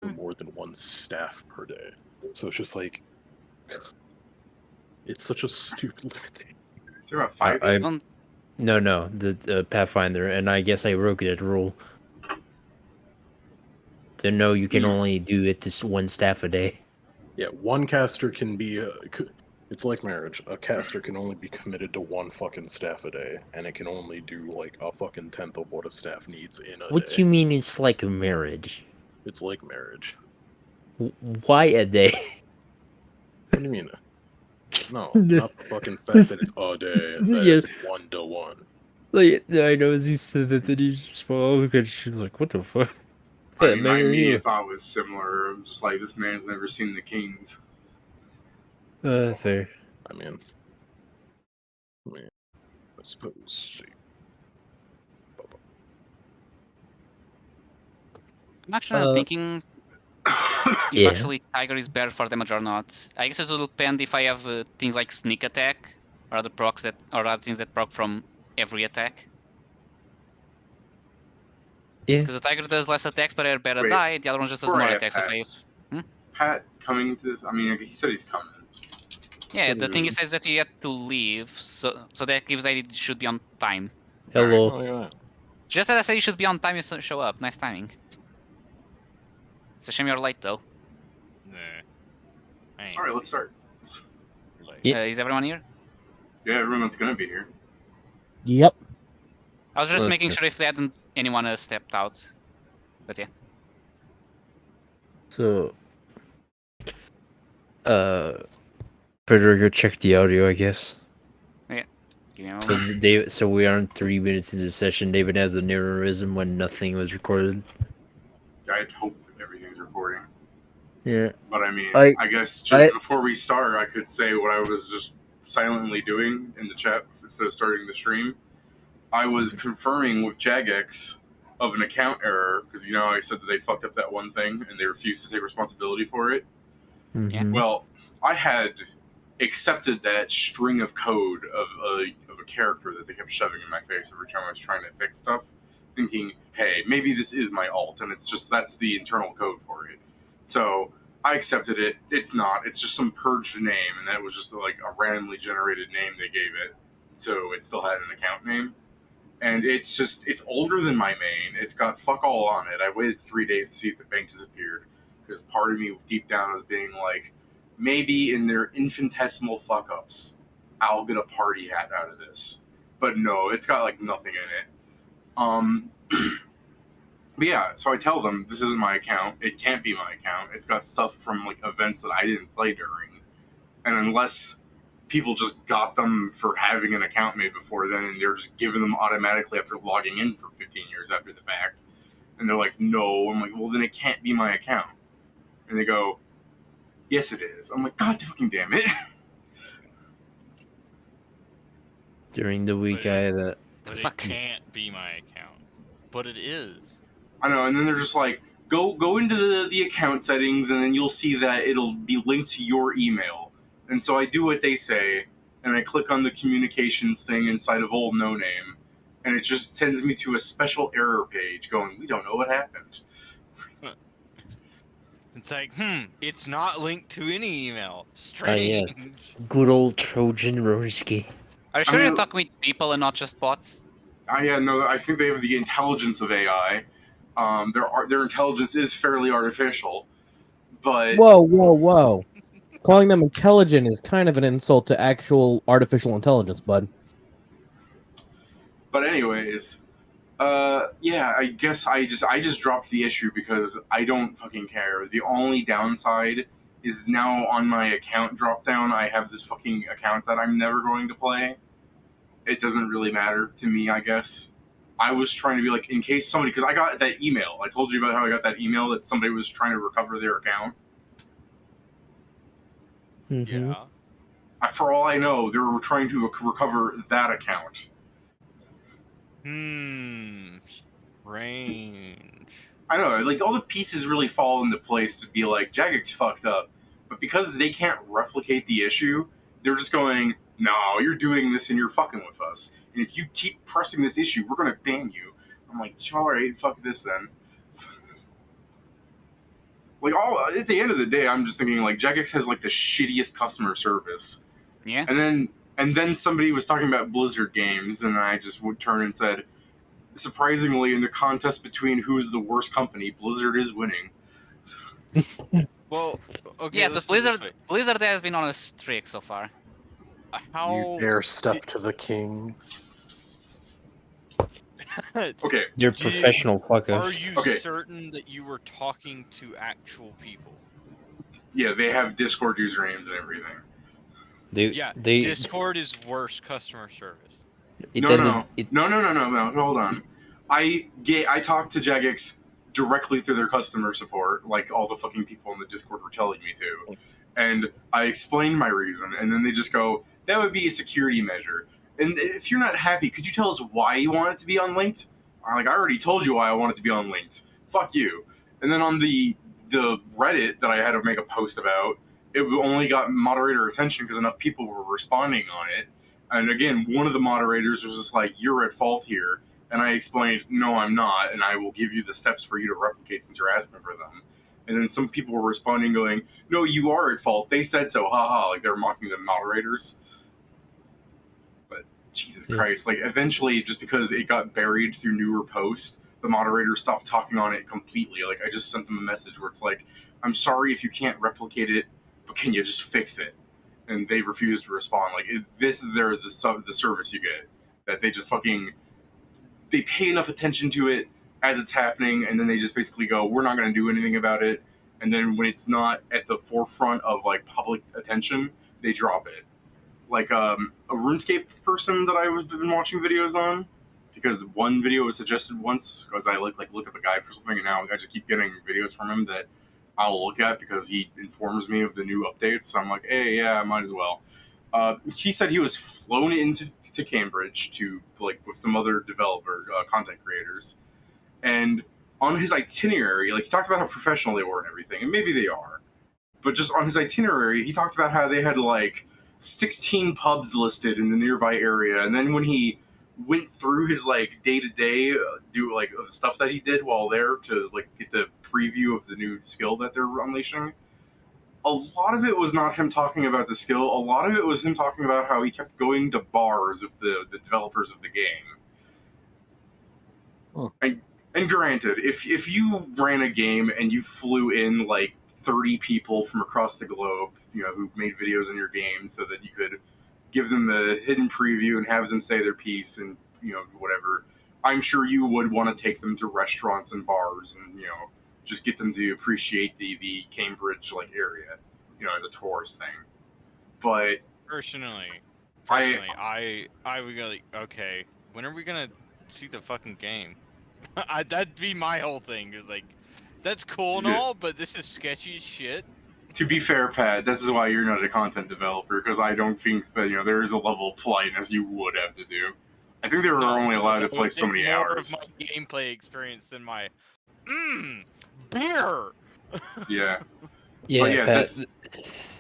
more than one staff per day. So it's just like, it's such a stupid limitation. Is there about 5? No, the Pathfinder, and I guess I broke that rule. So no, you can only do it to one staff a day. Yeah, one caster can be. It's like marriage. A caster can only be committed to one fucking staff a day, and it can only do like a fucking tenth of what a staff needs in a What day. you mean it's like a marriage? It's like marriage. Why a day? What do you mean? No, not the fucking fact that it's a day, that Yeah. it's 1-to-1. Like, I know as you said that, then you just look at she was like, what the fuck? I mean, my immediate thought was similar. I'm just like, this man's never seen the Kings. Fair. I mean, I suppose. I'm actually thinking if Yeah. actually Tiger is better for damage or not. I guess it will depend if I have things like sneak attack or other procs that or other things that proc from every attack. Yeah. Because the Tiger does less attacks, but I better Wait, die. The other one just does before more I attacks. Pat, If I have... Is Pat coming to this? I mean, he said he's coming. Yeah, the thing he says that he had to leave, so that gives that it should be on time. Hello. Oh, yeah. Just as I said, you should be on time. You show up. Nice timing. It's a shame you're late though. Nah. All right, let's start. Yeah. Is everyone here? Yeah, everyone's gonna be here. Yep. I was just Let's making go. sure if they hadn't anyone stepped out. But yeah. So, Frederick, check the audio, I guess. Yeah. Give me a So moment. so we aren't 3 minutes into the session. David has a nearism when nothing was recorded. I'd hope everything's recording. Yeah. But I mean, I guess just before we start, I could say what I was just silently doing in the chat instead of starting the stream. I was confirming with Jagex of an account error because I said that they fucked up that one thing and they refused to take responsibility for it. Mm-hmm. Well, I had accepted that string of code of a character that they kept shoving in my face every time I was trying to fix stuff, thinking, hey, maybe this is my alt, and it's just that's the internal code for it. So I accepted it. It's not. It's just some purged name, and that was just like a randomly generated name they gave it, so it still had an account name. And it's older than my main. It's got fuck all on it. I waited 3 days to see if the bank disappeared because part of me deep down was being like, maybe in their infinitesimal fuck ups, I'll get a party hat out of this. But no, it's got like nothing in it. But yeah, so I tell them this isn't my account. It can't be my account. It's got stuff from like events that I didn't play during, and unless people just got them for having an account made before then, and they're just giving them automatically after logging in for 15 years after the fact. And they're like, no. I'm like, well, then it can't be my account. And they go, yes, it is. I'm like, God fucking damn it. During the week, I had that. But it can't be my account. But it is. I know. And then they're just like, go into the account settings, and then you'll see that it'll be linked to your email. And so I do what they say, and I click on the communications thing inside of Old No Name, and it just sends me to a special error page going, we don't know what happened. It's like, it's not linked to any email. Strange. Yes. Good old Trojan Roski. Are you sure you're talking with people and not just bots? Yeah, no, I think they have the intelligence of AI. Their intelligence is fairly artificial, but... Whoa. Calling them intelligent is kind of an insult to actual artificial intelligence, bud. But anyways, yeah, I guess I just dropped the issue because I don't fucking care. The only downside is now on my account drop down, I have this fucking account that I'm never going to play. It doesn't really matter to me, I guess. I was trying to be like, in case somebody, because I got that email. I told you about how I got that email that somebody was trying to recover their account. Mm-hmm. Yeah. For all I know, they were trying to recover that account. Strange. I know, like, all the pieces really fall into place to be like, Jagex fucked up. But because they can't replicate the issue, they're just going, no, you're doing this and you're fucking with us. And if you keep pressing this issue, we're going to ban you. I'm like, alright, fuck this then. Like, all at the end of the day, I'm just thinking like Jagex has like the shittiest customer service. Yeah. And then somebody was talking about Blizzard games, and I just would turn and said, surprisingly, in the contest between who is the worst company, Blizzard is winning. Well, okay. Yes, let's but put it this Blizzard has been on a streak so far. way. You How dare step to the king. Okay, You're Do you- professional fuck are ups. you Okay. certain that you were talking to actual people? yeah, they have Discord usernames and everything. Yeah, Discord is worse customer service. No, hold on. I talked to Jagex directly through their customer support, like all the fucking people in the Discord were telling me to. And I explained my reason, and then they just go, that would be a security measure. And if you're not happy, could you tell us why you want it to be unlinked? I'm like, I already told you why I want it to be unlinked. Fuck you. And then on the Reddit that I had to make a post about, it only got moderator attention because enough people were responding on it. And again, one of the moderators was just like, you're at fault here. And I explained, no, I'm not. And I will give you the steps for you to replicate since you're asking for them. And then some people were responding going, no, you are at fault. They said so. Haha. Like they're mocking the moderators. But Jesus Christ. Like eventually, just because it got buried through newer posts, the moderator stopped talking on it completely. Like I just sent them a message where it's like, I'm sorry if you can't replicate it, but can you just fix it? And they refuse to respond. Like this is the service you get, that they just fucking they pay enough attention to it as it's happening, and then they just basically go, we're not going to do anything about it. And then when it's not at the forefront of like public attention, they drop it. Like a RuneScape person that I've been watching videos on, because one video was suggested once because I looked up a guide for something, and now I just keep getting videos from him that I'll look at because he informs me of the new updates. So I'm like, hey, yeah, I might as well. He said he was flown into Cambridge to like with some other developer content creators, and on his itinerary, like he talked about how professional they were and everything, and maybe they are, but just on his itinerary, he talked about how they had like 16 pubs listed in the nearby area, and then when he went through his like day-to-day do like the stuff that he did while there to like get the preview of the new skill that they're unleashing, a lot of it was not him talking about the skill. A lot of it was him talking about how he kept going to bars of the developers of the game. Huh. And granted, if you ran a game and you flew in like 30 people from across the globe, you know, who made videos in your game so that you could give them a hidden preview and have them say their piece and, you know, whatever, I'm sure you would want to take them to restaurants and bars and, you know, just get them to appreciate the Cambridge like area, you know, as a tourist thing. But Personally, I would go like, okay, when are we gonna see the fucking game? That'd be my whole thing. Is like, that's cool and all, but this is sketchy as shit. to be fair, Pat, this is why you're not a content developer, because I don't think that, you know, there is a level of politeness you would have to do. I think they were only allowed to play so many hours. More of my gameplay experience than my beer. Yeah. Yeah, yeah, Pat.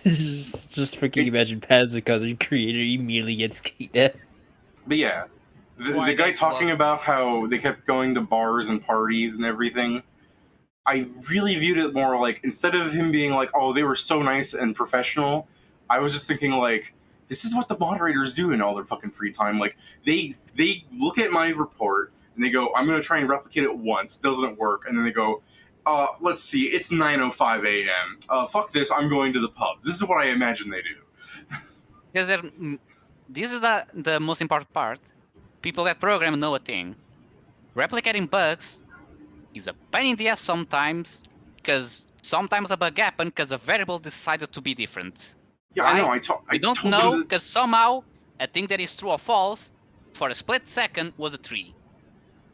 this- just freaking imagine Pat as a content creator immediately gets kicked out. But yeah, the Why guy they talking love about how they kept going to bars and parties and everything, I really viewed it more like, instead of him being like, oh, they were so nice and professional, I was just thinking like, this is what the moderators do in all their fucking free time. Like, they look at my report and they go, I'm going to try and replicate it once, doesn't work, and then they go, let's see, it's 9:05 a.m. Fuck this, I'm going to the pub. This is what I imagine they do. Because this is the most important part. People that program know a thing. Replicating bugs is a pain in the ass sometimes, because sometimes a bug happened because a variable decided to be different. Yeah, Why? I know. I We don't told know, them because somehow a thing that is true or false for a split second was a 3.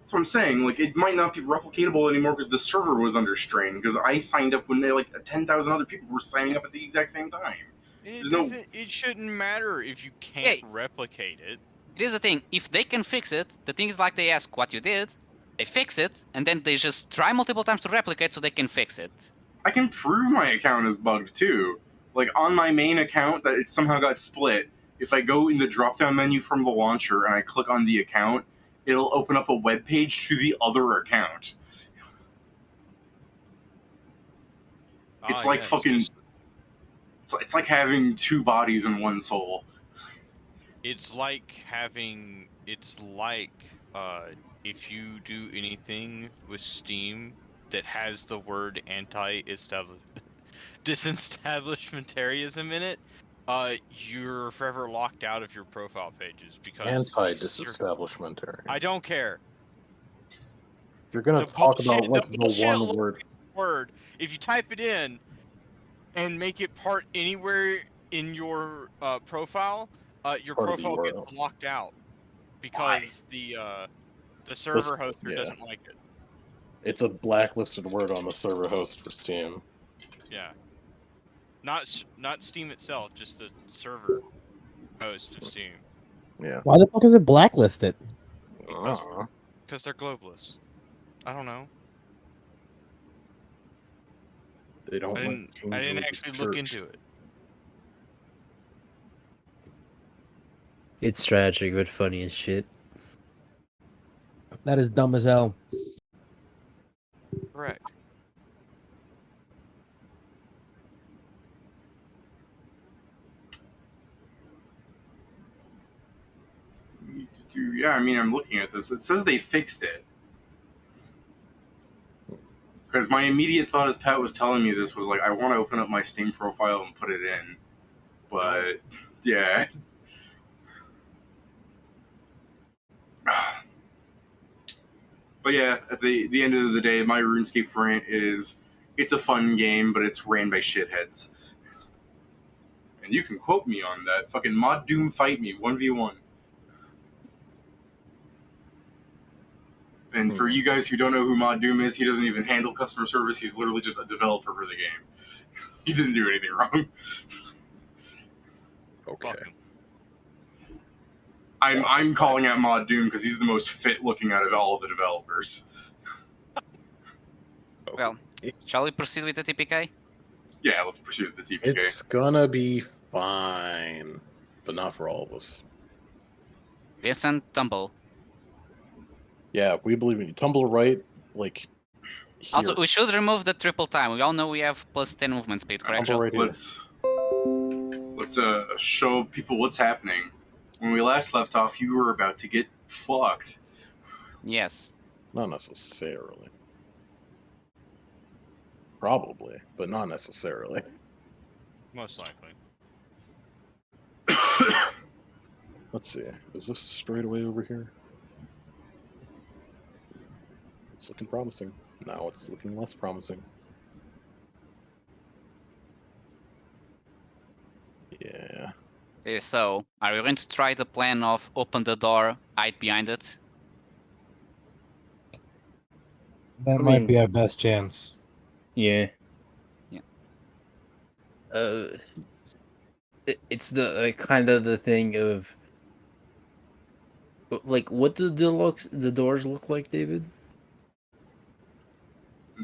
that's what I'm saying. Like, it might not be replicatable anymore because the server was under strain. Because I signed up when 10,000 other people were signing up at the exact same time. It shouldn't matter if you can't replicate it. It is the thing. If they can fix it, the thing is like they ask what you did, they fix it, and then they just try multiple times to replicate so they can fix it. I can prove my account is bugged too. Like, on my main account that it somehow got split, if I go in the drop-down menu from the launcher and I click on the account, it'll open up a web page to the other account. It's like yes, fucking. just- It's like having two bodies and one soul. it's like having. It's like if you do anything with Steam that has the word disestablishmentarianism in it, you're forever locked out of your profile pages because Anti-disestablishmentarian. I don't care. If you're gonna The talk about bullshit, like the the bullshit one word, word. If you type it in and make it part anywhere in your profile, your part of the profile gets URL. locked out Why? because the server hoster Yeah, doesn't like it. it's a blacklisted word on the server host for Steam. Yeah, not Steam itself, just the server host of Steam Yeah. Why the fuck is it blacklisted? because Uh, they're globalists. I don't know. they don't I like didn't King I didn't George's actually Church. look into it. It's tragic but funny as shit. That is dumb as hell. Correct. Yeah, I mean, I'm looking at this. It says they fixed it. Because my immediate thought as Pat was telling me this was like, I want to open up my Steam profile and put it in. But, yeah. But yeah, at the end of the day, my RuneScape rant is, it's a fun game, but it's ran by shitheads. And you can quote me on that. Fucking Mod Doom fight me, 1v1. And for you guys who don't know who Mod Doom is, he doesn't even handle customer service. He's literally just a developer for the game. He didn't do anything wrong. Okay. Fuck 'em. I'm calling out Mod Doom because he's the most fit looking out of all of the developers. Well, shall we proceed with the TPK? Yeah, let's pursue the TPK. It's gonna be fine, but not for all of us. Vincent, tumble. Yeah, we believe in you. Tumble right, like here. Also, we should remove the triple time. We all know we have plus 10 movement speed, correct, Tumble Joe? right here. Let's show people what's happening. When we last left off, you were about to get fucked. Yes. Not necessarily. Probably, but not necessarily. Most likely. Let's see. Is this straight away over here? It's looking promising. Now it's looking less promising. Yeah. Okay, so are we going to try the plan of open the door, hide behind it? That I might mean- be our best chance. Yeah. Yeah. It's the kind of the thing of like, what do the doors look like, David?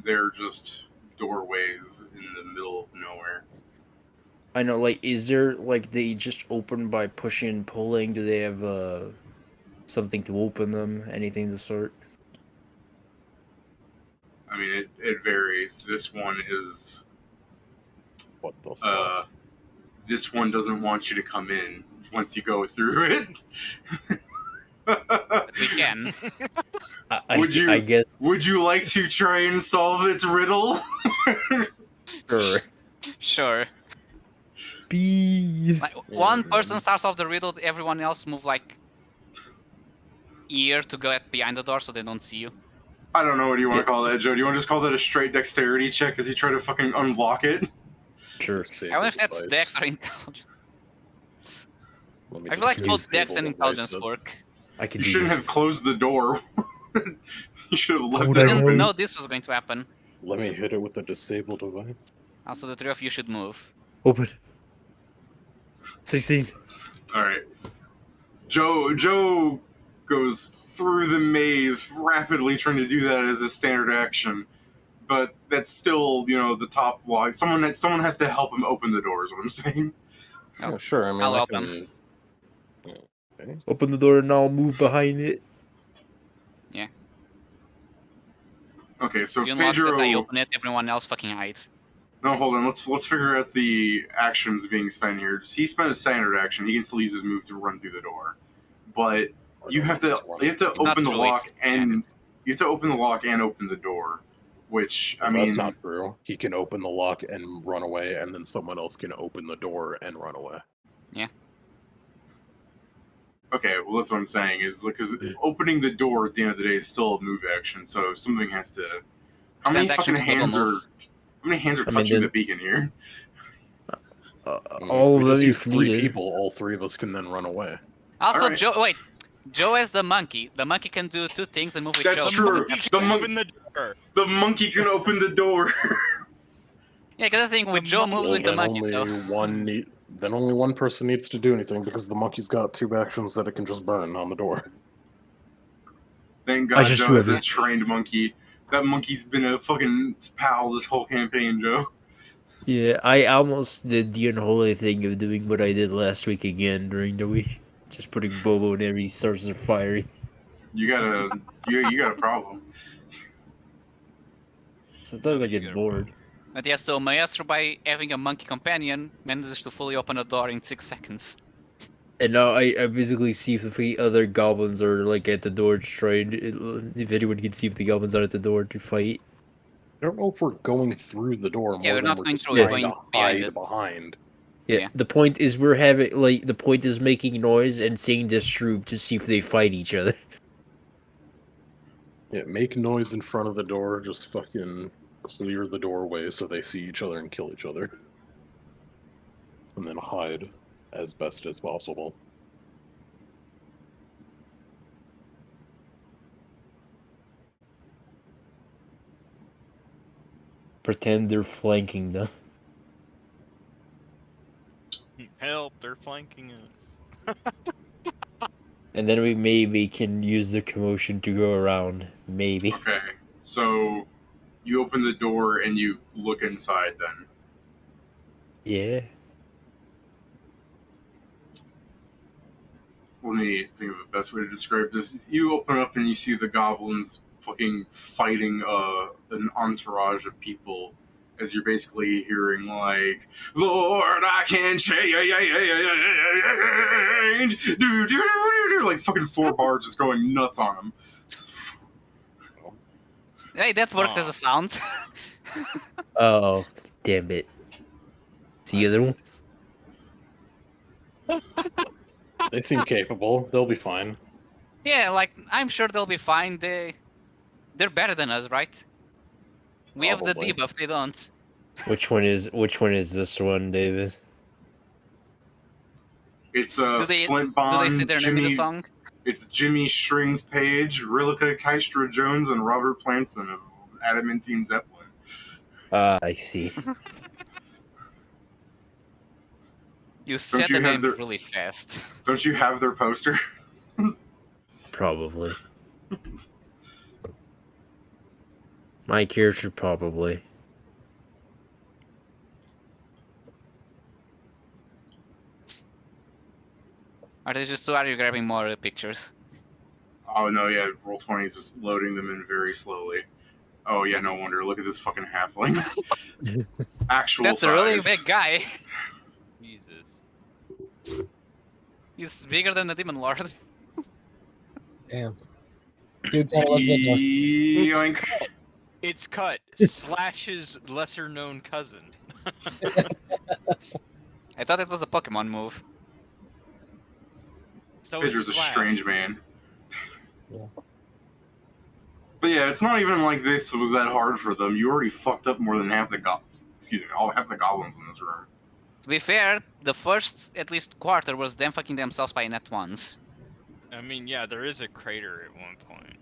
They're just doorways in the middle of nowhere. I know, like, is there like they just open by pushing and pulling? Do they have something to open them? Anything of the sort? I mean, it varies. This one is What the fuck? this one doesn't want you to come in once you go through it. But we can. I guess Would you like to try and solve its riddle? sure. Sure. Bees. Like, one person starts off the riddle, everyone else move like ear to get behind the door so they don't see you. I don't know what you want to call that, Joe. Do you want to just call that a straight dexterity check as you try to fucking unlock it? Sure. I wonder if that's Dex or Intelligence. I feel like both Dex and Intelligence work. I can. You do shouldn't this. have closed the door. You should have left Would it I I didn't open. know this was going to happen. Let me hit it with a disable device. Also, the three of you should move. Open. 16. All right. Joe goes through the maze rapidly, trying to do that as a standard action. But that's still, the top line. Someone has to help him open the door. Is what I'm saying. Oh, Yeah, sure. I mean, I'll I help can. him. Okay. Open the door and I'll move behind it. Okay, so You if unlock it, I Pedro, open it, everyone else fucking hides. No, hold on. Let's figure out the actions being spent here. He spent a standard action. He can still use his move to run through the door, but you have to Not open the true, lock it's and you have to open the lock and open the door. Which I Well, mean, that's not true. He can open the lock and run away, and then someone else can open the door and run away. okay. Well, that's what I'm saying is because opening the door at the end of the day is still a move action. So something has to. How many Stand fucking action's double hands are? move. How many hands are I mean, touching then- the beacon here? all we of them just use if 3 needed. people. All 3 of us can then run away. Also, Alright. Joe. Wait, Joe as the monkey. The monkey can do 2 things and move with That's Joe. true. The Open the door. The monkey can open the door. Yeah, because I think with Joe moves with the then monkey, so only one person needs to do anything because the monkey's got 2 actions that it can just burn on the door. Thank I God just Joe do is a everything. trained monkey. That monkey's been a fucking pal this whole campaign, Joe. Yeah, I almost did the unholy thing of doing what I did last week again during the week. Just putting Bobo in every source of fiery. You got a problem. Sometimes I You get got a bored. But yeah, so Maestro, by having a monkey companion, manages to fully open a door in 6 seconds. And now I basically see if the other goblins are like at the door to try and if anyone can see if the goblins are at the door to fight. I don't know if we're going through the door more Yeah, we're than not we're going just through it, trying going to behind hide it. behind. Yeah, Yeah. the point is we're having the point is making noise and seeing this troop to see if they fight each other. Yeah, make noise in front of the door, just fucking clear the doorway so they see each other and kill each other. And then hide as best as possible. Pretend they're flanking them. Help! They're flanking us. And then we maybe can use the commotion to go around. Maybe. Okay, so you open the door and you look inside. Then Yeah. let me think of the best way to describe this. You open up and you see the goblins fucking fighting an entourage of people. As you're basically hearing like, Lord, I can change, like fucking 4 bars just going nuts on them. Hey, that works as a sound. Oh, damn it. It's the other one. They seem capable. They'll be fine. Yeah, like, I'm sure they'll be fine. They're better than us, right? We have the Probably. debuff, they don't. Which one is this one, David? It's Do they say Flintbond, their name in the Jimmy. song? It's Jimmy Strings Page, Rilka Kystra Jones, and Robert Planson of Adamantine Zeppelin. I see. You said you the have name their- really fast. Don't you have their poster? Probably. My character probably. Are you grabbing more pictures? Oh no, yeah, Roll20 is just loading them in very slowly. Oh yeah, no wonder. Look at this fucking halfling. Actual That's size. a really big guy. Jesus. He's bigger than the Demon Lord. Damn. Dude kind of looks like a Yoink. It's cut. Slash's lesser known cousin. I thought it was a Pokemon move. So is Pedro's a Slash. strange man. Yeah. But yeah, it's not even like this was that hard for them. You already fucked up more than half the half the goblins in this room. To be fair, the first at least quarter was them fucking themselves by net once. I mean, yeah, there is a crater at one point.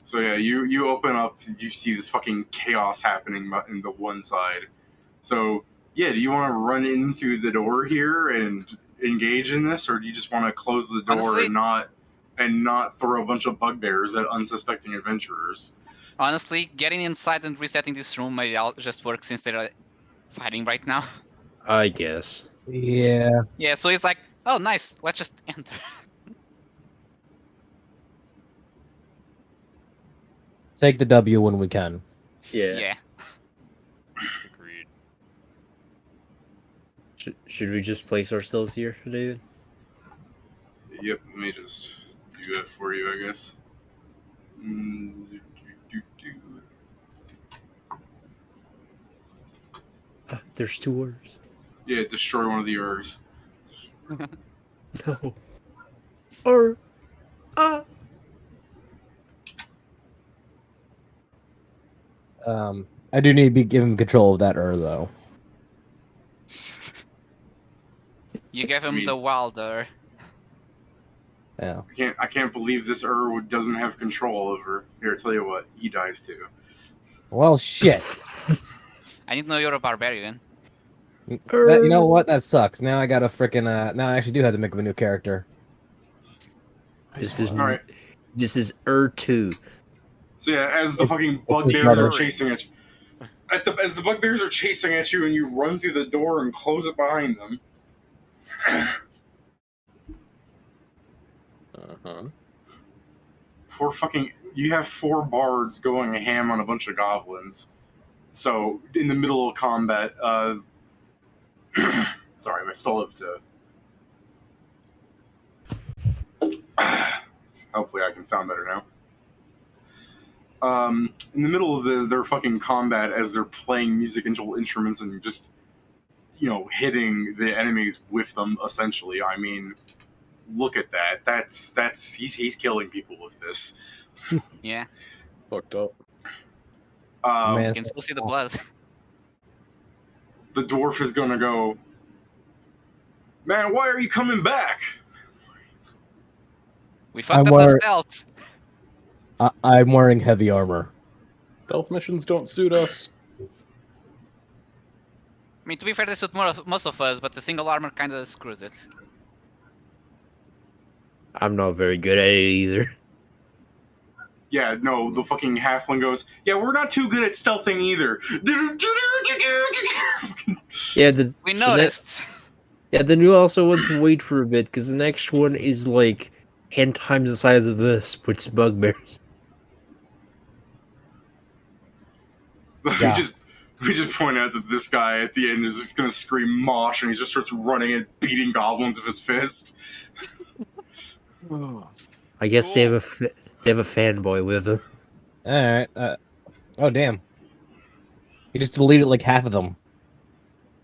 So yeah, you open up, you see this fucking chaos happening in the one side. So yeah, do you want to run in through the door here and engage in this, or do you just want to close the door Honestly- and not throw a bunch of bugbears at unsuspecting adventurers? Honestly, getting inside and resetting this room may just work since they're fighting right now. I guess. yeah. Yeah, so it's like, oh nice, let's just enter. Take the W when we can. Yeah. Yeah. Agreed. Should we just place ourselves here, David? Yep, let me just do that for you, I guess. There's 2 words. Yeah, destroy one of the Urs. No. Or. I do need to be given control of that though. You gave him the wilder. Yeah. I can't believe this doesn't have control over. Here, I'll tell you what, he dies too. Well, shit. I need to know you're a barbarian. You know what? That sucks. Now I gotta freaking now I actually do have to make up a new character. This is Alright. This is 2. So yeah, as the fucking bugbears are chasing at you, as the bugbears are chasing at you, and you run through the door and close it behind them. You have 4 bards going ham on a bunch of goblins. So in the middle of combat, sorry, I still have to. Hopefully, I can sound better now. In the middle of their fucking combat, as they're playing musical instruments and just, hitting the enemies with them. Essentially, I mean, look at that. He's killing people with this. Yeah. Fucked up. You can still see the blood. The dwarf is gonna go, man, why are you coming back? We fucked up the stealth. I'm wearing heavy armor. Stealth missions don't suit us. I mean, to be fair, they suit most of us, but the single armor kind of screws it. I'm not very good at it either. Yeah, no, the fucking halfling goes, yeah, we're not too good at stealthing either. Yeah, we noticed. Then you also want to wait for a bit, because the next one is like 10 times the size of this, which is bugbears. Yeah. We just point out that this guy at the end is just gonna scream mosh, and he just starts running and beating goblins with his fist. I guess they have a fanboy with them. All right. Oh damn. He just deleted like half of them.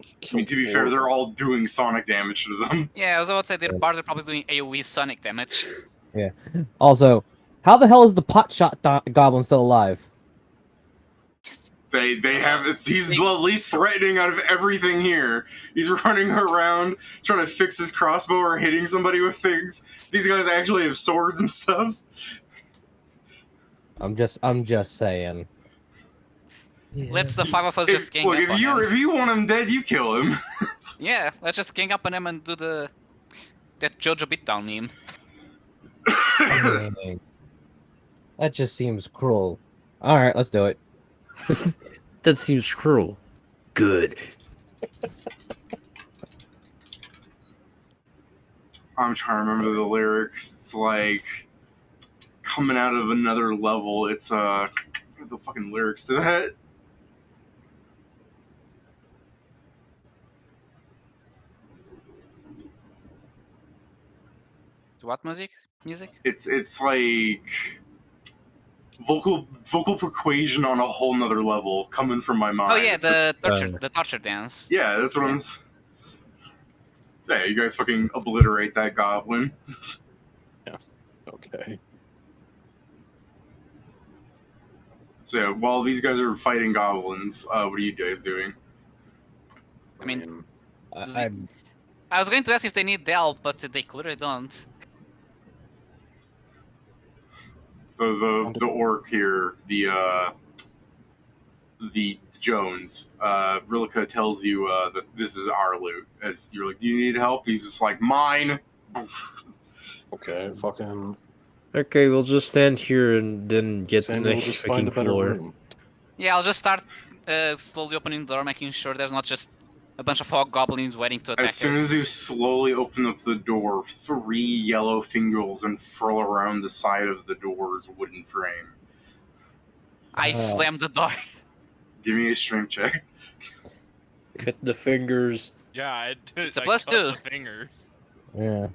I mean, to be fair, they're all doing sonic damage to them. Yeah, I was about to say their bards are probably doing AoE sonic damage. Yeah. Also, how the hell is the pot shot goblin still alive? They have he's the least threatening out of everything here. He's running around trying to fix his crossbow or hitting somebody with things. These guys actually have swords and stuff. I'm just saying. Let's the 5 of us just gang up on him. If you want him dead, you kill him. Yeah, let's just gang up on him and do that Jojo beatdown meme. That just seems cruel. All right, let's do it. That seems cruel. Good. I'm trying to remember the lyrics. It's like coming out of another level. It's what are the fucking lyrics to that? What music? It's like vocal persuasion on a whole nother level coming from my mind. Oh yeah, the torture dance. Yeah, that's what I'm saying. So yeah, you guys fucking obliterate that goblin. Yeah. Okay. So yeah, while these guys are fighting goblins, what are you guys doing? I mean, I'm I was going to ask if they need help, but they clearly don't. The orc here, the Jones, Rilka tells you that this is our loot. As you're like, do you need help? He's just like, mine. Okay, fucking. Okay, we'll just stand here and then get to the Samuel, next just find fucking a better floor. room. Yeah, I'll just start slowly opening the door, making sure there's not just a bunch of hobgoblins waiting to attack As soon us. as you slowly open up the door, 3 yellow fingers unfurl around the side of the door's wooden frame. I slam the door. Give me a strength check. Cut the fingers. Yeah, It's a I plus cut 2. the fingers. Yeah.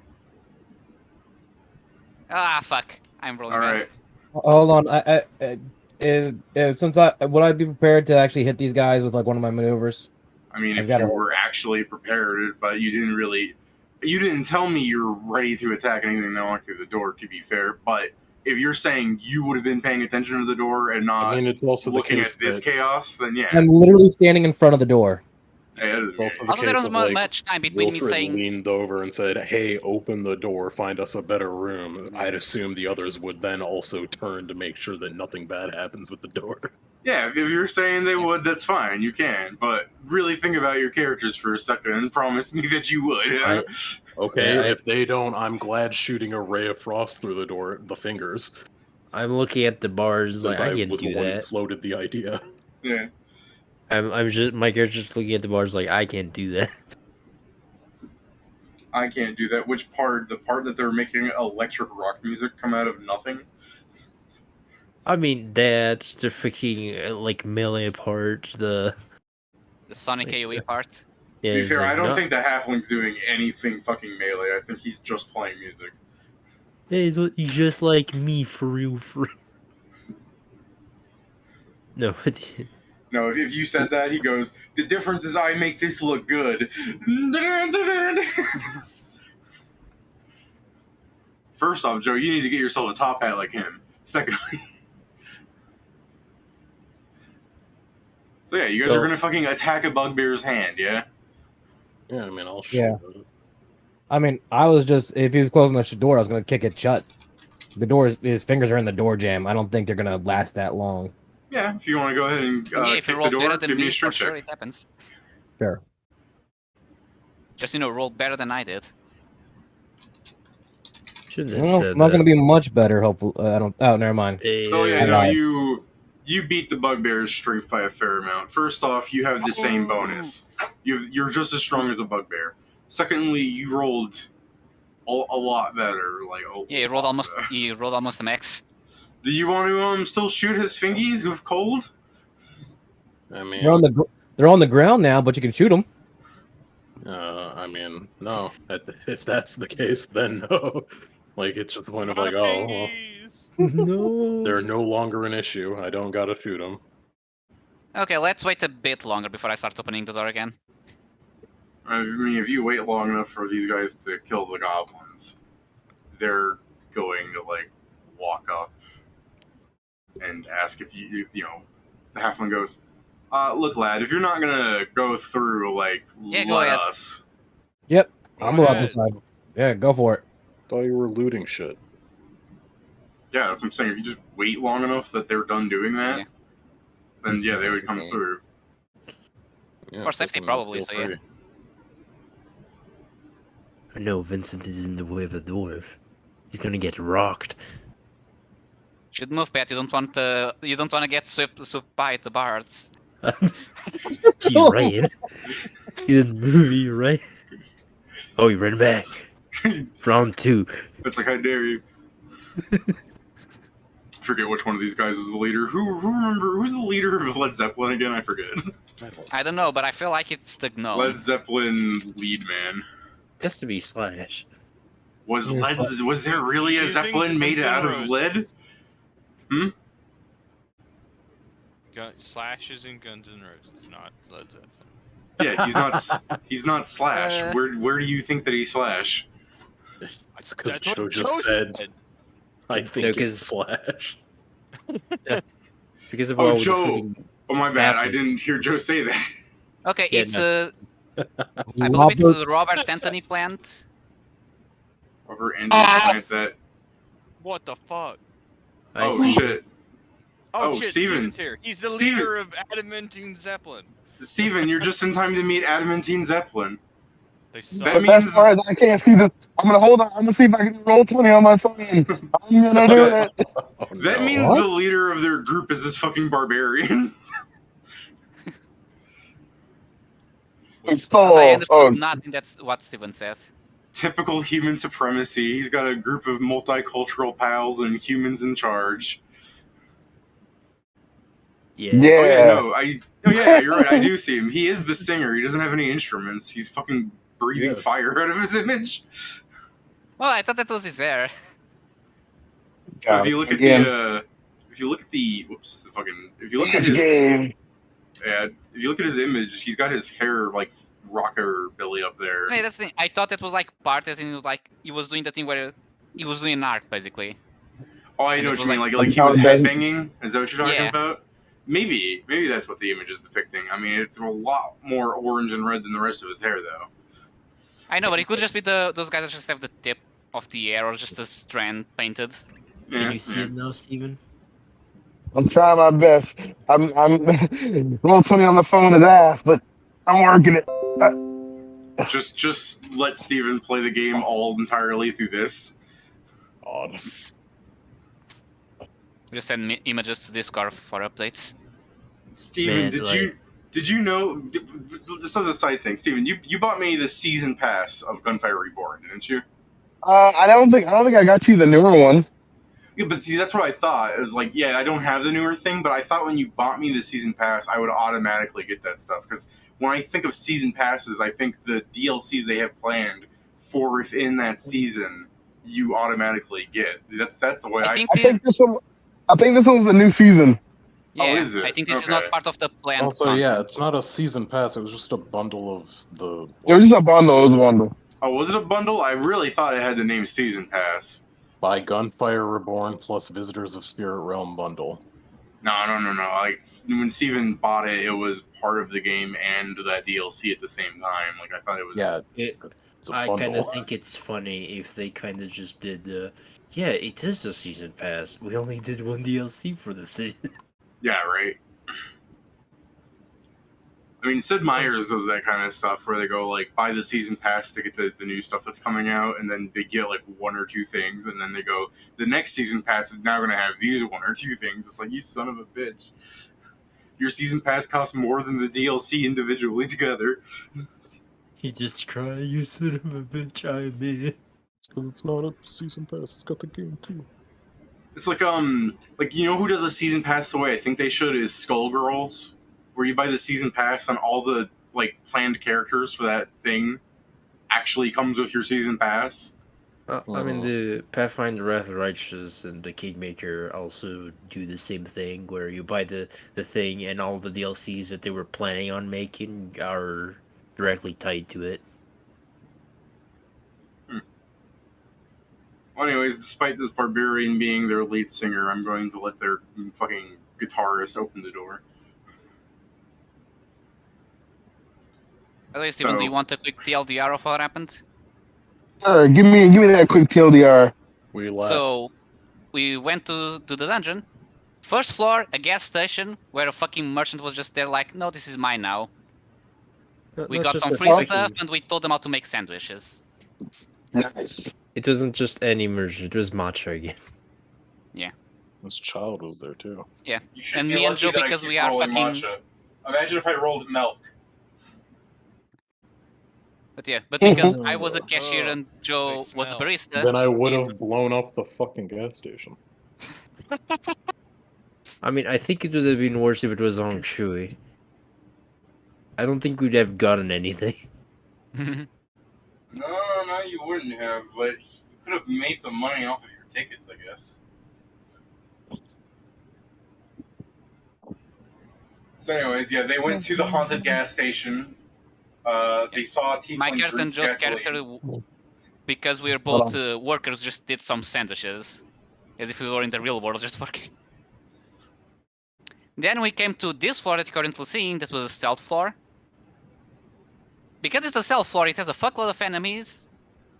Ah, fuck. I'm rolling All bad. right. Hold on. Since would I be prepared to actually hit these guys with like one of my maneuvers? I mean, I've if got you it. were actually prepared, but you didn't tell me you're ready to attack anything that walked through the door, to be fair. But if you're saying you would have been paying attention to the door and I not mean, it's also the looking case at this that chaos, then yeah. I'm literally standing in front of the door. Hey, that doesn't it's mean also the Also, there case wasn't of like much time between me Wilfred saying. leaned over and said, "Hey, open the door, find us a better room." I'd assume the others would then also turn to make sure that nothing bad happens with the door. Yeah, if you're saying they would, that's fine. You can, but really think about your characters for a second and promise me that you would. Yeah? Okay, Yeah, if they don't, I'm glad shooting a ray of frost through the door, the fingers, I'm looking at the bars since like I I can was the do one who that. floated the idea. Yeah. I'm just my character's just looking at the bars like I can't do that. I can't do that. Which part? The part that they're making electric rock music come out of nothing? I mean, that's the freaking like melee part. The Sonic AoE part. yeah, To be it's fair, like, I don't no, think the halfling's doing anything fucking melee. I think he's just playing music. hey, he's just like me for real, for real. No, No, if you said that, he goes, the difference is I make this look good. First off, Joe, you need to get yourself a top hat like him. Secondly, so yeah, you guys are gonna fucking attack a bugbear's hand, yeah? Yeah, I mean, I'll shoot Yeah. it. I mean, I was just if he was closing the door, I was gonna kick it shut. The door, his fingers are in the door jam. I don't think they're gonna last that long. Yeah, if you want to go ahead and Yeah, if you kick the roll better door, than give me me, a for strength sure check. it happens. Sure. Just roll better than I did. shouldn't have Well, said not that. gonna be much better. Hopefully, I don't. Oh, never mind. Oh yeah, I no, lied. you beat the bugbear's strength by a fair amount. First off, you have the same bonus. You're just as strong as a bugbear. Secondly, you rolled a lot better. Like Yeah, you rolled almost a max. Do you want to still shoot his fingies with cold? I mean, They're on the ground now, but you can shoot them. I mean, no. If that's the case, then no. Like, it's just the point of like, My oh, well, fingies! No, they're no longer an issue. I don't gotta shoot them. Okay, let's wait a bit longer before I start opening the door again. I mean, if you wait long enough for these guys to kill the goblins, they're going to like walk up and ask if you know. The halfling goes, "Look, lad, if you're not gonna go through, like, Yeah, go let ahead. us." Yep, Go I'll move up ahead. this side. Yeah, go for it. Thought you were looting shit. Yeah, that's what I'm saying. If you just wait long enough that they're done doing that, Yeah. then yeah, they would come through. Yeah, For safety, definitely probably, feel so yeah. free. no, Vincent is in the way of the dwarf. He's gonna get rocked. Should move, Pat. You don't want to get swept by the bards. You're right. He didn't move. You're right. Oh, he ran back. Round 2. It's like, how dare you? Forget which one of these guys is the leader. Who's the leader of Led Zeppelin again? I forget. I don't know, but I feel like it's the gnome. Led Zeppelin lead man. Has to be Slash. Was Yeah, was there really a Using Zeppelin made Guns N' out of Roses. lead? Slash is in Guns N' Roses, not Led Zeppelin. Yeah, he's not Slash. Where do you think that he's Slash? It's because That's what Joe just said, I think No, it's 'cause- Slash. Because of Oh, all Joe. the freaking... Oh my bad, I Halfling. didn't hear Joe say that. Okay, Yeah, it's no. I believe it's the Robert Anthony plant. Robert Andrew plant that. What the fuck? I Oh see. shit. Oh, Oh, shit, Steven. Steven's here. He's the Steven. leader of Adamantine Zeppelin. Steven, you're just in time to meet Adamantine Zeppelin. They That suck. means- Best part is I can't see this. I'm gonna hold on. I'm gonna see if I can roll 20 on my phone. I'm gonna do That- it. Oh, That no. means What? the leader of their group is this fucking barbarian. I understood Oh, nothing. That's what Steven said. Typical human supremacy. He's got a group of multicultural pals and humans in charge. Yeah. Oh yeah, Yeah. no, oh yeah, you're right. I do see him. He is the singer. He doesn't have any instruments. He's fucking breathing Yeah. fire out of his image. Well, I thought that was his hair. But if you look at whoops, the fucking, if you look at It's his, game. yeah, if you look at his image, he's got his hair like rocker Billy up there. Hey, that's the thing. I thought it was like part as in he was doing the thing where he was doing an arc basically. Oh, I And know it what you was mean. like- Like he how was it does- headbanging. Is that what you're talking Yeah. about? Maybe that's what the image is depicting. I mean, it's a lot more orange and red than the rest of his hair, though. I know, but it could just be those guys that just have the tip of the hair or just a strand painted. Yeah, Can you see yeah. it now, Steven? I'm trying my best. I'm roll 20 on the phone is ass, but I'm working it. Just let Steven play the game all entirely through this. Odd. Just send me images to Discord for updates. Steven, Man, did you know? Just as a side thing, Steven, you bought me the season pass of Gunfire Reborn, didn't you? I don't think I got you the newer one. Yeah, but see, that's what I thought. It was like, yeah, I don't have the newer thing, but I thought when you bought me the season pass, I would automatically get that stuff. Because when I think of season passes, I think the DLCs they have planned for within that season, you automatically get. That's the way I I. think I think this one was a new season. Yeah, is it? I think this is Okay. not part of the planned Also, content. yeah, it's not a season pass. It was just a bundle of the. It was just a bundle. It was a bundle. Oh, was it a bundle? I really thought it had the name Season Pass. By Gunfire Reborn plus Visitors of Spirit Realm bundle. No. Like when Steven bought it, it was part of the game and that DLC at the same time. Like I thought it was. Yeah, it's a I bundle. kind of think it's funny if they kind of just did. Yeah, it is a season pass. We only did one DLC for the season. Yeah, right. I mean, Sid Meier's does that kind of stuff where they go like buy the season pass to get the new stuff that's coming out, and then they get like one or two things, and then they go the next season pass is now going to have these one or two things. It's like, you son of a bitch. Your season pass costs more than the DLC individually together. He just cry, you son of a bitch, I mean. It's because it's not a season pass. It's got the game too. It's like you know who does a season pass the way I think they should is Skullgirls, where you buy the season pass on all the like planned characters for that thing actually comes with your season pass. I mean, the Pathfinder Wrath of the Righteous and the Kingmaker also do the same thing, where you buy the thing and all the DLCs that they were planning on making are directly tied to it. Well, anyways, despite this barbarian being their lead singer, I'm going to let their fucking guitarist open the door. By the way, Steven, do you want a quick TLDR of what happened? Give me that quick TLDR. We laugh. So, we went to the dungeon. First floor, a gas station where a fucking merchant was just there like, no, this is mine now. We got some free stuff and we told them how to make sandwiches. Nice. It wasn't just any merchant, it was Matcha again. This child was there too. Yeah. You should And be me and lucky Joe, that I because keep we are rolling fucking... matcha. Imagine if I rolled milk. But yeah, but because I was a cashier Oh, and Joe they was a smell. barista, Then I would he's- have blown up the fucking gas station. I mean, I think it would have been worse if it was Hong Shui. I don't think we'd have gotten anything. No, you wouldn't have, but you could have made some money off of your tickets, I guess. So anyways, yeah, they went to the haunted gas station. They saw a tiefling my character drink and Joe's gasoline. character, because we are both workers, just did some sandwiches. As if we were in the real world just working. Then we came to this floor that you're currently seeing, that was a stealth floor. Because it's a stealth floor, it has a fuckload of enemies,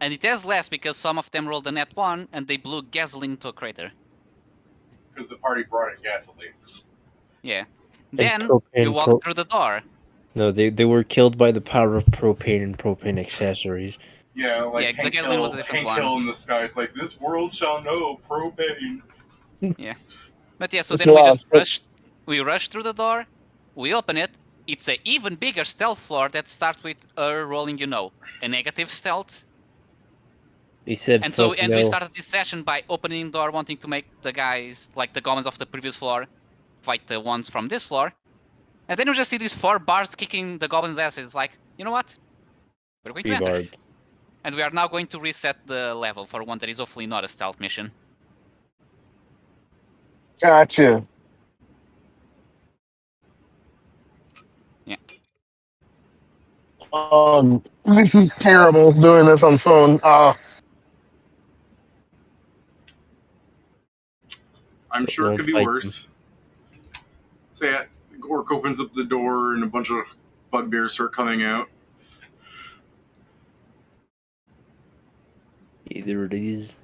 and it has less because some of them rolled a net 1 and they blew gasoline into a crater. Because the party brought in gasoline. Yeah. Then we propane walked through the door. No, they were killed by the power of propane and propane accessories. Yeah, like Yeah, the Hank gasoline Hill, was a different Hank one. Hill in the sky. It's like, this world shall know propane. But yeah, so It's then we loud, just but- rushed through the door, we open it, it's a even bigger stealth floor that starts with rolling, a negative stealth. He said, And fuck we no. started this session by opening the door, wanting to make the guys, like the goblins of the previous floor, fight the ones from this floor. And then you just see these 4 bars kicking the goblins' asses. It's like, you know what? We're going to enter. Bard. And we are now going to reset the level for one that is hopefully not a stealth mission. Gotcha. Yeah. This is terrible doing this on phone. I'm sure it Don't could be fight worse. So yeah, Orc opens up the door and a bunch of bugbears start coming out. Either of these.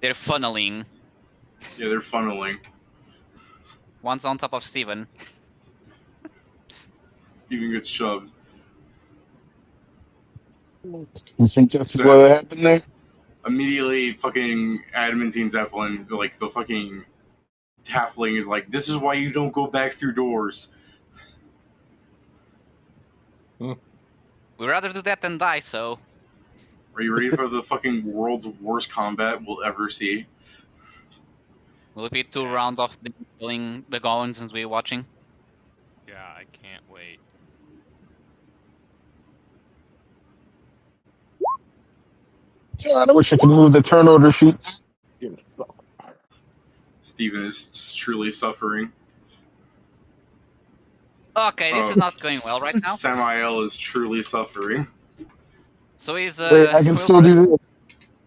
They're funneling. Yeah, they're funneling. One's on top of Steven. Steven gets shoved. You think that's what happened there? Immediately, fucking Adamantine Zeppelin, the fucking halfling is like, this is why you don't go back through doors. We'd rather do that than die, so... Are you ready for the fucking world's worst combat we'll ever see? Will it be 2 rounds of killing the goblins as we're watching? Yeah, I can't wait. God, I wish I could move the turn order sheet. Steven is truly suffering. Okay, this is not going well right now. Samael is truly suffering. So he's Wait, I can still do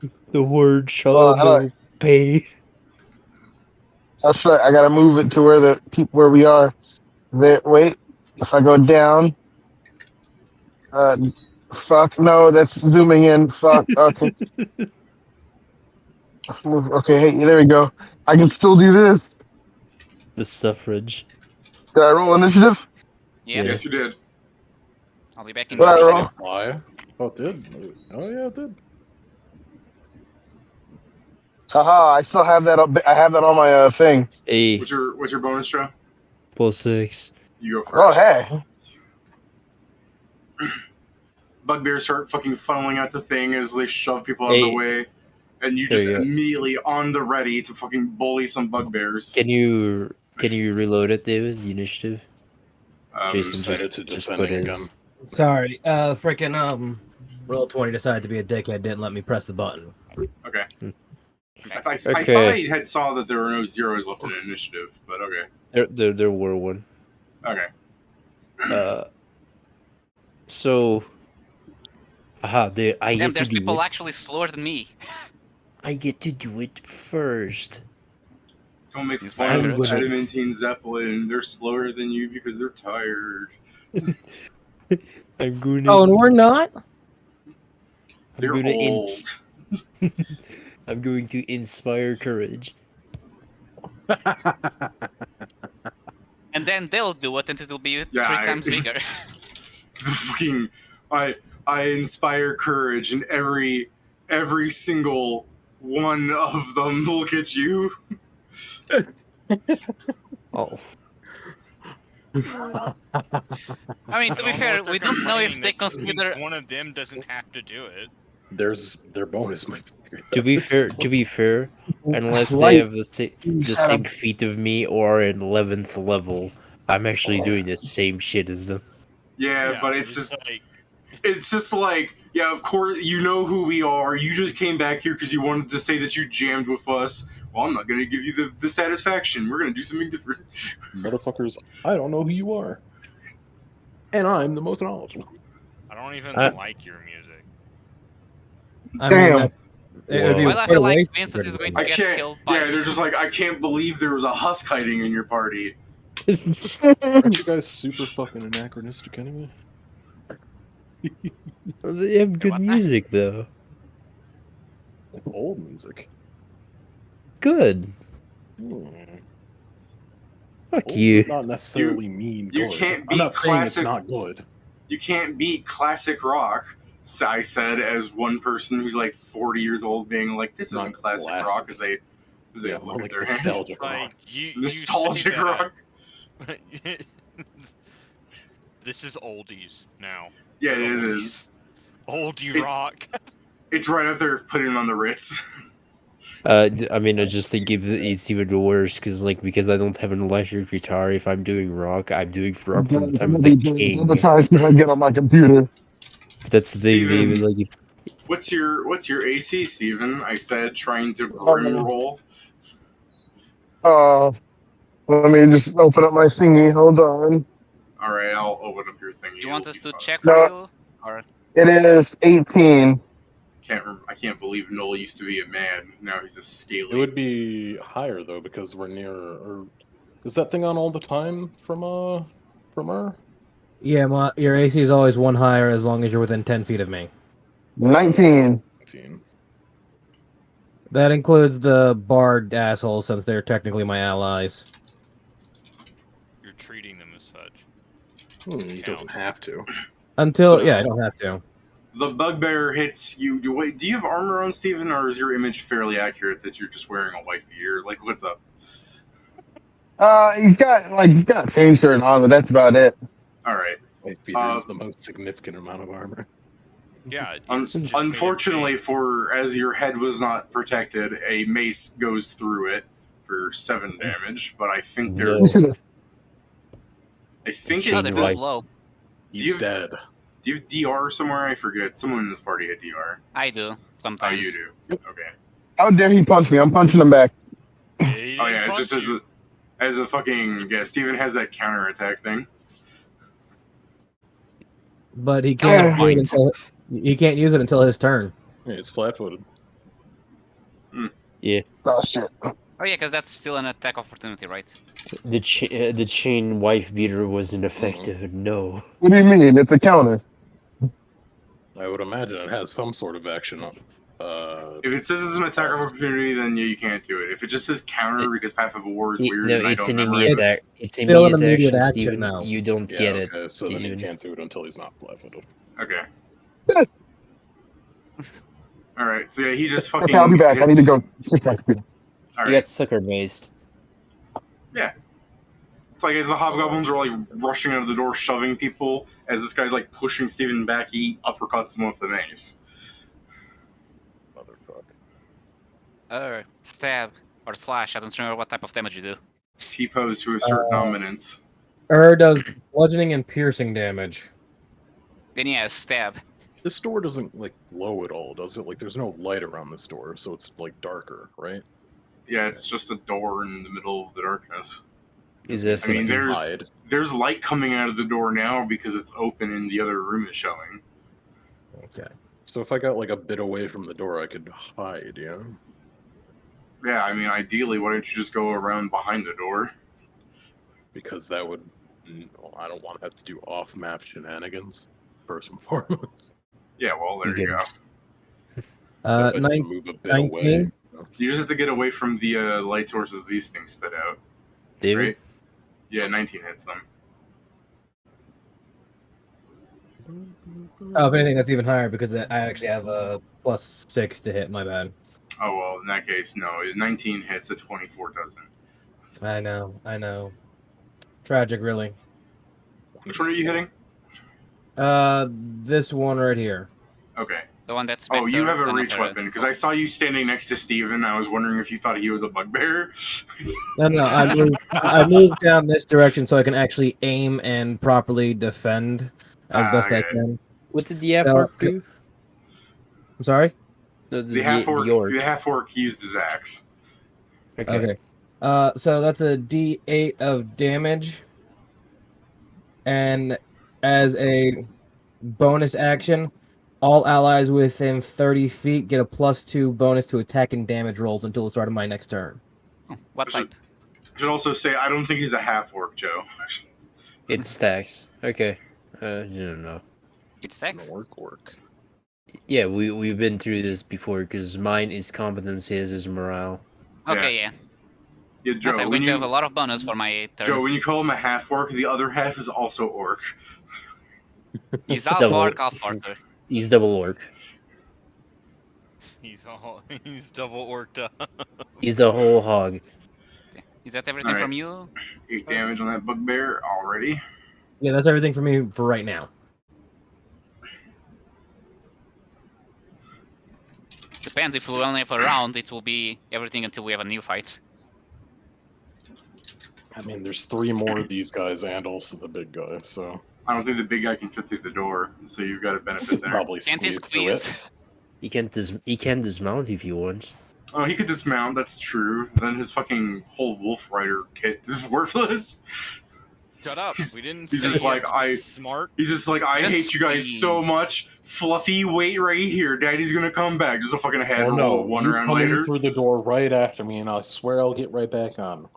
this. The word shall Well, how do I- no pay. That's right. I gotta move it to where we are. There. Wait. If I go down. Fuck. No, that's zooming in. Fuck. Okay. Okay. Hey, there we go. I can still do this. The suffrage. Did I roll initiative? Yes. Yes, you did. I'll be back in What I just a roll? second. Why? Oh, it did. Oh, yeah, it did. Haha! I still have that. I have that on my thing. A What's your bonus, Joe? +6. You go Oh first. hey. Bugbears start fucking funneling out the thing as they shove people out of the Hey. way, and you There just you go. immediately on the ready to fucking bully some bugbears. Can you reload it, David? The initiative. Jason Set it to just descending put his- again. Sorry. Freaking Roll20 decided to be a dickhead. Didn't let me press the button. Okay. Hmm. I thought Okay. I had saw that there were no zeros left in initiative, but okay. There were one. Okay. So. I Damn, get to there's do people it. actually slower than me. I get to do it first. Don't make He's fun of fine. Adamantine Zeppelin. They're slower than you because they're tired. I'm gonna. Oh, and we're not. They're I'm gonna old. I'm going to inspire courage. And then they'll do it and it'll be Yeah, 3 times bigger. The fucking I inspire courage, and every single one of them look at you. Oh. I mean, to be fair, we don't know if they consider... One of them doesn't have to do it. Their bonus might be bigger. To be fair, unless they Right. have the same feat of me or an 11th level, I'm actually doing the same shit as them. Yeah, but it's like just like, yeah, of course, you know who we are. You just came back here because you wanted to say that you jammed with us. Well, I'm not going to give you the satisfaction. We're going to do something different. Motherfuckers, I don't know who you are. And I'm the most knowledgeable. I don't even I- like your music. Damn. It would be Well, I quite a feel like waste Vincent of is going it. to I get can't. killed by... Yeah, they're just like, I can't believe there was a husk hiding in your party. Aren't you guys super fucking anachronistic anyway? They have good what? music though. Old music. Good. Hmm. Fuck Old you. does not necessarily mean you good. can't I'm beat not saying it's classic- not good. You can't beat classic rock. So I said as one person who's like 40 years old being like, this Not isn't classic classic. rock, as they Yeah, look more at like their hand. nostalgic Like rock. you Nostalgic say that. rock. This is oldies now. Yeah, it Oldies. is. Oldie It's- rock. It's right up there putting on the Ritz. I mean, I just think it's even worse because I don't have an electric guitar. If I'm doing rock, I'm doing rock from the time of the Never king. try to see if I get on my computer. That's the thing, David. Steven, Like, if what's your AC, Steven? I said, trying to grim Um, roll. uh, let me just open up my thingy. Hold on. All right, I'll open up your thing. You want us to check for No, you, or it is 18. I can't believe Null used to be a man. Now he's a scaly. It would be higher though because we're near. Or is that thing on all the time from her? Yeah, your AC is always one higher as long as you're within 10 feet of me. 19. 19. That includes the bard assholes, since they're technically my allies. You're treating them as such. He doesn't have to. Until, No. yeah, I don't have to. The bugbear hits you. Wait, do you have armor on, Steven, or is your image fairly accurate that you're just wearing a white beard? Like, what's up? He's got a chain shirt on, but that's about it. All right. White beater is the most significant amount of armor. Yeah. It's just Unfortunately, made as your head was not protected, a mace goes through it for 7 damage. But I think they're. no, I think Chain oh, it they're white. does. low. He's you- dead. Do you have DR somewhere? I forget. Someone in this party had DR. I do Oh, sometimes. you do. Okay. How dare he punch me? I'm punching him back. Oh yeah, it's just as a fucking Steven has that counterattack thing. But he can't Yeah. he can't use it until his turn. Yeah, he's flat-footed. Yeah, Oh shit. Oh yeah, because that's still an attack opportunity, right? the chain wife beater wasn't effective. No. What do you mean? It's a counter. I would imagine it has some sort of action. If it says it's an attack opportunity, then you can't do it. If it just says counter because Path of War is weird No, and I it's don't an memorize immediate it. It's Still an immediate immediate action, action Steven. now. You don't Yeah, get okay, it, so then he Steven. can't do it until he's not flat-footed. Okay. All right. So yeah, he just fucking. Okay, I'll be back. I need to go switch my computer. All You right. got sucker based. It's like as the hobgoblins are like rushing out of the door, shoving people, as this guy's like pushing Steven back, he uppercuts him with the mace. Motherfucker. Stab or slash. I don't remember what type of damage you do. T-pose to assert dominance. Does bludgeoning and piercing damage. Then yeah, stab. This door doesn't like glow at all, does it? Like there's no light around this door, so it's like darker, right? Yeah, it's just a door in the middle of the darkness. Is this? I mean, You there's hide. there's light coming out of the door now because it's open and the other room is showing. Okay. So if I got like a bit away from the door, I could hide, yeah? Yeah, I mean, ideally, why don't you just go around behind the door? Because that would... I don't want to have to do off-map shenanigans, first and foremost. Yeah, well, there You you can- go. If I had to move a bit 19? away. You just have to get away from the light sources these things spit out. David? Right? Yeah, 19 hits them. Oh, if anything, that's even higher because I actually have a +6 to hit. My bad. Oh, well, in that case, no. 19 hits, a 24 doesn't. I know. Tragic, really. Which one are you hitting? This one right here. Okay. The one that's. Oh, you have a reach another- weapon, because I saw you standing next to Steven. I was wondering if you thought he was a bugbear. No. I moved down this direction so I can actually aim and properly defend as best I okay. can. What did the half-orc do? I'm sorry. The half-orc used his axe. Okay. So that's a D8 of damage, and as a bonus action, all allies within 30 feet get a +2 bonus to attack and damage rolls until the start of my next turn. Oh, what type? I should also say, I don't think he's a half-orc, Joe. It stacks. Okay. You don't know. It's It's an sex. orc. Yeah, we've been through this before because mine is competence, his is morale. Okay, yeah. Yeah, Yes, Joe, I'm when going to have a you, lot of bonus for my turn. Joe, when you call him a half-orc, the other half is also orc. He's half Double. orc, half orc. He's double orc. He's double orked up. He's the whole hog. Is that everything Alright. from you? 8 damage on that bugbear already. Yeah, that's everything for me for right now. Depends. If we only have a round, it will be everything until we have a new fight. I mean, there's 3 more of these guys and also the big guy, so I don't think the big guy can fit through the door, so you've got a benefit there. probably Can't he squeeze through it. squeeze? He can dismount if he wants. Oh, he could dismount, that's true. Then his fucking whole Wolf Rider kit is worthless. Shut up. He's- We didn't. he's say just you like, have to be smart. He's just like, I Just hate you guys so squeeze. much. Fluffy, wait right here. Daddy's gonna come back. Just a fucking head Oh roll no, one you round come in later. through the door right after me, and I swear I'll get right back on.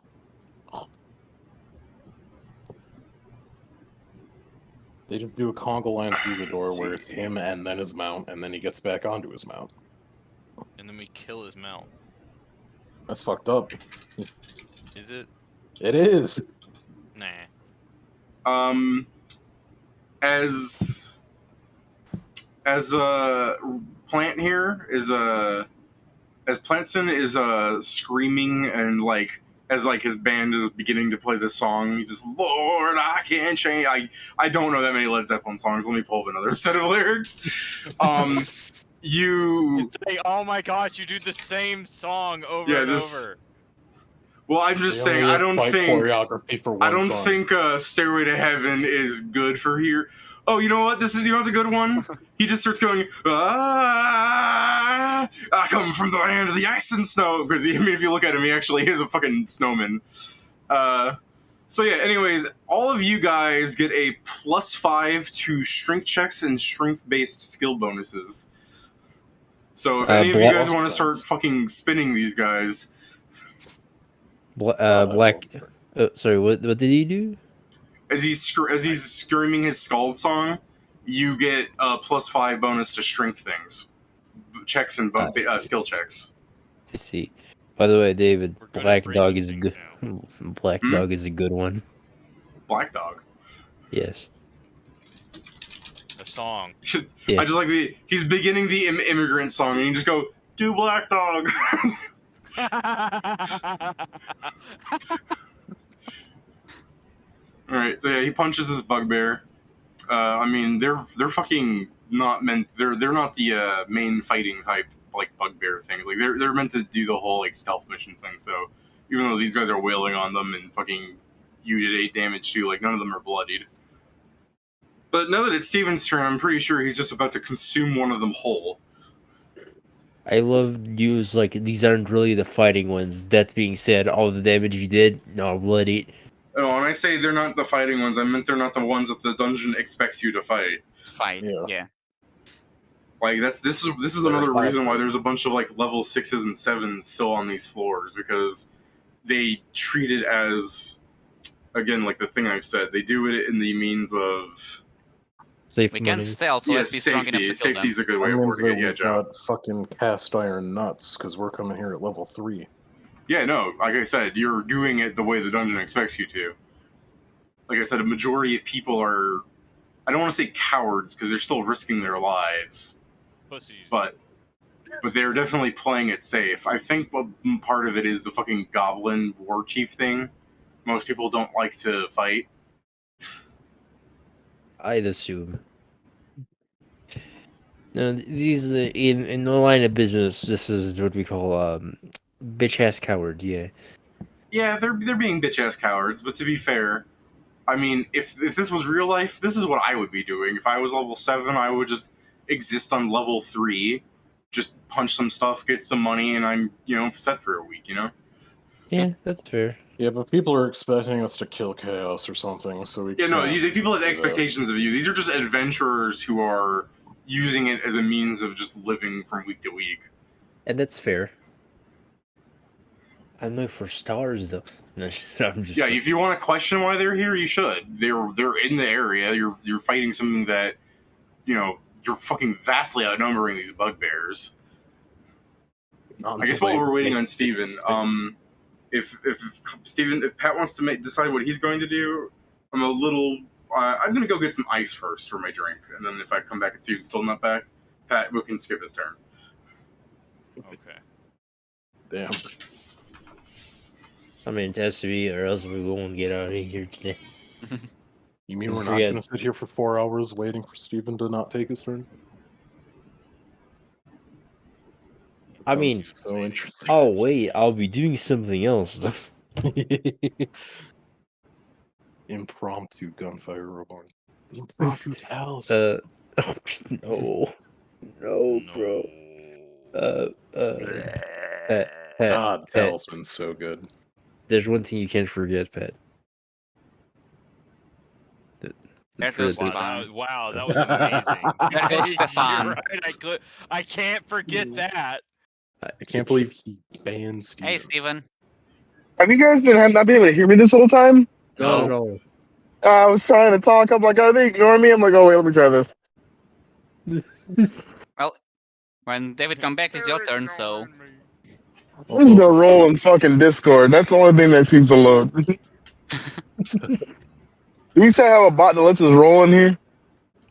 They just do a conga line through the door where it's him and then his mount, and then he gets back onto his mount. And then we kill his mount. That's fucked up. Is it? It is. Nah. As Plant here is as Plantson is screaming and like as like his band is beginning to play this song, he's just Lord, I can't change. I don't know that many Led Zeppelin songs. Let me pull up another set of lyrics. You It's like, oh my gosh, you do the same song over Yeah, and this- over. well, I'm just They saying only I don't fight think choreography for one I don't song. think Stairway to Heaven is good for here. Oh, you know what? You know what the good one? He just starts going, I come from the land of the ice and snow. Because, I mean, if you look at him, he actually is a fucking snowman. So, yeah, anyways, all of you guys get a +5 to strength checks and strength-based skill bonuses. So, if any of you guys want to start fucking spinning these guys... Black. Sorry, what did he do? As he's screaming his Scald song, you get a +5 bonus to strength things, checks and skill checks. I see. By the way, David, We're good at Black breaking Dog is a things good. now. Black Hmm? Dog is a good one. Black Dog. Yes. A song. Yeah. I just like he's beginning the immigrant song, and you just go do Black Dog. All right, so yeah, he punches his bugbear. I mean, they're fucking not meant. They're not the main fighting type like bugbear things. Like they're meant to do the whole like stealth mission thing. So even though these guys are wailing on them and fucking you did 8 damage too, like none of them are bloodied. But now that it's Steven's turn, I'm pretty sure he's just about to consume one of them whole. I love news like these aren't really the fighting ones. That being said, all the damage you did, no, bloody. Oh, when I say they're not the fighting ones, I meant they're not the ones that the dungeon expects you to fight. Fight. Yeah. Yeah. Like this is They're another reason why classic. there's a bunch of like level 6s and 7s still on these floors, because they treat it as, again, like the thing I've said, they do it in the means of Safe We money. can stealth, so let's be strong enough to kill Safety them. is a good way That of means wording that it. Yeah, we've Joe. got fucking cast iron nuts because we're coming here at level 3. Yeah, no, like I said, you're doing it the way the dungeon expects you to. Like I said, a majority of people are, I don't want to say cowards, because they're still risking their lives, Pussies. but they're definitely playing it safe. I think part of it is the fucking goblin war chief thing. Most people don't like to fight. I'd assume. No, these in the line of business, this is what we call bitch ass cowards. Yeah. Yeah, they're being bitch ass cowards, but to be fair, I mean, if this was real life, this is what I would be doing. If I was level 7, I would just exist on level 3, just punch some stuff, get some money, and I'm, set for a week, Yeah, that's fair. Yeah, but people are expecting us to kill chaos or something, so we Yeah, no, can't the people have do that. expectations of you. These are just adventurers who are using it as a means of just living from week to week. And that's fair. I'm looking for stars though. No, I'm just Yeah, if you want to question why they're here, you should. They're in the area. You're fighting something that, you're fucking vastly outnumbering these bugbears. I guess while we're waiting on Steven, if Pat wants to decide what he's going to do, I'm gonna go get some ice first for my drink, and then if I come back and Steven's still not back, Pat, we can skip his turn. Okay. Damn. I mean, it has to be, or else we won't get out of here today. You mean Don't we're not forget- going to sit here for 4 hours waiting for Steven to not take his turn? I mean, so interesting. oh wait, I'll be doing something else. Impromptu gunfire reborn. Impromptu towels. No, no, bro. No. Pet, pet, God, pet. Talisman's so good. There's one thing you can't forget, pet. There goes the- Stefan. Wow, that was amazing. There goes You're Stefan. right, I can't forget that. I can't believe he banned Steven. Hey, Steven. Have you guys been not been able to hear me this whole time? Not No. at all. I was trying to talk. I'm like, are they ignoring me? I'm like, oh wait, let me try this. Well, when David comes back, it's your turn, so... There's no roll in fucking Discord. That's the only thing that seems to load. Do we say have a bot that lets us roll in here?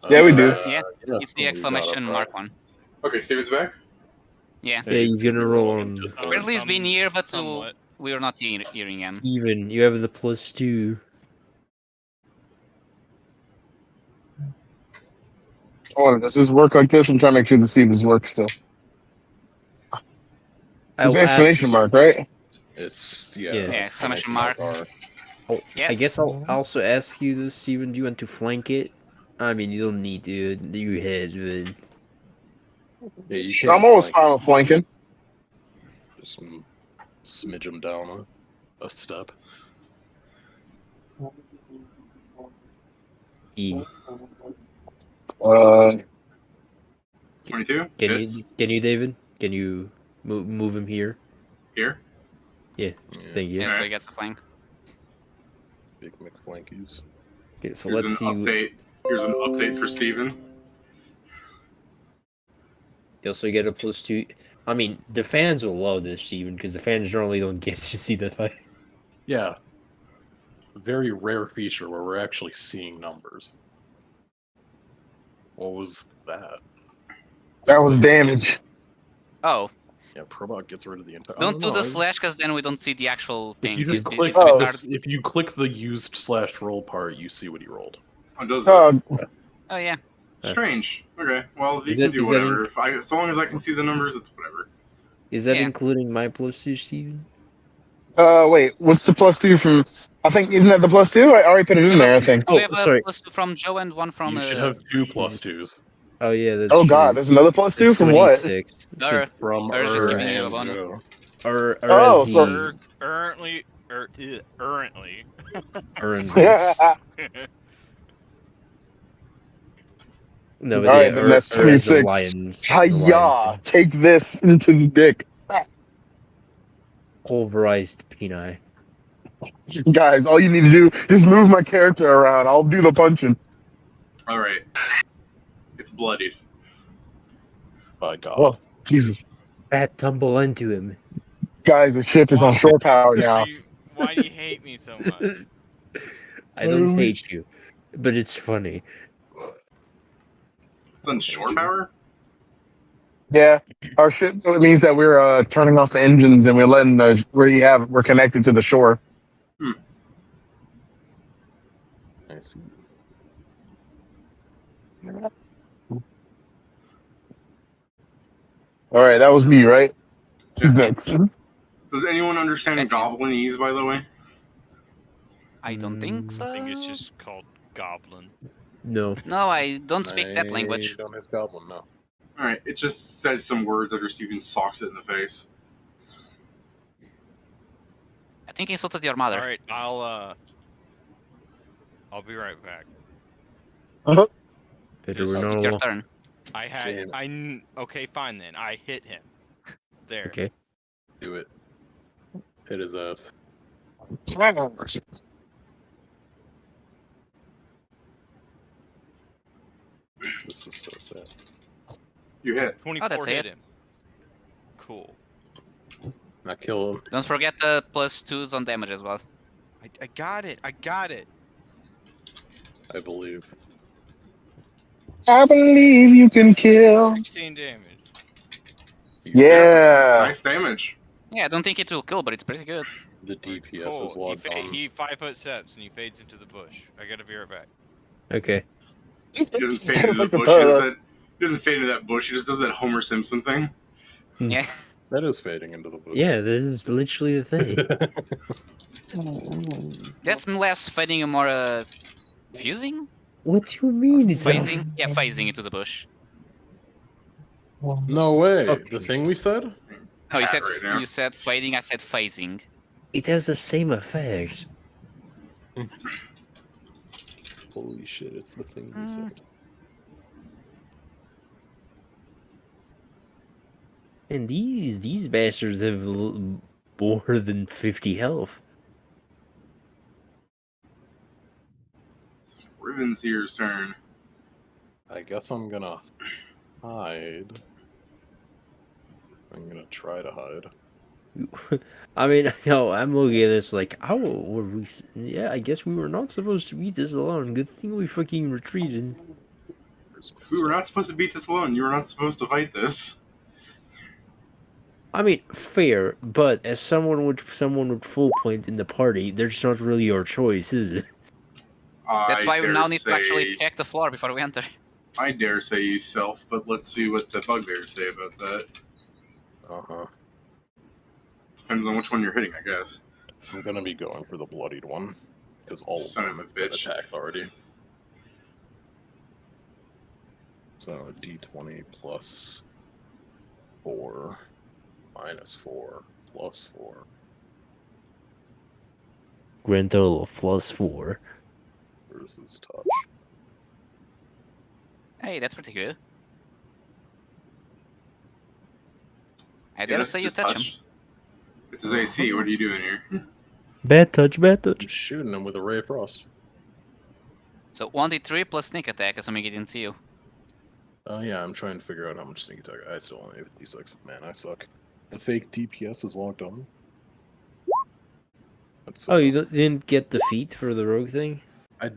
Yeah, we do. Yeah, it's the exclamation mark one. Okay, Steven's back. Yeah. Yeah, he's gonna roll on. Or at least being here, but somewhat. we're not hearing him. Steven, you have the +2. Oh, does this work like this? I'm trying to make sure the Stevens works still. It's I'll an ask. exclamation mark, right? It's Yeah. Exclamation mark. Yeah. I guess I'll also ask you this, Steven. Do you want to flank it? I mean, you don't need to. You hit, but Yeah, you can I'm always flank. fine with flanking. Just smidge him down a step. E. 22. Can Hits. you, David? Can you move him here? Here. Yeah. Thank you. Yeah, so Alright. he gets the flank. Big McFlankies. Okay, so Here's let's see. an update. Here's an update for Steven. You also get a +2. I mean, the fans will love this, Steven, because the fans normally don't get to see the fight. Yeah. Very rare feature where we're actually seeing numbers. What was that? That was damage. Oh, Yeah, Probot gets rid of the entire. don't do the slash, because then we don't see the actual If things. you just It's click, a bit Oh. hard. if you click the used /roll part, you see what he rolled. Oh, does it? Oh, yeah. Strange. Okay. Well, you Is can that- do is that whatever. So long as I can see the numbers, it's whatever. Is that Yeah. including my +2, Steven? Wait, what's the +2 from? I think isn't that the +2? I already put it in there. I think. Oh, We have sorry. a +2 from Joe and one from... You should have 2 +2s. Oh yeah, that's Oh true. god, there's another +2 It's from what? 26. Or- From Or it's just giving you a and bonus. Joe. Or Oh, as so- the Currently. no, All but right, yeah, then that's or as the 26. lions. Hiya! Take this into the dick, Pulverized peni. guys. All you need to do is move my character around. I'll do the punching. All right. It's bloodied. By God. Well, Jesus, Bat tumble into him. guys, the ship is on shore power now. Why do you hate me so much? I don't hate you, but it's funny. It's on shore power. Yeah, our ship it means that we're turning off the engines and we're letting we're connected to the shore. I see. All right, that was me, right? Who's next? Does anyone understand Goblinese, by the way? I don't think so. I think it's just called Goblin. No. No, I don't speak that language. I don't have Goblin, no. All right. It just says some words after Steven socks it in the face. I think he insulted your mother. All right, I'll be right back. Better we're It's not It's your alone. turn. I had okay, fine then. I hit him. There. Okay. Do it. Hit his ass. This is so sad. You hit. 24 that's hit it. him. Cool. Not kill him. Don't forget the +2s on damage as well. I got it. I got it. I believe. I believe you can kill. 16 damage. Yeah. Nice damage. Yeah, I don't think it will kill, but it's pretty good. The DPS is Cool. logged on. He 5-foot steps and he fades into the bush. I gotta be right back. Okay. He doesn't fade into the bush. He doesn't fade into that bush. He just does that Homer Simpson thing. Yeah. That is fading into the bush. Yeah, that is literally the thing. That's less fading and more fusing? What do you mean? It's Phasing? Yeah, phasing into the bush. No way. Okay. The thing we said? No, you Hat said right now. you said fading, I said phasing. It has the same effect. Holy shit, it's the thing we said. And these bastards have more than 50 health. Rivenseer's turn. I guess I'm gonna hide. I'm gonna try to hide. I mean, no, I'm looking at this like, how were we? Yeah, I guess we were not supposed to beat this alone. Good thing we fucking retreated. Where's my We were stuff? not supposed to beat this alone. You were not supposed to fight this. I mean, fair, but as someone with full point in the party, there's not really your choice, is it? That's why we dare now need to actually say- check the floor before we enter. I dare say you self, but let's see what the bugbears say about that. Uh-huh. Depends on which one you're hitting, I guess. I'm gonna be going for the bloodied one. Because all Son of of them a have been bitch. attacked already. So d20 plus 4 minus 4 plus 4. Grand total of +4. Where's this touch? Hey, that's pretty good. I Yeah, dare that's say you his touch him. It's his AC. What are you doing here? Bad touch, bad I'm touch. shooting him with a ray of frost. So 1d3 plus sneak attack, assuming he didn't see you. Oh yeah, I'm trying to figure out how much sneak attack. I still only have d6. Man, I suck. The fake DPS is logged on. That's, Oh, you didn't get the feat for the rogue thing? I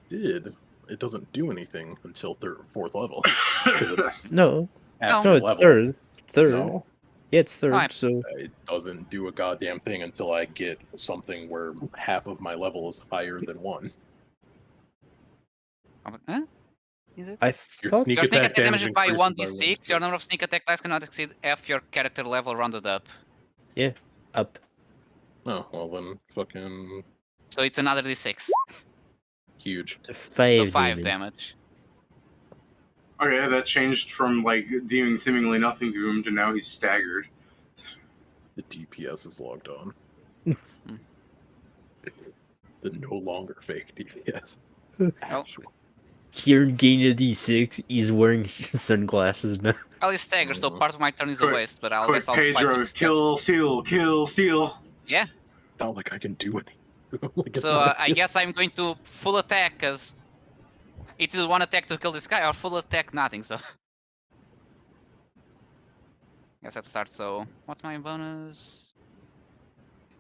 did. It doesn't do anything until fourth level. Because it's No. half No, the it's level. third. Third. No, Yeah, it's third, I- so... it doesn't do a goddamn thing until I get something where half of my level is higher than 1. Huh? Is it? I Your thought... sneak Your sneak attack attack damage damage by increases 1d6. Your number of sneak attack dice cannot exceed half your character level rounded up. Up. Oh, well then, fucking So it's another d6. huge. To 5 So 5 damage. damage. Okay, that changed from like doing seemingly nothing to him to now he's staggered. The DPS is logged on. The no longer fake DPS. Well, Kieran gained a d6. He's wearing sunglasses now. I'll just stagger, so part of my turn is a Quick- waste, but I'll Quick, guess I'll Pedro, 5 kill, steal, kill, steal. Not like I can do anything. Like, it's So not a I kill. guess I'm going to full attack, because it's either one attack to kill this guy or full attack nothing, so... Guess let's start, so... What's my bonus?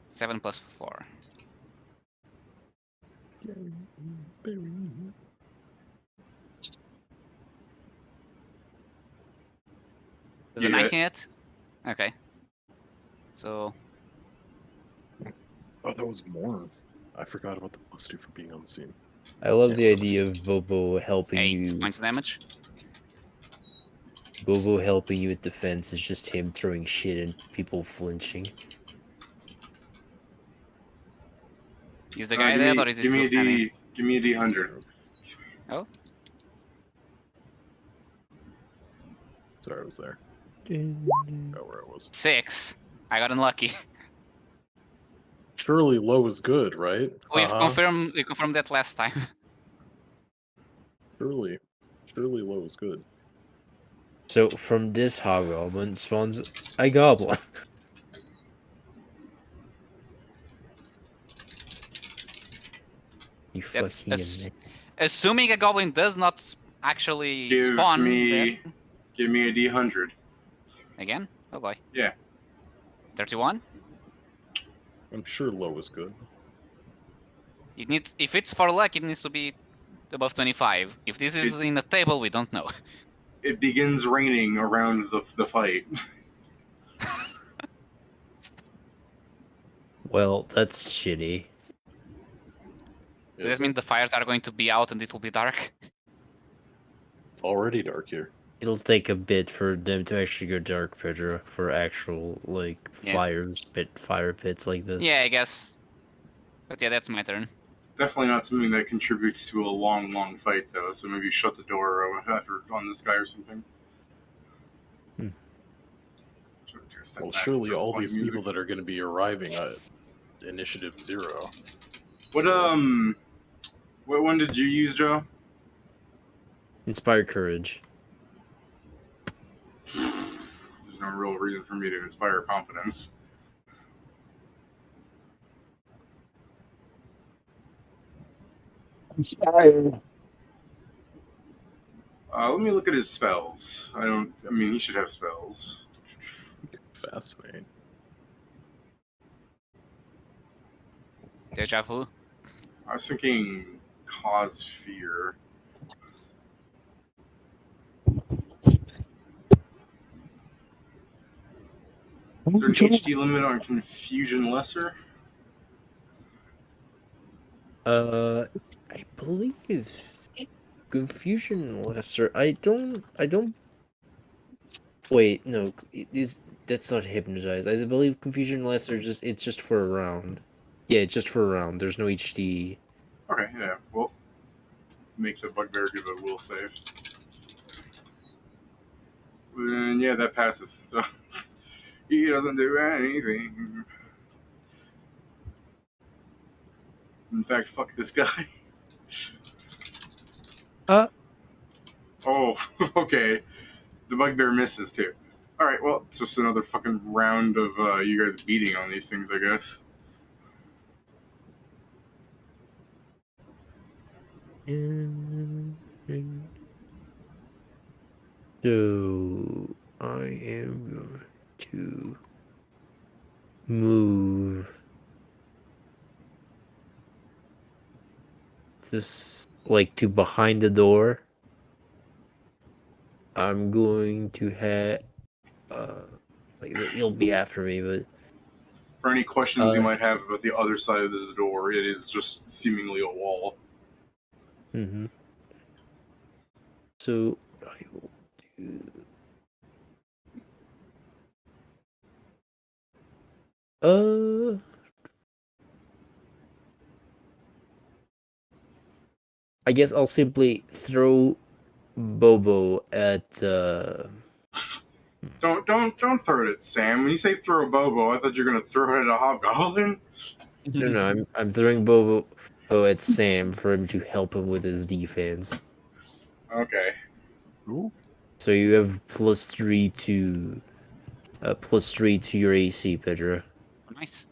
7 plus 4. The Yeah. 19 hit? Okay. So... Oh, that was more. I forgot about the +2 for being unseen. I love the idea of Bobo helping 8 you. points of damage. Bobo helping you with defense is just him throwing shit and people flinching. Is the guy dead, or is he still standing? Give me a D100. Oh? Sorry, I was there. Oh, where it was. 6. I got unlucky. Surely low is good, right? We confirmed that last time. Surely low is good. So from this hobgoblin spawns a goblin. You That's fucking... Assuming a goblin does not actually Give spawn me there. a D100. Again? Oh boy. Yeah. 31? I'm sure low is good. It needs, if it's for luck, it needs to be above 25. If this is in a table, we don't know. It begins raining around the fight. Well, that's shitty. Does that mean the fires are going to be out and it will be dark? It's already dark here. it'll take a bit for them to actually go dark, Pedro, for actual like Yeah. fire pits like this. Yeah, I guess. But yeah, that's my turn. Definitely not something that contributes to a long fight, though. So maybe shut the door after on this guy or something. Hmm. Well, surely all these people that are going to be arriving at Initiative 0. What one did you use, Joe? Inspire courage. There's no real reason for me to inspire confidence. Inspired. Let me look at his spells. I mean, he should have spells. Fascinating. Deja vu. I was thinking cause fear. Is there an HD limit on Confusion Lesser? I believe Confusion Lesser. I don't. Wait, no. That's not hypnotize. I believe Confusion Lesser it's just for a round. Yeah, it's just for a round. There's no HD. Okay, yeah. Well, make the bugbear give a will save. And yeah, that passes. So he doesn't do anything. In fact, fuck this guy. Oh, okay. The bugbear misses too. All right, well, it's just another fucking round of you guys beating on these things, I guess. So I am going to move just like to behind the door. I'm going to head. Like he'll be after me, but For any questions you might have about the other side of the door, it is just seemingly a wall. Mm-hmm. So I will do. I guess I'll simply throw Bobo at. Don't throw it at Sam. When you say throw a Bobo, I thought you were gonna throw it at a hobgoblin. No, I'm throwing Bobo at Sam for him to help him with his defense. Okay. Ooh. So you have +3 to your AC, Pedro. Nice.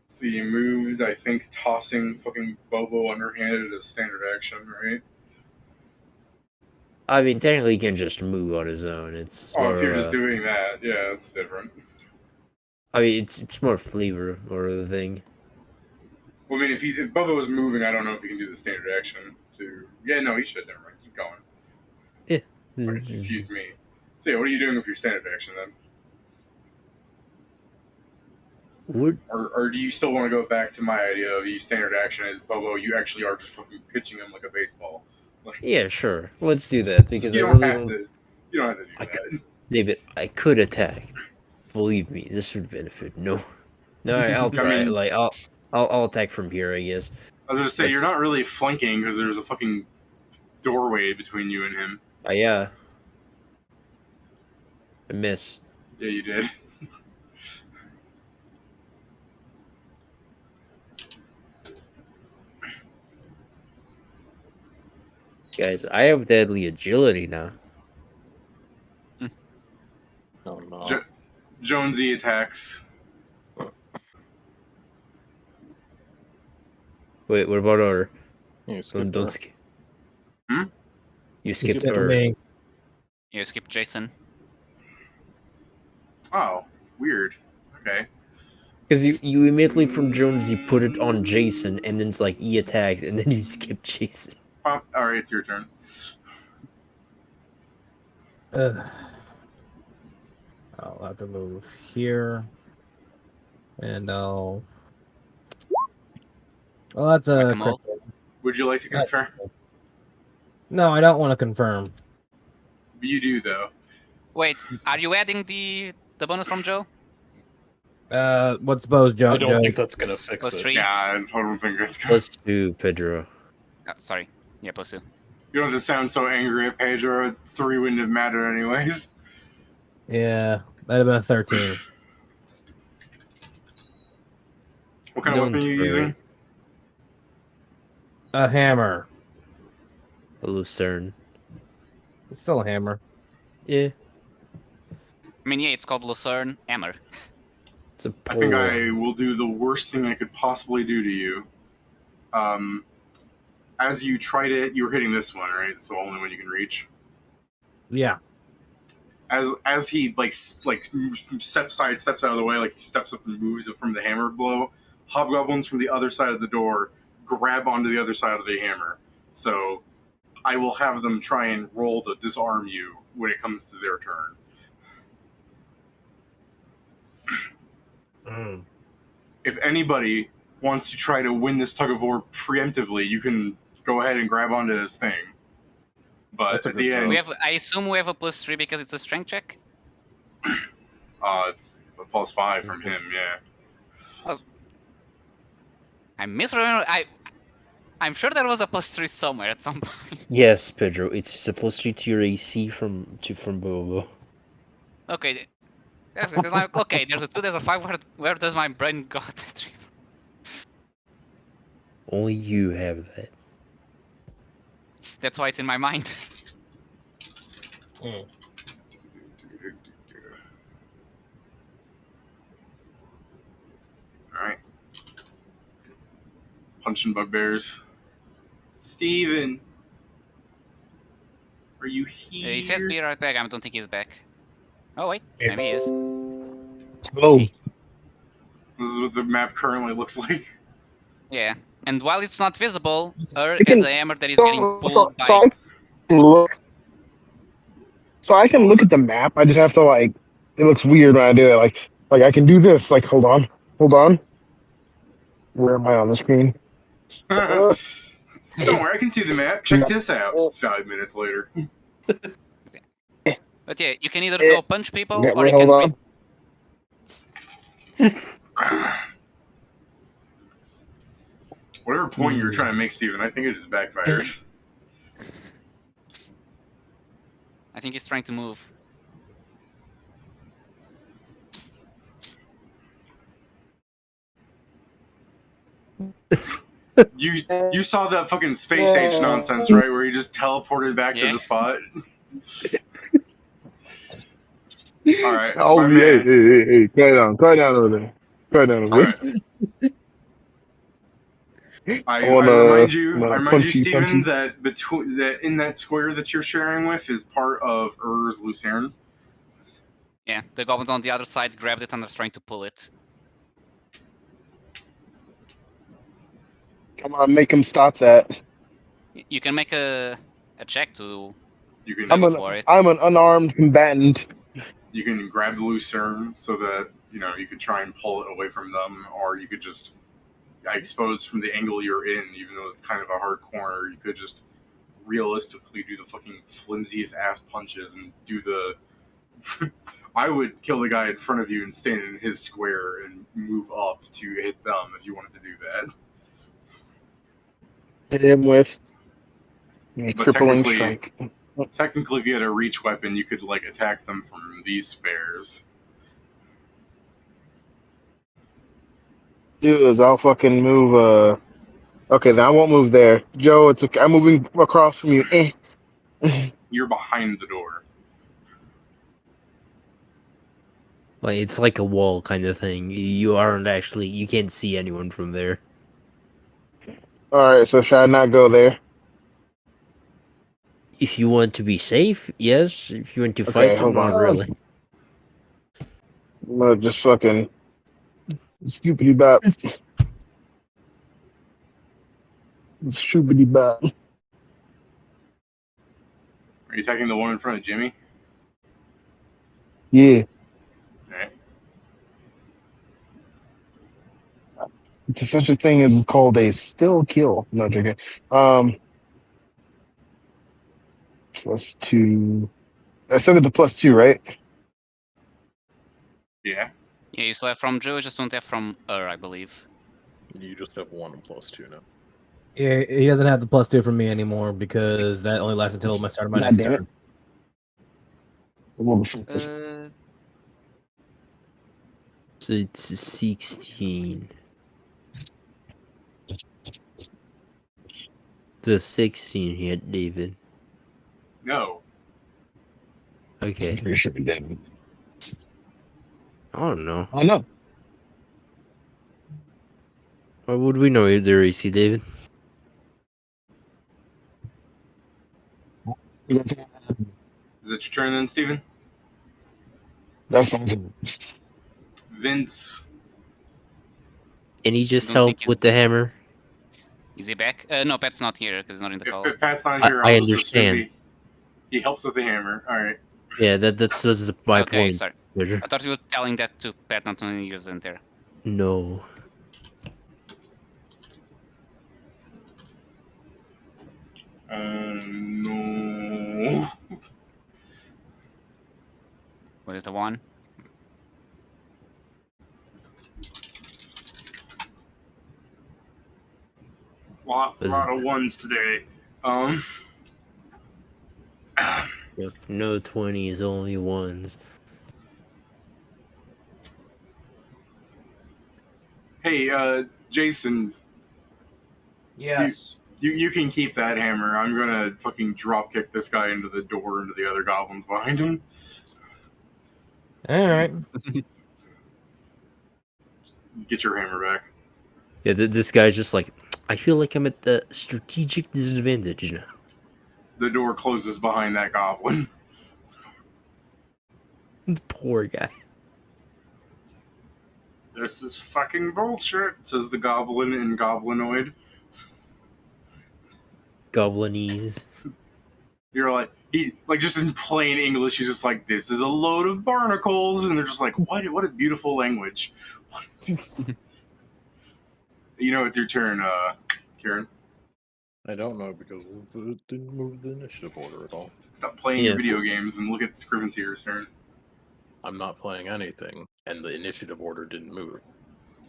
So you moved, I think, tossing fucking Bobo underhanded as standard action, right? I mean, technically, he can just move on his own. It's Oh, more, if you're just doing that, yeah, it's different. I mean, it's more flavor or the thing. Well, I mean, if Bobo was moving, I don't know if he can do the standard action to. Yeah, no, he should. Never mind. Keep going. Yeah. Fucking confused me. So yeah, what are you doing with your standard action then? What? Or do you still want to go back to my idea of you standard action as Bobo? You actually are just fucking pitching him like a baseball. Like, Yeah, sure. Let's do that because you I don't really have don't. to. You don't have to do I that. could, David, I could attack. Believe me, this would benefit. No, I'll try. I mean, Like I'll attack from here, I guess. I was gonna say But you're not really flanking because there's a fucking doorway between you and him. yeah, I miss. Yeah, you did. Guys, I have deadly agility now. Oh no. Jonesy attacks. Wait, what about her? You skipped Don't her. skip. Hmm? You skipped Skip her. me. You skip Jason. Oh, weird. Okay. Because you immediately from Jones, you put it on Jason, and then it's like E attacks, and then you skip Jason. All right, it's your turn. I'll have to move here, and I'll. Well, that's a. Would you like to confirm? No, I don't want to confirm. You do though. Wait, are you adding the bonus from Joe? What's Bo's Joe? I don't think that's gonna fix Plus it. 3? Yeah, I don't think it's good. +2, Pedro. Oh, sorry. Yeah, plus 2. You don't have to sound so angry at Pedro. 3 wouldn't have mattered anyways. Yeah, that'd have been a 13. What kind of weapon are you using? A hammer. A lucerne. It's still a hammer. Yeah. I mean, yeah, it's called Lucerne Hammer. It's a I think pole. I will do the worst thing I could possibly do to you. As you tried it, you were hitting this one, right? It's the only one you can reach. Yeah. As he steps out of the way, like he steps up and moves it from the hammer blow. Hobgoblins from the other side of the door grab onto the other side of the hammer. So I will have them try and roll to disarm you when it comes to their turn. If anybody wants to try to win this tug of war preemptively, you can go ahead and grab onto this thing. But That's a at good the job. end, I assume we have a plus 3 because it's a strength check? it's a +5 from him, yeah. I'm misremembering. I'm sure there was a plus 3 somewhere at some point. Yes, Pedro. It's the +3 to your AC from Bobo. Okay. There's a 2, there's a 5. Where does my brain got that 3? Only you have that. That's why it's in my mind. Alright. Punching bugbears. Steven! Are you here? He said be right back. I don't think he's back. Oh, wait. Maybe he is. Oh, This is what the map currently looks like. Yeah. And while it's not visible, You has can- a hammer that is getting pulled by... I can look. So I can look at the map. I just have to like. It looks weird when I do it. Like I can do this. Like hold on. Where am I on the screen? Don't worry, I can see the map. Check this out. 5 minutes later. But yeah, you can either go punch people, Yeah, or you hold can... on. Whatever point you were trying to make, Steven, I think it has backfired. I think he's trying to move. You saw that fucking space age nonsense, right? Where he just teleported back to Yeah. the spot. All right. Oh, my yeah, man. hey, quiet down over there. Quiet down over All there. right. I wanna- remind you, punchy, Steven, punchy. that in that square that you're sharing with is part of Ur's Lucerne. Yeah, the goblins on the other side grabbed it and are trying to pull it. Come on, make him stop that. You can make a check to... You can I'm an unarmed combatant. you can grab the Lucerne so that you could try and pull it away from them, or you could just, I suppose, from the angle you're in, even though it's kind of a hard corner, you could just realistically do the fucking flimsiest ass punches and do the. I would kill the guy in front of you and stand in his square and move up to hit them if you wanted to do that. Hit him with But crippling strike. technically, if you had a reach weapon, you could attack them from these spares. Dude, I'll fucking move. Okay, then I won't move there. Joe, it's okay. I'm moving across from you. You're behind the door. Like it's like a wall kind of thing. You can't see anyone from there. All right, so should I not go there? If you want to be safe, yes. If you want to fight them, hold not on. really. I'm gonna just fucking scoopity bop. Shoopity bop. Are you attacking the one in front of Jimmy? Yeah. Alright. There's such a thing as called a still kill. No, joking. +2. I still get the +2, right? Yeah. Yeah, you still have from Joe, just don't have from I believe. You just have 1 and +2 now. Yeah, he doesn't have the +2 from me anymore because that only lasts until my start of my God next damn it. turn. So it's 16. The 16 hit, David. No. Okay. Pretty sure we did. I don't know. Oh no. Why would we know their AC, David? Is it your turn then, Steven? That's fine. Vince. And he just Don't help think he's- with the hammer? Is he back? No, Pat's not here because he's not in the call. If Pat's not here, I I'll just assume understand. he helps with the hammer. All right. Yeah, that's my Okay, point. sorry. Roger. I thought you were telling that to Pat, not only use it there. No. No. What is the one? Lot of ones today. Yep, no 20s, only ones. Hey, Jason, Yes. you can keep that hammer. I'm gonna fucking drop kick this guy into the door into the other goblins behind him. All right. Get your hammer back. Yeah, this guy's just like, I feel like I'm at the strategic disadvantage now. The door closes behind that goblin. The poor guy. This is fucking bullshit, says the goblin in Goblinoid. Goblinese. You're like, just in plain English, he's just like, this is a load of barnacles, and they're just like, what a beautiful language. You know, it's your turn, Kieran. I don't know because it didn't move the initiative order at all. Stop playing your video games and look at Scrivenseer's turn. I'm not playing anything, and the initiative order didn't move.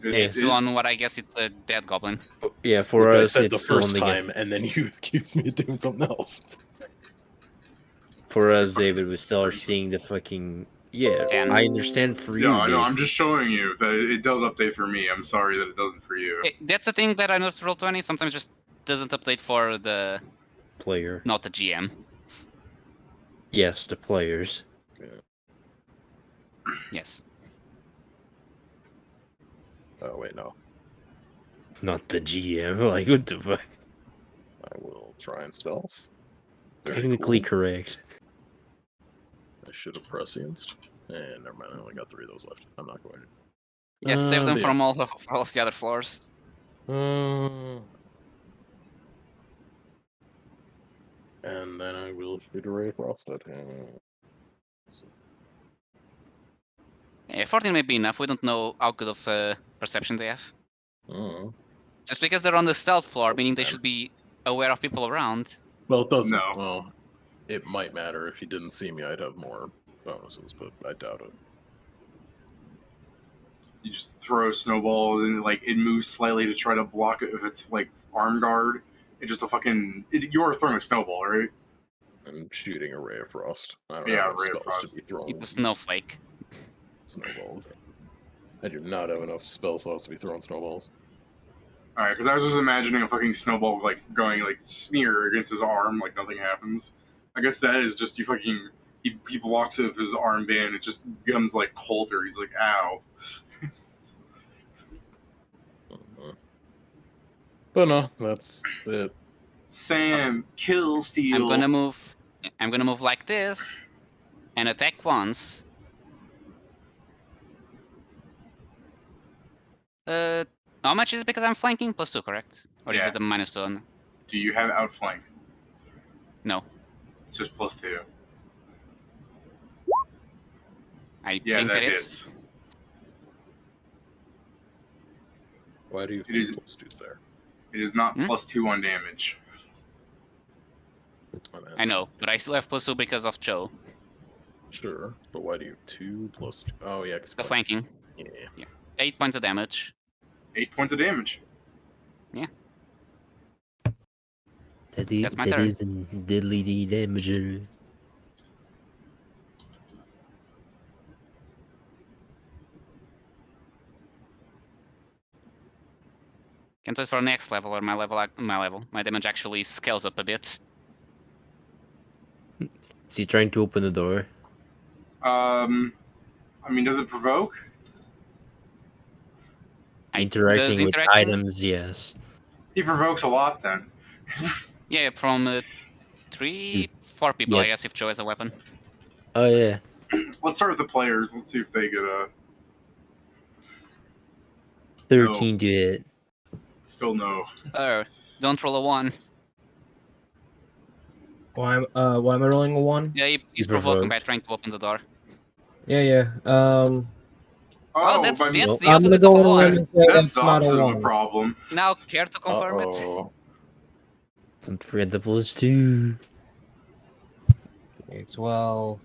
It's still on what I guess it's a dead goblin. Yeah, for Which us, I said the it's still on first the game. time, and then you accused me of doing something else. For us, David, we still are seeing the fucking... Yeah, 10. I understand for you, Yeah, I know. Dave. I'm just showing you that it does update for me. I'm sorry that it doesn't for you. That's the thing that I noticed with Roll20 sometimes just doesn't update for the Player. not the GM. Yes, the players. Yes. Oh, wait, no. Not the GM. Like, what the fuck? I will try and stealth. Very Technically cool. correct. I should have prescienced. And never mind, I only got 3 of those left. I'm not going to. Yes, save them but from all of the other floors. And then I will shoot a ray across it. Yeah, 14 may be enough. We don't know how good of perception they have. Oh. Just because they're on the stealth floor, meaning they matter. should be aware of people around. Well, it doesn't. No. Well, it might matter. If you didn't see me, I'd have more bonuses, but I doubt it. You just throw a snowball and it moves slightly to try to block it if it's like arm guard. It just you are throwing a snowball, right? I'm shooting a ray of frost. I don't Yeah, have enough ray of spells frost. to be throwing It's a snowflake. snowballs. I do not have enough spell slots to be throwing snowballs. All right, because I was just imagining a fucking snowball going smear against his arm, like nothing happens. I guess that is just he blocks it with his armband. It just becomes like colder. He's like, ow. But no, that's it. Sam, kill steal. I'm gonna move like this and attack once. How much is it because I'm flanking? +2, correct? Or is Yeah. it a -2 on? Do you have outflank? No. It's just +2. I Yeah, think that it hits. is. Why do you have It 2 is- +2s there? It is not Hmm? +2 on damage. I'm I know, asking. but I still have +2 because of Joe. Sure, but why do you have 2 plus 2? Oh yeah, 'cause The flanking. Yeah. 8 points of damage. 8 points of damage. That's my turn. is a diddly damager. Can wait for next level, or my damage actually scales up a bit. Is he trying to open the door? I mean, does it provoke? Interacting with interacting? items, yes. He provokes a lot then. Yeah, from 4 people, Yeah. I guess, if Joe has a weapon. Oh yeah. Let's start with the players. Let's see if they get a 13 to hit. still no. Oh, don't roll a 1. Why am I rolling a 1? Yeah, he's You provoking by provoked. trying to open the door. Yeah. Oh, that's but the I'm opposite gonna of a go on 1. and say that's that's the not a opposite of a 1. problem. Now, care to confirm it? Uh-oh. Don't forget the +2. Okay, 12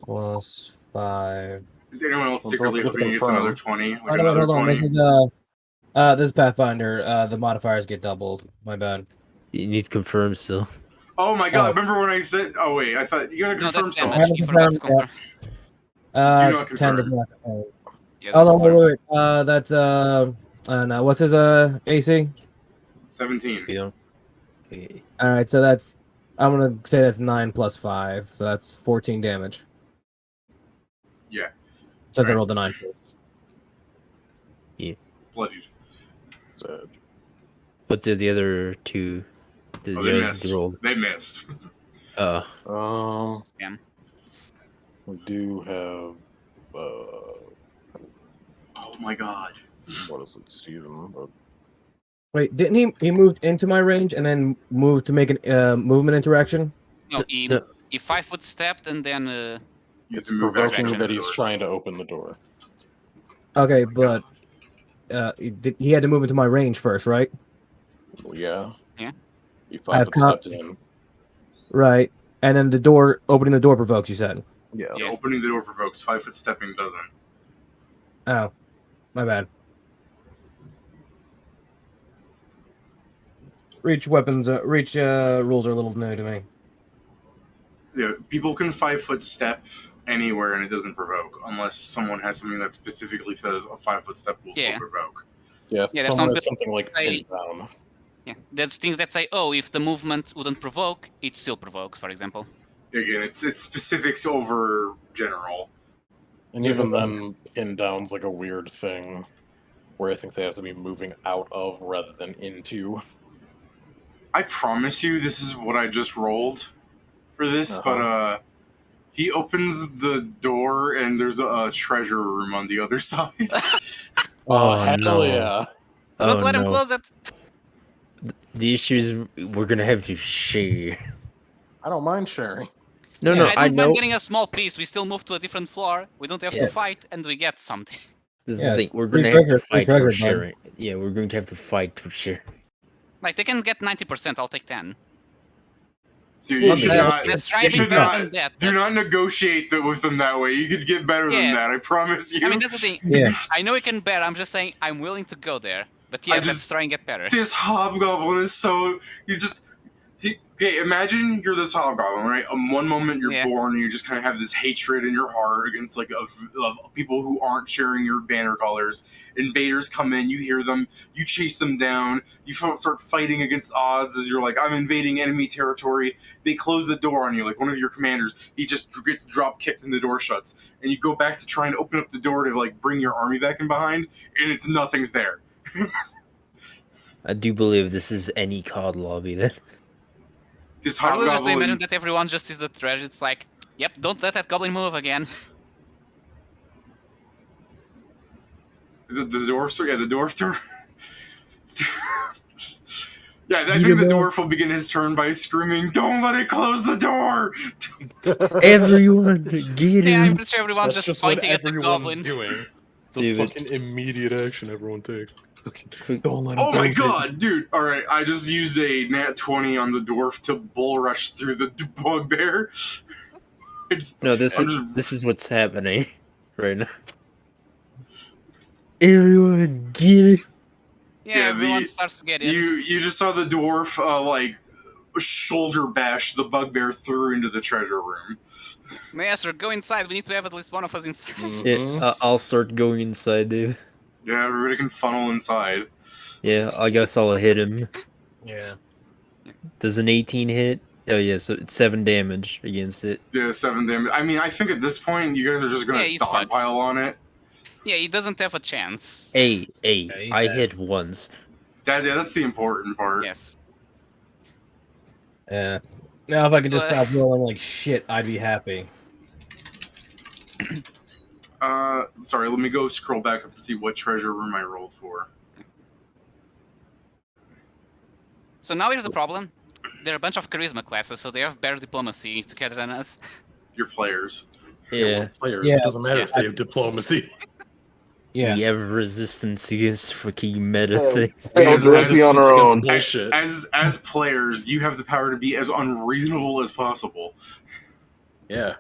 plus 5. Is anyone else Well, secretly don't forget to hoping it's another confirm. 20? Like Oh, no, wait, another hold on. 20? This is Pathfinder. The modifiers get doubled. My bad. You need to confirm still. Oh my god, Oh. remember when I said. Oh wait, I thought. You gotta No, confirm that's still. damage. You forgot to confirm. Do not 10 does confirm. not confirm. Yeah, Oh, no, confirm. wait. That's, no. What's his, AC? 17. You know? Okay. Alright, so that's, I'm gonna say that's 9 plus 5, so that's 14 damage. Yeah. Since I Right. rolled the 9 first. Bloodied. Sad. What did the other two? Did Oh, the they other missed. roll? They missed. Damn. We do have Oh my god. what is it, Steven? Wait, didn't he moved into my range and then moved to make an movement interaction? No, he No. 5-foot stepped and then Use It's the move provoking action that to he's the door. trying to open the door. Okay, but he had to move into my range first, right? Well, yeah. Yeah. He I have 5-foot stepped in. Right. And then the door, opening the door provokes, you said. Yes. Yeah, opening the door provokes. 5-foot stepping doesn't. Oh, my bad. Reach rules are a little new to me. Yeah, people can 5-foot step anywhere and it doesn't provoke, unless someone has something that specifically says a 5-foot step will Yeah. still provoke. Yeah, Yeah, there's someone some has something like say- pinned down. yeah, there's things that say, oh, if the movement wouldn't provoke, it still provokes, for example. Again, it's specifics over general. And even then, pin down's like a weird thing, where I think they have to be moving out of rather than into. I promise you, this is what I just rolled for this, but he opens the door and there's a treasure room on the other side. Oh, hell no. yeah. Don't Oh, let him no. close it! The issue is we're gonna have to share. I don't mind sharing. No, Yeah, no, I I don't know. mind getting a small piece. We still move to a different floor. We don't have Yeah. to fight, and we get something. This is Yeah, the thing. We're free gonna have to treasure, free fight treasure, for bud. sharing. Yeah, we're going to have to fight for sharing. Like, they can get 90%, I'll take 10. Dude, you Well, should that's- not. Let's try You to be should better not. than that. Do not That's- negotiate with them that way. You could get better Yeah. than that. I promise you. I mean, that's the thing. Yeah. I know we can bear. I'm just saying I'm willing to go there. But yes, let's try and get better. This hobgoblin is so. Okay, imagine you're this hobgoblin, right? One moment you're Yeah. born and you just kind of have this hatred in your heart against of people who aren't sharing your banner colors. Invaders come in, you hear them, you chase them down, you start fighting against odds as you're like, I'm invading enemy territory. They close the door on you, like one of your commanders. He just gets drop kicked and the door shuts, and you go back to try and open up the door to like bring your army back in behind, and it's nothing's there. I do believe this is any COD lobby then. This I was just hobgoblin. imagine that everyone just sees the treasure. It's like, yep, don't let that goblin move again. Is it the dwarf? Yeah, the dwarf turn. Yeah, I think the dwarf will begin his turn by screaming, "Don't let it close the door!" Everyone, get Yeah, I'm him! pretty sure everyone's That's just what pointing at the everyone's goblin. doing. It's a David. fucking immediate action everyone takes. Quick. Don't let him Oh my close it. god, dude! All right, I just used a nat 20 on the dwarf to bull rush through the bugbear. No, I'm just- this is what's happening right now. Everyone get it. Yeah, everyone starts to get in. You just saw the dwarf like shoulder bash the bugbear through into the treasure room. Maestro, go inside. We need to have at least one of us inside. Yeah, I'll start going inside, dude. Yeah, everybody can funnel inside. Yeah, I guess I'll hit him. Yeah. Does an 18 hit? Oh yeah, so it's 7 damage against it. Yeah, 7 damage. I mean, I think at this point you guys are just gonna Yeah, he's fucked. dogpile on it. Yeah, he doesn't have a chance. Hey, he's I dead. hit once. That's the important part. Yes. Yeah. Now, if I could just But- stop rolling like shit, I'd be happy. Sorry, let me go scroll back up and see what treasure room I rolled for. So now here's the problem. There are a bunch of charisma classes, so they have better diplomacy together than us. Your players. Yeah, Players. Yeah. Doesn't matter if they have diplomacy. Yeah. we have resistance against fucking meta Oh. things. They'll As- just be on Resistance our against own. Bullshit. As players, you have the power to be as unreasonable as possible. Yeah.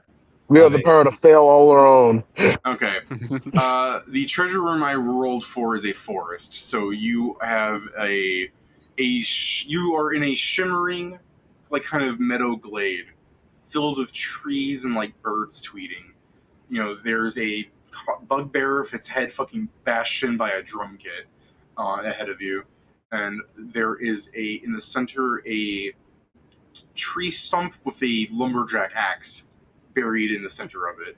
We have the power to fail all our own. Okay. The treasure room I rolled for is a forest. So you have you are in a shimmering, like kind of meadow glade, filled with trees and like birds tweeting. You know, there's a bugbear with its head fucking bashed in by a drum kit ahead of you, and there is in the center a tree stump with a lumberjack axe buried in the center of it.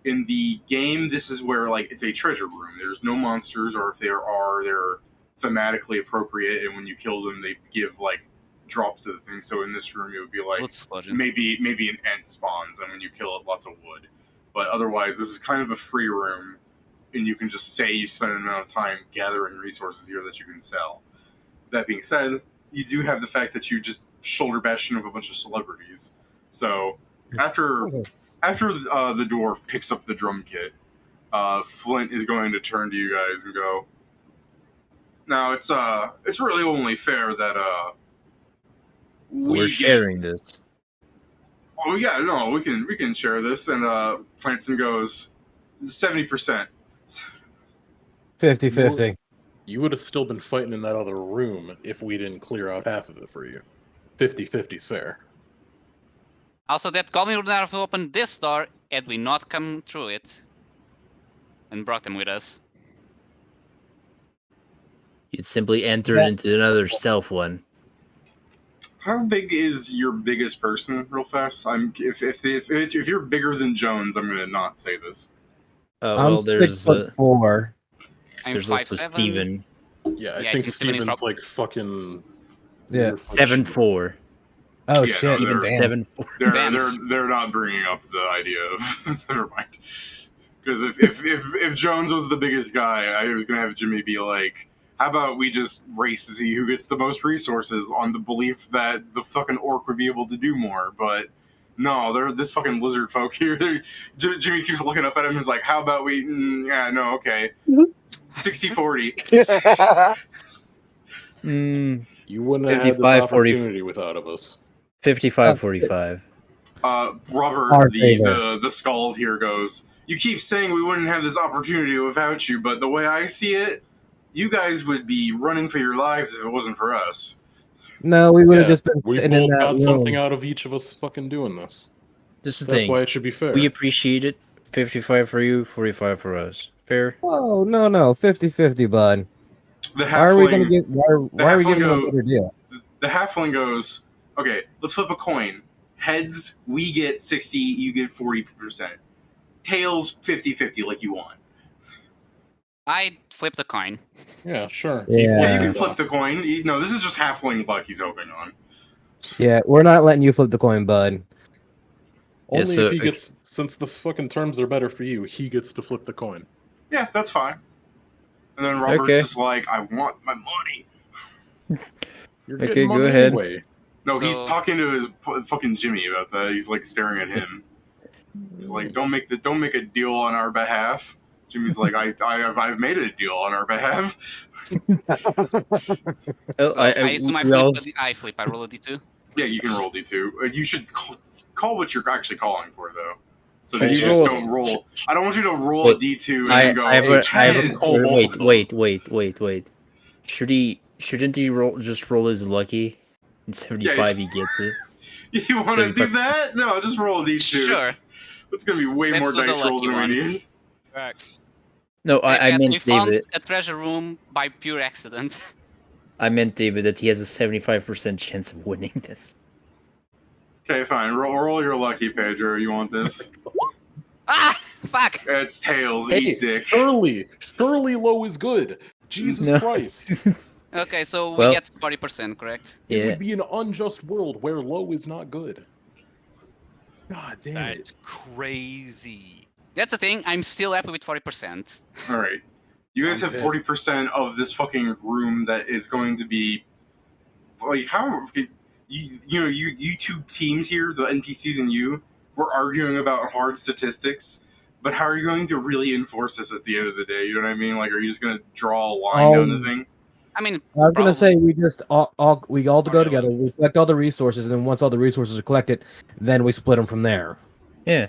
In the game, this is where like it's a treasure room. There's no monsters, or if there are, they're thematically appropriate, and when you kill them, they give like drops to the thing. So in this room, it would be like Wood explosion. maybe an ant spawns, and when you kill it, lots of wood. But otherwise, this is kind of a free room, and you can just say you spend an amount of time gathering resources here that you can sell. That being said, you do have the fact that you just shoulder bashed of a bunch of celebrities. So after the dwarf picks up the drum kit, Flint is going to turn to you guys and go, "Now it's really only fair that We're get sharing this. Oh yeah, no, we can share this." And Planson goes 70%. 50-50. You would have still been fighting in that other room if we didn't clear out half of it for you. 50-50's fair. Also, that goblin would not have opened this door had we not come through it and brought them with us. You'd simply enter into another stealth one. How big is your biggest person, real fast? If you're bigger than Jones, I'm gonna not say this. I'm Well, there's 6'4". I'm there's also 5'7". Steven. Yeah, I Yeah, I think think Steven is Steven's like fucking... Yeah. 7'4". Oh Yeah, shit. no, Steven damn. 7'4". They're not bringing up the idea of never mind. Because if Jones was the biggest guy, I was gonna have Jimmy be like, "How about we just race to see who gets the most resources on the belief that the fucking orc would be able to do more?" But no, they're this fucking lizard folk here. Jimmy keeps looking up at him and is like, "How about we? Yeah, no, okay, 60-40." You wouldn't have had this 55, 40. opportunity without of us. 55-45. Robert, Our favor. the Scald here goes, "You keep saying we wouldn't have this opportunity without you, but the way I see it, you guys would be running for your lives if it wasn't for us." No, we would have Yeah, just been We sitting in both that got room. something out of each of us fucking doing this. This is the That's thing. why it should be fair. We appreciate it. 55 for you, 45 for us. Fair? Oh no, 50-50, bud. The Why are we gonna halfling, get? Why are we halfling giving them go- a better deal? the halfling goes, "Okay, let's flip a coin. Heads, we get 60, you get 40%. Tails, 50-50 like you want." I flipped the coin. Yeah, sure. Yeah. He Yeah, flips you can it flip off. the coin. No, this is just halfling luck he's hoping on. Yeah, we're not letting you flip the coin, bud. Yeah, Only so if he if- gets, since the fucking terms are better for you, he gets to flip the coin. Yeah, that's fine. And then Robert's Okay. just like, "I want my money." You're Okay, getting go money ahead. anyway. No, he's So- talking to his fucking Jimmy about that. He's like staring at him. He's like, "Don't make a deal on our behalf." Jimmy's like, I've made a deal on our behalf." Oh, So I assume I we flip. all- I flip. I roll a d2. Yeah, you can roll D2. You should call what you're actually calling for, though. So Should that you you just roll? don't roll. I don't want you to roll Wait, a d2 and I then go, I have hey, a I have a heads! wait. Shouldn't he roll his lucky? And Yeah, 75 he gets it. you want to do 75%. that? No, just roll a d2. Sure. It's going to be way Let's more do the dice rolls lucky than we one. need. Facts. No, I We meant found David. a treasure room by pure accident. I meant David that he has a 75% chance of winning this. Okay, fine. Roll your lucky, Pedro. You want this? Ah! Fuck! It's tails. Hey, Eat dick. Surely low is good. Jesus No. Christ. Okay, so we Well- get 40%, correct? It Yeah. would be an unjust world where low is not good. God damn That's it. crazy. That's the thing, I'm still happy with 40%. All right. You guys I'm have pissed. 40% of this fucking room that is going to be like how you two teams here, the NPCs and you, were arguing about hard statistics. But how are you going to really enforce this at the end of the day? You know what I mean? Like, are you just going to draw a line down the thing? I mean, I was gonna say probably. we just all go together. We collect all the resources, and then once all the resources are collected, then we split them from there. Yeah.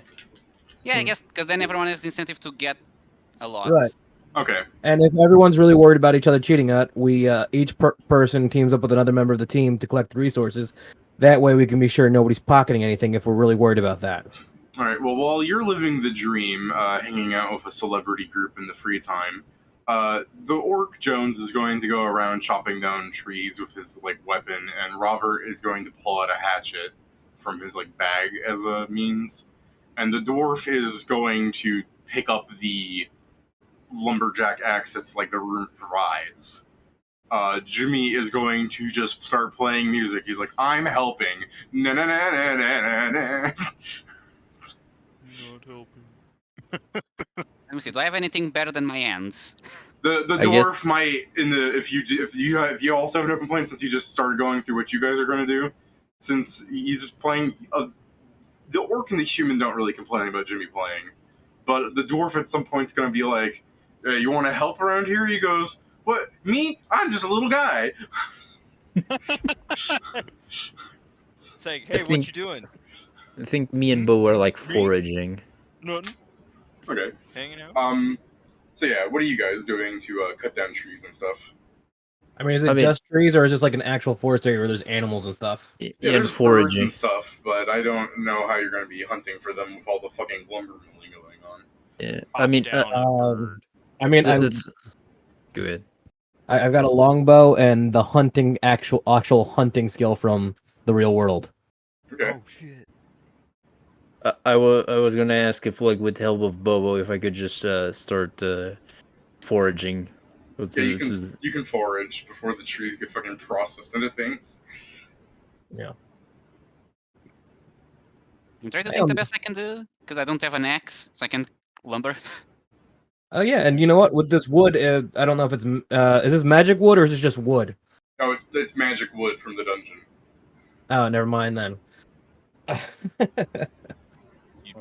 Yeah, I guess, because then everyone has the incentive to get a lot. Right. Okay. And if everyone's really worried about each other cheating at, we each person teams up with another member of the team to collect the resources. That way, we can be sure nobody's pocketing anything if we're really worried about that. All right. Well, while you're living the dream, hanging out with a celebrity group in the free time, the orc Jones is going to go around chopping down trees with his weapon, and Robert is going to pull out a hatchet from his bag as a means, and the dwarf is going to pick up the lumberjack axe that's the room provides. Jimmy is going to just start playing music. He's like, I'm helping. Na na na na na na. Not helping. Let me see, do I have anything better than my hands? The I guess- dwarf might if you also have no complaints since you just started going through what you guys are going to do, since he's playing the orc and the human don't really complain about Jimmy playing, but the dwarf at some point's going to be like, hey, you want to help around here? He goes, what, me? I'm just a little guy. It's like, hey, think- what you doing? I think me and Bo are foraging. Nothing. Okay. Hanging out. So yeah, what are you guys doing to cut down trees and stuff? I mean, is it just trees, or is this like an actual forest area where there's animals and stuff? Yeah, And there's birds foraging. and stuff, but I don't know how you're going to be hunting for them with all the fucking lumber milling going on. Yeah. Pop I mean, down a bird. I mean, that's go ahead. I've got a longbow and the actual hunting skill from the real world. Okay. Oh shit. I was gonna ask if with the help of Bobo if I could just start foraging. Yeah, you can forage before the trees get fucking processed into things. Yeah. I'm trying to think the best I can do, because I don't have an axe, so I can lumber. Oh yeah, and you know what? With this wood, I don't know if it's is this magic wood or is this just wood? No, it's magic wood from the dungeon. Oh, never mind then. I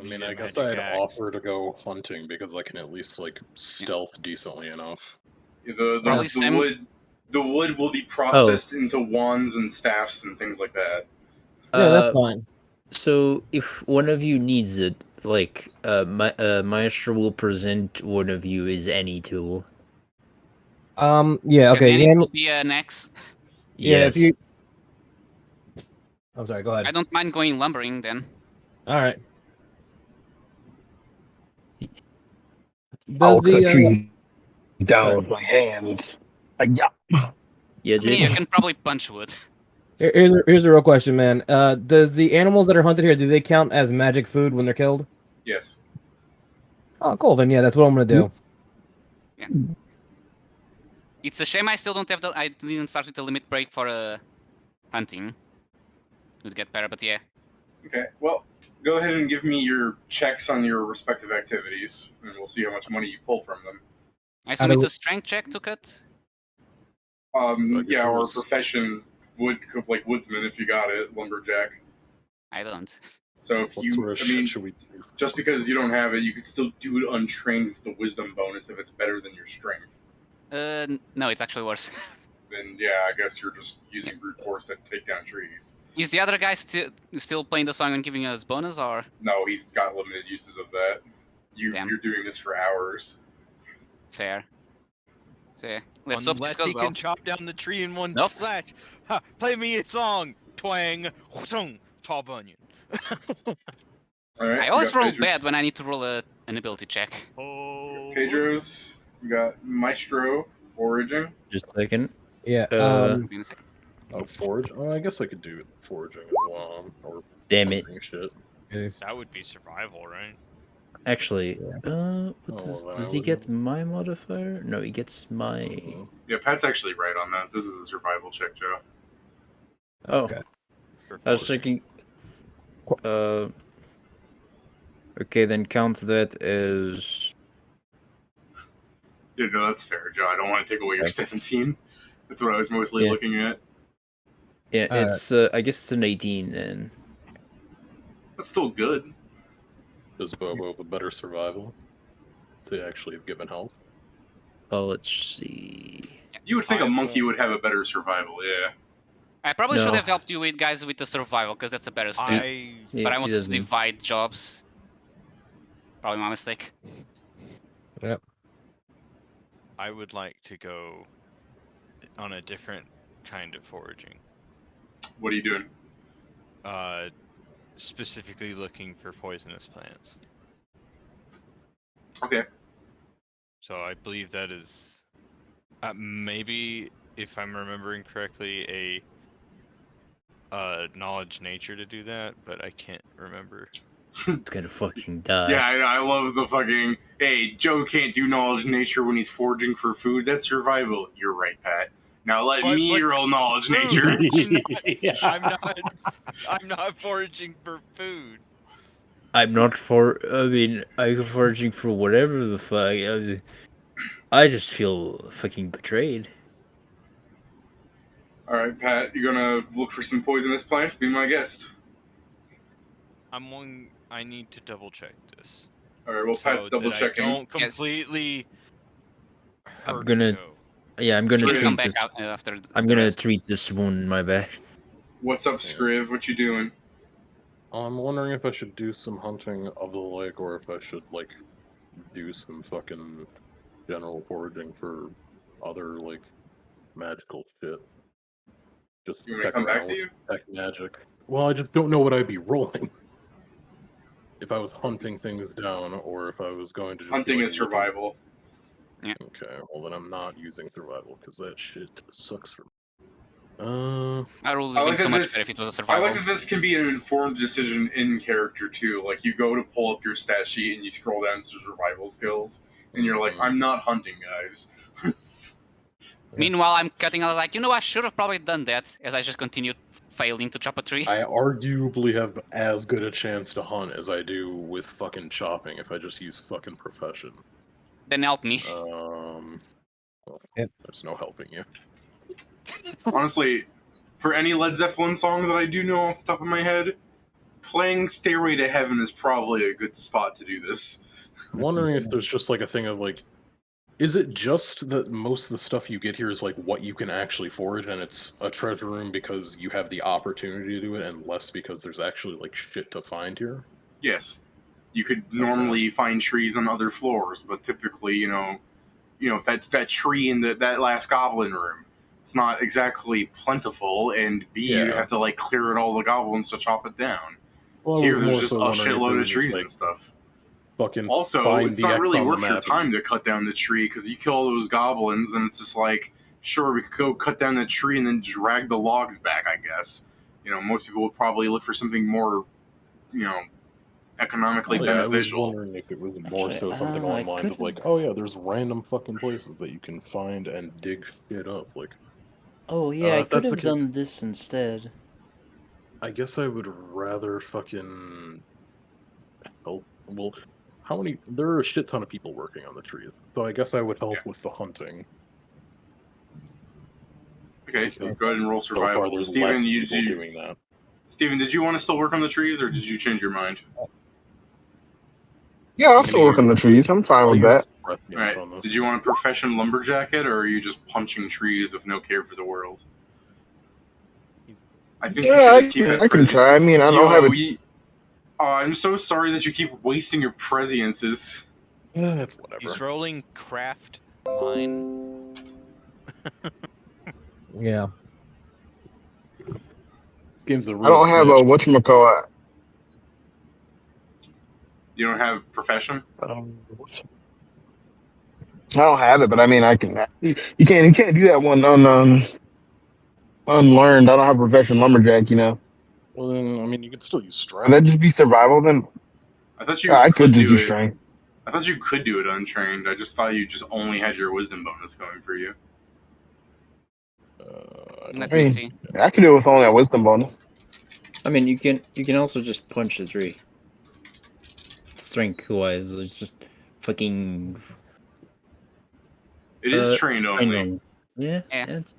mean, I guess I'd offer to go hunting because I can at least stealth decently enough. The wood will be processed into wands and staffs and things like that. Yeah, that's fine. So if one of you needs it, Maestro will present one of you as any tool. Yeah, okay. Can any tool be an axe? Yeah, Yes. if you... I'm sorry, go ahead. I don't mind going lumbering then. Alright. I'll Does cut the trees down sorry. with my hands. Yeah. Yeah, I mean, Jason. you can probably punch wood. Here's a real question, man. Does the animals that are hunted here, do they count as magic food when they're killed? Yes. Oh, cool. Then yeah, that's what I'm gonna do. Yeah. It's a shame I still don't have I didn't start with the limit break for hunting. It would get better, but yeah. Okay, well, go ahead and give me your checks on your respective activities, and we'll see how much money you pull from them. I assume it's a strength check to cut? Yeah, or profession, woodsman if you got it, lumberjack. I don't. So if What you, sort of I shit mean, should we do? just because you don't have it, you could still do it untrained with the wisdom bonus if it's better than your strength. No, it's actually worse. then yeah, I guess you're just using brute force to take down trees. Is the other guy still playing the song and giving us bonus, or? No, he's got limited uses of that. Damn. You're doing this for hours. Fair. So yeah, let's hope this Unless goes he well. can chop down the tree in one Nope. slash. Ha, play me a song. Twang. Paul Bunyan. All right. I we always got roll Pedro's- bad when I need to roll an ability check. Oh. Pedro's. We got Maestro foraging. Just a second. Yeah. Give me a second. Oh, forage? Oh, I guess I could do foraging as well. Or Damn it. hunting shit. That would be survival, right? Actually, what Oh, does, well, does I he get wouldn't- my modifier? No, he gets my. Yeah, Pat's actually right on that. This is a survival check, Joe. Oh, Okay. I was thinking. Okay, then count that as. Yeah, no, that's fair, Joe. I don't want to take away your Okay. 17. That's what I was mostly Yeah. looking at. Yeah, Alright. it's. I guess it's an 18 then. That's still good. Does Bobo have a better survival to actually have given health? Let's see. You would think a I monkey won't- would have a better survival, yeah. I probably should No. have helped you with guys with the survival because that's a better stat. Yeah, But I he wanted to doesn't. divide jobs. Probably my mistake. I would like to go on a different kind of foraging. What are you doing? Specifically looking for poisonous plants. Okay. So I believe that is maybe, if I'm remembering correctly, a knowledge nature to do that, but I can't remember. It's gonna fucking die. Yeah, I love the fucking, hey, Joe can't do knowledge nature when he's foraging for food. That's survival. You're right, Pat. Now let But- me but- roll knowledge Food. nature. I'm not foraging for food. I'm not for. I mean, I'm foraging for whatever the fuck. I just feel fucking betrayed. Alright, Pat, you're gonna look for some poisonous plants? Be my guest. I need to double check this. Alright, well, Pat's so double that checking. I don't Yes. completely. I'm hurt gonna- Joe. Yeah, I'm gonna You can Screw come treat back this. out after. I'm the gonna rest. treat this wound in my back. What's up, Scriv? What you doing? I'm wondering if I should do some hunting of the lake or if I should, like, do some fucking general foraging for other, like, magical shit. Just You want me to peck come back around to with you? Peck magic. Well, I just don't know what I'd be rolling. If I was hunting things down or if I was going to just be, Hunting like, is looking- survival. Okay, well then I'm not using survival because that shit sucks for me. Uh, My rules I would like be so that much this- better if it was a I survival. like that this can be an informed decision in character too. Like you go to pull up your stat sheet and you scroll down to survival skills, and you're like, "I'm not hunting, guys." Meanwhile, I'm cutting. I was like, I should have probably done that, as I just continued failing to chop a tree. I arguably have as good a chance to hunt as I do with fucking chopping if I just use fucking profession. Then help me. Well, Yep. there's no helping you. Honestly, for any Led Zeppelin song that I do know off the top of my head, playing Stairway to Heaven is probably a good spot to do this. I'm wondering if there's just like a thing of like, is it just that most of the stuff you get here is like what you can actually forage and it's a treasure room because you have the opportunity to do it and less because there's actually like shit to find here? Yes, you could normally find trees on other floors, but typically, if that tree in that last goblin room, it's not exactly plentiful, and B, you Yeah. have to like clear out all the goblins to chop it down. Well, I Here, was there's more just so a wondering if shitload it of was trees like, and stuff. fucking Also, find it's the not X really on the worth your map time and- to cut down the tree because you kill all those goblins, and it's just like, sure, we could go cut down the tree and then drag the logs back. I guess most people would probably look for something more, economically Well, yeah, I was beneficial. wondering if it was more so Actually, something I along the lines of couldn't- like, oh yeah, there's random fucking places that you can find and dig shit up. Like, Oh yeah, I if could that's the have case- done this instead. I guess I would rather fucking help. Well, how many? There are a shit ton of people working on the trees, so I guess I would help with the hunting. Okay, Because go ahead and roll So survival. far, there's less people Steven, doing that. Steven, did you want to still work on the trees, or did you change your mind? Yeah, I'll Give still me work on the trees. I'm fine I'll with use that. prescience All right. on this. Did you want a profession lumberjack it, or are you just punching trees with no care for the world? I think you should Yeah, just keep that I can prescience. try. I mean, I don't have it. Oh, I'm so sorry that you keep wasting your presciences. It's whatever. He's rolling craft mine. Yeah. This game's a I real don't have a bitch. whatchamacallit. You don't have profession? I don't have it, but I mean, I can. You can't do that one unlearned. I don't have profession lumberjack. Well, then, I mean, you could still use Would that strength. just be survival then? I thought you Yeah, I could could just do do it. strength. I thought you could do it untrained. I just thought you just only had your wisdom bonus going for you. I Let don't I me mean, see. I could do it with only a wisdom bonus. I mean, you can also just punch the tree. Strength wise, it's just fucking. It is trained I only. know. Yeah, Yeah. it's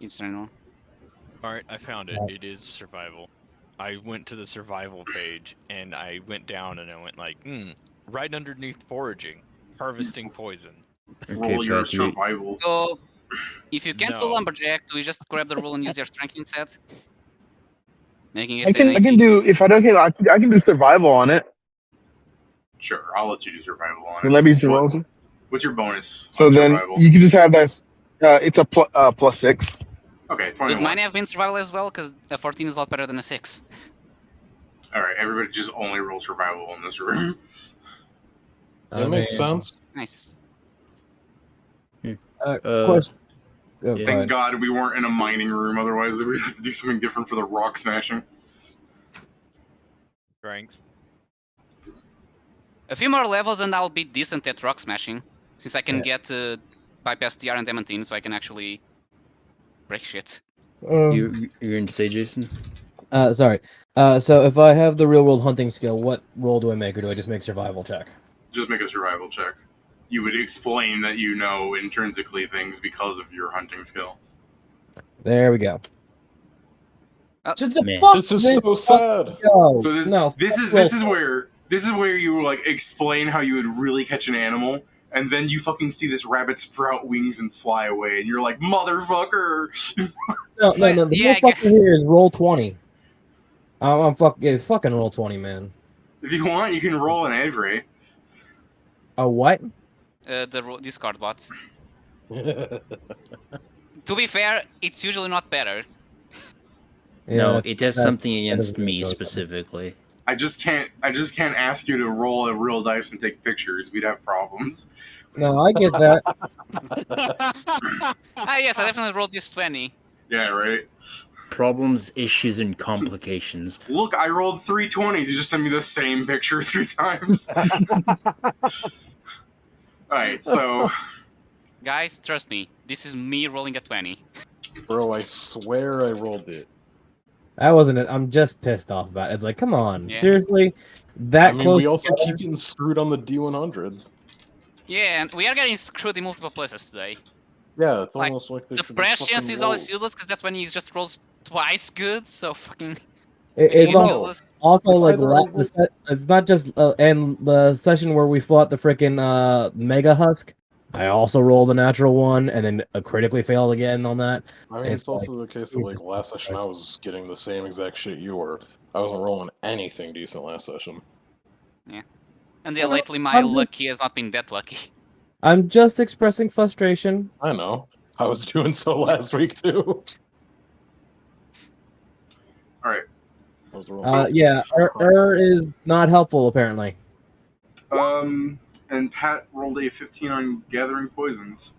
It's normal. Alright, I found it. It is survival. I went to the survival page and I went down and I went like, right underneath foraging, harvesting poison. Roll your Pat, you- survival. So, if you can't do No. lumberjack, do we just grab the rule and use your strength instead? Making it I an can 18. do if I don't get. I can do survival on it. Sure, I'll let you do survival on Will it. that be survival? What's your bonus So on then survival? you can just have that. It's a +6. Okay, Would 21. mine have been survival as well? Because a 14 is a lot better than a 6. Alright, everybody just only roll survival in this room. That makes sense. Nice. Question. Oh, Yeah. go Thank ahead. God we weren't in a mining room, otherwise we'd have to do something different for the rock smashing. Strength. A few more levels and I'll be decent at rock smashing. Since I can Yeah. get bypass TR and Diamantine, so I can actually break shit. you're in say, Jason. Sorry. So if I have the real world hunting skill, what roll do I make, or do I just make survival check? Just make a survival check. You would explain that you know intrinsically things because of your hunting skill. There we go. Oh, Man. This is so sad. Go. So this is where you like explain how you would really catch an animal, and then you fucking see this rabbit sprout wings and fly away, and you're like, motherfucker! No. The Yeah, real fucker here is roll 20. I'm fucking roll 20, man. If you want, you can roll an Avery. A what? the Discord bot. To be fair, it's usually not better. No, that's- it has that- something that against doesn't me go down. specifically. I just can't ask you to roll a real dice and take pictures. We'd have problems. No, I get that. Yes, I definitely rolled this 20. Yeah, right. Problems, issues, and complications. Look, I rolled 3 20s. You just sent me the same picture 3 times. Alright, so Guys, trust me, this is me rolling a 20. Bro, I swear I rolled it. That wasn't it. I'm just pissed off about it. It's like, come on, Yeah. seriously, that I mean, close. we also keep getting screwed on the D100. Yeah, and we are getting screwed in multiple places today. Yeah, it's Like, almost like they The should prescience fucking is roll- always useless because that's when he just rolls twice good, so fucking It's Well, also, no. useless. also It's like either I roll- it's not just and the session where we fought the freaking Mega Husk. I also rolled a natural one and then critically failed again on that. I mean, it's It's also like, the case that, like, Jesus last session I was getting the same exact shit you were. I wasn't rolling anything decent last session. And yeah, lately my I'm just- lucky has not been that lucky. I'm just expressing frustration. I know. I was doing so last week, too. alright. I was rolling Yeah, is not helpful apparently. And Pat rolled a 15 on gathering poisons.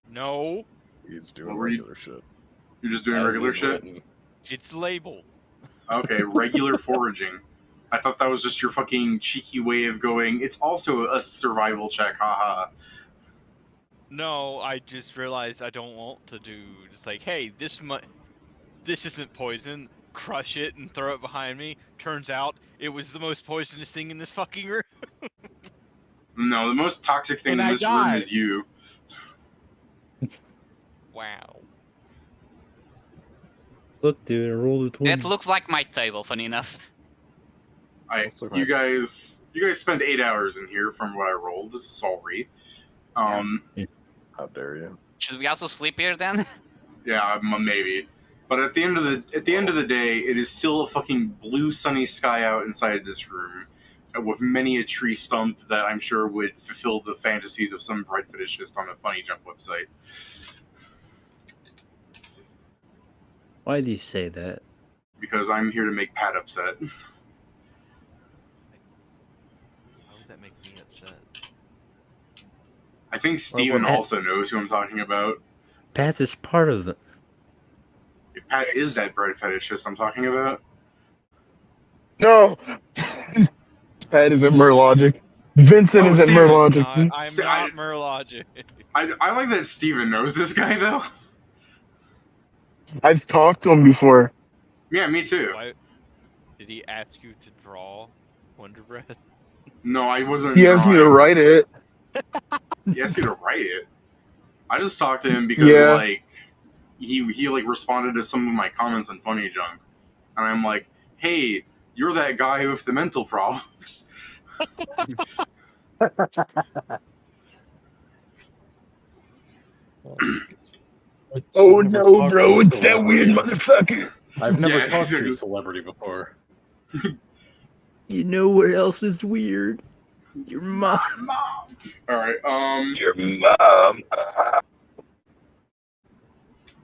No, He's doing What were you- regular shit. You're just doing As regular is shit? written. it's labeled. Okay, regular foraging. I thought that was just your fucking cheeky way of going, it's also a survival check, haha. No, I just realized I don't want to do. It's like, hey, this isn't poison. Crush it and throw it behind me. Turns out it was the most poisonous thing in this fucking room. No, the most toxic thing And in I this room died. is you. Wow. Look, dude, I rolled a 20. That looks like my table, funny enough. I, That's okay. you guys You guys spend 8 hours in here from what I rolled. Sorry. How dare you? Should we also sleep here then? Yeah, maybe. But at the end of the day, it is still a fucking blue sunny sky out inside this room, with many a tree stump that I'm sure would fulfill the fantasies of some bright fetishist on a funny jump website. Why do you say that? Because I'm here to make Pat upset. How would that make me upset? I think Steven Pat- also knows who I'm talking about. Pat is part of the. Pat is that bright fetishist I'm talking about. No, that isn't Merlogic. Vincent Oh, isn't Steven. Merlogic. I'm not Merlogic. I like that Steven knows this guy, though. I've talked to him before. Yeah, me too. Why did he ask you to draw Wonder Bread? No, I wasn't He asked me to drawing. write it. He asked you to write it. I just talked to him because Yeah. like he like responded to some of my comments on Funny Junk, and I'm like, hey, you're that guy with the mental problems. Oh I've never no, talked bro, to a it's that weird celebrity. motherfucker. I've never Yeah, talked to exactly. a celebrity before. You know what else is weird? Your mom. Mom. All right. Your mom.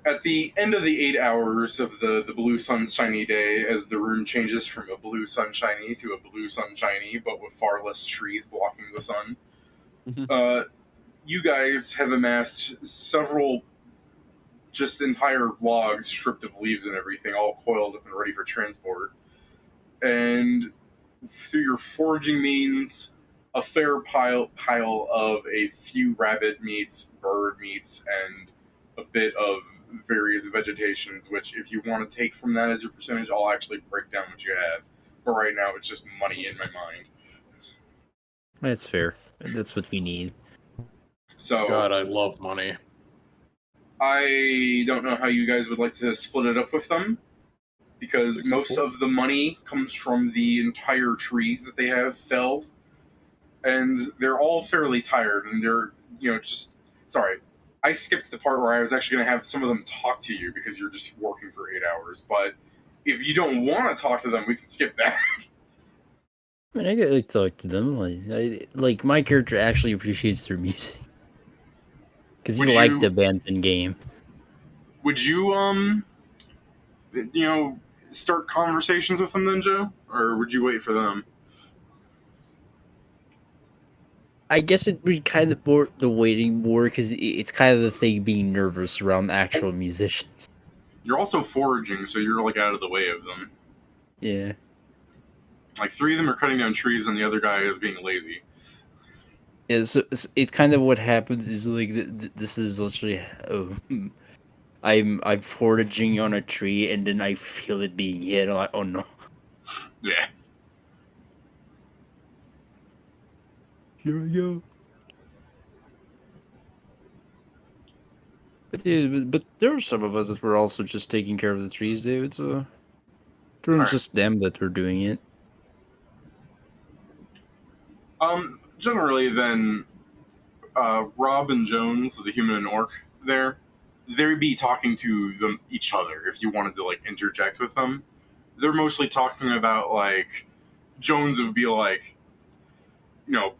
At the end of the 8 hours of the blue sunshiny day, as the room changes from a blue sunshiny to a blue sunshiny, but with far less trees blocking the sun, you guys have amassed several just entire logs stripped of leaves and everything, all coiled up and ready for transport. And through your foraging means, a fair pile of a few rabbit meats, bird meats, and a bit of various vegetations, which if you want to take from that as your percentage, I'll actually break down what you have. But right now, it's just money in my mind. That's fair. That's what we need. So, God, I love money. I don't know how you guys would like to split it up with them, because 64. most of the money comes from the entire trees that they have felled, and they're all fairly tired, and they're, just, sorry, I skipped the part where I was actually going to have some of them talk to you because you're just working for 8 hours, but if you don't want to talk to them, we can skip that. I mean, I could like talk to them. Like my character actually appreciates their music because he Would liked you- the bands in game. Would you, start conversations with them then, Joe? Or would you wait for them? I guess it'd be kind of more the waiting more because it's kind of the thing being nervous around actual musicians. You're also foraging, so you're, like, out of the way of them. Yeah. Like, 3 of them are cutting down trees, and the other guy is being lazy. Yeah, so it's kind of what happens is like this is literally I'm foraging on a tree and then I feel it being hit. I'm like, oh no. Yeah. Here I go. But yeah, but there were some of us that were also just taking care of the trees, David. So it was Alright. just them that were doing it. Generally, then, Rob and Jones, the human and orc, they'd be talking to them each other if you wanted to, like, interject with them. They're mostly talking about, like, Jones would be like,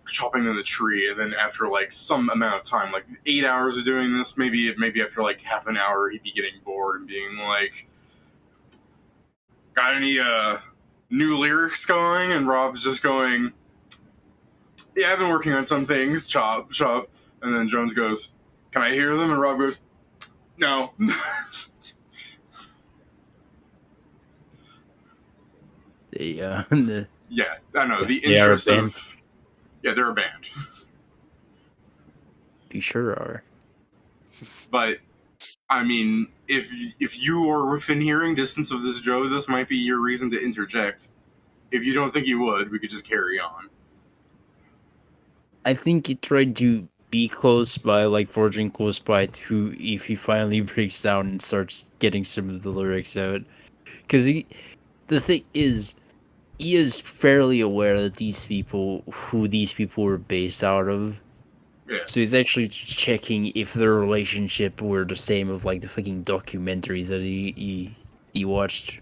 chopping in the tree, and then after, like, some amount of time, like 8 hours of doing this, maybe after, like, half an hour, he'd be getting bored and being like, got any, new lyrics going? And Rob's just going, yeah, I've been working on some things, chop, chop. And then Jones goes, can I hear them? And Rob goes, no. The Yeah, I know, the They are a interest band. of... Yeah, they're a band. you sure are. But, I mean, if you are within hearing distance of this Joe, this might be your reason to interject. If you don't think you would, we could just carry on. I think he tried to be close by, like forging close by to if he finally breaks down and starts getting some of the lyrics out. Because the thing is, he is fairly aware that who these people were based out of. Yeah. So he's actually checking if their relationship were the same of like the fucking documentaries that he watched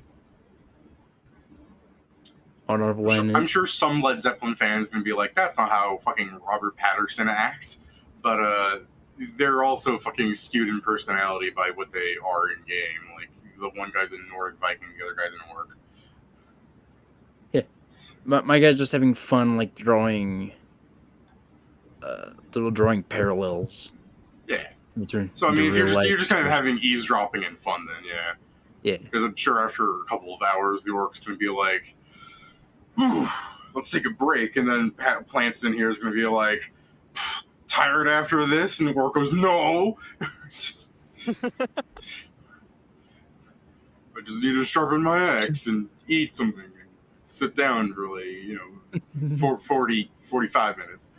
on our planet. I'm sure some Led Zeppelin fans can be like, that's not how fucking Robert Patterson acts. But they're also fucking skewed in personality by what they are in game. Like, the one guy's a Nordic Viking, the other guy's an orc. Yeah. My guy's just having fun, like, drawing parallels. Yeah. Between So, I mean, if you're real-life just kind of discussion. having eavesdropping and fun, then yeah. Yeah. Because I'm sure after a couple of hours, the orc's going to be like, whew, let's take a break. And then Pat Plants in here is going to be like, tired after this? And the orc goes, no! I just need to sharpen my axe and eat something and sit down for like, 45 minutes.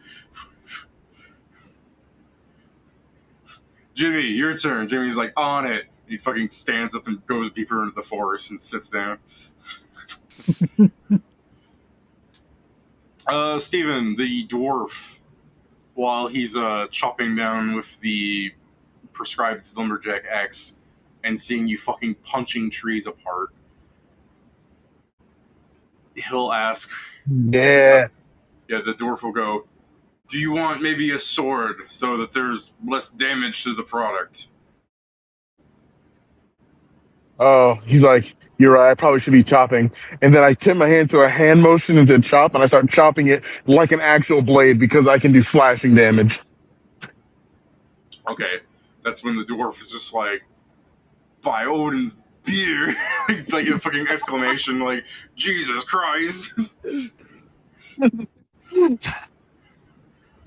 Jimmy, your turn. Jimmy's like, on it. He fucking stands up and goes deeper into the forest and sits down. Steven, the dwarf, while he's chopping down with the prescribed lumberjack axe and seeing you fucking punching trees apart, he'll ask, Yeah. yeah, the dwarf will go, do you want maybe a sword so that there's less damage to the product? Oh, he's like, you're right. I probably should be chopping. And then I tip my hand to a hand motion into chop, and I start chopping it like an actual blade because I can do slashing damage. Okay, that's when the dwarf is just like, by Odin's beer. It's like a fucking exclamation, like, Jesus Christ.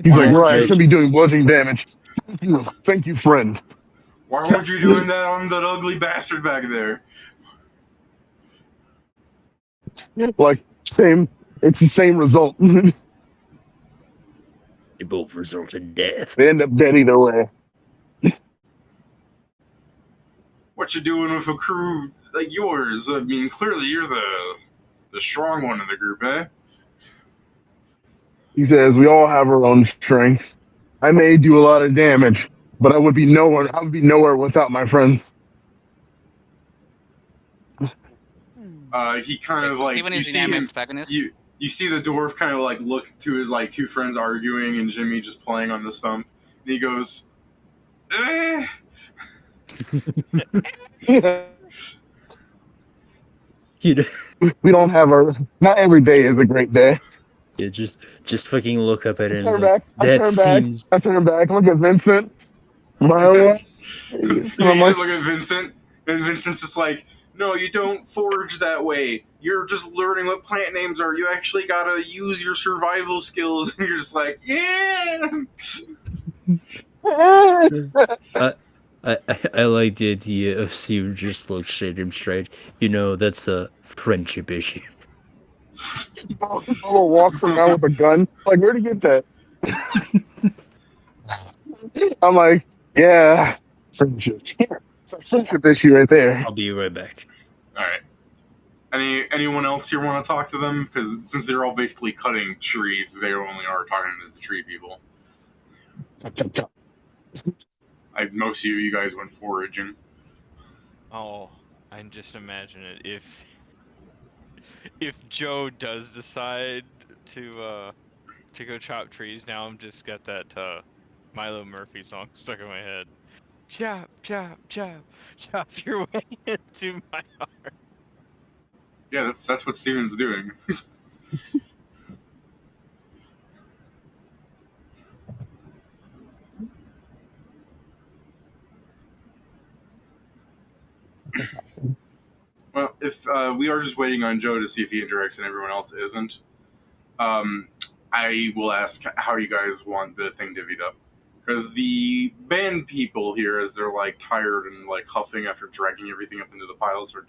He's like, right, I should be doing bludgeoning damage. Thank you, friend. Why weren't you doing that on that ugly bastard back there? Like, it's the same result. They both result in death. They end up dead either way. What you doing with a crew like yours? I mean, clearly you're the strong one in the group, eh? He says, we all have our own strengths. I may do a lot of damage, but I would be nowhere without my friends. He kind of like, Steven you is see the anime him, protagonist. you see the dwarf kind of like look to his like two friends arguing and Jimmy just playing on the stump, and he goes, eh. You know, We don't have not every day is a great day. yeah, just fucking look up at it and Turn it's like, back. I that turn back. seems I turn back. Look at Vincent. My You just look at Vincent, and Vincent's just like, no, you don't forage that way. You're just learning what plant names are. You actually gotta use your survival skills. And you're just like, yeah. I like the idea of Steve just looks at him straight. You know, that's a friendship issue. Little walks around with a gun. Like, where'd you get that? I'm like, yeah, friendship. It's a friendship issue right there. I'll be right back. All right. Anyone else here want to talk to them? Because since they're all basically cutting trees, they only are talking to the tree people. Chop, chop, chop. Most of you guys went foraging. Oh, I can just imagine it. If Joe does decide to go chop trees, now I'm just got that Milo Murphy song stuck in my head. Chop, chop, chop, chop your way into my heart. Yeah, that's what Steven's doing. Well, if we are just waiting on Joe to see if he interacts and everyone else isn't, I will ask how you guys want the thing divvied up. Because the band people here, as they're like tired and like huffing after dragging everything up into the piles, are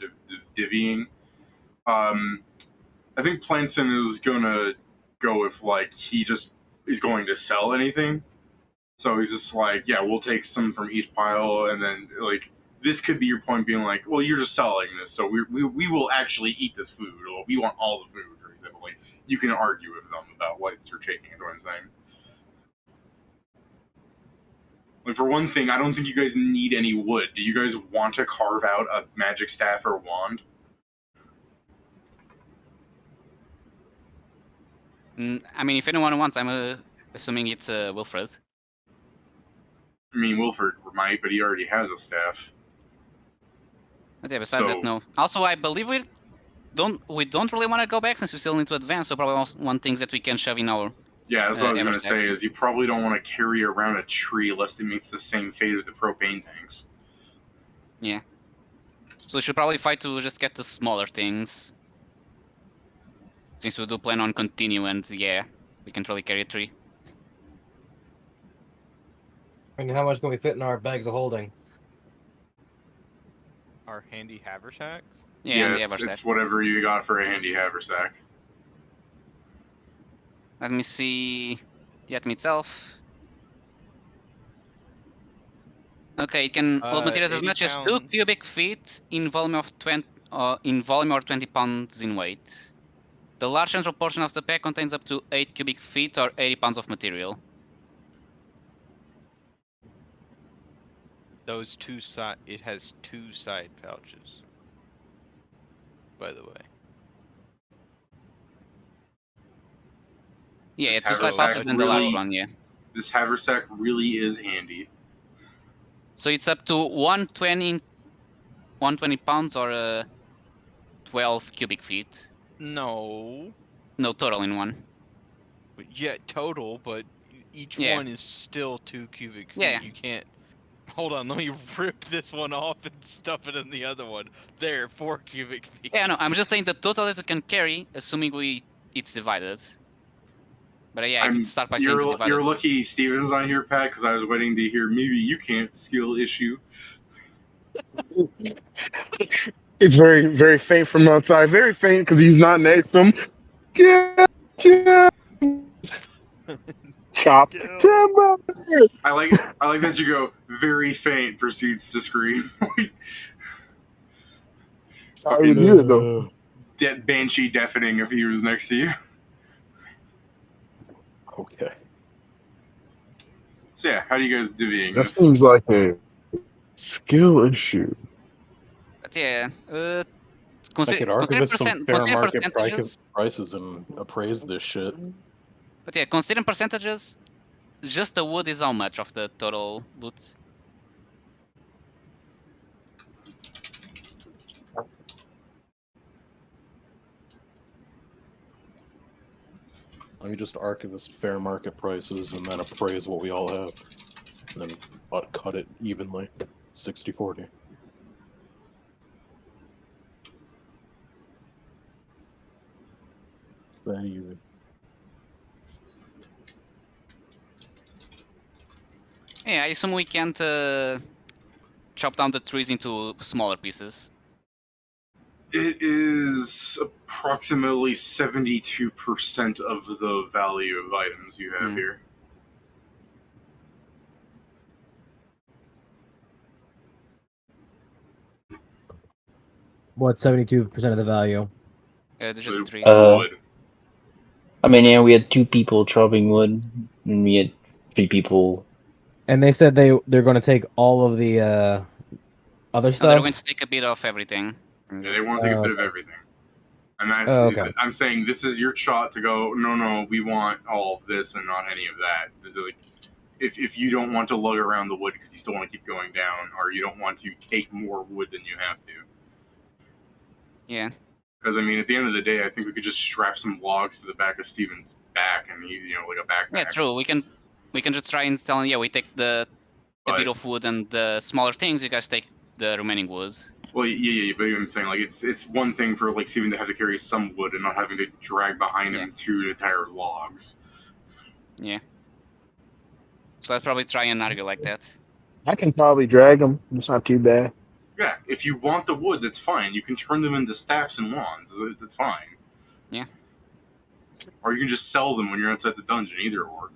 divvying. I think Planson is gonna go with like he just is going to sell anything. So he's just like, yeah, we'll take some from each pile, and then like this could be your point, being like, well, you're just selling this, so we will actually eat this food, or we want all the food, for example. Like, you can argue with them about what you're taking, is what I'm saying. Like, for one thing, I don't think you guys need any wood. Do you guys want to carve out a magic staff or wand? I mean, if anyone wants, I'm assuming it's Wilfred. I mean, Wilford might, but he already has a staff. But yeah, besides that, So- no. Also, I believe we don't really want to go back since we still need to advance. So probably one things that we can shove in our. Yeah, that's what I was going to say, Eversex. is you probably don't want to carry around a tree lest it meets the same fate of the propane tanks. Yeah. So we should probably fight to just get the smaller things. Since we do plan on continue, and yeah, we can really carry a tree. And how much can we fit in our bags of holding? Our handy haversacks. Yeah, and the it's Eversack. whatever you got for a handy haversack. Let me see the item itself. Okay, it can hold materials as 80 much as 2 pounds. cubic feet in volume of 20 or 20 pounds in weight. The large central portion of the pack contains up to 8 cubic feet or 80 pounds of material. Those it has 2 side pouches. By the way. Yeah, This two side haversack pouches and the large really- one, yeah. This haversack really is handy. So it's up to 120 pounds or 12 cubic feet. No. No, total in one. Yeah, total, but each Yeah. one is still 2 cubic feet. Yeah. You can't. Hold on, let me rip this one off and stuff it in the other one. There, 4 cubic feet. Yeah, no, I'm just saying the total that we can carry, assuming it's divided. But yeah, I did start by saying to divide You're it. lucky Steven's on here, Pat, because I was waiting to hear maybe you can't skill issue. It's very, very faint from outside. Very faint because he's not next to him. Yeah. Chop. Timber. I like that you go very faint, proceeds to scream. I would do it though. Banshee deafening if he was next to you. Okay. So yeah, how do you guys divvying That this? seems like a skill issue. But yeah, I consider could archivist some fair market percentages. prices and appraise this shit. But yeah, considering percentages, just the wood is how much of the total loot? Let me just archivist fair market prices and then appraise what we all have. And then cut it evenly. 60-40. It's that easy. Yeah, I assume we can't chop down the trees into smaller pieces. It is approximately 72% of the value of items you have here. What, 72% of the value? Just the trees. Wood. I mean, yeah, we had 2 people chopping wood, and we had 3 people. And they said they're going to take all of the other No, they're stuff. going to take a bit of everything. Yeah, they want to take a bit of everything. And okay. I'm saying this is your shot to go, no, we want all of this and not any of that. Like, if you don't want to lug around the wood because you still want to keep going down, or you don't want to take more wood than you have to. Yeah. Because, I mean, at the end of the day, I think we could just strap some logs to the back of Steven's back and, like a backpack. Yeah, true. We can just try and tell him, yeah, we take a bit of wood and the smaller things, you guys take the remaining wood. Well, yeah, but I'm saying, like, it's one thing for, like, Steven to have to carry some wood and not having to drag behind him 2 entire logs. Yeah. So let's probably try and argue like that. I can probably drag them. It's not too bad. Yeah, if you want the wood, that's fine. You can turn them into staffs and wands. That's fine. Yeah. Or you can just sell them when you're outside the dungeon, either or.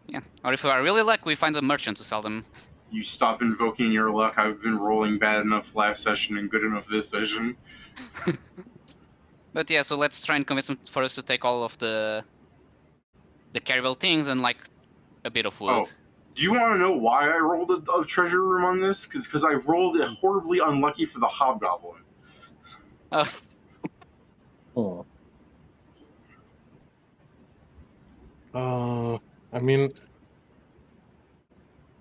Yeah. Or if we are really lucky, we find a merchant to sell them. You stop invoking your luck. I've been rolling bad enough last session and good enough this session. But yeah, so let's try and convince him for us to take all of the carryable things and like a bit of wood. Oh, do you want to know why I rolled a treasure room on this? Because I rolled it horribly unlucky for the hobgoblin. Oh. I mean,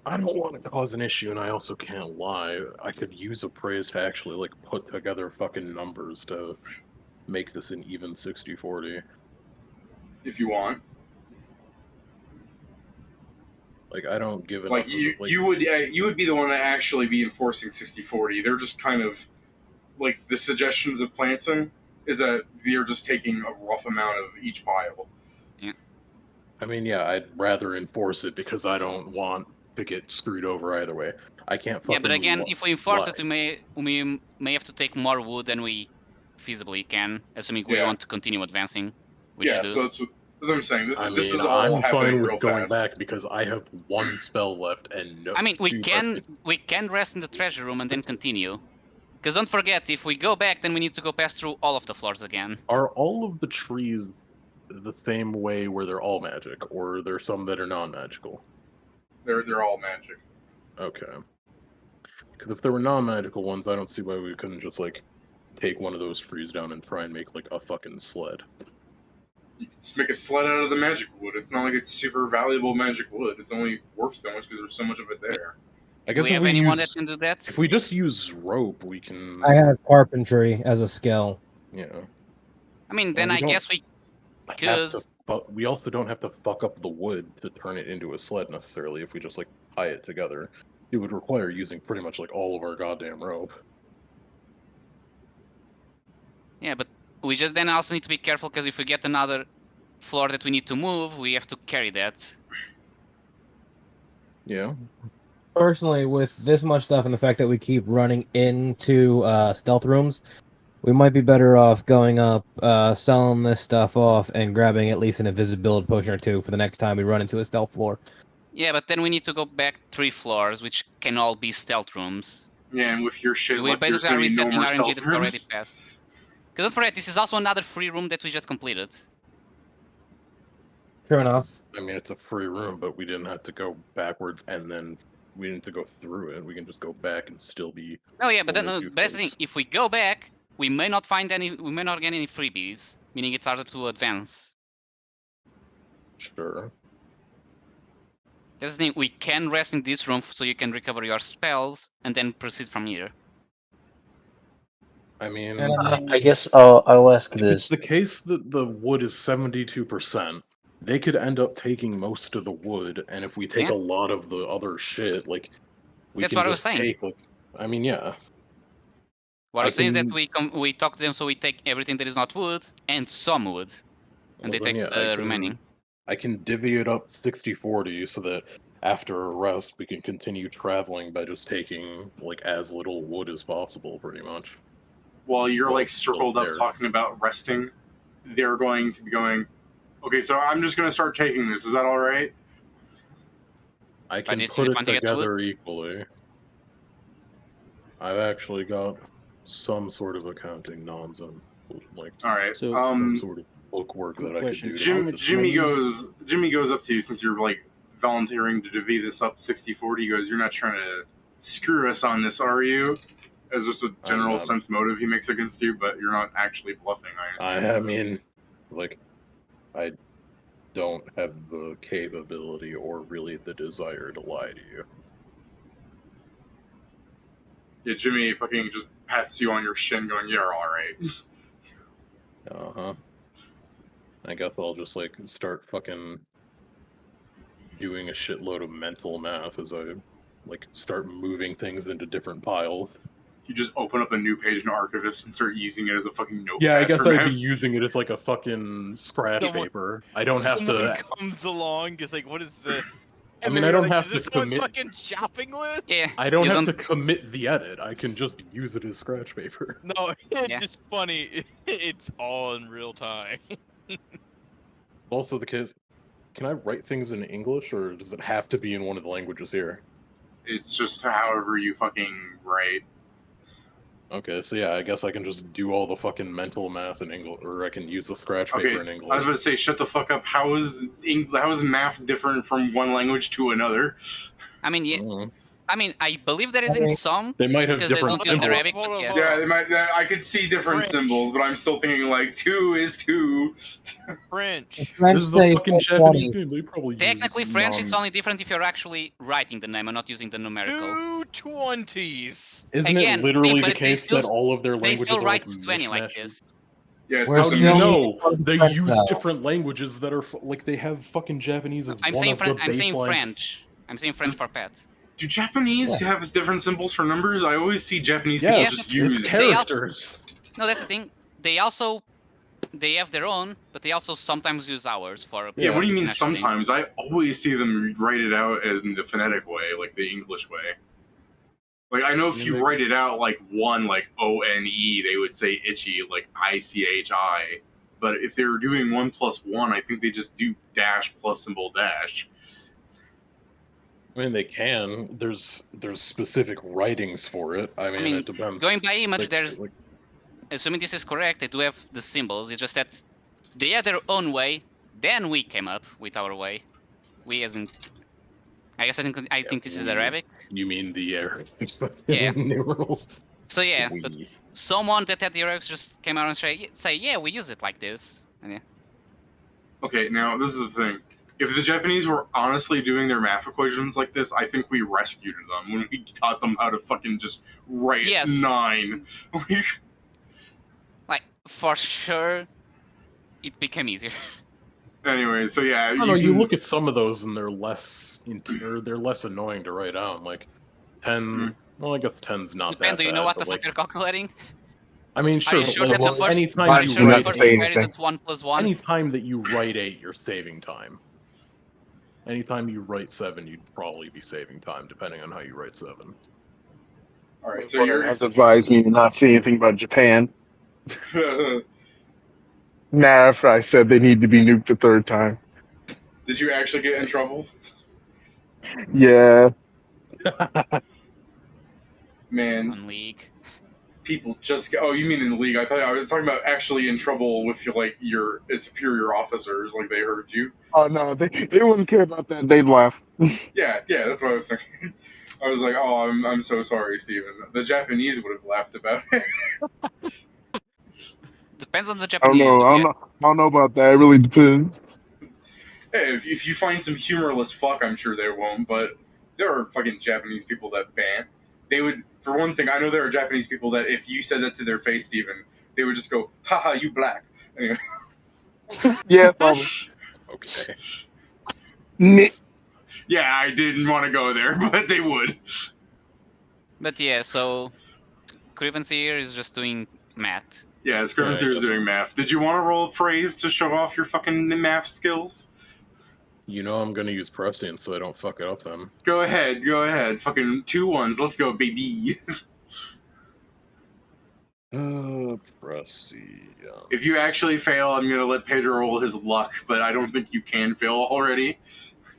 I don't want to cause an issue, and I also can't lie. I could use appraise to actually like put together fucking numbers to make this an even 60-40. If you want, Like, I don't give enough. like you would be the one to actually be enforcing 60-40. They're just kind of like the suggestions of Planson is that they're just taking a rough amount of each pile. I mean, yeah, I'd rather enforce it because I don't want to get screwed over either way. I can't fucking Yeah, but again, if we enforce it, lie. we may have to take more wood than we feasibly can, assuming we Yeah. want to continue advancing, which Yeah, you do. so that's what I'm saying. I This mean, is all I'm happening fine real with going fast. back because I have one spell left and no. I mean, we two can rested. rest in the treasure room and then continue. Because don't forget, if we go back, then we need to go pass through all of the floors again. Are all of the trees the same way where they're all magic, or are there some that are non-magical? They're all magic. Okay. Because if there were non-magical ones, I don't see why we couldn't just like take one of those trees down and try and make like a fucking sled. You can just make a sled out of the magic wood. It's not like it's super valuable magic wood. It's only worth so much because there's so much of it there. I Do guess we have anyone that use, can do that? if we just use rope, we can. I have carpentry as a skill. Yeah. I mean, And then we I don't guess we have could. to, but we also don't have to fuck up the wood to turn it into a sled necessarily. If we just like tie it together, it would require using pretty much like all of our goddamn rope. Yeah, but we just then also need to be careful because if we get another floor that we need to move, we have to carry that. Yeah. Personally, with this much stuff and the fact that we keep running into stealth rooms, we might be better off going up, selling this stuff off, and grabbing at least an invisibility potion or two for the next time we run into a stealth floor. Yeah, but then we need to go back 3 floors, which can all be stealth rooms. Yeah, and with your shit We luck, there's basically are going to be no resetting more RNG stealth that we already rooms. passed. Because don't forget, this is also another free room that we just completed. True enough. I mean, it's a free room, but we didn't have to go backwards and then we didn't have to go through it. We can just go back and still be. Oh yeah, but then only 2 but that's the thing. floors. If we go back, we may not find any. We may not get any freebies, meaning it's harder to advance. Sure. That's the thing. We can rest in this room so you can recover your spells and then proceed from here. I mean, I guess I'll ask if this. it's the case that the wood is 72%, they could end up taking most of the wood, and if we take Yeah. a lot of the other shit, like we That's can what I was just saying. take. Like, I mean, yeah. What I was saying is that can- we talk to them so we take everything that is not wood and some wood, and Well, they then, take yeah, the remaining. I can divvy it up 60-40 so that after a rest we can continue traveling by just taking like as little wood as possible, pretty much. While you're Well, like it's still circled up there. talking about resting, they're going to be going, okay, so I'm just going to start taking this. Is that all right? I can this is put you it want to get the wood? together equally. I've actually got some sort of accounting nonsense, like All right. So- some sort of bookwork Good that I could question. do. To Jim, make this Jimmy work. goes up to you since you're like volunteering to divvy this up 60-40. He goes, you're not trying to screw us on this, are you? As just a general not. sense motive he makes against you, but you're not actually bluffing, I assume. I so. mean, like, I don't have the capability or really the desire to lie to you. Yeah, Jimmy fucking just pats you on your shin going, you're alright. Uh-huh. I guess I'll just, like, start fucking doing a shitload of mental math as I, like, start moving things into different piles. You just open up a new page in Archivist and start using it as a fucking notepad Yeah, I guess for I'd math. be using it as, like, a fucking scratch Someone- paper. I don't have Someone to... comes along, is like, what is the? I mean, I don't have is to this someone's commit... fucking shopping list? Yeah. I don't you have to commit the edit. I can just use it as scratch paper. No, it's Yeah. just funny. It's all in real time. Also, the case... Can I write things in English, or does it have to be in one of the languages here? It's just however you fucking write. Okay, so yeah, I guess I can just do all the fucking mental math in English, or I can use the scratch paper Okay, in I was English. about to say, shut the fuck up. How is math different from one language to another? I mean, yeah, Mm. I mean, I believe there is in some They might have because they different don't use the symbols. Arabic. But yeah. Yeah, they might. I could see different French. symbols, but I'm still thinking like 2 is 2. French. French This is a say fucking 420. Japanese game. They probably Technically, use French, it's only different if you're actually writing the name and not using the numerical. 220s. Isn't Again, it literally but the they case still that all of their they still languages are write like 20 like mishmashes? this. Yeah, it's We're How do still you making know? fun of They French, use though. different languages that are like they have fucking Japanese as I'm one saying of the I'm saying baselines. French. I'm saying French for pet. Do Japanese have different symbols for numbers? I always see Japanese people Yes, just it's use. characters. No, that's the thing. They have their own, but they also sometimes use ours for. Yeah, what do you mean international names. sometimes? I always see them write it out in the phonetic way, like the English way. Like, I know if you write it out like one, like O-N-E, they would say itchy, like I-C-H-I. But if they're doing 1 + 1, I think they just do dash plus symbol dash. I mean, they can. There's specific writings for it. I mean, it depends. Going by image, Like, there's. Assuming this is correct, they do have the symbols. It's just that they have their own way. Then we came up with our way. We as in. I guess I think this is Arabic. You mean the Arabic Yeah. numerals? So yeah, We. but someone that had the Arabics just came out and say, yeah, we use it like this. And yeah. Okay, now this is the thing. If the Japanese were honestly doing their math equations like this, I think we rescued them when we taught them how to fucking just write 9. Like, for sure, it became easier. Anyway, so yeah, I don't know. You look at some of those and they're less annoying to write down. Like 10. Well, I guess 10's not that bad. Do you know what the fuck like, they're calculating? I mean, sure. Are you sure that the first? anytime Are you you sure write the first say square isn't 1 + 1? anytime that you write 8, you're saving time. Anytime you write 7, you'd probably be saving time, depending on how you write 7. All right, My so brother you're has advised me to not say anything about Japan. Nah, after I said they need to be nuked the 3rd time. Did you actually get in trouble? Yeah. Man, On League. people just oh, you mean in the league? I thought I was talking about actually in trouble with your superior officers, like they heard you. Oh no, they wouldn't care about that. They'd laugh. Yeah, that's what I was thinking. I was like, oh, I'm so sorry, Steven. The Japanese would have laughed about it. Depends on the I Japanese. don't know about that. It really depends. Hey, if you find some humorless fuck, I'm sure they won't. But there are fucking Japanese people that ban. They would, for one thing, I know there are Japanese people that if you said that to their face, Steven, they would just go, haha, you black. Anyway. Yeah, probably. Okay. Yeah, I didn't want to go there, but they would. But yeah, so Grievance here is just doing math. Yeah, Scrivener is doing math. Did you want to roll praise to show off your fucking math skills? You know I'm gonna use prescient so I don't fuck it up then. Go ahead. Fucking 2 1s. Let's go, baby. Prescient. If you actually fail, I'm gonna let Pedro roll his luck, but I don't think you can fail already.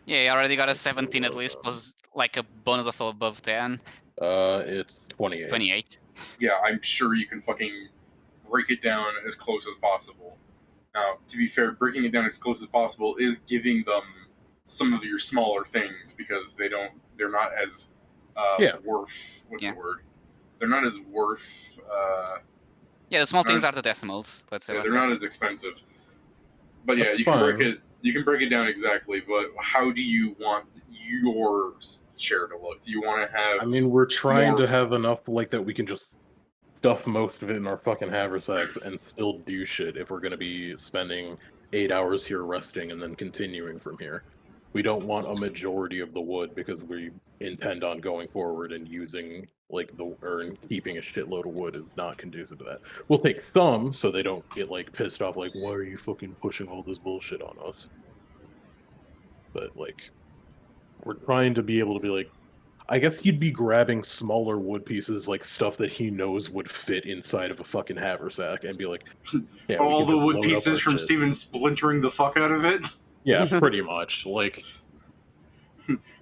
Yeah, he already got a 17 at least, plus like a bonus of above 10. It's 28. 28. Yeah, I'm sure you can fucking break it down as close as possible. Now, to be fair, breaking it down as close as possible is giving them some of your smaller things because they're not as worth. What's the word? They're not as worth. Yeah, the small things are the decimals. Let's say. Yeah, they're not as expensive. But yeah, That's you fine. can break it. You can break it down exactly. But how do you want your share to look? Do you want to have? I mean, we're trying to have enough like that we can just stuff most of it in our fucking haversacks and still do shit if we're gonna be spending 8 hours here resting and then continuing from here. We don't want a majority of the wood because we intend on going forward and using keeping a shitload of wood is not conducive to that. We'll take some so they don't get like pissed off like, why are you fucking pushing all this bullshit on us? But like we're trying to be able to be like, I guess he'd be grabbing smaller wood pieces, like stuff that he knows would fit inside of a fucking haversack, and be like, yeah, all the wood pieces from Steven splintering the fuck out of it? Yeah, pretty much. Like,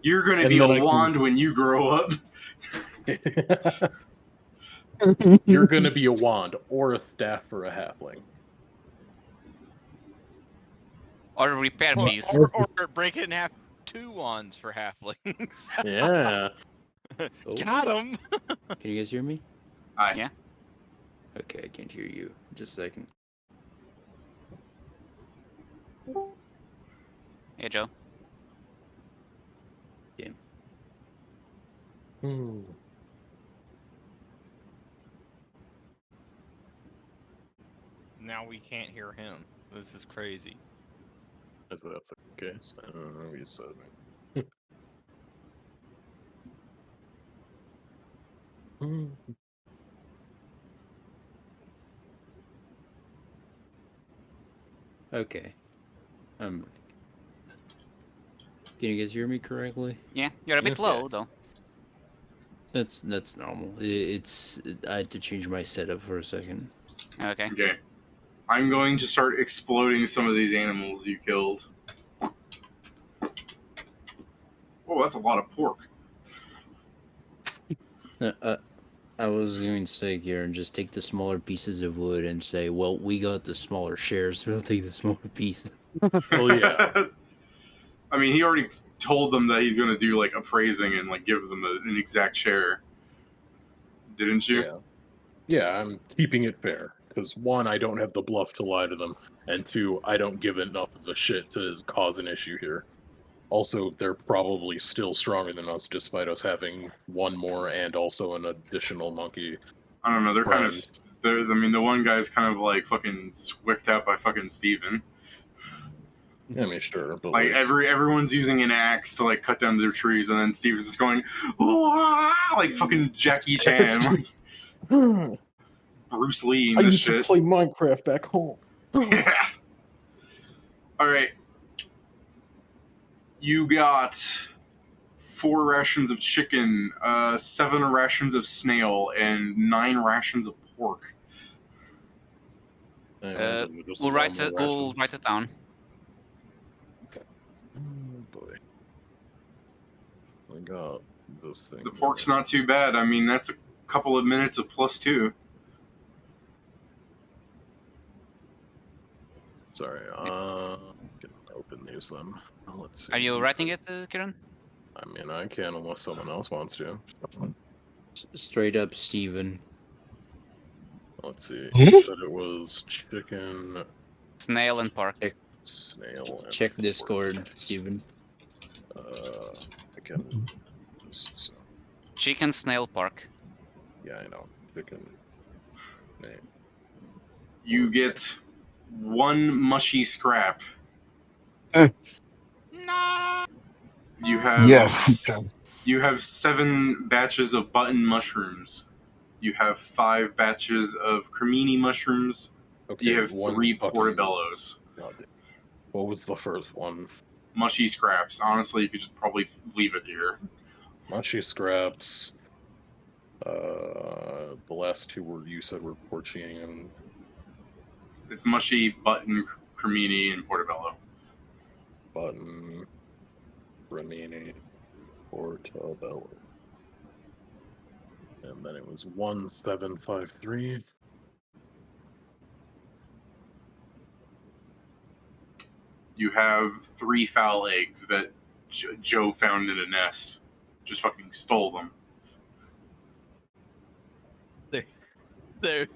You're gonna And be then a I can- wand when you grow up. You're gonna be a wand or a staff for a halfling. Or a repair Or, piece. or break it in half. 2 wands for halflings. Yeah. Got him. Can you guys hear me? Aye. Yeah. Okay, I can't hear you. Just a second. Hey, Joe. Hmm. Now we can't hear him. This is crazy. Is that the case? I don't know what you said. Hmm. Okay. Can you guys hear me correctly? Yeah, you're a bit Yeah. low, though. That's normal. It's I had to change my setup for a second. Okay. Okay. I'm going to start exploding some of these animals you killed. Oh, that's a lot of pork. I was going to say, Kieran, just take the smaller pieces of wood and say, well, we got the smaller shares, so we'll take the smaller pieces. Well, yeah. I mean, he already told them that he's going to do like appraising and like give them an exact share. Didn't you? Yeah. Yeah, I'm keeping it fair. Because one, I don't have the bluff to lie to them, and two, I don't give enough of a shit to cause an issue here. Also, they're probably still stronger than us, despite us having one more and also an additional monkey. I don't know. They're kind of. Friend. I mean, the one guy's kind of like fucking squicked out by fucking Steven. I mean, sure, but Like everyone's using an axe to like cut down their trees, and then Steven's just going, "Wah!" Like fucking Jackie Chan, like I Bruce Lee in this used to shit. play Minecraft back home. Yeah. All right. You got 4 rations of chicken, 7 rations of snail, and 9 rations of pork. We'll write it down. Oh boy. I got this thing. The pork's not too bad. I mean, that's a couple of minutes of +2. Sorry, can open these then. Let's see. Are you writing it, Kieran? I mean, I can unless someone else wants to. Straight up, Steven. Let's see. You said it was chicken, Snail and pork. snail, and Check pork. Discord, Steven. I can just, Chicken, snail, pork. yeah, I know. Chicken. Name. You get 1 mushy scrap. No. You have Yes. You have 7 batches of button mushrooms. You have 5 batches of cremini mushrooms. Okay, You have one 3 fucking- portobellos. God damn. What was the first one? Mushy scraps. Honestly, you could just probably leave it here. Mushy scraps. The last 2 were you said were porcini and It's mushy, button, cremini, and portobello. button, Ramini, portobello. And then it was 1753. You have 3 foul eggs that Joe found in a nest. Just fucking stole them. There.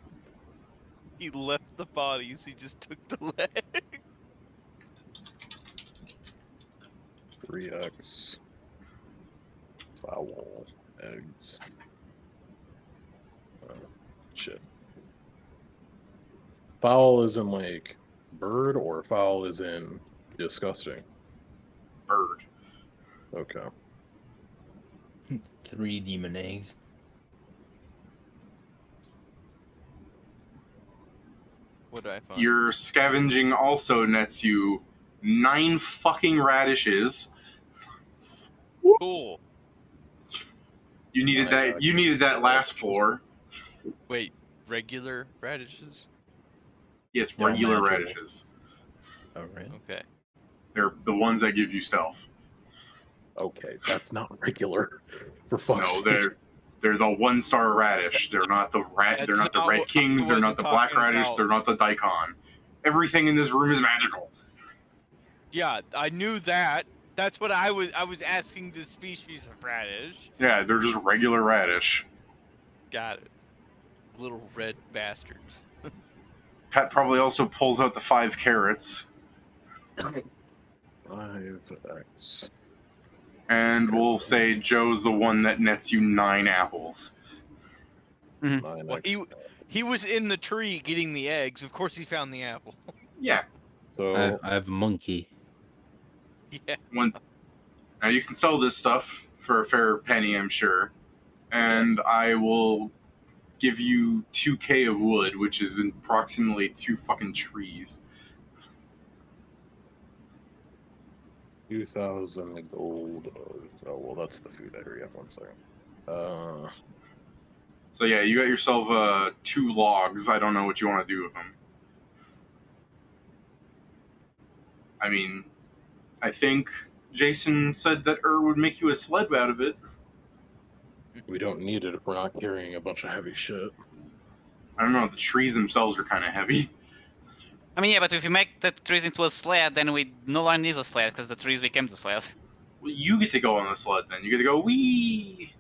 He left the bodies. He just took the leg. 3x. Foul eggs. Shit. Foul is in like bird or foul is in disgusting? Bird. Okay. 3 demon eggs. What do I find? Your scavenging also nets you 9 fucking radishes. Cool. You needed that. You needed that last floor. Wait, regular radishes? Yes, No, regular magical. radishes. All right. Okay. They're the ones that give you stealth. Okay, that's not regular. For fuck's No, sake. they're the 1-star radish. They're not the rat. They're That's not the not red what- king. I They're not wasn't the black talking radish. about- They're not the daikon. Everything in this room is magical. Yeah, I knew that. That's what I was asking the species of radish. Yeah, they're just regular radish. Got it. Little red bastards. Pat probably also pulls out the 5 carrots, 5x. and we'll say Joe's the one that nets you 9 apples. 9x. Well, he was in the tree getting the eggs. Of course, he found the apple. Yeah. So I have a monkey. Yeah. Now you can sell this stuff for a fair penny, I'm sure, and I will give you 2k of wood, which is approximately 2 fucking trees. 2,000 gold. Oh well, that's the food area. 1 second. So yeah, you got yourself 2 logs. I don't know what you want to do with them. I mean, I think Jason said that would make you a sled out of it. We don't need it if we're not carrying a bunch of heavy shit. I don't know, the trees themselves are kind of heavy. I mean, yeah, but if you make the trees into a sled, then we no longer need a sled because the trees became the sled. Well, you get to go on the sled then. You get to go, wee!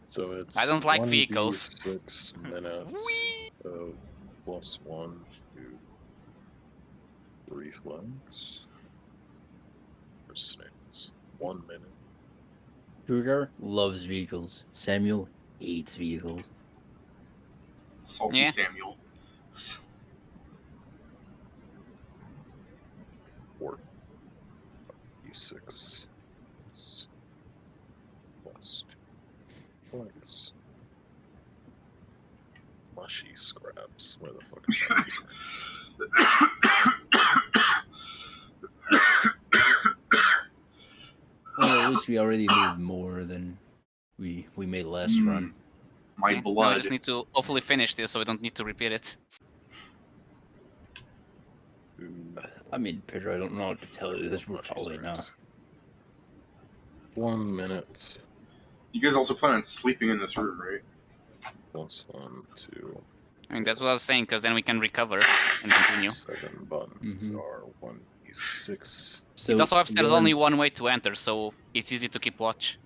So it's I don't like 1d6 vehicles. minutes of +1 to reflex. For snakes. 1 minute. Sugar loves vehicles. Samuel hates vehicles. Salty Yeah. Samuel. 4d6 plus 2 points. Mushy scraps. Where the fuck is mushy scraps? Well, at least we already moved more than we made last run. My Yeah, Now we blood. just need to hopefully finish this so we don't need to repeat it. I mean, Pedro, I don't know what to tell you. This we're Mushy probably not. scraps. 1 minute You guys also plan on sleeping in this room, right? plus 1 to I mean, that's what I was saying, because then we can recover and continue. 7 buttons Mhm. are 1d6. So It also helps there's we're only on- one way to enter, so it's easy to keep watch.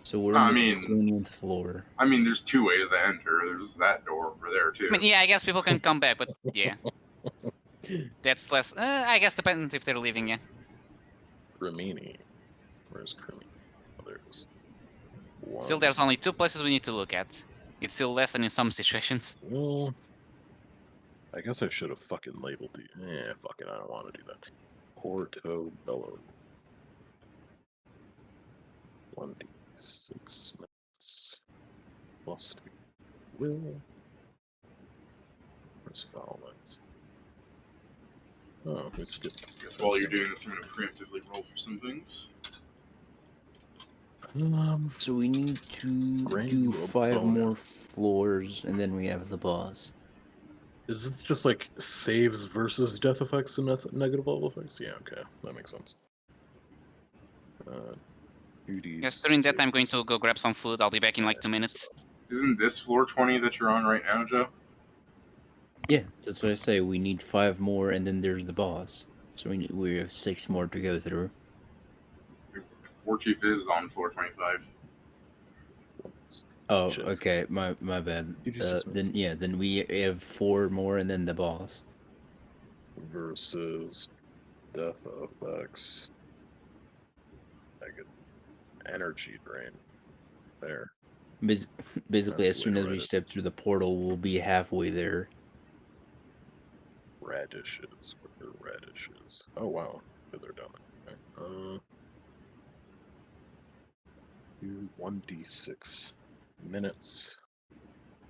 So we're I on the mean- 20th floor. I mean, there's 2 ways to enter. There's that door over there, too. I mean, yeah, I guess people can come back, but yeah. That's less... I guess depends if they're leaving, yeah. Crimini. Where's Crimini? Oh, there it is. Still, there's only 2 places we need to look at. It's still less than in some situations. Well, I guess I should have fucking labeled the. Fuck it, I don't want to do that. Portobello. 1d6 minutes. Plus 2. Will. Where's Fowlins? Oh, we skipped. I guess while you're doing this, I'm going to preemptively roll for some things. So we need to Grant do you a 5 bonus. more floors, and then we have the boss. Is it just like saves versus death effects and negative level effects? Yeah, okay, that makes sense. 2d6. Yes, during that, I'm going to go grab some food. I'll be back in like 2 minutes. Isn't this floor 20 that you're on right now, Joe? Yeah, that's what I say. We need 5 more, and then there's the boss. So we have 6 more to go through. War Chief is on floor 25. Oh, Shit. okay. My bad. You do 6 minutes. Then we have 4 more, and then the boss. Versus death effects. Negative energy drain. There. Basically, as That's soon way as to we write it. step through the portal, we'll be halfway there. Radishes. What are radishes? Oh wow. Yeah, they're down there. Okay. Do 1d6 minutes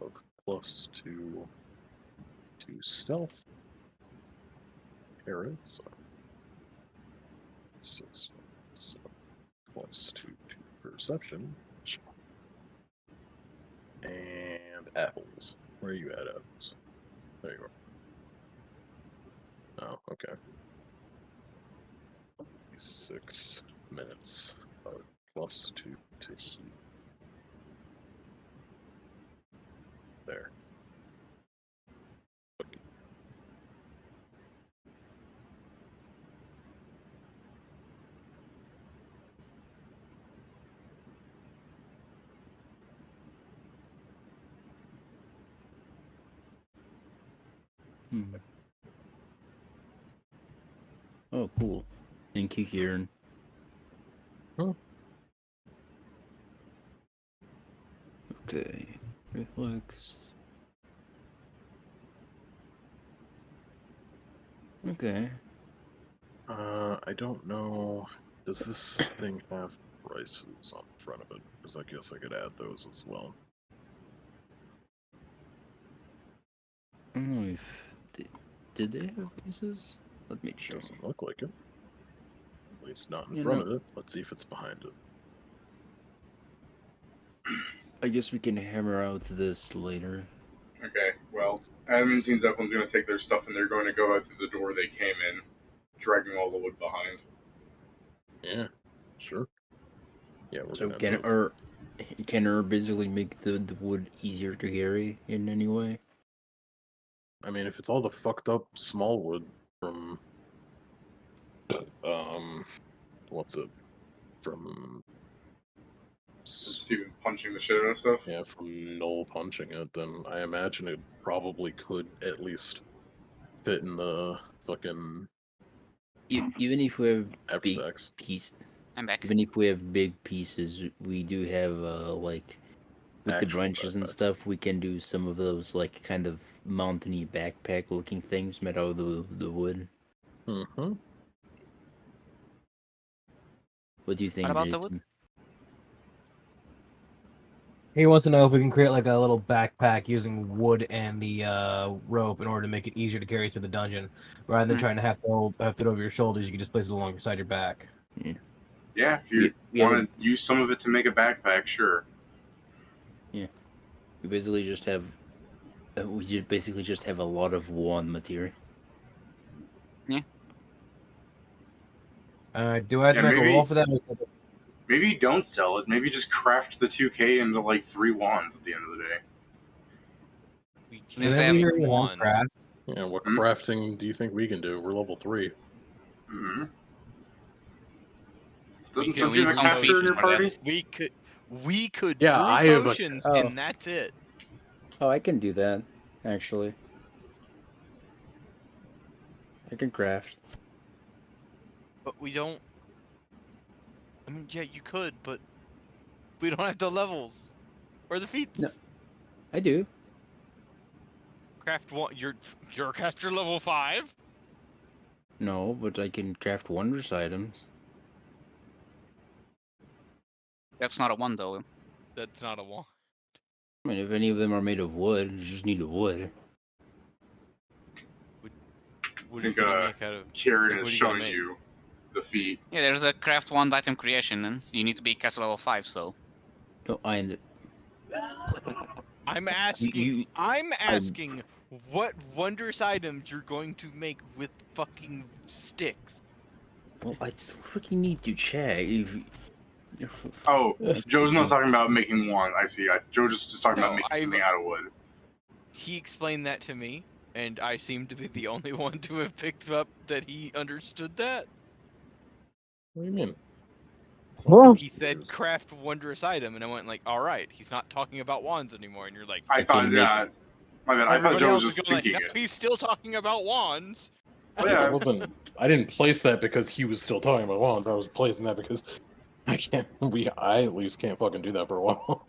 of +2 to stealth. Carrots. 6 minutes +2 to perception. And apples. Where are you at, apples? There you are. Oh, okay. 6 minutes of +2 to heat. There. Okay. Hmm. Oh, cool. Thank you, Kieran. Huh. Okay. Reflex. Okay. I don't know. Does this thing have prices on the front of it? Because I guess I could add those as well. I don't know if did they have pieces? Let me check. Doesn't look like it. At least not in You front know- of it. Let's see if it's behind it. I guess we can hammer out this later. Okay, well, Admin Teen Zeppelin's going to take their stuff and they're going to go out through the door they came in, dragging all the wood behind. Yeah, sure. Yeah, we're So gonna can her basically make the wood easier to carry in any way? I mean, if it's all the fucked up small wood from, what's it? From, Steven punching the shit out of stuff. yeah, from Null punching it, then I imagine it probably could at least fit in the fucking Even if we have big haversacks. pieces, I'm back. even if we have big pieces, we do have like with the Actual branches and backpacks. stuff, we can do some of those like kind of mountainy backpack looking things made out of the wood. Mm-hmm. What do you think, What about the Jason? wood? He wants to know if we can create like a little backpack using wood and the rope in order to make it easier to carry through the have rather than trying to have it over your shoulders. You can just place it along beside your back. Yeah, if you We have want to use some of it to make a backpack, sure. we basically just have basically just have a lot of one material. Do I have to Yeah, make a roll for that? Maybe don't sell it. Maybe just craft the 2K into like 3 wands at the end of the day. We Didn't can't they have make even have wands. craft? Yeah, what Hmm? crafting do you think we can do? We're level 3. Mm-hmm. We Don't could you need have a some caster in features your for that. party? We could Yeah, brew I have a- potions, Oh. and that's it. Oh, I can do that actually. I can craft. But we don't. I mean, yeah, you could, but we don't have the levels or the feats. No. I do. Craft one. You're a caster level 5. No, but I can craft wondrous items. That's not a one though. That's not a wand. I mean, if any of them are made of wood, you just need a wood. What I think, are you gonna make out of? Kieran Like, is what are you gonna showing make? you the feat. Yeah, there's a craft one item creation, and you need to be castle level 5. So No, I'm asking. you- I'm asking what wondrous items you're going to make with fucking sticks. well, I still freaking need to check. Oh, Joe's not talking about making one. I see. Joe's just talking about No, making something out of wood. He explained that to me, and I seem to be the only one to have picked up that he understood that. What do you mean? Well, He said craft wondrous item, and I went like, all right, he's not talking about wands anymore. And you're like, I thought, can make- my bad. I thought everybody Joe was else is just going thinking like, it. no, he's still talking about wands. Oh, I yeah. wasn't. I didn't place that because he was still talking about wands. I was placing that because I can't. I at least can't fucking do that for a while.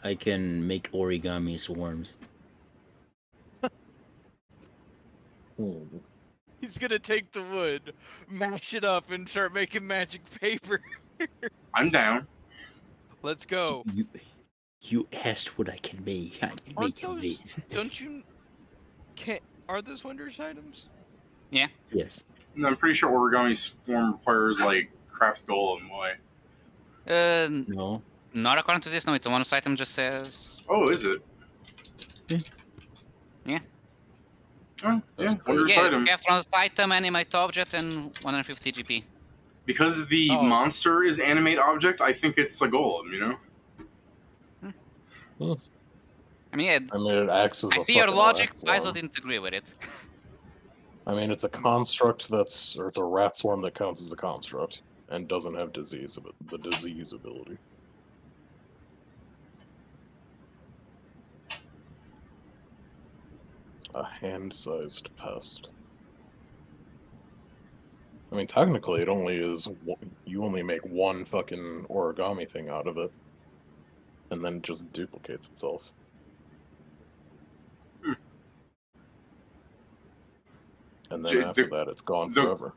I can make origami swarms. He's gonna take the wood, mash it up, and start making magic paper. I'm down. Let's go. You asked what I can make. I can Aren't make these. Don't you? Can't? Are those wondrous items? Yes. And I'm pretty sure origami swarm requires like craft golem. Why? No. not according to this. No, it's a bonus item. Just says Oh, is it? Yeah. Yeah. Oh, yeah. That's Wondrous yeah, item. craft bonus item, animate object, and 150 GP. Because the Oh. monster is animate object, I think it's a golem, you know? I mean, yeah, I mean, it acts as I a see your fucking logic. rat I also swarm. didn't agree with it. I mean, it's a construct or it's a rat swarm that counts as a construct and doesn't have the disease ability. A hand-sized pest. I mean, technically, it only is. You only make one fucking origami thing out of it, and then it just duplicates itself. And then after that, it's gone forever.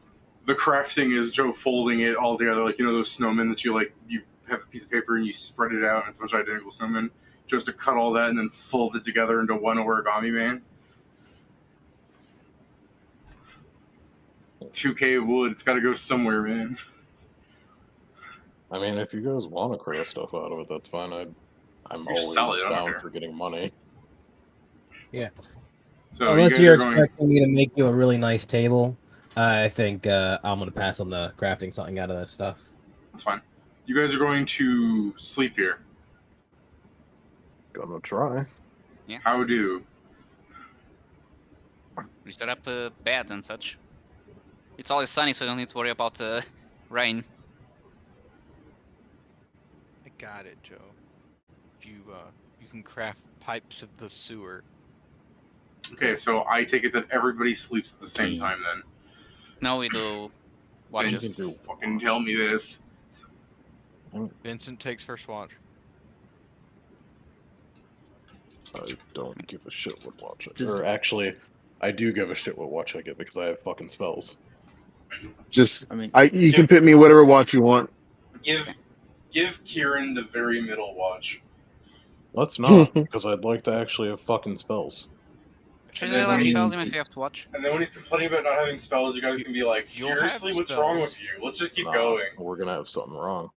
The crafting is Joe folding it all together, like, you know, those snowmen that you have a piece of paper and you spread it out and it's a bunch of identical snowmen. Just to cut all that and then fold it together into one origami man. 2K of wood, it's gotta go somewhere, man. I mean, if you guys want to craft stuff out of it, that's fine. I'm You just sell always it, I don't down care. for getting money. Yeah. So Unless you guys you're are going. expecting me to make you a really nice table, I think I'm gonna pass on the crafting something out of that stuff. That's fine. You guys are going to sleep here. Gonna try. How do? We set up a bed and such. It's always sunny, so you don't need to worry about rain. I got it, Joe. You can craft pipes of the sewer. Okay, so I take it that everybody sleeps at the same time then. No, we do Then watches. just do fucking watch. tell me this. Vincent takes first watch. I don't give a shit what watch I Just- Or actually, I do give a shit what watch I get because I have fucking spells. Just I mean, you can pick me whatever watch you want. Give Kieran the very middle watch. Let's not, because I'd like to actually have fucking spells. Should And then I when spell he's- them if you have to watch? And then when he's complaining about not having spells, you guys can be like, You'll have seriously, what's wrong with spells. you? Let's just keep Nah, going. We're gonna have something wrong.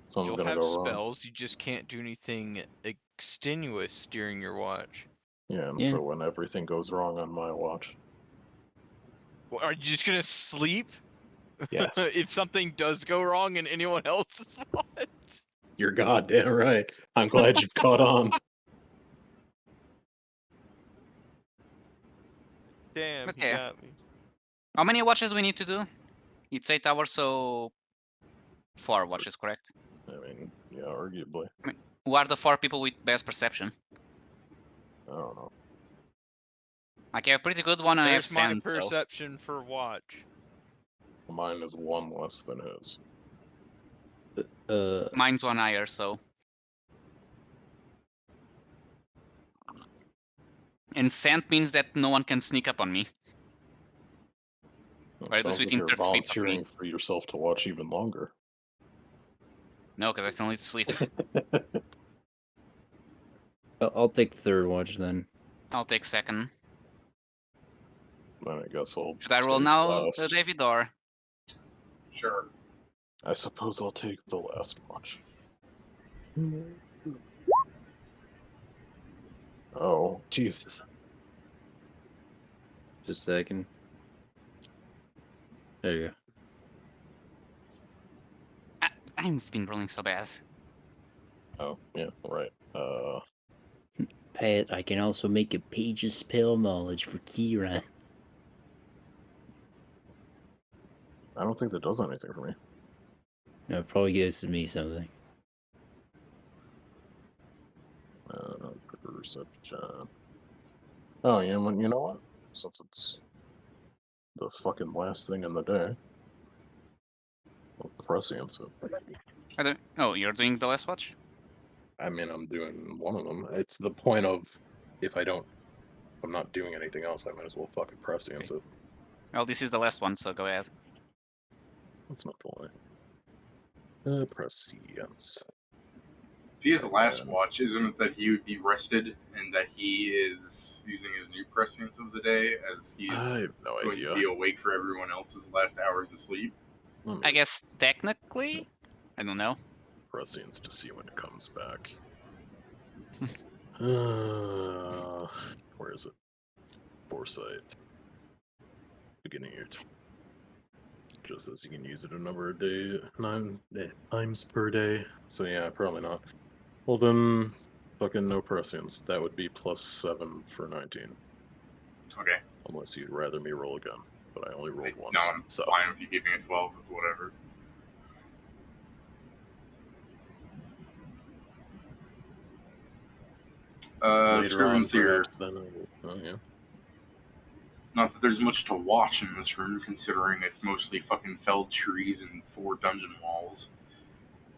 Something's You'll gonna have go wrong. spells, you just can't do anything extenuous during your watch. Yeah, and Yeah. so when everything goes wrong on my watch. Well, are you just gonna sleep? Yes. If something does go wrong in anyone else's watch? You're goddamn right. I'm glad you've caught on. Damn, Okay. he got me. How many watches do we need to do? It's 8 hours, so 4 watches, correct? I mean, yeah, arguably. Who are the 4 people with best perception? I don't know. Like, I have a pretty good one and I have There's my sand, so... perception for watch. Mine is one less than his. Mine's 1 higher, so... And sand means that no one can sneak up on me. It Or at least sounds like within you're 30 feet of me. volunteering for yourself to watch even longer. No, because I still need to sleep. I'll take third watch then. I'll take second. Then I guess I'll Should I roll take now, last. David, or...? Sure. I suppose I'll take the last watch. Oh, Jesus. Just a second. There you go. I've been rolling so bad. Oh, yeah, right. Pat, I can also make a page of spell knowledge for Kieran. I don't think that does anything for me. No, it probably gives me something. Perception. Oh, yeah, well, you know what? Since it's the fucking last thing in the day, I'll prescience it. Oh, you're doing the last watch? I mean, I'm doing one of them. It's the point of, if I'm not doing anything else, I might as well fucking prescience it. Well, this is the last one, so go ahead. That's not the lie. Prescience. If he has a last watch, isn't it that he would be rested and that he is using his new prescience of the day as he's I have no going idea. to be awake for everyone else's last hours of sleep? I guess technically? I don't know. Prescience to see when it comes back. Where is it? Foresight. Beginning of your just as you can use it a number of times per day. So yeah, probably not. Well then, fucking no prescience. That would be +7 for 19. Okay. Unless you'd rather me roll again, but I only rolled once. No, I'm so fine with you keeping it 12. It's whatever. later on, Scriven's here. perhaps then. Oh yeah. Not that there's much to watch in this room, considering it's mostly fucking felled trees and 4 dungeon walls.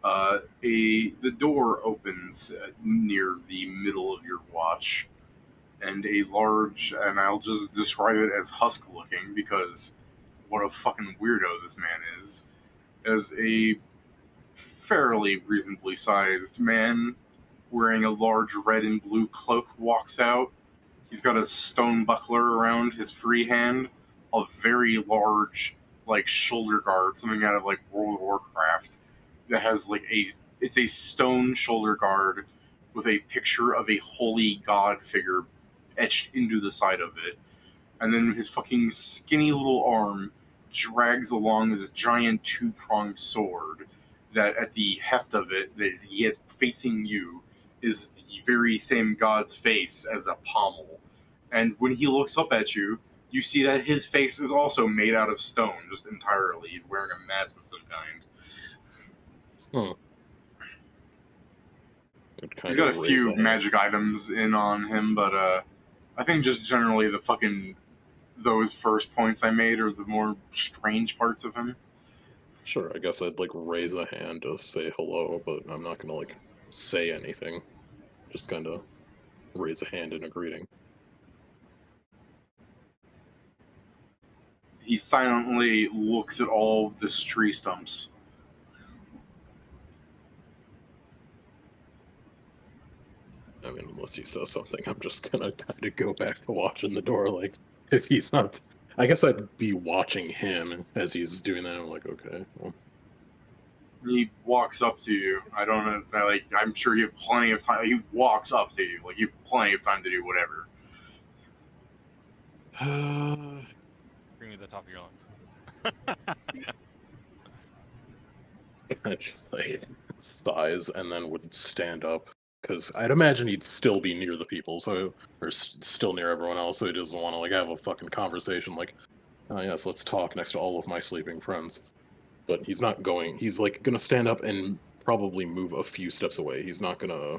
The door opens near the middle of your watch, and a large, and I'll just describe it as husk-looking because what a fucking weirdo this man is, as a fairly reasonably sized man wearing a large red and blue cloak walks out. He's got a stone buckler around his free hand, a very large, like, shoulder guard, something out of, like, World of Warcraft, that has, like, it's a stone shoulder guard with a picture of a holy god figure etched into the side of it. And then his fucking skinny little arm drags along this giant 2-pronged sword that at the heft of it, that he has facing you, is the very same god's face as a pommel. And when he looks up at you, you see that his face is also made out of stone, just entirely. He's wearing a mask of some kind. He's got a few magic items in on him, but I think just generally those first points I made are the more strange parts of him. Sure, I guess I'd like raise a hand to say hello, but I'm not gonna like say anything. Just kind of raise a hand in a greeting. He silently looks at all of the tree stumps. I mean, unless he says something, I'm just gonna kind of go back to watching the door. Like, if he's not, I guess I'd be watching him as he's doing that. I'm like, okay, well. He walks up to you. I don't know. Like, I'm sure you have plenty of time. He walks up to you. Like, you have plenty of time to do whatever. Bring me the top of your lungs. I just like sighs and then would stand up because I'd imagine he'd still be near the people, so or still near everyone else. So he doesn't want to like have a fucking conversation like, oh yes, let's talk next to all of my sleeping friends. But he's not going. He's like gonna stand up and probably move a few steps away. He's not gonna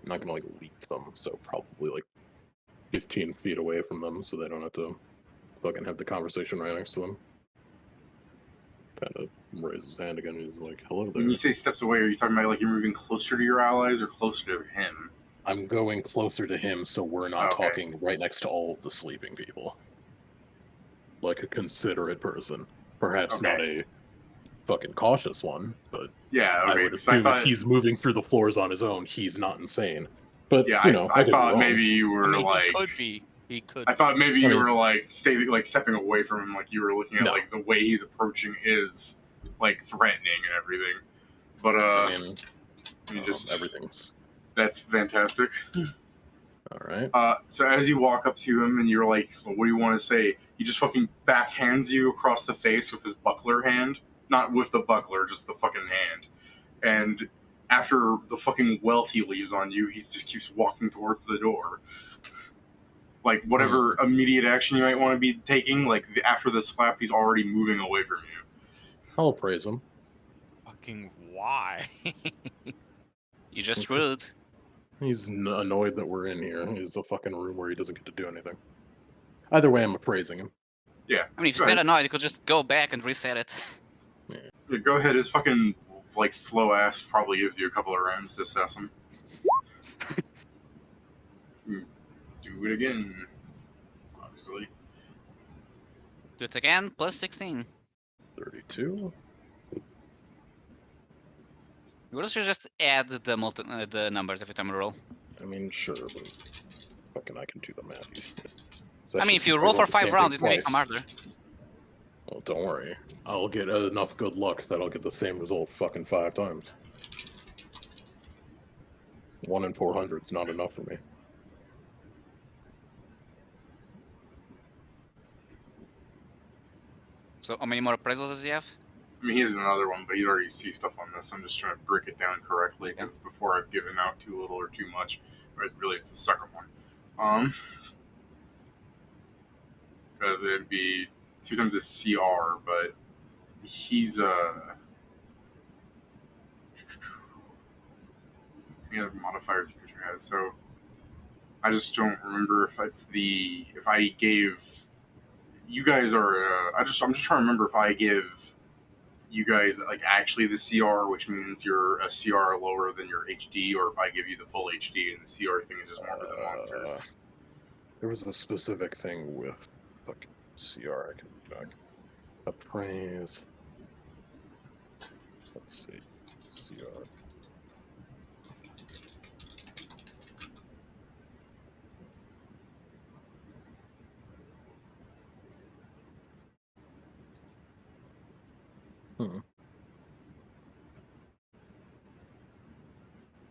like leap them. So probably like 15 feet away from them, so they don't have to fucking have the conversation right next to them. Kind of raises his hand again and he's like, hello there. When you say steps away, are you talking about like you're moving closer to your allies or closer to him? I'm going closer to him so we're not Okay. talking right next to all of the sleeping people. Like a considerate person. Perhaps not a fucking cautious one, but Yeah, okay. I would 'cause I assume thought, if he's moving through the floors on his own, he's not insane. But, yeah, you know, I could be thought wrong. maybe you were I mean, like. he could be. He could. I thought maybe I you mean- were like stepping away from him, like you were looking at No. like the way he's approaching is like threatening and everything. But I mean, you just everything's that's fantastic. alright. So as you walk up to him and you're like, so what do you want to say? He just fucking backhands you across the face with his buckler hand. Not with the buckler, just the fucking hand. And after the fucking welt he leaves on you, he just keeps walking towards the door. Like, whatever immediate action you might want to be taking, like, after the slap, he's already moving away from you. I'll praise him. Fucking why? You just rude. He's annoyed that we're in here. He's a fucking room where he doesn't get to do anything. Either way, I'm praising him. Yeah. I mean, if Go you stand ahead. annoyed, you could just go back and reset it. Yeah, go ahead. His fucking, like, slow ass probably gives you a couple of rounds to assess him. Do it again. Obviously. Do it again, plus 16. 32. What if you just add the numbers every time you roll? I mean, sure, but fucking I can do the math. I mean, if you roll for 5 rounds, it may become harder. Well, don't worry. I'll get enough good luck that I'll get the same result fucking 5 times. 1 in 400 is not enough for me. So how many more appraisals does he have? I mean, he has another one, but you already see stuff on this. I'm just trying to break it down correctly Okay. because before I've given out too little or too much. Or really, it's the second one. Because it'd be 2 times a CR, but he's the other modifiers the creature has. So I just don't remember if I gave you guys are. I'm just trying to remember if I give you guys like actually the CR, which means you're a CR lower than your HD, or if I give you the full HD and the CR thing is just more for the monsters. There was a specific thing with fucking CR. I can check. Appraise. Let's see. CR.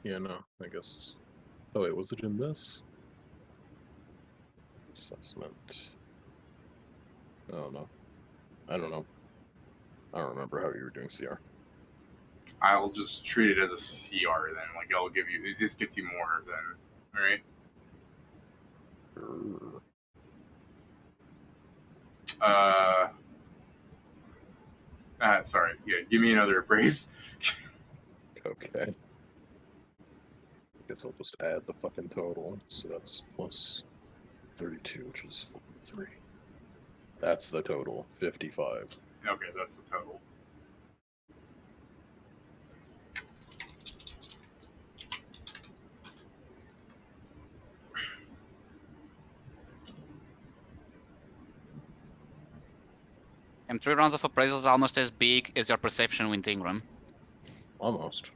Yeah, no, I guess. Oh wait, was it in this? Assessment. Oh no. I don't know. I don't remember how you were doing CR. I'll just treat it as a CR then. Like I'll give you this gets you more than alright. Sorry. Yeah, give me another appraise. Okay. I guess I'll just add the fucking total. So that's plus 32, which is 43. That's the total. 55. Okay, that's the total. And 3 rounds of appraisals is almost as big as your perception with Ingram. Almost.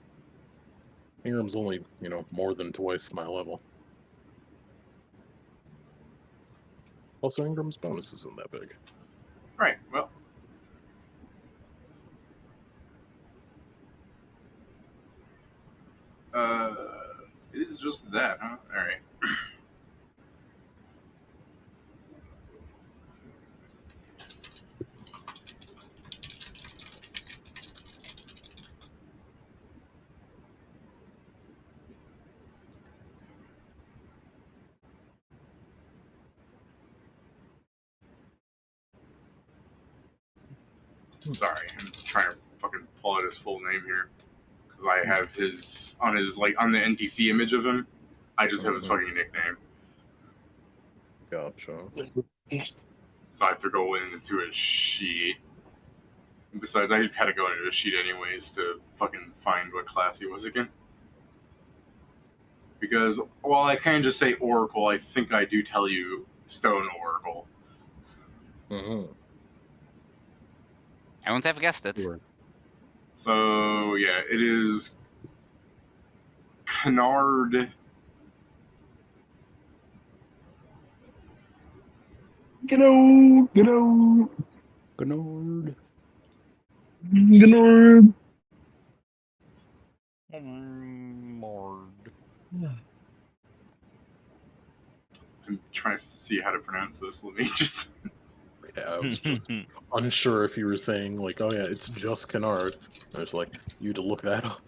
Ingram's only, more than twice my level. Also, Ingram's bonus isn't that big. Right, well. It is just that, huh? Alright. Sorry, I'm trying to fucking pull out his full name here. Because I have his on the NPC image of him. I just have his fucking nickname. Gotcha. So I have to go into a sheet. And besides, I had to go into a sheet anyways to fucking find what class he was again. Because while I can't just say Oracle, I think I do tell you Stone Oracle. Mm-hmm. I wouldn't have guessed it. Sure. So yeah, it is Canard. Gnord. Gnord. Mord. I'm trying to see how to pronounce this. Let me just. Yeah, I was just unsure if you were saying, like, oh yeah, it's just Canard. I was like, you to look that up.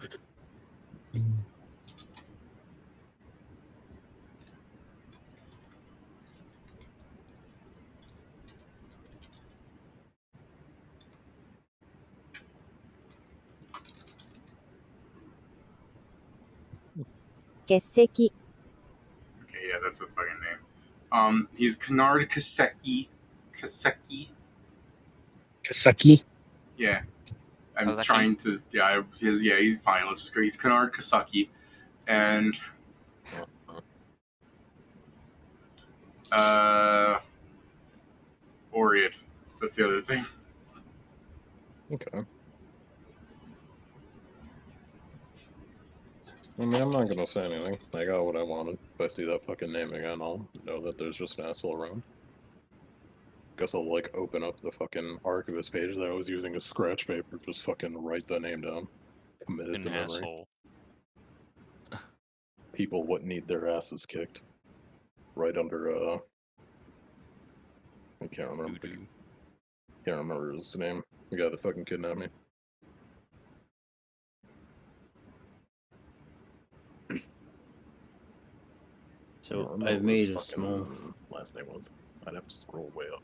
Okay, yeah, that's a fucking name. He's Canard Kaseki. Kaseki. Yeah. I'm How's that trying to. Yeah, he's fine. Let's just go. He's Canard Kasaki. And. Oriad. That's the other thing. Okay. I mean, I'm not gonna say anything. I got what I wanted. If I see that fucking name again, I'll know that there's just an asshole around. Guess I'll, like, open up the fucking archivist page that I was using as scratch paper, just fucking write the name down. Commit it An to memory. asshole. People what need their asses kicked. Right under, I can't remember. Doo-doo. Can't remember his name. The guy that fucking kidnapped me. So Can't remember I've what his made a fucking small. last name was. I'd have to scroll way up.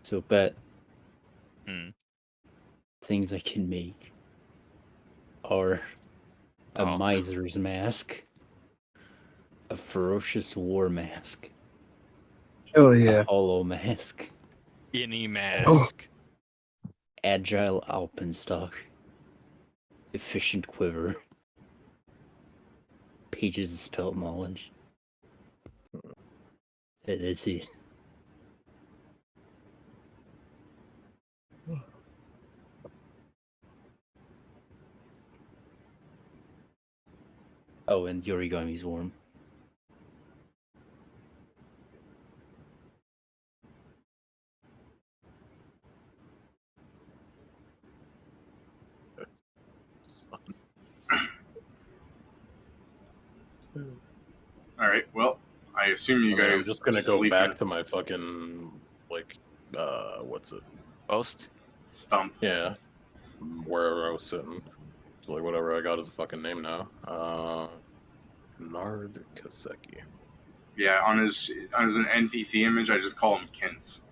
So bet Hmm. things I can make are a Oh. miser's mask, a ferocious war mask, Hell a yeah. hollow mask, Any mask. agile alpenstock, efficient quiver, pages of spell knowledge. That's it. Oh, and the origami's warm. All right. Well, I assume you I mean, guys I'm just gonna are go sleeping. back to my fucking like what's it? Post. Stump. Yeah, wherever I was sitting. So like whatever I got is a fucking name now. Nard Kaseki. Yeah, on an NPC image, I just call him Kints.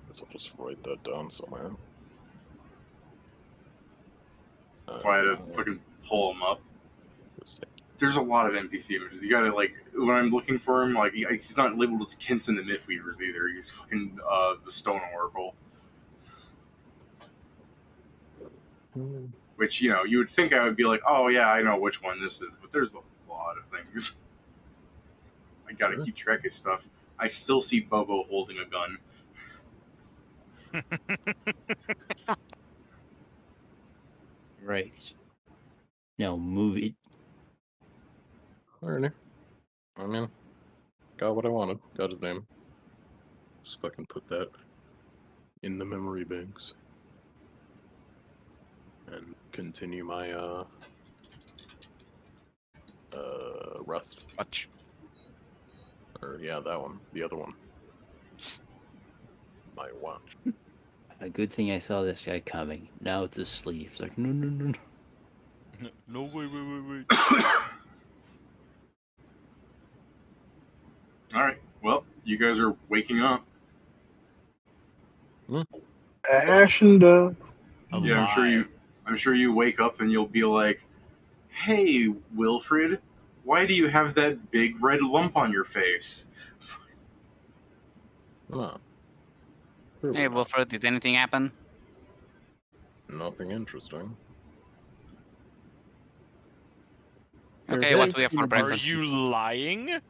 Guess I'll just write that down somewhere. That's why I had to fucking pull him up. Kaseki. There's a lot of NPC images. You gotta like when I'm looking for him, like he's not labeled as Kints in the Mythweavers either. He's fucking the Stone Oracle, which you would think I would be like, oh yeah, I know which one this is, but there's a lot of things. I gotta keep track of stuff. I still see Bobo holding a gun. Right. Now move it. Alrighty. I mean, got what I wanted. Got his name. Just fucking put that in the memory banks. And continue my rest. Watch. Or yeah, that one. The other one. My watch. A good thing I saw this guy coming. Now it's asleep. It's like, no, no, no, no. No, wait. All right. Well, you guys are waking up. Ash and Yeah, Alive. I'm sure you wake up and you'll be like, "Hey, Wilfred, why do you have that big red lump on your face?" Oh. Hey, Wilfred, did anything happen? Nothing interesting. Okay, what do we have for Are breakfast? you lying? It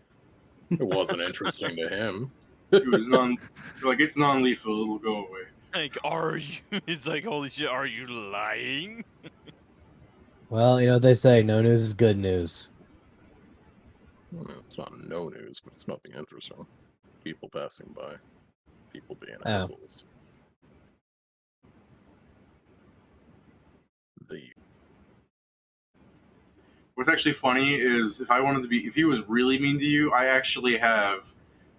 wasn't interesting to him. It was it's non-lethal. It'll go away. Like, are you? It's like, holy shit, are you lying? Well, you know what they say, no news is good news. I mean, it's not no news, but it's nothing interesting. People passing by. People being Oh. assholes. What's actually funny is if he was really mean to you, I actually have,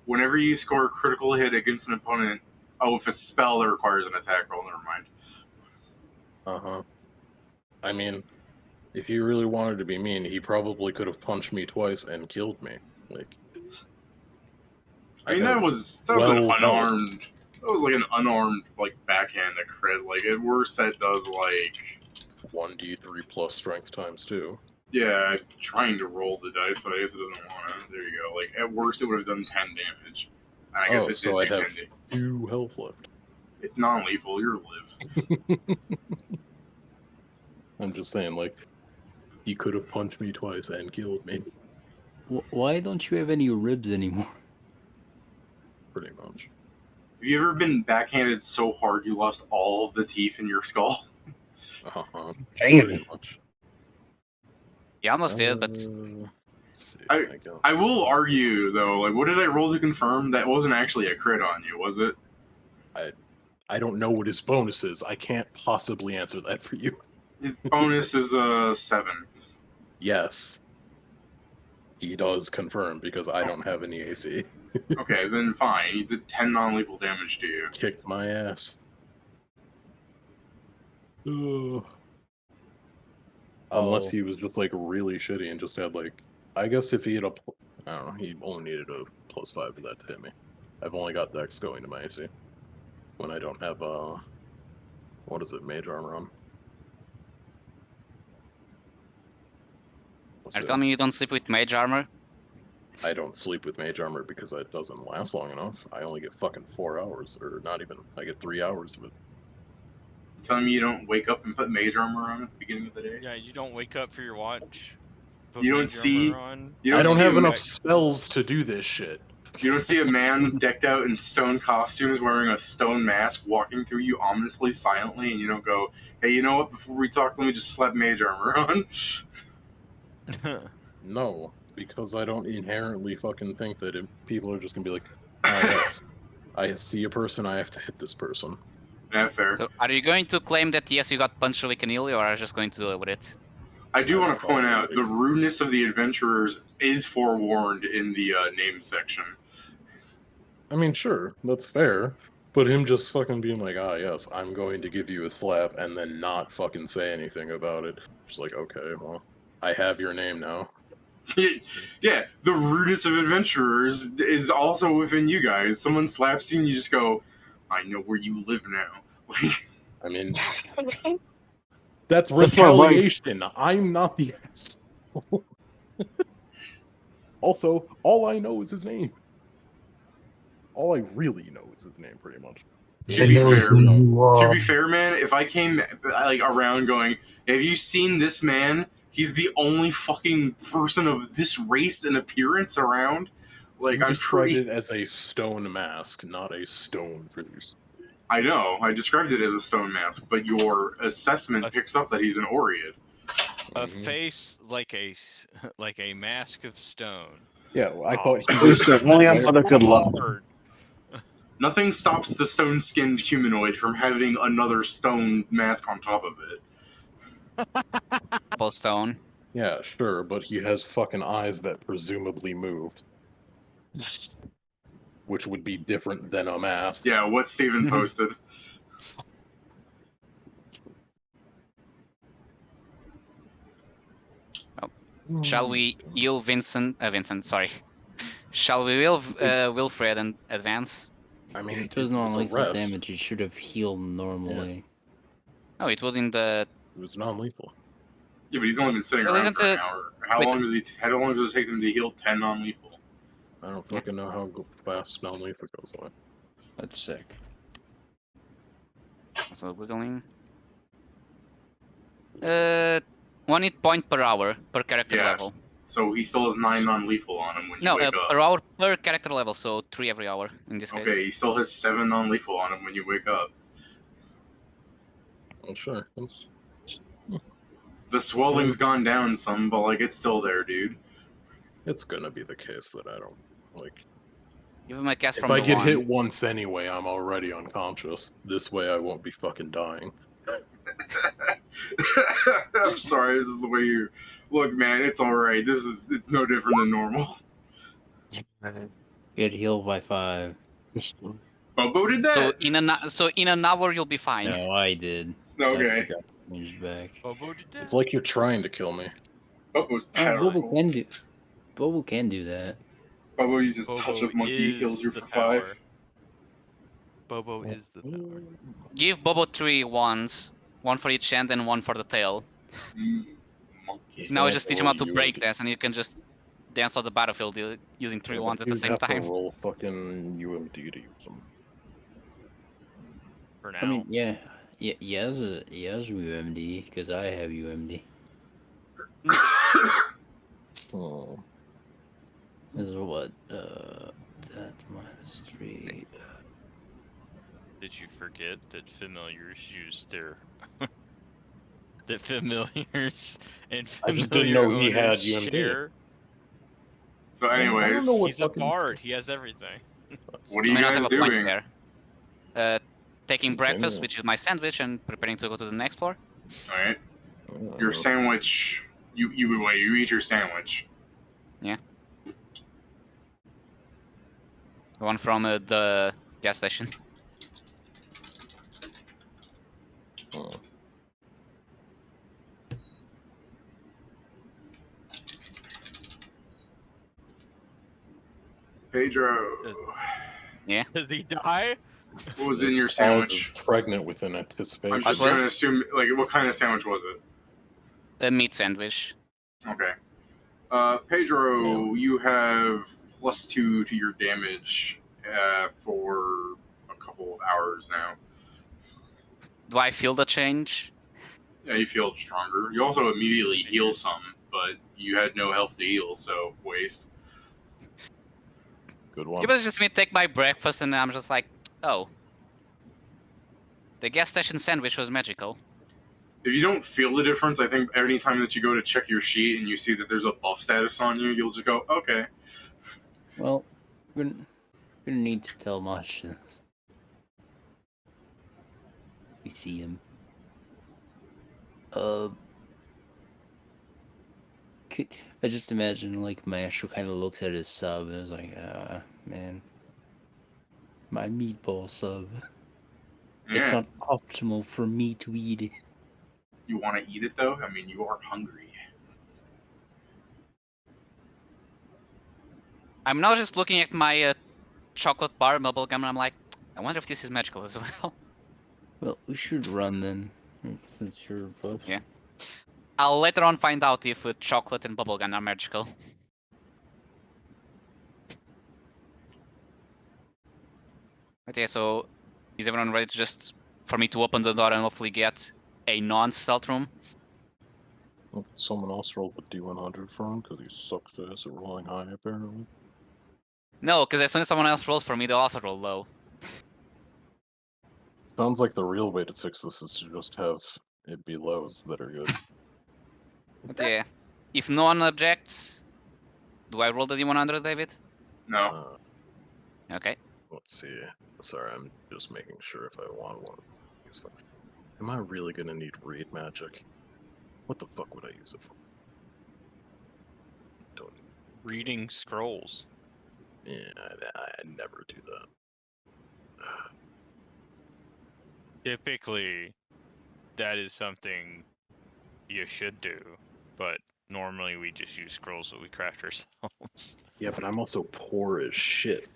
whenever you score a critical hit against an opponent, with a spell that requires an attack roll, never mind. Uh-huh. I mean, if he really wanted to be mean, he probably could have punched me twice and killed me. Like, I mean, that was an unarmed. That was like an unarmed backhand that crit. Like at worst, that does 1d3 plus strength times 2. Yeah, trying to roll the dice, but I guess it doesn't want to. There you go. Like at worst, it would have done 10 damage. And I guess it so did I'd do have 10 damage. 2 health left. It's non-lethal. You're live. I'm just saying, he could have punched me twice and killed me. Why don't you have any ribs anymore? Pretty much. Have you ever been backhanded so hard you lost all of the teeth in your skull? Uh-huh. Damn. Pretty much. Yeah, almost did, but Let's see. I will argue though. Like, what did I roll to confirm? That wasn't actually a crit on you, was it? I don't know what his bonus is. I can't possibly answer that for you. His bonus is 7. Yes. He does confirm because I don't have any AC. Okay, then fine. He did 10 non-lethal damage to you. Kicked my ass. Ugh. Unless he was just like really shitty and just had like, I guess if he had I don't know, he only needed a +5 for that to hit me. I've only got Dex going to my AC when I don't have what is it, mage armor on. Are you telling me you don't sleep with mage armor? I don't sleep with mage armor because it doesn't last long enough. I only get fucking 4 hours, or not even. I get 3 hours of it. You telling me you don't wake up and put mage armor on at the beginning of the day? Yeah, you don't wake up for your watch. Put You don't mage see- armor on. You I don't see have a enough ma- spells to do this shit. You don't see a man decked out in stone costumes wearing a stone mask walking through you ominously, silently, and you don't go, hey, you know what? Before we talk, let me just slap mage armor on. No, because I don't inherently fucking think that people are just gonna be like, ah, yes, I see a person, I have to hit this person. Yeah, fair. So are you going to claim that yes, you got punched really willy-nilly, or are you just going to deal with it? I do I want to will point call it out a the big- rudeness of the adventurers is forewarned in the name section. I mean, sure, that's fair. But him just fucking being like, ah, yes, I'm going to give you a slap, and then not fucking say anything about it. Just like, okay, well, I have your name now. Yeah, the rudeness of adventurers is also within you guys. Someone slaps you and you just go, I know where you live now. Like, I mean, that's That's my rank. retaliation. I'm not the asshole. Also, all I know is his name. All I really know is his name, pretty much. to be fair, who you are. to be fair, man, if I came like around going, have you seen this man? He's the only fucking person of this race and appearance around. Like, You I'm described pretty. it as a stone mask, not a stone produce. I know, I described it as a stone mask, but your assessment picks up that he's an Oread. A Mhm. face like like a mask of stone. Yeah, well, I Oh, thought he We was said only a mother could love. Hard. Nothing stops the stone-skinned humanoid from having another stone mask on top of it. Cobblestone. Yeah, sure, but he has fucking eyes that presumably moved. Which would be different than a mask. Yeah, what Steven posted. Shall we heal Vincent? Vincent, sorry. Shall we heal Wilfred and advance? I mean, If it was a non-lethal rest. damage, it should have healed normally. Oh, it was in the. It was non-lethal. Yeah, but he's only been sitting So around isn't for an it- hour. How wait. long does it take him to heal 10 non-lethal? I don't fucking know how fast non-lethal goes away. That's sick. So wiggling. 1 hit point per hour per character Yeah. level. So he still has 9 non-lethal on him when you No, wake per up. hour per character level, so 3 every hour in this case. Okay, he still has 7 non-lethal on him when you wake up. Well, sure. The swelling's gone down some, but like it's still there, dude. It's gonna be the case that I don't like. Give him a cast If from I the get wand. hit once anyway, I'm already unconscious. This way, I won't be fucking dying. I'm sorry, this is the way you look, man. It's alright. It's no different than normal. Get healed by 5. Bobo did So that? in an hour you'll be fine. No, I did. Okay. I forgot to change back. Bobo did that? It's like you're trying to kill me. Bobo's Oh, Bobo powerful. can do. Bobo can do that. Bobo uses Bobo touch of monkey, he is heals you the for power. 5. Bobo is the power. Give Bobo 3 wands. 1 for each hand and 1 for the tail. Monkey. Now I gonna just have teach to him how roll to break UMD. dance, and you can just dance on the battlefield using 3 Yeah, wands but at the you'd same have to time. roll fucking UMD to use them. For now. I mean, yeah. He has UMD because I have UMD. Oh. This is what? That's -3. Did you forget that familiars use their that familiars and I just familiar didn't know he had owners UMD. share? So I don't anyways, know what He's a fucking bard. He has everything. what are You you may not guys have a point doing? there. Taking breakfast, Continue. which is my sandwich, and preparing to go to the next floor. Alright. Your sandwich you eat your sandwich. The one from the gas station. Oh. Pedro, Does he die? what was This in your pause sandwich? is pregnant with an anticipation. I'm just What gonna was- assume, like, what kind of sandwich was it? A meat sandwich. Okay. Pedro, you have +2 to your damage for a couple of hours now. Do I feel the change? Yeah, you feel stronger. You also immediately heal some, but you had no health to heal, so waste. Good one. It was just me take my breakfast and I'm just like, oh. The gas station sandwich was magical. If you don't feel the difference, I think any time that you go to check your sheet and you see that there's a buff status on you, you'll just go, okay. Well, we're gonna need to tell Mosh this. We see him. I just imagine like Maestro kind of looks at his sub and is like, man, my meatball sub. It's Yeah. not optimal for me to eat it. You want to eat it, though? I mean, you are hungry. I'm now just looking at my chocolate bar bubblegum and I'm like, I wonder if this is magical as well. Well, we should run then, since you're both. Yeah. I'll later on find out if chocolate and bubblegum are magical. But yeah, so is everyone ready to just for me to open the door and hopefully get a non-stealth room? Someone else rolled the D100 for him because he sucks ass at rolling high, apparently. No, because as soon as someone else rolls for me, they'll also roll low. Sounds like the real way to fix this is to just have it be lows that are good. But yeah, if no one objects, do I roll the D100, David? No. Okay. Let's see. Sorry, I'm just making sure if I want one. Am I really gonna need read magic? What the fuck would I use it for? Don't. Reading scrolls. Yeah, I never do that. Typically, that is something you should do, but normally we just use scrolls that we craft ourselves. Yeah, but I'm also poor as shit.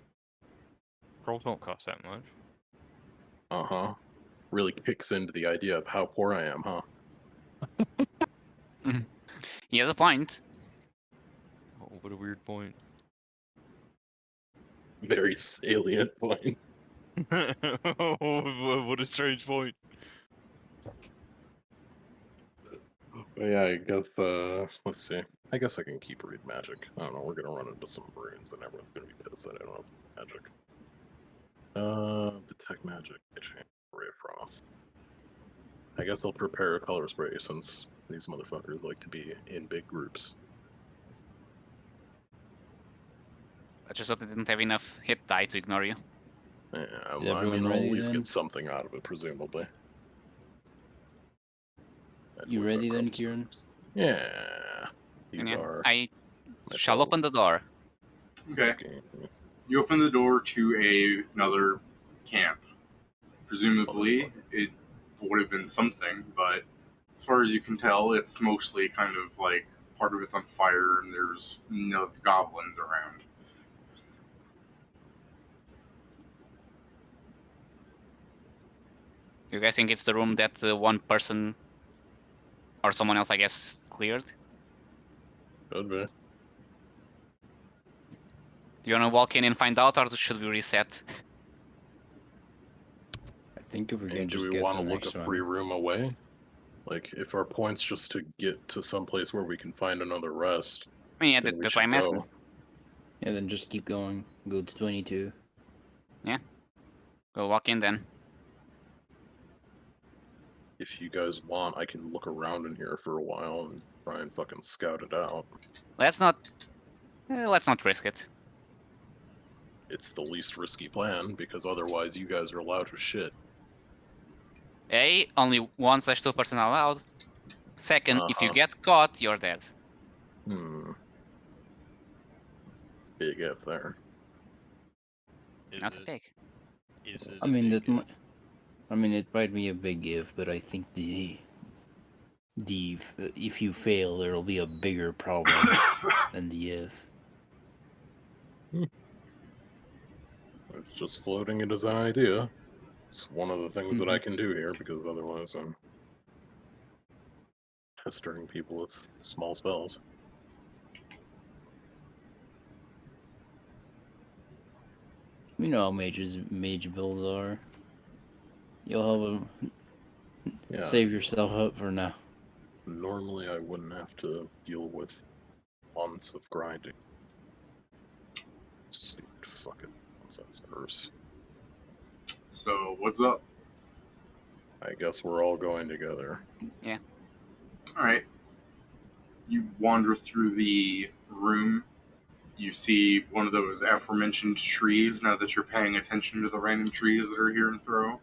Scrolls don't cost that much. Uh-huh. Really kicks into the idea of how poor I am, huh? He has a point. Oh, what a weird point. Very salient point. What a strange point. But yeah, I guess, let's see. I guess I can keep read magic. I don't know, we're gonna run into some runes and everyone's gonna be pissed that I don't have magic. Detect magic, Ray of Frost. I guess I'll prepare a color spray since these motherfuckers like to be in big groups. I just hope they didn't have enough hit die to ignore you. Yeah, Is I everyone mean, I'll at ready least then? get something out of it, presumably. That's You what ready that then, rubs Kieran? is. Yeah. These And yeah, are. I my shall open spells. the door. Okay. You open the door to another camp. Presumably, it would have been something, but as far as you can tell, it's mostly kind of like part of it's on fire and there's no goblins around. You guys think it's the room that one person or someone else, I guess, cleared? Could be. Do you want to walk in and find out, or should we reset? I think if we're gonna And do just we get want to to the look a next free one. room away? Like, if our point's just to get to some place where we can find another rest, I mean, yeah, then we that's why should I'm asking. go. Yeah, then just keep going. Go to 22. Go walk in then. If you guys want, I can look around in here for a while and try and fucking scout it out. Let's not risk it. It's the least risky plan, because otherwise you guys are allowed to shit. A, only 1/2 person allowed. Second, if you Uh-huh. get caught, you're dead. Big F there. Not a pig. Is it? I mean, that might. I mean, it might be a big if, but I think if you fail, there'll be a bigger problem than the if. It's just floating it as an idea. It's one of the things that I Mhm. can do here, because otherwise I'm pestering people with small spells. You know how mage builds are. You'll have Yeah, save yourself up for now. normally I wouldn't have to deal with months of grinding. Stupid fucking nonsense curse. So what's up? I guess we're all going together. All right. You wander through the room. You see one of those aforementioned trees. Now that you're paying attention to the random trees that are here in Throw,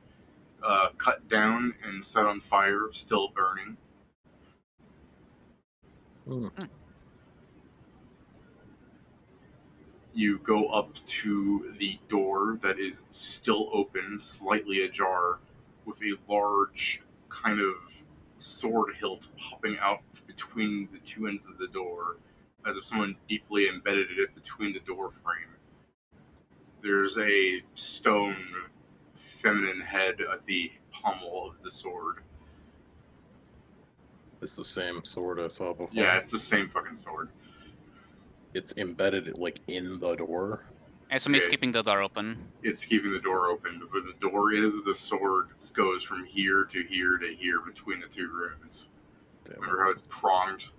cut down and set on fire, still burning. Hmm. You go up to the door that is still open, slightly ajar, with a large kind of sword hilt popping out between the two ends of the door, as if someone deeply embedded it between the door frame. There's a stone feminine head at the pommel of the sword. It's the same sword I saw before. Yeah, it's the same fucking sword. It's embedded like in the door. I assume it's Okay. keeping the door open. It's keeping the door open. Where the door is, the sword goes from here to here to here between the two rooms. Damn Remember it. how it's pronged?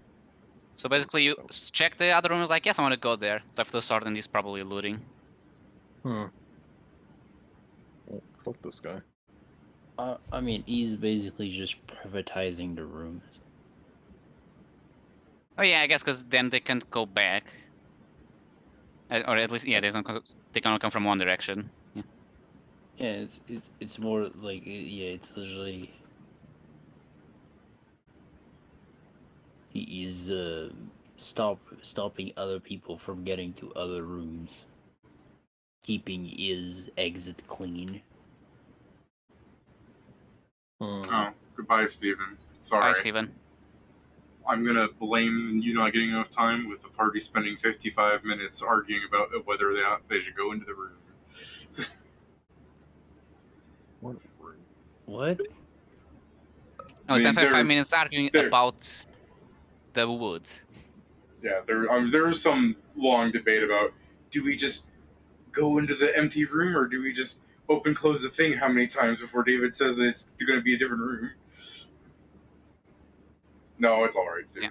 So basically, you check the other room. Is like, yes, I want to go there. Left the sword, and he's probably looting. Hmm. Well, fuck this guy. I mean, he's basically just privatizing the rooms. Oh yeah, I guess because then they can't go back, or at least yeah, they don't. They can only come from one direction. Yeah. Yeah, it's more like yeah, it's literally he's stopping other people from getting to other rooms, keeping his exit clean. Hmm. Oh, goodbye, Steven. Hi, Sorry. Steven. I'm gonna blame you not getting enough time with the party spending 55 minutes arguing about whether they should go into the room. What room? What? No, I we mean, spent 5 they're- minutes arguing they're- about the woods. Yeah, there was some long debate about, do we just go into the empty room or do we just open close the thing how many times before David says that it's going to be a different room? No, it's all right, Steven.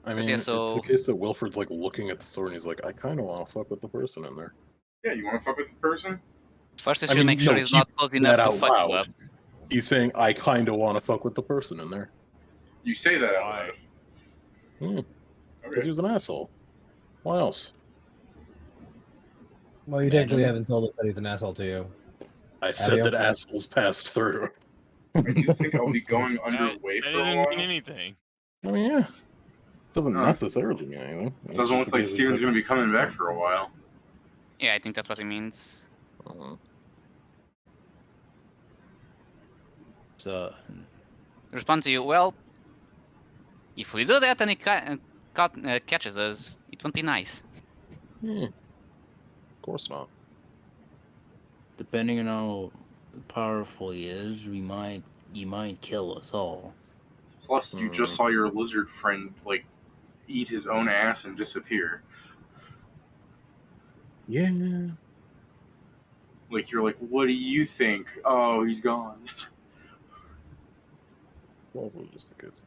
I But mean, yeah, it's the so case that Wilfred's like looking at the sword and he's like, I kind of want to fuck with the person in there. Yeah, you want to fuck with the person? first you I should mean, make sure no, he's he not close said enough that to out fuck you loud. up. He's saying, I kind of want to fuck with the person in there. You say that out Why? loud. Because Okay. he was an asshole. Why else? Well, you technically haven't told us that he's an asshole to you. I said you? that assholes passed through. I do think I'll be going underway That for a didn't while. mean anything. I mean, yeah. Doesn't Oh. necessarily mean anything. It's Doesn't just look like because it's Steven's going to be coming back for a while. Yeah, I think that's what it means. So Respond to you. Well, if we do that and he catches us, it won't be nice. Of course not. depending on how powerful he is, he might kill us all. Plus, you just saw your lizard friend, like, eat his own ass and disappear. Yeah. Like, you're like, what do you think? Oh, he's gone. It's also just the case.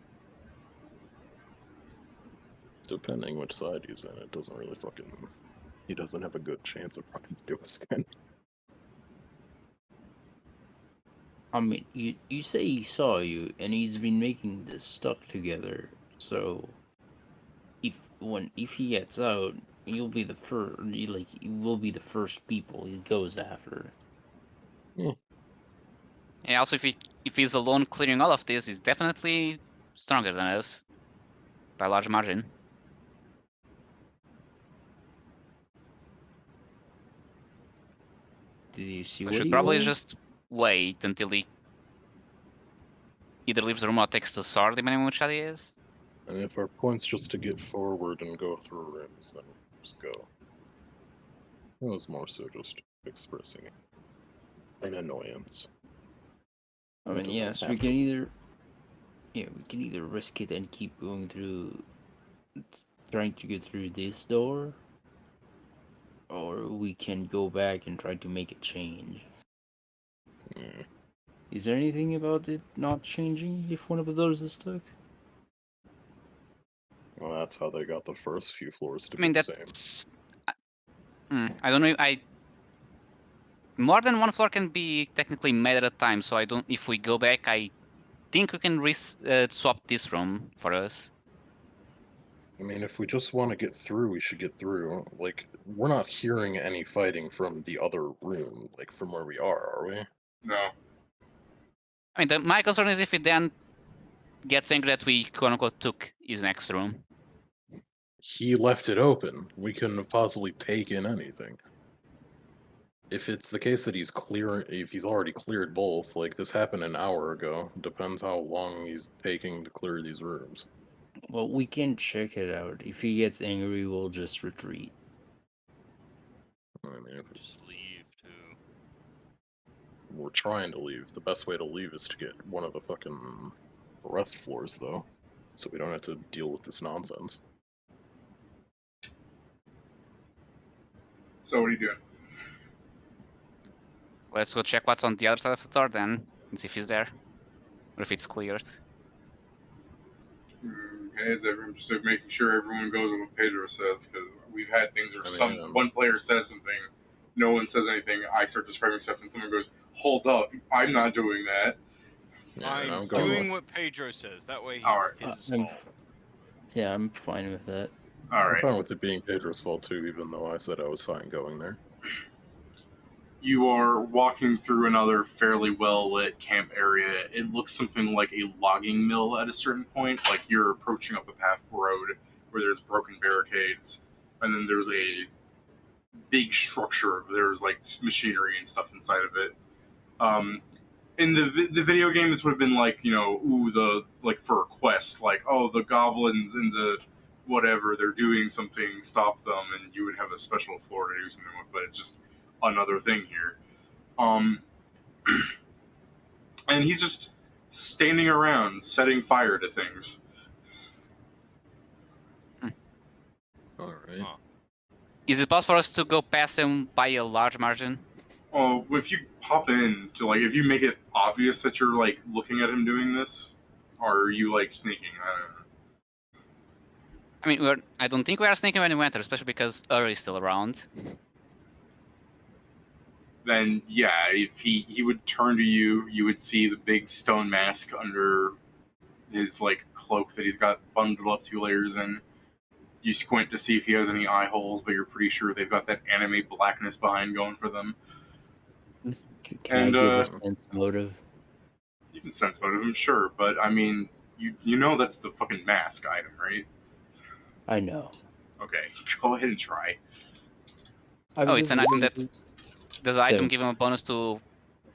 Depending which side he's in, it doesn't really fucking. He doesn't have a good chance of running to us again. I mean, you say he saw you, and he's been making this stuff together. So, if he gets out, you'll be the first. Like, you will be the first people he goes after. Yeah. Also, if he's alone clearing all of this, he's definitely stronger than us by a large margin. Do you see We what should he probably wants? just wait until he either leaves the room or takes the sword, depending on which side he is. And if our point's just to get forward and go through rooms, then just go. It was more so just expressing an annoyance. I It mean, doesn't yes, we have can to- either, yeah, we can either risk it and keep going through, trying to get through this door, or we can go back and try to make a change. Yeah. Is there anything about it not changing if one of the doors is stuck? Well, that's how they got the first few floors to I mean, be the same. that's. I don't know. More than one floor can be technically made at a time, so I don't. If we go back, I think we can swap this room for us. I mean, if we just want to get through, we should get through. Like, we're not hearing any fighting from the other room, like from where we are we? No. I mean, my concern is if it then gets angry that we quote unquote took his next room. He left it open. We couldn't have possibly taken anything. If it's the case that if he's already cleared both, like this happened an hour ago, depends how long he's taking to clear these rooms. Well, we can check it out. If he gets angry, we'll just retreat. I mean, if Just leave too. we're trying to leave, the best way to leave is to get one of the fucking rest floors, though, so we don't have to deal with this nonsense. So what are you doing? Let's go check what's on the other side of the door then, and see if he's there, or if it's cleared. Okay, is everyone just making sure everyone goes with what Pedro says? Because we've had things where I mean, one player says something, no one says anything. I start describing stuff, and someone goes, "Hold up, I'm not doing that." Yeah, I'm going doing with. what Pedro says. That way All right. it's his I'm- fault. Yeah, I'm fine with that. All I'm right. fine with it being Pedro's fault too, even though I said I was fine going there. You are walking through another fairly well lit camp area. It looks something like a logging mill at a certain point. Like you're approaching up a path road where there's broken barricades, and then there's a big structure. There's like machinery and stuff inside of it. In the video game, this would have been like, for a quest, like, oh, the goblins and the whatever, they're doing something, stop them, and you would have a special floor to do something with. But it's just another thing here. And he's just standing around setting fire to things. Alright. Huh. Is it possible for us to go past him by a large margin? Oh, if you pop in to if you make it obvious that you're looking at him doing this, or are you sneaking? I don't know. I mean, I don't think we are sneaking when we enter, especially because Ur is still around. Then yeah, if he would turn to you, you would see the big stone mask under his cloak that he's got bundled up 2 layers in. You squint to see if he has any eye holes, but you're pretty sure they've got that anime blackness behind going for them. Can I give a sense motive? You can sense motive him, sure, but I mean, you know that's the fucking mask item, right? I know. Okay, go ahead and try. Oh, it's an item that does the item Seven. give him a bonus to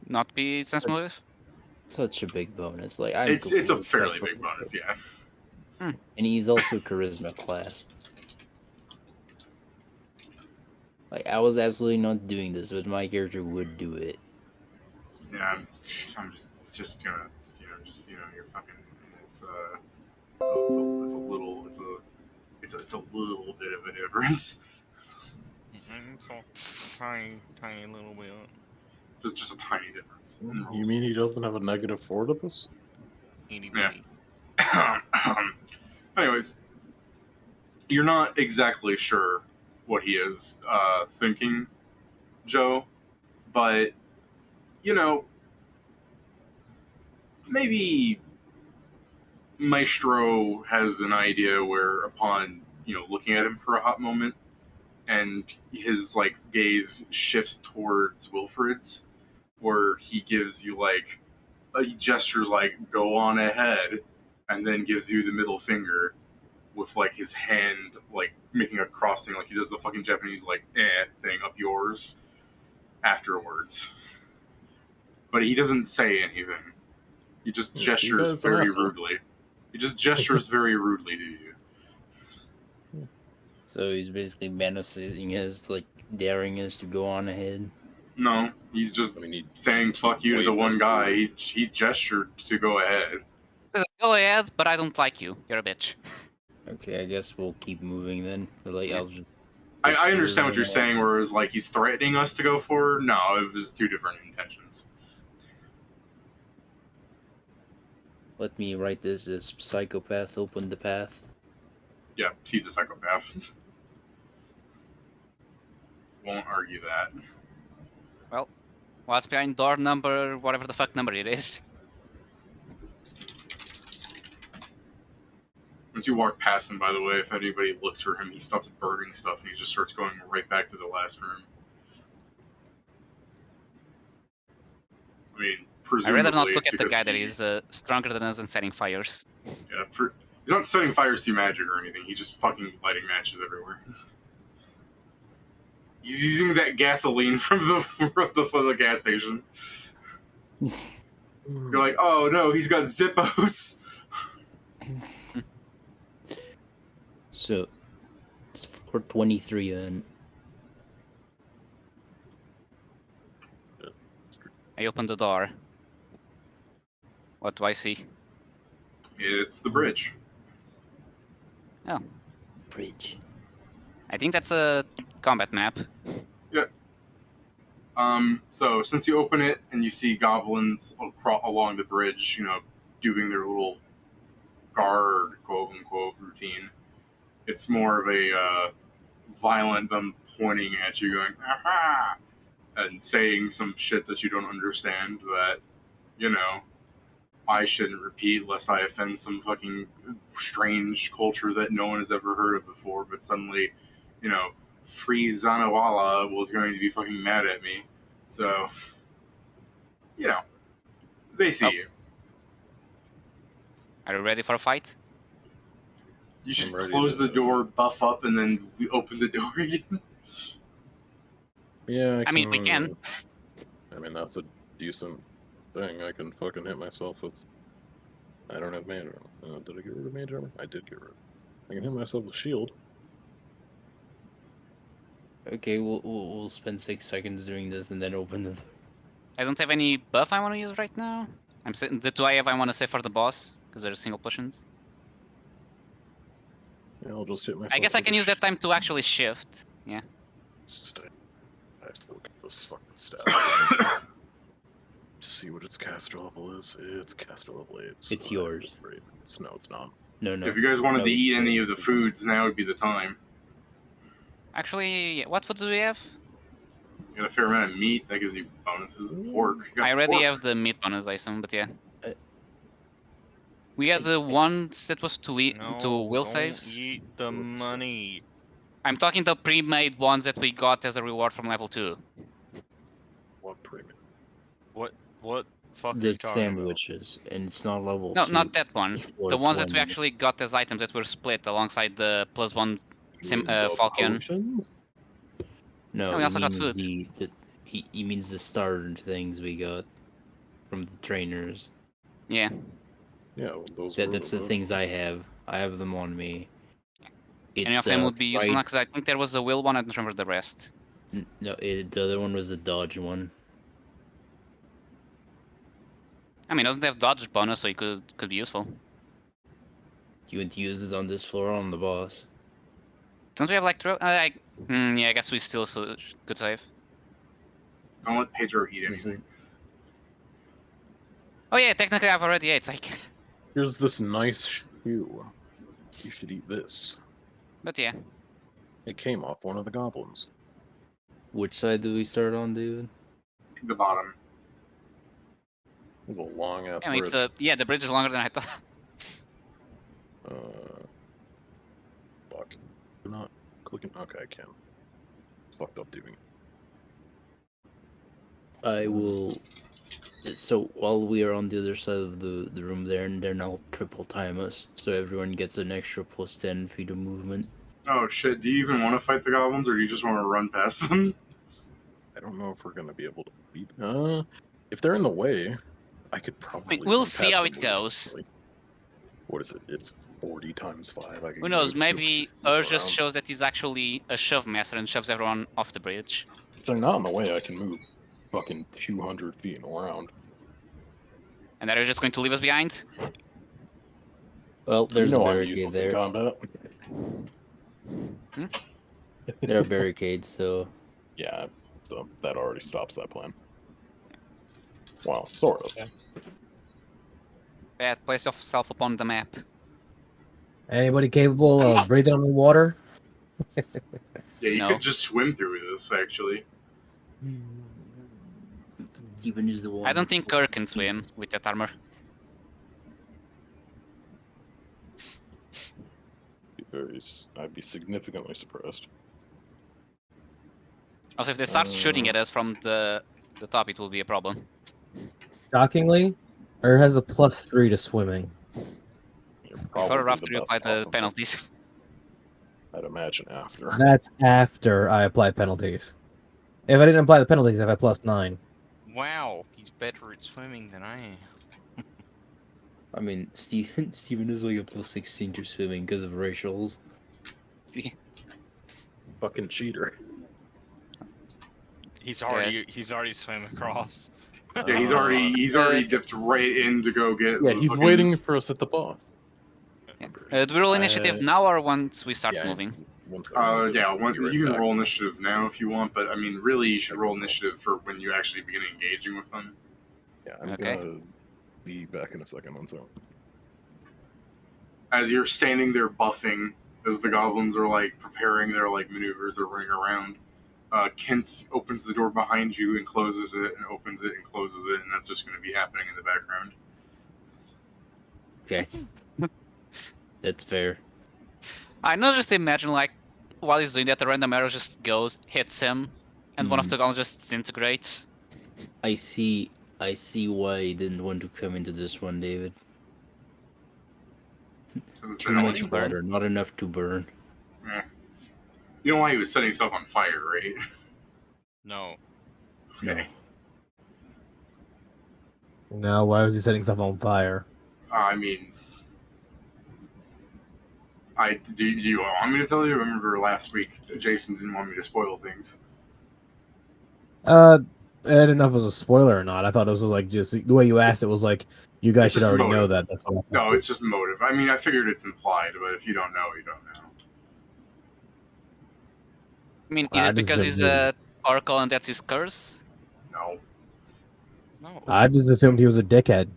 not be sense motive? Such a big bonus. It's a completely fairly fine big with bonus, this. yeah. And he's also charisma class. I was absolutely not doing this, but my character would do it. Yeah, I'm just gonna, you're fucking. It's a little bit of a difference. It's a tiny little bit. Just a tiny difference. in You rules. mean he doesn't have a -4 to this? Itty Yeah. bitty. Anyways, you're not exactly sure what he is thinking, Joe, but maybe Maestro has an idea where, upon looking at him for a hot moment, and his gaze shifts towards Wilfred's, where he gives you he gestures "go on ahead," and then gives you the middle finger with his hand making a cross thing, like he does the fucking Japanese thing up yours. afterwards. But he doesn't say anything. He just Yes, you gestures guys an very asshole. rudely. He just gestures very rudely to you. So he's basically menacing us, like daring us to go on ahead. No, he's just I mean, he saying fuck you to the waved one us guy. through. He gestured to go ahead. Go ahead, but I don't like you. You're a bitch. Okay, I guess we'll keep moving then. Like, I'll just I understand what you're Yeah. saying, whereas like he's threatening us to go forward. No, it was two different intentions. let me write this as psychopath open the path. Yeah, he's a psychopath. Won't argue that. Well, what's behind door number, whatever the fuck number it is? Once you walk past him, by the way, if anybody looks for him, he stops burning stuff and he just starts going right back to the last room. I mean, I'd presumably rather not look it's at the because guy that he- is stronger than us and setting fires. Yeah, he's not setting fires to magic or anything. He's just fucking lighting matches everywhere. He's using that gasoline from the gas station. You're like, oh no, he's got Zippos. So it's 423 then. I open the door. What do I see? It's the bridge. Oh, Bridge. I think that's a combat map. So since you open it and you see goblins along the bridge, doing their little guard, quote unquote, routine, it's more of a violent them pointing at you, going, aha! And saying some shit that you don't understand that, I shouldn't repeat lest I offend some fucking strange culture that no one has ever heard of before, but suddenly, Free Zanawala was going to be fucking mad at me. So, they see you. Are you ready for a fight? You should I'm ready close to- the door, buff up, and then we open the door again. Yeah, I mean, we can. I mean, that's a decent thing. I can fucking hit myself with. I don't have mage armor. Did I get rid of mage armor? I did get rid of it. I can hit myself with shield. Okay, we'll spend 6 seconds doing this and then open the. I don't have any buff I want to use right now. I'm sitting. The two I have I want to save for the boss because they're single potions. Yeah, I'll just hit myself. I guess I with can a use that time to actually shift. Yeah. I have to look at this fucking stat. To see what its caster level is. It's caster level 8. So It's yours. No, it's not. No. If you guys wanted No, to eat any of the it's- foods, now would be the time. Actually, what foods do we have? You got a fair amount of meat, that gives you bonuses. Pork. You got I already pork. have the meat bonus, I assume, but yeah. Uh, We had the ones that was to eat to No, will don't saves. eat the money. I'm talking the pre-made ones that we got as a reward from level 2. What premium? What fuck are The you talking about? sandwiches, and it's not level No, 2. not that one. It's The ones that we 420. actually got as items that were split alongside the +1 You mean the Falcon. potions? No, No, we he also got means food. he means the starter things we got from the trainers. Yeah. Yeah, well, those That's the things I have. I have them on me. Any of them would be useful now fried- because I think there was a will one. I don't remember the rest. No, the other one was the dodge one. I mean, it doesn't have dodge bonus, so it could be useful. You want to use this on this floor or on the boss? Don't we have like throw? Yeah, I guess we still could save. Don't let Pedro eat This is- anything. Oh yeah, technically I've already ate. So Here's this nice shoe. You should eat this. But yeah, It came off one of the goblins. Which side do we start on, David? The bottom. It was a long ass I mean, bridge. the bridge is longer than I thought. Fuck. I'm not clicking. Okay, I can. Fucked up doing it. I will. So while we are on the other side of the room there, and then I'll triple time us, so everyone gets an extra plus 10 feet of movement. Oh shit, do you even want to fight the goblins or do you just want to run past them? I don't know if we're gonna be able to beat. If they're in the way, I could probably. we'll run see past how them it with, goes. like, what is it? It's 40 times 5. I could Who knows? move Maybe 200 feet Urge just around. shows that he's actually a shove master and shoves everyone off the bridge. If they're not in the way, I can move fucking 200 feet around. And they're just going to leave us behind? Well, there's you know a I'm barricade useless in there. combat. There are barricades, so Yeah, so that already stops that plan. Well, sort of. Bad, place yourself upon the map. Anybody capable of breathing underwater? Yeah, you No. could just swim through this, actually. Steven is the one. I don't think who Kerr wants can to swim speak. with that armor. I'd be significantly surprised. Also, if they start shooting at us from the top, it will be a problem. Shockingly, has a +3 to swimming. You're Before or probably after the you best apply the off of it. penalties. I'd imagine after. That's after I apply penalties. If I didn't apply the penalties, I'd have +9. Wow, he's better at swimming than I am. I mean, Steven is like a +16 to swimming because of racials. Fucking cheater. He's already swam across. Yeah, he's already dipped right in to go get. Yeah, the he's fucking- waiting for us at the bar. Do we roll initiative now or once we start Yeah, moving? once I move, Yeah, be right you can back. roll initiative now if you want, but I mean, really, you should roll initiative for when you actually begin engaging with them. Yeah, I'm Okay. gonna be back in a second. One second. As you're standing there buffing, as the goblins are like preparing their like maneuvers, they're running around. Kints opens the door behind you and closes it, and opens it and closes it, and that's just going to be happening in the background. Okay. That's fair. I know, just imagine, like, while he's doing that, the random arrow just goes, hits him, and one of the guns just disintegrates. I see why you didn't want to come into this one, David. Doesn't say Too that much much. water, not enough to burn. You know why he was setting stuff on fire, right? No. Okay. No, why was he setting stuff on fire? I mean, do you want me to tell you? I remember last week Jason didn't want me to spoil things. I didn't know if it was a spoiler or not. I thought it was like just the way you asked it was like you guys It's should just already know motive. that. That's all. No, it's just motive. I mean, I figured it's implied, but if you don't know, you don't know. I mean, is it because he's a oracle and that's his curse? No. No. I just assumed he was a dickhead.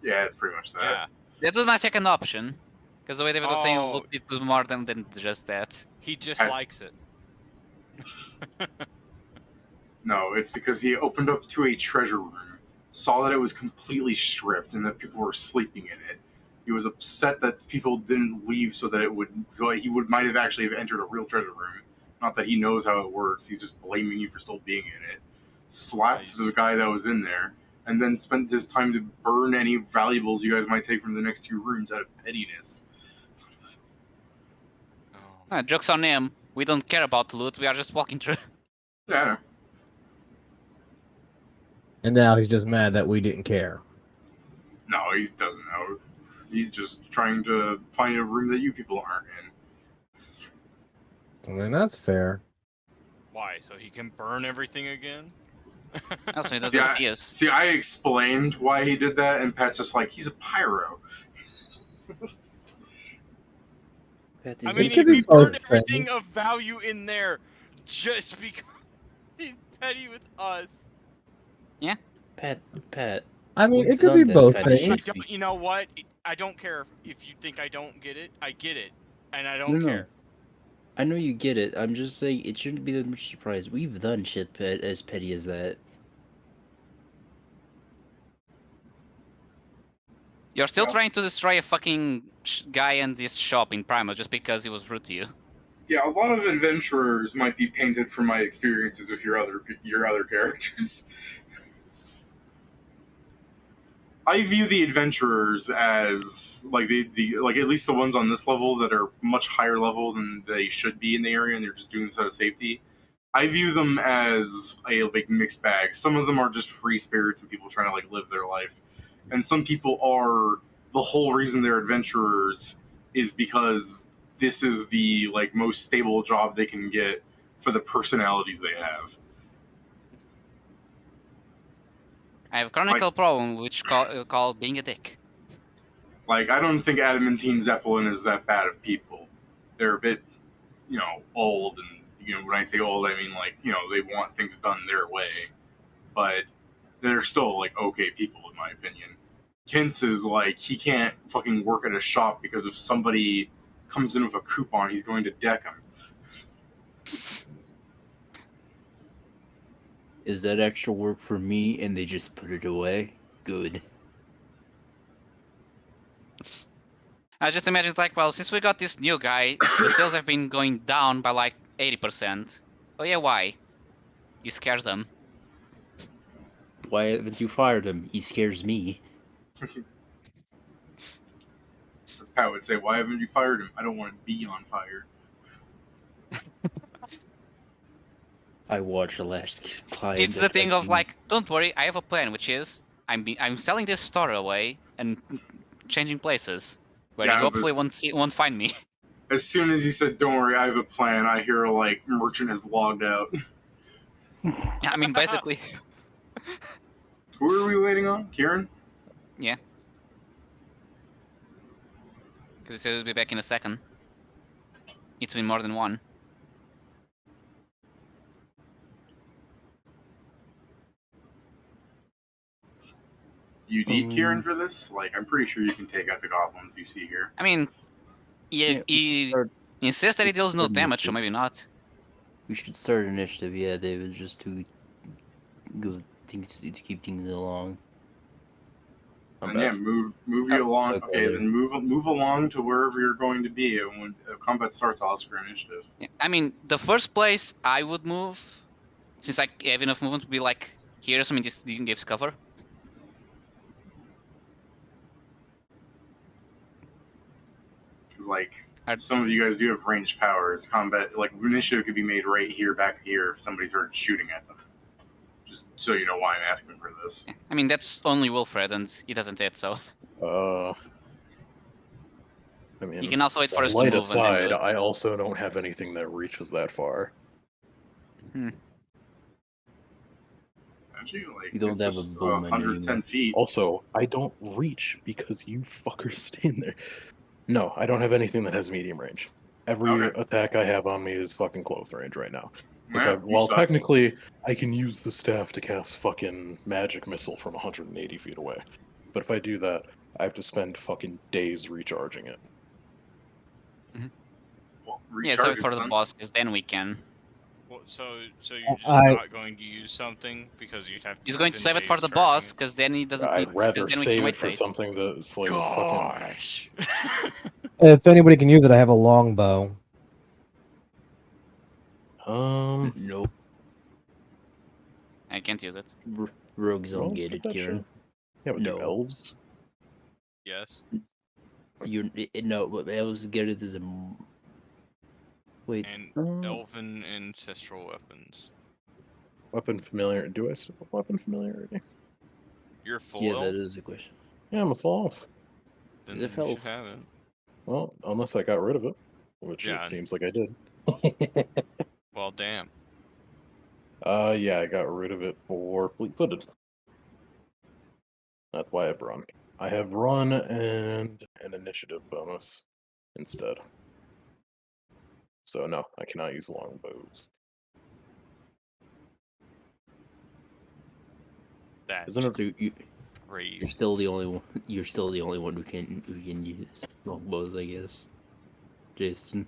Yeah, it's pretty much that. Yeah. That was my second option. Because the way David was saying, Oh. look, it was more than just that. He just Has- likes it. No, it's because he opened up to a treasure room, saw that it was completely stripped and that people were sleeping in it. He was upset that people didn't leave so that might have actually have entered a real treasure room. Not that he knows how it works. He's just blaming you for still being in it. Slapped Nice. the guy that was in there, and then spent his time to burn any valuables you guys might take from the next two rooms out of pettiness. Oh. Joke's on him. We don't care about loot, we are just walking through. Yeah. And now he's just mad that we didn't care. No, he doesn't know. He's just trying to find a room that you people aren't in. I mean, that's fair. Why? So he can burn everything again? Also, he doesn't see us. See, I explained why he did that, and Pat's just like, he's a pyro. Pat I is mean, It if should he be both burned everything things. of value in there just because he's petty with us. Pat. I mean, We've it could done be that both kind of things. shit. You know what? I don't care if you think I don't get it. I get it, and I No, don't no. care. I know you get it. I'm just saying it shouldn't be that much surprise. We've done shit as petty as that. You're still Yeah. trying to destroy a fucking guy in this shop in Primus just because he was rude to you. Yeah, a lot of adventurers might be painted from my experiences with your other characters. I view the adventurers as like the like at least the ones on this level that are much higher level than they should be in the area, and they're just doing this out of safety. I view them as a like mixed bag. Some of them are just free spirits and people trying to like live their life, and some people are the whole reason they're adventurers is because this is the like most stable job they can get for the personalities they have. I have a chronicle problem, which called being a dick. Like, I don't think Adamantine Zeppelin is that bad of people. They're a bit, old, and when I say old, I mean like, they want things done their way, but they're still like okay people in my opinion. Kints is like he can't fucking work at a shop because if somebody comes in with a coupon, he's going to deck him. Is that extra work for me and they just put it away? Good. I just imagine it's like, well, since we got this new guy, the sales have been going down by like 80%. Oh yeah, why? He scares them. Why haven't you fired him? He scares me. As Pat would say, why haven't you fired him? I don't want to be on fire. I watched the last client. It's the thing of like, don't worry, I have a plan, which is I'm selling this store away and changing places where Yeah, you hopefully won't find me. As soon as he said, don't worry, I have a plan, I hear like merchant has logged out. Yeah, I mean, basically. Who are we waiting on? Kieran? Yeah. Because he said he'll be back in a second. It's been more than one. You need Kieran for this? Like, I'm pretty sure you can take out the goblins you see here. I mean, he insists that he deals no damage, so maybe not. We should start initiative, yeah, David, just to go to keep things along. And yeah, move you along. Okay, then move along to wherever you're going to be. And when combat starts, I'll ask for initiative. Yeah, I mean, the first place I would move, since I have enough movement to be like here, so I mean, this gives cover. Because like some of you guys do have ranged powers. Combat like initiative could be made right here, back here, if somebody started shooting at them. Just so you know why I'm asking for this. Yeah, I mean, that's only Wilfred, and he doesn't hit, so. I mean, you can also wait for us to light move aside, and then do it. I also don't have anything that reaches that far. Actually, like, you don't have a bowman 110 anymore. feet. Also, I don't reach because you fuckers stand there. No, I don't have anything that has medium range. Every attack I have on me is fucking close range right now. While technically, I can use the staff to cast fucking magic missile from 180 feet away. But if I do that, I have to spend fucking days recharging it. Well, yeah, so for the boss, because then we can. Well, so you're just not going to use something because you'd have to. He's going to save it for the boss, because then he doesn't. I'd rather save it for something that's like Gosh. fucking. If anybody can use it, I have a longbow. Nope. I can't use it. Rogues don't get it, Kieran. Yeah, but do elves? Yes. No, but elves get it as a. Wait. And elven ancestral weapons. Weapon familiarity. Do I still have weapon familiarity? You're full Yeah, elf? that is a question. Yeah, I'm a full elf. Then you should have it. Well, unless I got rid of it, which it seems like I did. Well, damn. Yeah, I got rid of it for fleet-footed. That's why I've run. I have run and an initiative bonus instead. So no, I cannot use longbows. Isn't it? You're still the only one. You're still the only one who can use longbows, I guess. Jason.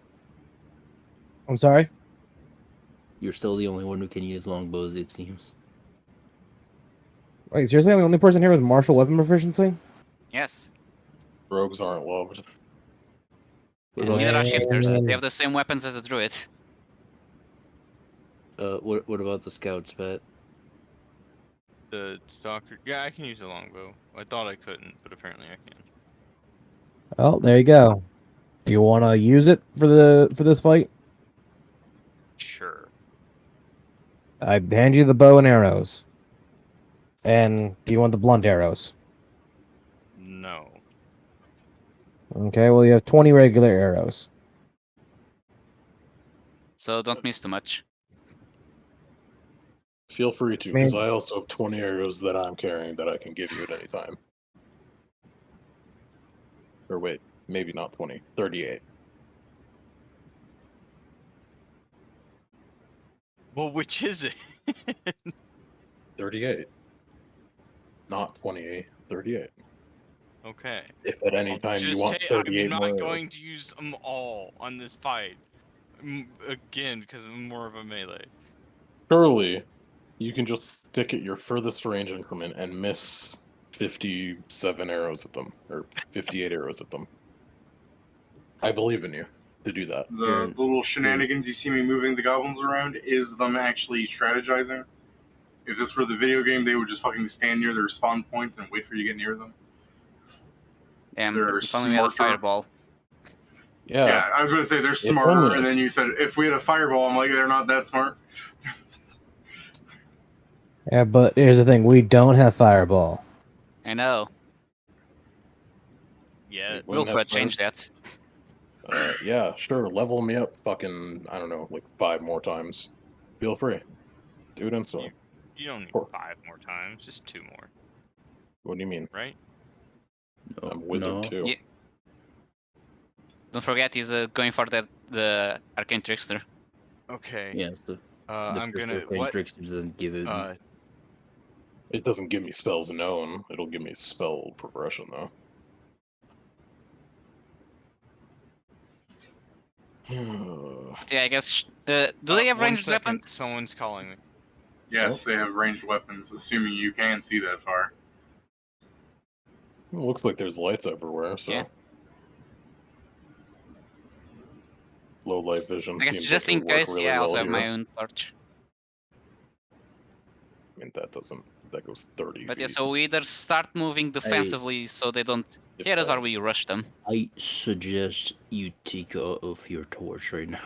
I'm sorry? You're still the only one who can use longbows, it seems. Wait, seriously, I'm the only person here with martial weapon proficiency? Yes. Rogues aren't loved. Neither are shifters. They have the same weapons as a druid. What about the scouts, Pat? The stalker. Yeah, I can use a longbow. I thought I couldn't, but apparently I can. Oh, there you go. Do you want to use it for this fight? Sure. I hand you the bow and arrows. And do you want the blunt arrows? No. Okay, well, you have 20 regular arrows. So don't miss too much. Feel free to, Man. because I also have 20 arrows that I'm carrying that I can give you at any time. Or wait, maybe not 20, 38. Well, which is it? 38. Not 28, 38. Okay. If at any I'll time you just want I'm 38 not more arrows. going to use them all on this fight. Again, because I'm more of a melee. Surely, you can just stick at your furthest range increment and miss 57 arrows at them, or 58 arrows at them. I believe in you to do that. The little shenanigans you see me moving the goblins around is them actually strategizing. If this were the video game, they would just fucking stand near their spawn points and wait for you to get near them. They're If only we had a smarter. fireball. Yeah, I was going to say they're smarter, only. and then you said if we had a fireball, I'm like, they're not that smart. Yeah, but here's the thing. We don't have fireball. I know. Yeah. We wouldn't have Wilfred changed that. Yeah, sure. Level me up fucking, I don't know, like 5 more times. Feel free. Do it instantly. You don't need Sure. 5 more times, just 2 more, What do you mean? right? No, I'm wizard no. too. Yeah. Don't forget he's going for the arcane trickster. Okay. Yes, the I'm first gonna arcane trickster doesn't give it. It doesn't give me spells known. It'll give me spell progression though. Yeah, I guess. Do they have 1 ranged second, weapons? someone's calling me. Yes, they have ranged weapons, assuming you can see that far. It looks like there's lights everywhere, so. Yeah. Low light vision I guess seems just like in it'll work case, really yeah, I well also have here. my own torch. I mean, that goes 30 But feet. yeah, so we either start moving defensively so they don't hit us, or we rush them. I suggest you take off your torch right now.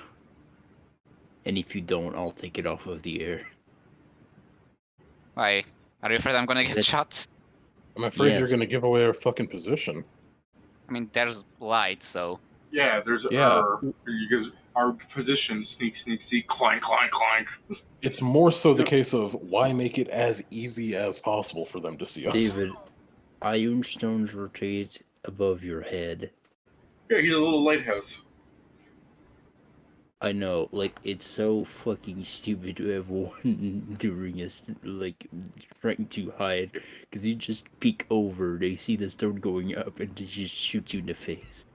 And if you don't, I'll take it off of the air. Why? Are you afraid I'm gonna get shot? I'm afraid you're Yes. gonna give away our fucking position. I mean, there's light, so. Yeah, there's because our position, sneak, clank, clank, clank. It's more so the case of why make it as easy as possible for them to see us. David, ironstones rotate above your head. Yeah, he's a little lighthouse. I know, like, it's so fucking stupid to have one during a, like, trying to hide, because you just peek over, they see the stone going up, and they just shoot you in the face.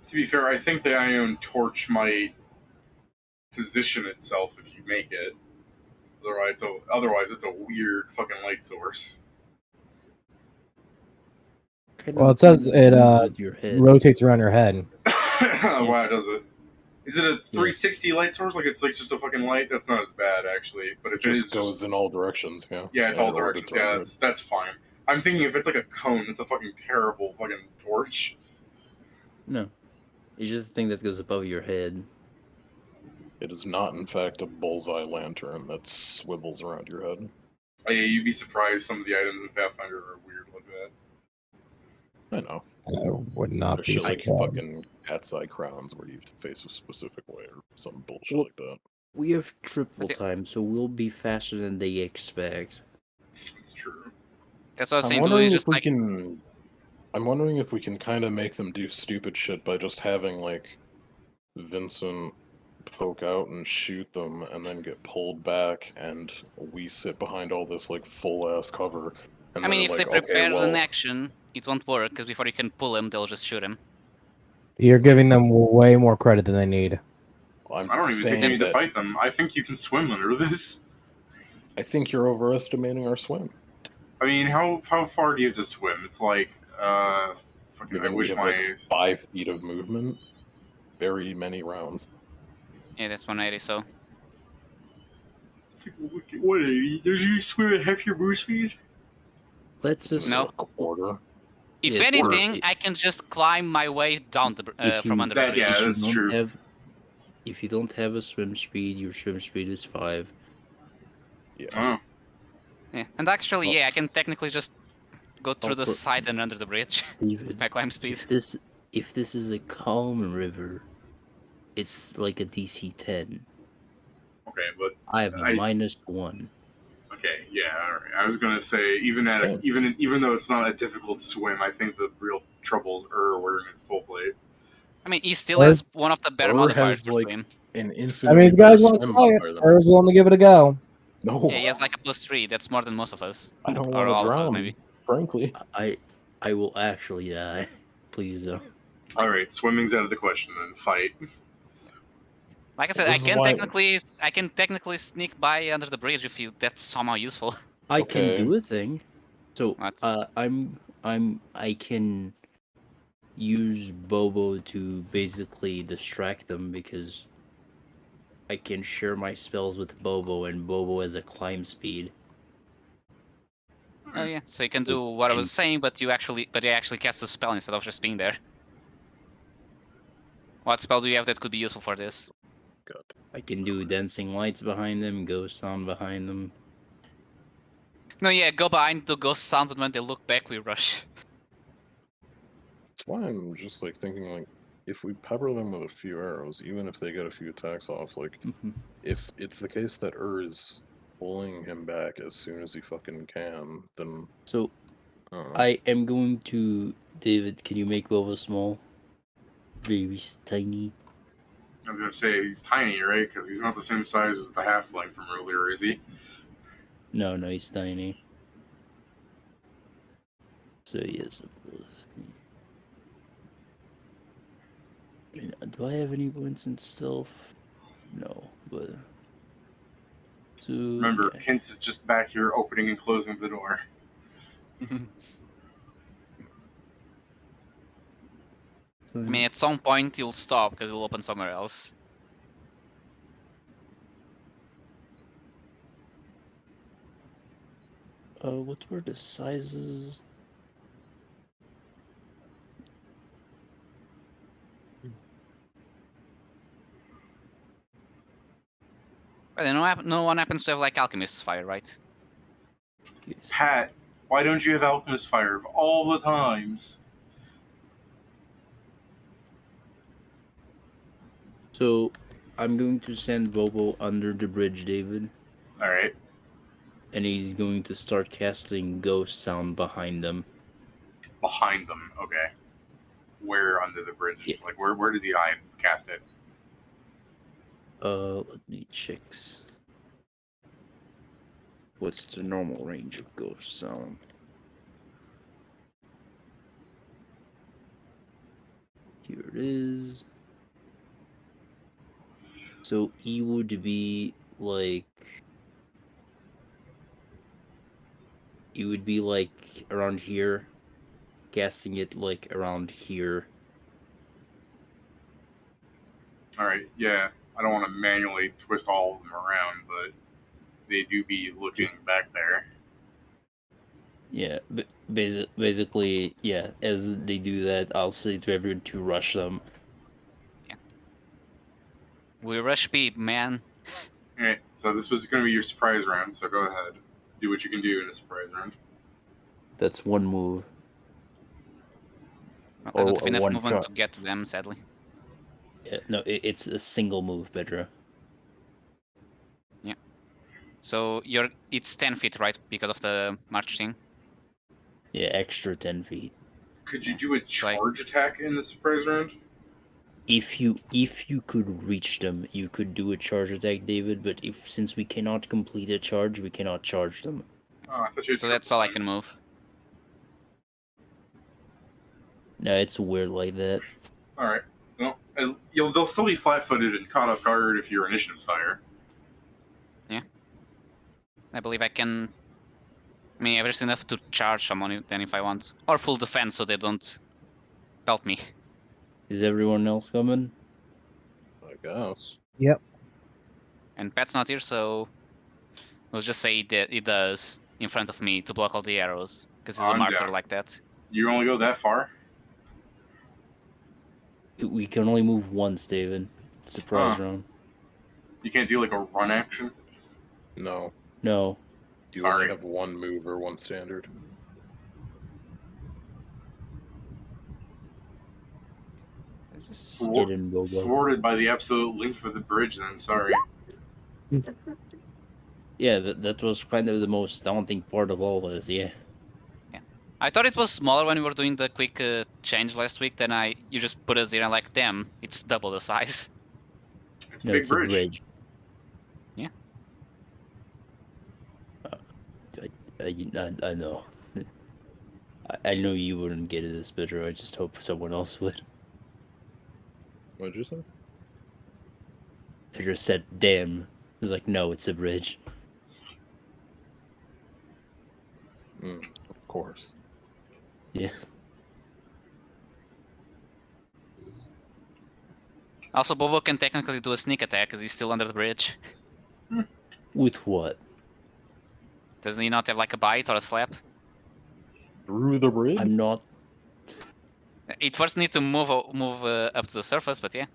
To be fair, I think the ion torch might position itself if you make it. Otherwise, it's a weird fucking light source. Well, it says it your head. rotates around your head. Why does it? Is it a 360 light source? Like it's like just a fucking light? That's not as bad actually. But if It it just is goes in all directions, yeah. Yeah, it's And all it orbits directions. Yeah, around that's fine. I'm thinking if it's like a cone, it's a fucking terrible fucking torch. No. It's just a thing that goes above your head. It is not, in fact, a bullseye lantern that swivels around your head. Yeah, you'd be surprised some of the items in Pathfinder are weird like that. I know. I would not There's be shit like surprised. fucking cat's eye crowns where you have to face a specific way or some bullshit like that. We have triple time, so we'll be faster than they expect. It's true. That's what I was I'm saying. Do wondering we if just we like. can. I'm wondering if we can kind of make them do stupid shit by just having like Vincent poke out and shoot them, and then get pulled back, and we sit behind all this like full ass cover. And I mean, if they're they like, prepare okay, well, an action, it won't work, because before you can pull him, they'll just shoot him. You're giving them way more credit than they need. I don't even think you need to fight them. I think you can swim under this. I think you're overestimating our swim. I mean, how far do you have to swim? It's like, fucking, I wish we have my... like 5 feet of movement. Very many rounds. Yeah, that's 180, so. It's like, what, does you swim at half your move speed? Let's just... No. A quarter. If Yeah, anything, I can just climb my way down from under the bridge. Yeah, that's true. If you don't have a swim speed, your swim speed is 5. Oh, Yeah, and actually, Well- yeah, I can technically just go through the Also- side and under the bridge. David, My climb speed. if this is a calm river, it's like a DC 10. okay, but I have a -1. okay, yeah, all right. I was gonna say even at Same. even though it's not a difficult swim, I think the real trouble is wearing his full plate. I mean, he still Or- has one of the better Or modifiers has for like swim. an I infinitely mean, if you better guys want to swim try it, modifier than or us. is willing to give it a go. No, Yeah, he has like a +3. That's more than most of us. I don't Or want to all of us, drown. maybe. Frankly, I will actually die. Please don't. All right, swimming's out of the question. Then fight. Like I said, This is why- I can technically sneak by under the bridge if you that's somehow useful. I can Okay. do a thing. So What? I can use Bobo to basically distract them because I can share my spells with Bobo and Bobo has a climb speed. Oh yeah, so you can do what I was And- saying, but you actually cast a spell instead of just being there. What spell do you have that could be useful for this? God. I can do dancing lights behind them, ghost sound behind them. No, yeah, go behind the ghost sounds, and when they look back, we rush. That's why I'm just like thinking like if we pepper them with a few arrows, even if they get a few attacks off, like if it's the case that is pulling him back as soon as he fucking can, then So I don't know. I am going to David. Can you make Bobo small? Very tiny. I was gonna say he's tiny, right? Because he's not the same size as the halfling from earlier, is he? No, he's tiny. So yes, do I have any points in stealth? No, but so Remember, yeah. Kints is just back here opening and closing the door. I mean, at some point he'll stop because he'll open somewhere else. What were the sizes? But no one happens to have like alchemist's fire, right? Yes. Pat, why don't you have alchemist fire of all the times? So I'm going to send Bobo under the bridge, David, All right, and he's going to start casting ghost sound behind them. behind them. Okay, where under the bridge? Yeah. Like where does he hide? Cast it. Let me check. What's the normal range of ghost sound? Here it is. So he would be like around here, casting it like around here. All right, yeah. I don't want to manually twist all of them around, but they do be looking back there. Yeah, basically, yeah. As they do that, I'll say to everyone to rush them. We rush beep, man. All right, so this was going to be your surprise round. So go ahead, do what you can do in a surprise round. That's one move. I Or don't have a enough one movement shot. to get to them, sadly. Yeah, no, it's a single move, Pedro. So it's 10 feet, right? Because of the march thing. Yeah, extra 10 feet. Could you do a like- charge attack in the surprise round? If you could reach them, you could do a charge attack, David. But since we cannot complete a charge, we cannot charge them. Oh, I thought you had So that's all I can move. No, it's weird like that. All right. Well, they'll still be flat-footed and caught off guard if your initiative's higher. I believe I can. I mean, just enough to charge someone then if I want, or full defense so they don't pelt me. Is everyone else coming? I guess. And Pat's not here, so let's just say that it does in front of me to block all the arrows because he's a I'm martyr down. like that. You only go that far? We can only move once, David. Surprise round. You can't do like a run action? No. No. You Sorry. only have one move or one standard. This is... Hidden Bobo. Thwarted by the absolute length of the bridge. Then sorry. Yeah, that was kind of the most daunting part of all this, yeah. I thought it was smaller when we were doing the quick change last week. Then you just put us there and like, damn, it's double the size. It's a No, big it's bridge. a bridge. Yeah. I know. I know you wouldn't get it this bitter. I just hope someone else would. What did you say? Pedro said, damn. He was like, no, it's a bridge. Of course. Yeah. Also, Bobo can technically do a sneak attack because he's still under the bridge. With what? Doesn't he not have like a bite or a slap? Through the bridge? I'm not. It first need to move up to the surface, but yeah.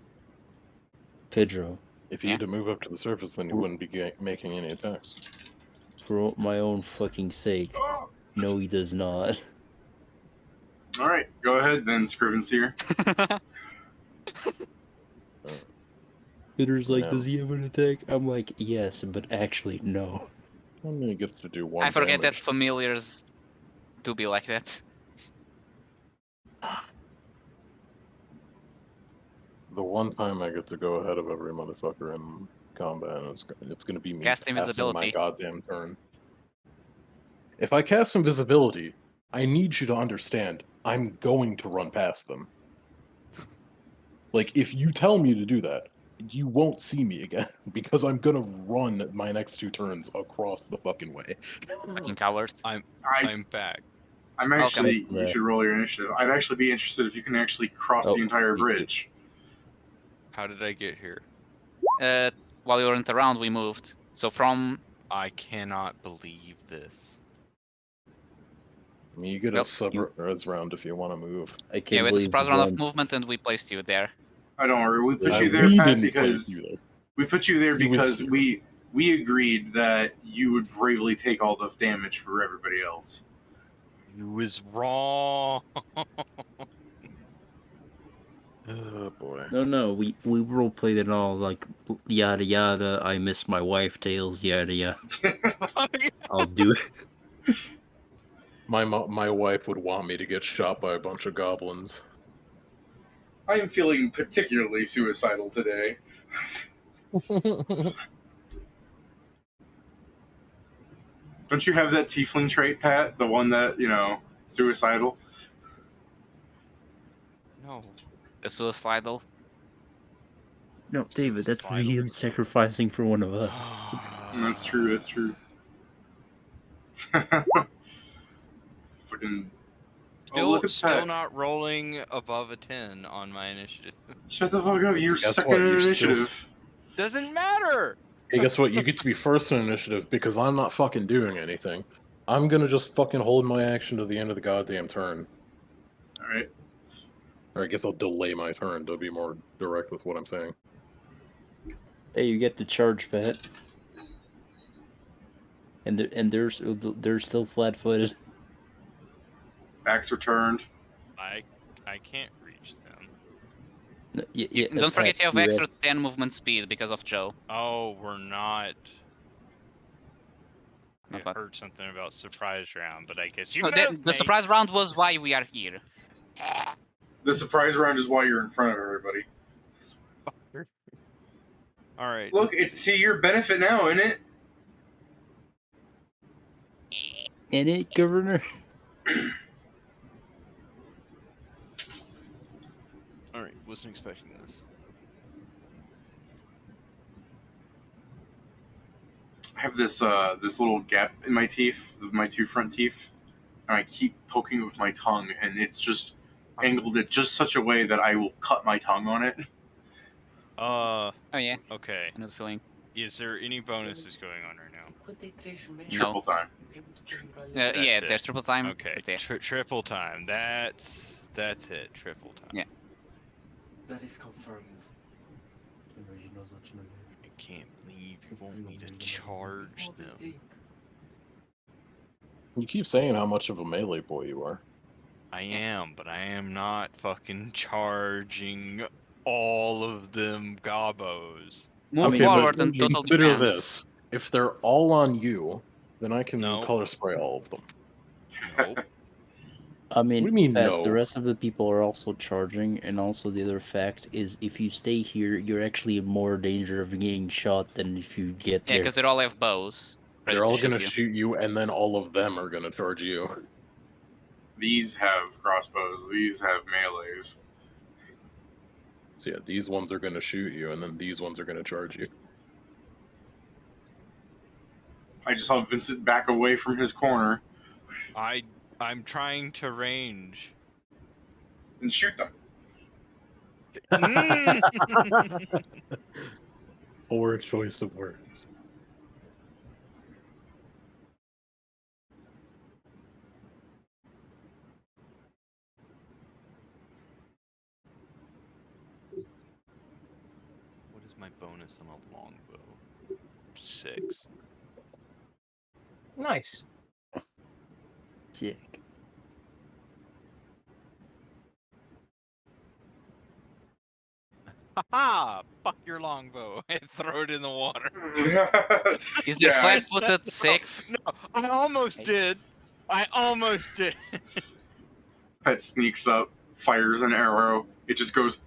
Pedro. If you Yeah. had to move up to the surface, then you wouldn't be making any attacks. For my own fucking sake. No, he does not. All right, go ahead then, Scrivenseer. Pedro's like, Yeah. does he have an attack? I'm like, yes, but actually, no. I mean, he gets to do one I forget that damage. familiars do be like that. The one time I get to go ahead of every motherfucker in combat, and it's gonna be me Cast passing my invisibility. goddamn turn. If I cast invisibility, I need you to understand, I'm going to run past them. Like, if you tell me to do that, you won't see me again, because I'm gonna run my next 2 turns across the fucking way. Fucking cowards. I'm back. actually. Okay. You should roll your initiative. I'd actually be interested if you can actually cross Oh, the entire me too. bridge. How did I get here? While you weren't around, we moved. So from I cannot believe this. I mean, you get Well, a sub-res round if you want to move. I can't we had a believe surprise round of one. movement, and we placed you there. I don't worry. We put you We there, Pat, didn't because place you there. we put you there He was because here. we agreed that you would bravely take all the damage for everybody else. You was wrong. Oh boy. No, we roleplayed it all, like, yada yada, I miss my wife tales, yada yada. I'll do it. My wife would want me to get shot by a bunch of goblins. I am feeling particularly suicidal today. Don't you have that tiefling trait, Pat? The one that, suicidal? No. The suicidal. No, David, that's Suicidal. him sacrificing for one of us. That's true, that's true. Fucking... look at Still Pat. not rolling above a 10 on my initiative. Shut the fuck up, you're Guess second what? in You're still- initiative. Doesn't matter. Hey, guess what? You get to be first in initiative because I'm not fucking doing anything. I'm gonna just fucking hold my action to the end of the goddamn turn. Alright. Or I guess I'll delay my turn to be more direct with what I'm saying. Hey, you get the charge, Pat. And they're still flat-footed. Backs are turned. I can't reach them. No, Don't forget you have you extra 10 movement speed because of Joe. Oh, we're not. I Not bad. heard something about surprise round, but I guess you No, moved the me. surprise round was why we are here. The surprise round is why you're in front of everybody. All right. Look, it's to your benefit now, isn't it? In it, Governor? All right. Wasn't expecting this. I have this little gap in my teeth, my 2 front teeth, and I keep poking it with my tongue, and it's just angled it just such a way that I will cut my tongue on it. Oh yeah, Okay. I know the feeling. Is there any bonuses going on right now? Triple time. Yeah, it. there's triple time. Okay. but yeah. Triple time. That's it. Triple time. Yeah. That is confirmed. I can't believe you want me to charge them. You keep saying how much of a melee boy you are. I am, but I am not fucking charging all of them gobos. Move Okay, but forward and total consider defense. this. If they're all on you, then I can No. color spray all of them. Nope. I mean, What do you mean, Pat, no? the rest of the people are also charging, and also the other fact is if you stay here, you're actually in more danger of getting shot than if you get Yeah, there. because they all have bows. Ready They're to all shoot gonna you. shoot you, and then all of them are gonna charge you. These have crossbows. These have melees. So yeah, these ones are gonna shoot you, and then these ones are gonna charge you. I just saw Vincent back away from his corner I'm trying to range. and shoot them. Mm. Poor choice of words. What is my bonus on a longbow? 6. Nice. Sick. Haha! Fuck your longbow. I throw it in the water. Is there Yeah, flat-footed 6? No, I almost did. I almost did. Pet sneaks up, fires an arrow. It just goes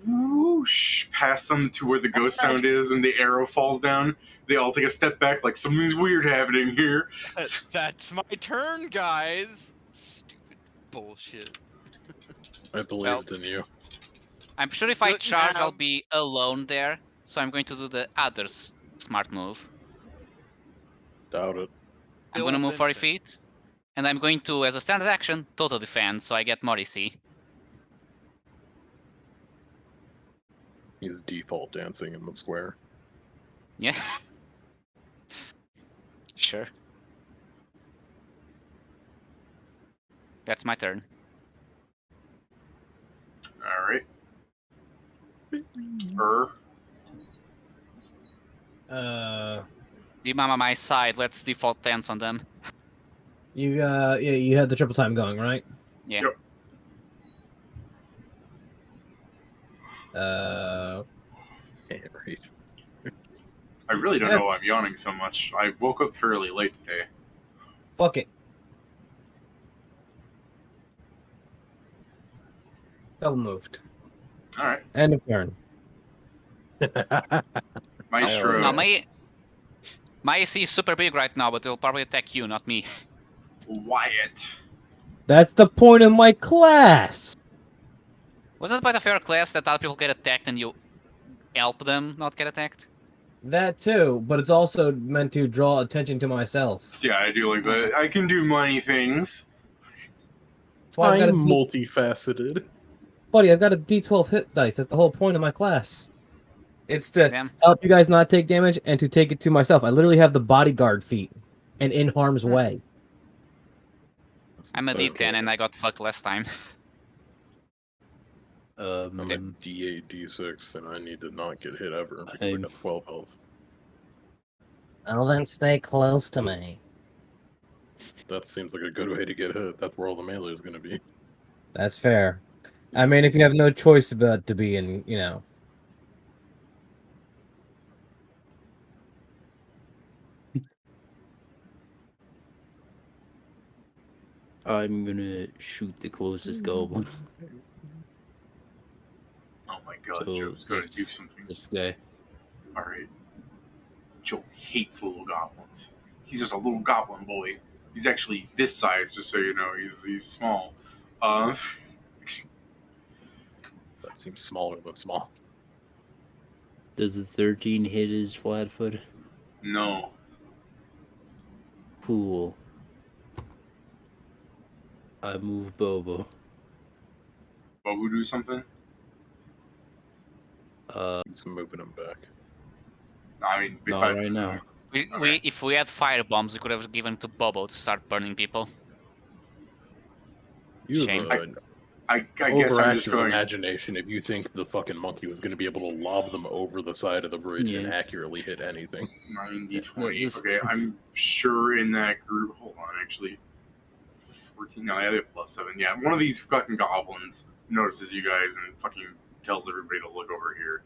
whoosh past them to where the ghost sound is, and the arrow falls down. They all take a step back, like something's weird happening here. That's my turn, guys. Stupid bullshit. I believed in you. I'm sure if I Good charge, I'll now. be alone there. So I'm going to do the other smart move. Doubt it. I'm Bill going to move 40 Vincent. feet. And I'm going to, as a standard action, total defense, so I get more EC. He's default dancing in the square. Yeah. Sure. That's my turn. All right. The mama my side, let's default tense on them. You had the triple time going, right? Yeah. Yep. Can't reach. I really don't know why I'm yawning so much. I woke up fairly late today. Fuck it. Double moved. All right. End of turn. Maestro. No, my AC is super big right now, but it'll probably attack you, not me. Wyatt. That's the point of my class. Wasn't it part of your class that other people get attacked and you help them not get attacked? That too, but it's also meant to draw attention to myself. Yeah, I do like that. I can do many things. That's why I've got a I'm multifaceted. buddy. I've got a D12 hit dice. That's the whole point of my class. It's to Damn. help you guys not take damage and to take it to myself. I literally have the bodyguard feat and in harm's way. I'm a D10 and I got fucked last time. I'm a D8, D6, and I need to not get hit ever because I I'm- got 12 health. Oh, then stay close to me. That seems like a good way to get hit. That's where all the melee is going to be. That's fair. I mean, if you have no choice but to be in, you know. I'm gonna shoot the closest goblin. Oh my god, So Joe's going to do this- something. This guy. All right. Joe hates little goblins. He's just a little goblin boy. He's actually this size, just so you know. He's small. That seems smaller than small. Does a 13 hit his flat-foot? No. Cool. I move Bobo. Bobu do something? He's moving him back. I mean, Not besides right now. If we had fire bombs, we could have given to Bobo to start burning people. You Shame. have I guess I'm just overactive going. imagination if you think the fucking monkey was going to be able to lob them over the side of the bridge and Yeah. accurately hit anything. 90, 20. This- Okay, I'm sure in that group. Hold on, actually. 14. No, I have +7. Yeah, one of these fucking goblins notices you guys and fucking tells everybody to look over here.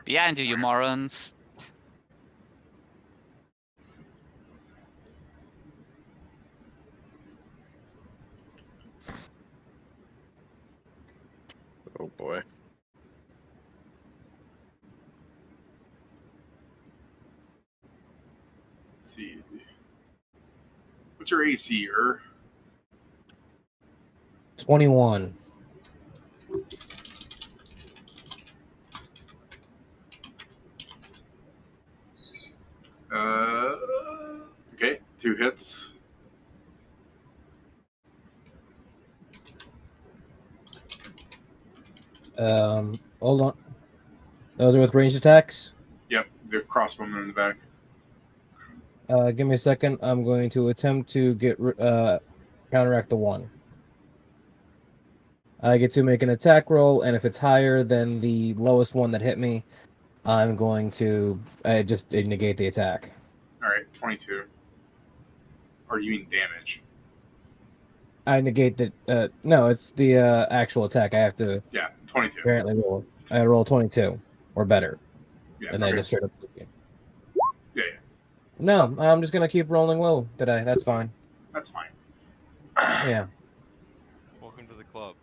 Behind you, you morons. Oh boy. Let's see. What's your AC, 21. Okay, 2 hits. Hold on. Those are with ranged attacks. Yep, the crossbowman in the back. Give me a second. I'm going to attempt to get counteract the 1. I get to make an attack roll, and if it's higher than the lowest one that hit me, I'm going to just negate the attack. Alright, 22. Or you mean damage? I negate the no, it's the actual attack. I have to Yeah, 22. apparently roll. I roll 22 or better, Yeah, and then okay. just straight up. Yeah, No, I'm just gonna keep rolling low today. That's fine. that's fine. Yeah. Welcome to the club.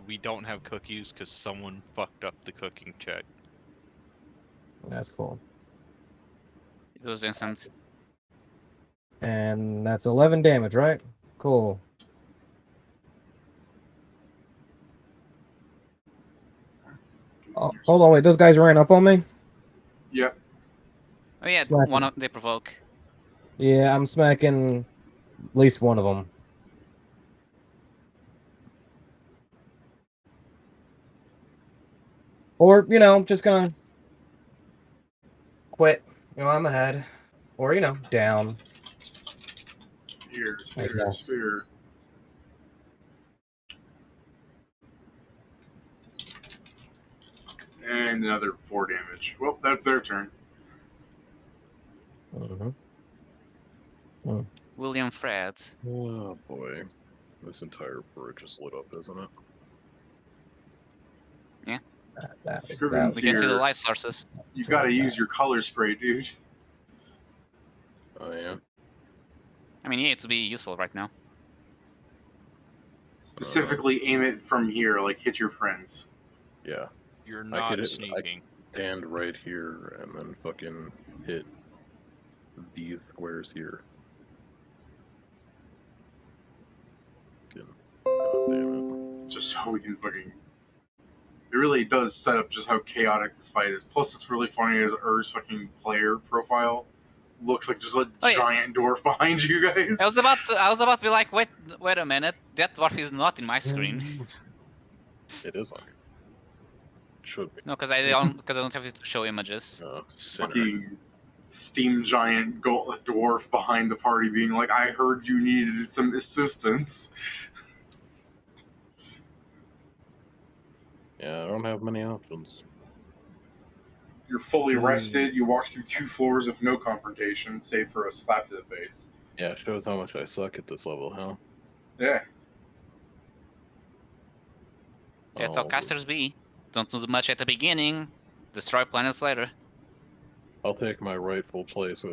We don't have cookies because someone fucked up the cooking check. That's cool. It was Vincent. And that's 11 damage, right? Cool. Oh, hold on, wait. Those guys ran up on me? Yep. Oh yeah, Smack one him. of they provoke. Yeah, I'm smacking at least one of them. Or, just gonna quit. I'm ahead. Or, down. Spear, I spear, guess. spear. And another 4 damage. Well, that's their turn. Mm-hmm. William Fred. Oh boy. This entire bridge is lit up, isn't it? Scriven's We can see the here. light sources. You gotta use your color spray, dude. Oh yeah. I mean, yeah, it would be useful right now. Specifically aim it from here, like hit your friends. Yeah. You're I not could sneaking. stand right here and then fucking hit these squares here. God damn it. Just so we can fucking. It really does set up just how chaotic this fight is. Plus, what's really funny is Ur's fucking player profile looks like just a Oh, yeah. giant dwarf behind you guys. I was about to be like, wait a minute, that dwarf is not in my screen. It is on here. Should be. No, because I don't have to show images. Sinner. Fucking steam giant dwarf behind the party being like, I heard you needed some assistance. Yeah, I don't have many options. You're fully rested. You walk through 2 floors of no confrontation, save for a slap to the face. Yeah, shows how much I suck at this level, huh? Yeah. That's how casters be. Don't do much at the beginning, destroy planets later. I'll take my rightful place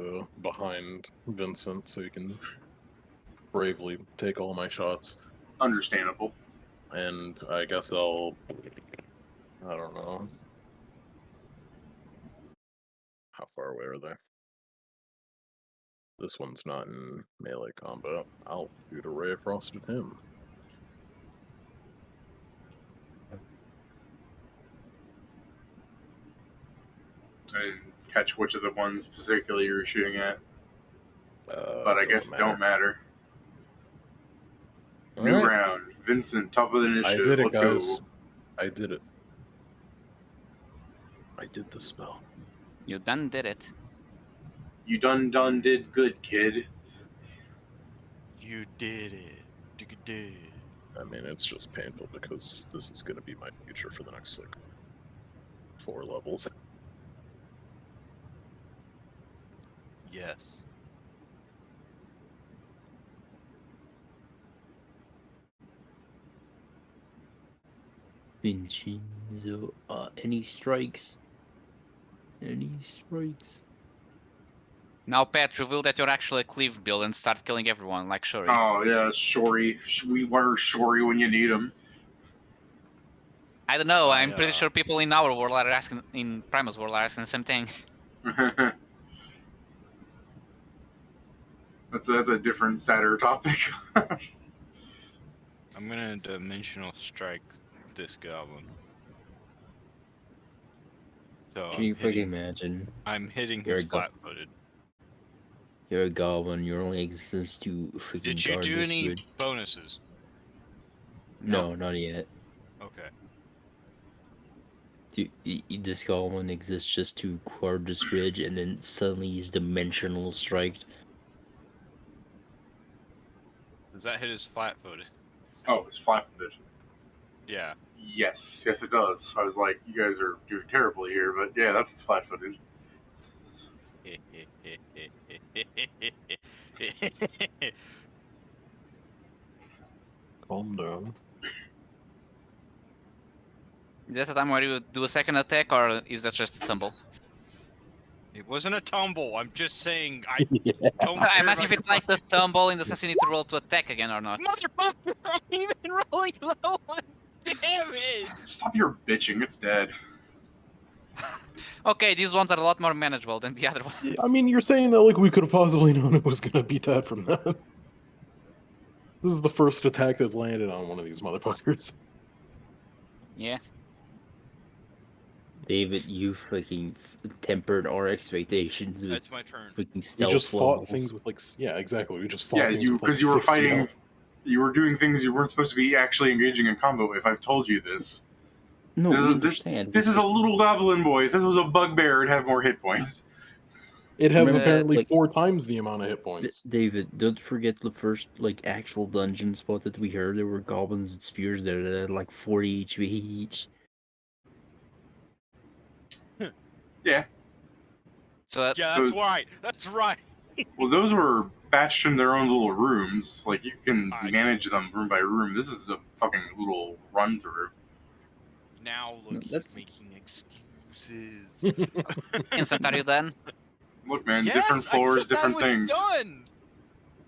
behind Vincent so he can bravely take all my shots. Understandable. And I guess I don't know. How far away are they? This one's not in melee combat. I'll shoot a ray across at him. I didn't catch which of the ones particularly you were shooting at. But I guess it don't matter. New round. Vincent, top of the initiative. I did it, Let's guys. go. I did it. I did the spell. You done did it. You done did good, kid. You did it. You did. I mean, it's just painful because this is going to be my future for the next, 4 levels. Yes. Vincenzo, any strikes? Any strikes? Now, Pat, reveal that you're actually a cleave build and start killing everyone like Shuri. Oh yeah, Shory. We were Shory when you need him. I don't know. I, I'm pretty sure people in our world are asking, in Primus world, are asking the same thing. That's a different, sadder topic. I'm gonna dimensional strike this goblin. So Can you fucking imagine? I'm hitting You're his a go- flat-footed. You're a goblin. Your only existence to freaking Did you guard do this any ridge. bonuses? No, not yet. Okay. This goblin exists just to guard this ridge, and then suddenly he's dimensional striked. Does that hit his flat-footed? Oh, it's flat-footed. Yeah. Yes, it does. I was like, you guys are doing terribly here, but yeah, that's its flat-footed. Calm down. Is that the time where you do a second attack, or is that just a tumble? It wasn't a tumble. I'm just saying I don't. I'm care asking if about it's like the tumble in the sense you need to roll to attack again or not. Motherfucker! I'm even rolling low on damage. Stop your bitching. It's dead. Okay, these ones are a lot more manageable than the other ones. I mean, you're saying that like we could have possibly known it was gonna be that from that. This is the first attack that's landed on one of these motherfuckers. Yeah. David, you fucking tempered our expectations with That's my turn. fucking We stealth just fought levels. things with like yeah, exactly. We just fought Yeah, things you with, like, because you were 60 fighting. health. You were doing things you weren't supposed to be actually engaging in combo with. I've told you this. No, This we is understand. this is a little goblin boy. If this was a bugbear, it'd have more hit points. It had Remember, apparently like- 4 times the amount of hit points. David, don't forget the first like actual dungeon spot that we heard. There were goblins with spears there that had like 40 HP each. Yeah. So Yeah, that's right. That's right. Well, those were batched in their own little rooms. Like you can I- manage them room by room. This is a fucking little run through. Now No, look, he's that's- making excuses. Instant, are you done? Look, man, Yes, different I floors, said different I was things. Done.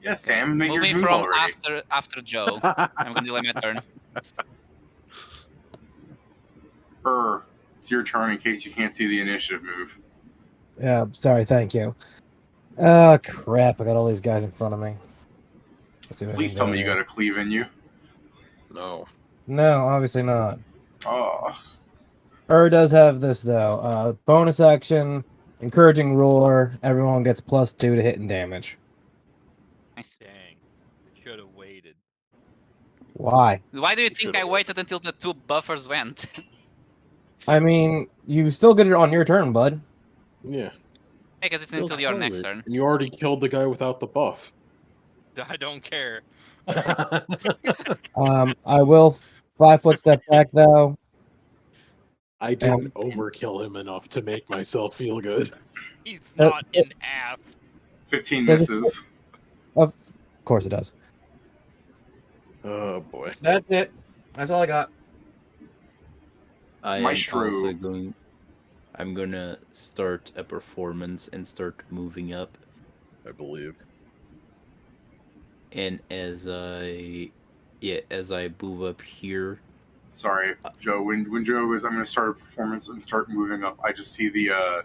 Yes, Sam, make Move your me move from already. after Joe. I'm gonna delay my turn. It's your turn in case you can't see the initiative move. Yeah, sorry, thank you. Oh, crap. I got all these guys in front of me. Let's see what I Please can tell do me you here. got a cleave in you. No. No, obviously not. Oh, Does have this, though. Bonus action, encouraging roar. Everyone gets +2 to hit and damage. Nice. Dang, I should have waited. Why? Why do you You think should've I waited until the 2 buffers went? I mean, you still get it on your turn, bud. Yeah. Because it's They'll until your call next it. turn. And you already killed the guy without the buff. I don't care. I will 5-foot step back, though. I didn't overkill him enough to make myself feel good. He's not an ass. 15 Does it- misses. Of course it does. Oh boy. That's it. That's all I got. I am Maestro. also going. I'm gonna start a performance and start moving up. I believe. And as I move up here, Sorry, Joe. When Joe goes, I'm going to start a performance and start moving up, I just see the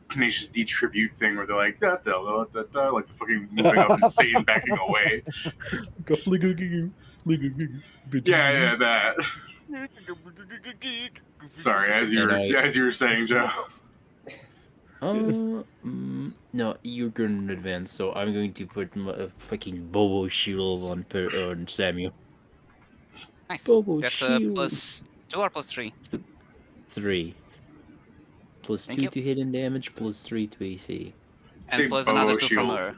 Tenacious D tribute thing where they're like, da, da, da, da, da, like the fucking moving up and Satan backing away. Yeah, that. Sorry, as you were saying, Joe. no, you're going to advance, so I'm going to put a fucking Bobo shield on Samuel. Nice. Bobo That's shield. +2 or +3? 3. Plus Thank 2 you. to hit and damage, plus 3 to AC. And plus another 2 from her. You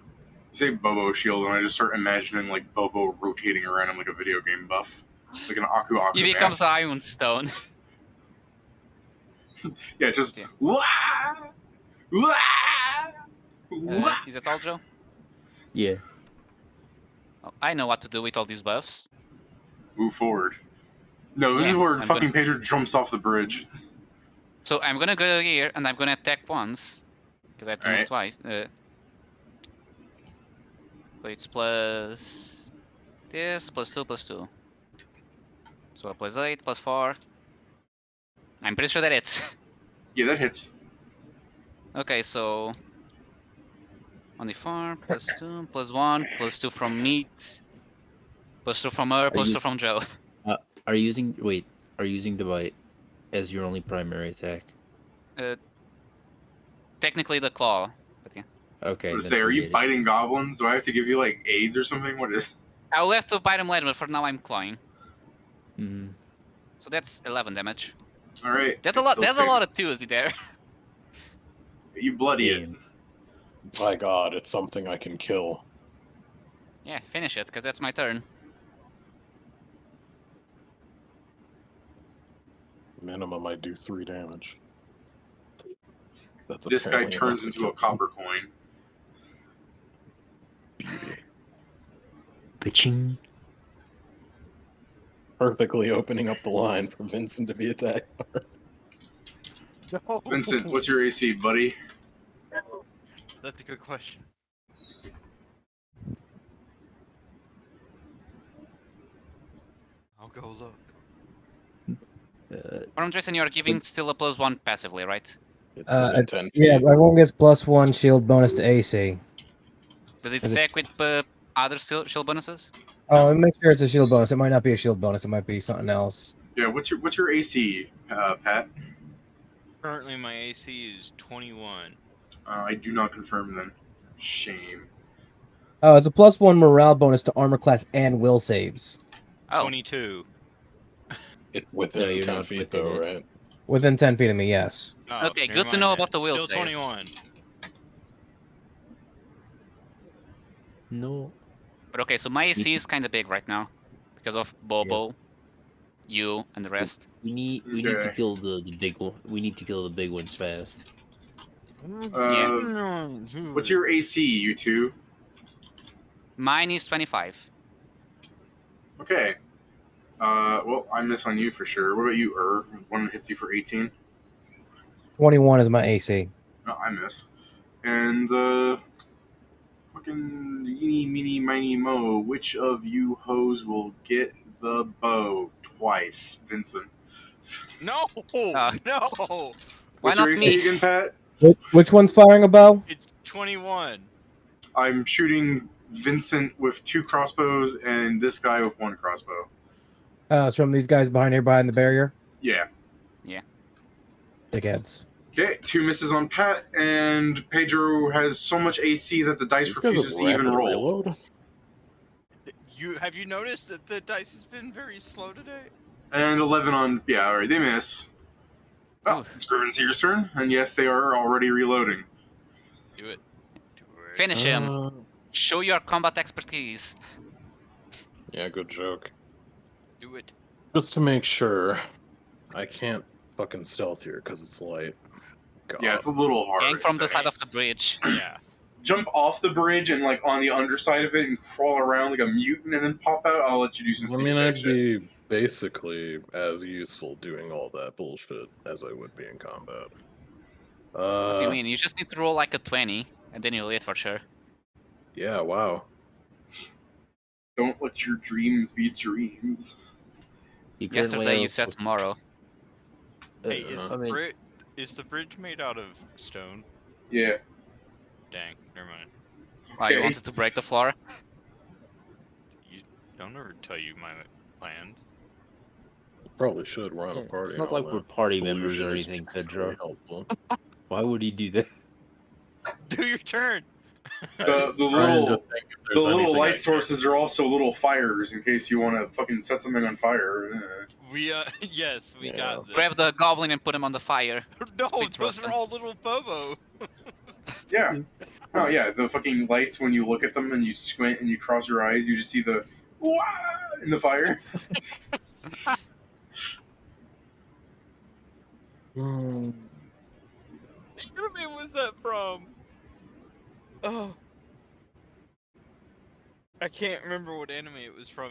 say Bobo shield, and I just start imagining like Bobo rotating around him like a video game buff, like an Aku He becomes mask. Iron Stone. Yeah, just Yeah. wah, wah, wah. Is that all, Joe? Yeah. Oh, I know what to do with all these buffs. Move forward. No, this is Yeah, where I'm fucking Pedro jumps off the bridge. So I'm gonna go here and I'm gonna attack once because I have to move Alright. twice. So it's plus this +2 +2. So +8 +4. I'm pretty sure that hits. Yeah, that hits. Okay, so on the 4 +2 +1 +2 from meat +2 from her Are you +2 from Joe. are you using are you using the bite as your only primary attack? Technically the claw, but yeah. I Okay, would then say, are you forget it. biting goblins? Do I have to give you like AIDS or something? What is? I'll have to bite him later, but for now I'm clawing. Mm-hmm. So that's 11 damage. All right. That's a lot. That's a lot of twos there. You bloody it. Damn. My God, it's something I can kill. Yeah, finish it, because that's my turn. Minimum, I do 3 damage. That's This guy apparently turns enough to into a kill copper coin. Beauty. Ka-ching. Perfectly opening up the line for Vincent to be attacked. No. Vincent, what's your AC, buddy? That's a good question. I'll go look. Or Jason, you're giving still a +1 passively, right? It's within 10 feet. Yeah, everyone gets +1 shield bonus to AC. Does it Is it- stack with other shield bonuses? Oh, and make sure it's a shield bonus. It might not be a shield bonus. It might be something else. Yeah, what's your AC, Pat? Currently, my AC is 21. I do not confirm then. Shame. Oh, it's a +1 morale bonus to armor class and will saves. Oh, 22. It's No, within you're 10 not feet, within though, it. right? Within 10 feet of me, yes. Oh, okay. never Good to mind know then. about the will Still save. 21. No. But okay, so my AC is kind of big right now because of Bobo, you, and the rest. We need to Okay. kill the big one. We need to kill the big ones fast. What's your AC, you two? Mine is 25. Okay. Well, I miss on you for sure. What about you, One hits you for 18. 21 is my AC. No, I miss. And, fucking eeny, meeny, miny, mo. Which of you hoes will get the bow twice? Vincent. No! Uh, No! Why What's your not AC me? again, Pat? Which one's firing a bow? It's 21. I'm shooting Vincent with 2 crossbows and this guy with 1 crossbow. It's from these guys behind here, behind the barrier. Yeah. Dickheads. Okay, 2 misses on Pat, and Pedro has so much AC that the dice These guys refuses have to even rapid roll. reload? Have you noticed that the dice has been very slow today? And 11 on... Yeah, alright, they miss. Oh, Oof. it's Scriven's turn, and yes, they are already reloading. Do it. Do it. Finish him. Show your combat expertise. Yeah, good joke. Do it. Just to make sure, I can't fucking stealth here because it's light. God. Yeah, it's a little hard. Gang from the I'd say. side of the bridge. Yeah. Jump off the bridge and, like, on the underside of it and crawl around like a mutant and then pop out. I'll let you do some I sneak mean, attack I'd shit. be basically as useful doing all that bullshit as I would be in combat. What do you mean? You just need to roll like a 20, and then you'll hit for sure. Yeah, wow. Don't let your dreams be dreams. You currently Yesterday you have- said tomorrow. Hey, is I mean, is the bridge made out of stone? Yeah. Dang, never mind. Why, you Okay. wanted to break the floor? You don't ever tell you my plans. Probably should run a yeah, party. it's not and all like we're that. party members or Illusion is anything, generally Pedro. helpful. Why would he do that? Do your turn. The Trying to little think if there's anything I light can- sources are also little fires in case you want to fucking set something on fire. We yes, we Yeah. got this. Grab the goblin and put him on the fire. No, Speed those thrust are all little Bobo. Yeah. Oh yeah, the fucking lights when you look at them and you squint and you cross your eyes, you just see the wah in the fire. What anime was that from? Oh. I can't remember what anime it was from.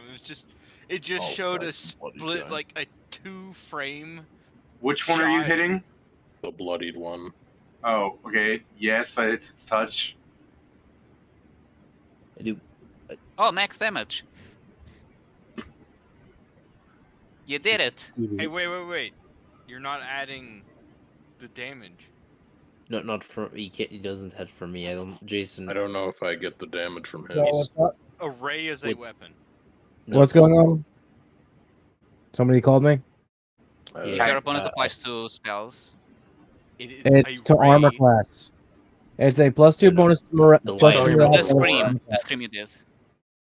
It just Oh, showed a that's bloody split, guy. like a 2-frame. Which one are you Shot. hitting? The bloodied one. Oh, okay. Yes, it's touch. I do. Oh, max damage. You did it. Hey, wait. You're not adding the damage. No, not from he can't. He doesn't hit from me. I don't. Jason. I don't know if I get the damage from him. Yeah, what's up? A ray is a What- weapon. No, What's going on? Somebody called me. If Yeah, your opponent applies to spells, It is It's a to ray. armor class. It's a +2 No, no. bonus to morale. The Plus lion two talking morale about the the bonus to roar. armor scream class. you did.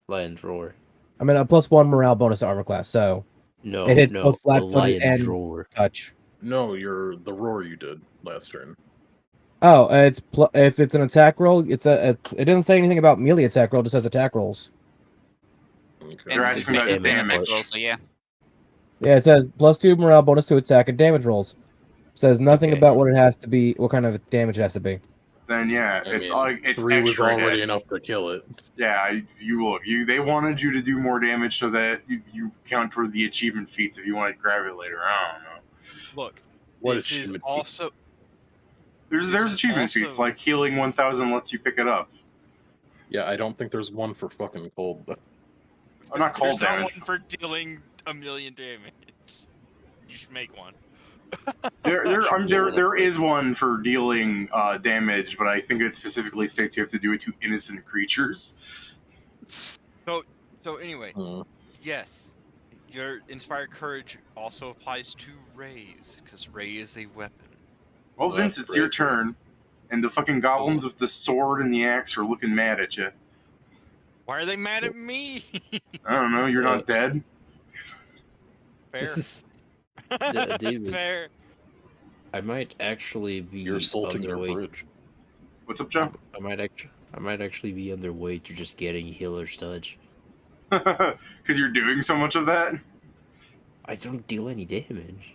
lion's roar. I mean, a +1 morale bonus to armor class. So No, it hits no. both The flat-footed lion's and roar. touch. No, the roar you did last turn. Oh, if it's an attack roll, it doesn't say anything about melee attack roll. It just says attack rolls. Okay. They're And this is asking about technically an attack damage. roll, so yeah. Yeah, it says +2 morale bonus to attack and damage rolls. It says nothing Okay. about what it has to be, what kind of damage it has to be. Then yeah, I it's mean, it's 3 was extra already hit. enough to kill it. Yeah, they wanted you to do more damage so that you count toward the achievement feats if you want to grab it later. I don't know. Look, What this is achievement feat? also There's This is achievement feats also- like healing 1,000 lets you pick it up. Yeah, I don't think there's one for fucking cold. I'm not cold there's not damage. one for dealing 1,000,000 damage. You should make one. There is one for dealing damage, but I think it specifically states you have to do it to innocent creatures. So anyway, Hmm. yes, your inspired courage also applies to rays because ray is a weapon. Well, Well, Vince, that's it's your crazy. turn, and the fucking goblins with the sword and the axe are looking mad at you. Why are they mad at me? I don't know. You're not dead. Fair. David. Fair. I might actually be You're assaulting their underweight. bridge. What's up, Joe? I might actually be underweight to just getting healer's touch. Because you're doing so much of that. I don't deal any damage.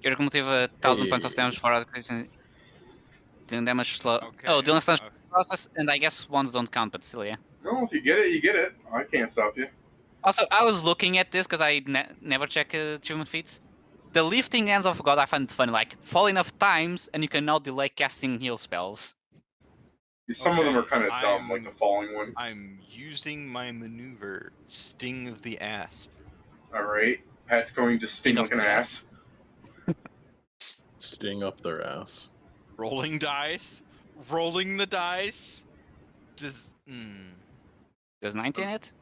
You're going to have 1,000 points of Hey. damage for dealing damage slow. Okay. Oh, dealing damage okay. process, and I guess ones don't count, but still, yeah. No, if you get it, you get it. I can't stop you. Also, I was looking at this because I never check achievement feats. The lifting hands of God I find funny, like fall enough times and you can now delay casting heal spells. Some of them are Okay, kind of dumb, like the falling one. I'm using my maneuver, Sting of the Asp. All right, Pat's going to sting Sting like of an the ass. Sting up their ass. Rolling dice. Rolling the dice. Just. Does 19 hit?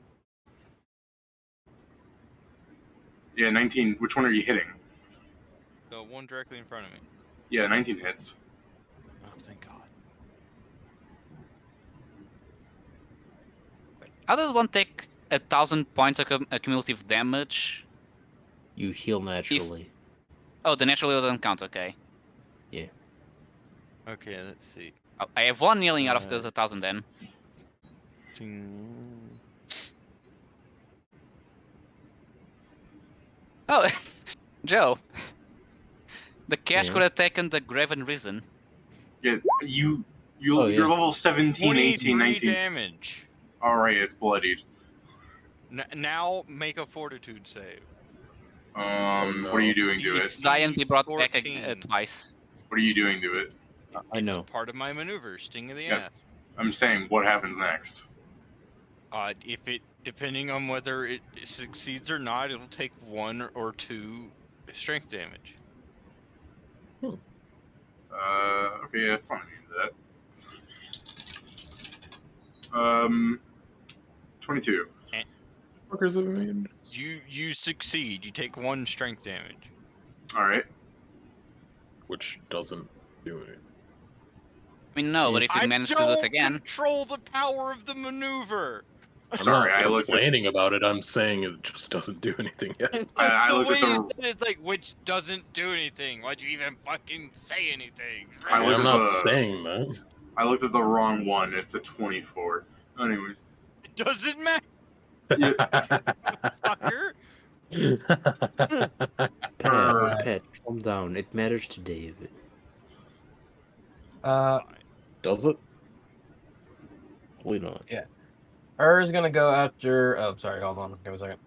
Yeah, 19. Which one are you hitting? The one directly in front of me. Yeah, 19 hits. Oh, thank God. How does one take 1,000 points of cumulative damage? You heal naturally. Oh, the natural heal doesn't count, okay. Okay, let's see. Oh, I have one healing out of those 1,000 then. Oh, Joe. The cash Yeah. could have taken the Graven Risen. Yeah, you're yeah. level 17, 18, 19. Damage. All right, it's bloodied. Now make a fortitude save. What are you doing to it? It's die and be brought back 14. twice. What are you doing to it? I know. It's part of my maneuver, Sting of the Yeah. Ass. I'm saying, what happens next? If it, depending on whether it succeeds or not, it'll take 1 or 2 strength damage. Okay, that's not immune to that. 22. Fuckers have made. You succeed. You take 1 strength damage. All right. Which doesn't do anything. I mean, no, but if you manage to do it again. Control the power of the maneuver. Sorry, I'm I not looked at. complaining about it. I'm saying it just doesn't do anything yet. I looked at the. It's like which doesn't do anything. Why'd you even fucking say anything? I looked I'm at not the- saying that. I looked at the wrong one. It's a 24. Anyways. It doesn't matter, Yeah. fucker. Pat, calm down. It matters to David. Does it? Why not? is gonna go after. Oh, sorry. Hold on. Give me a second.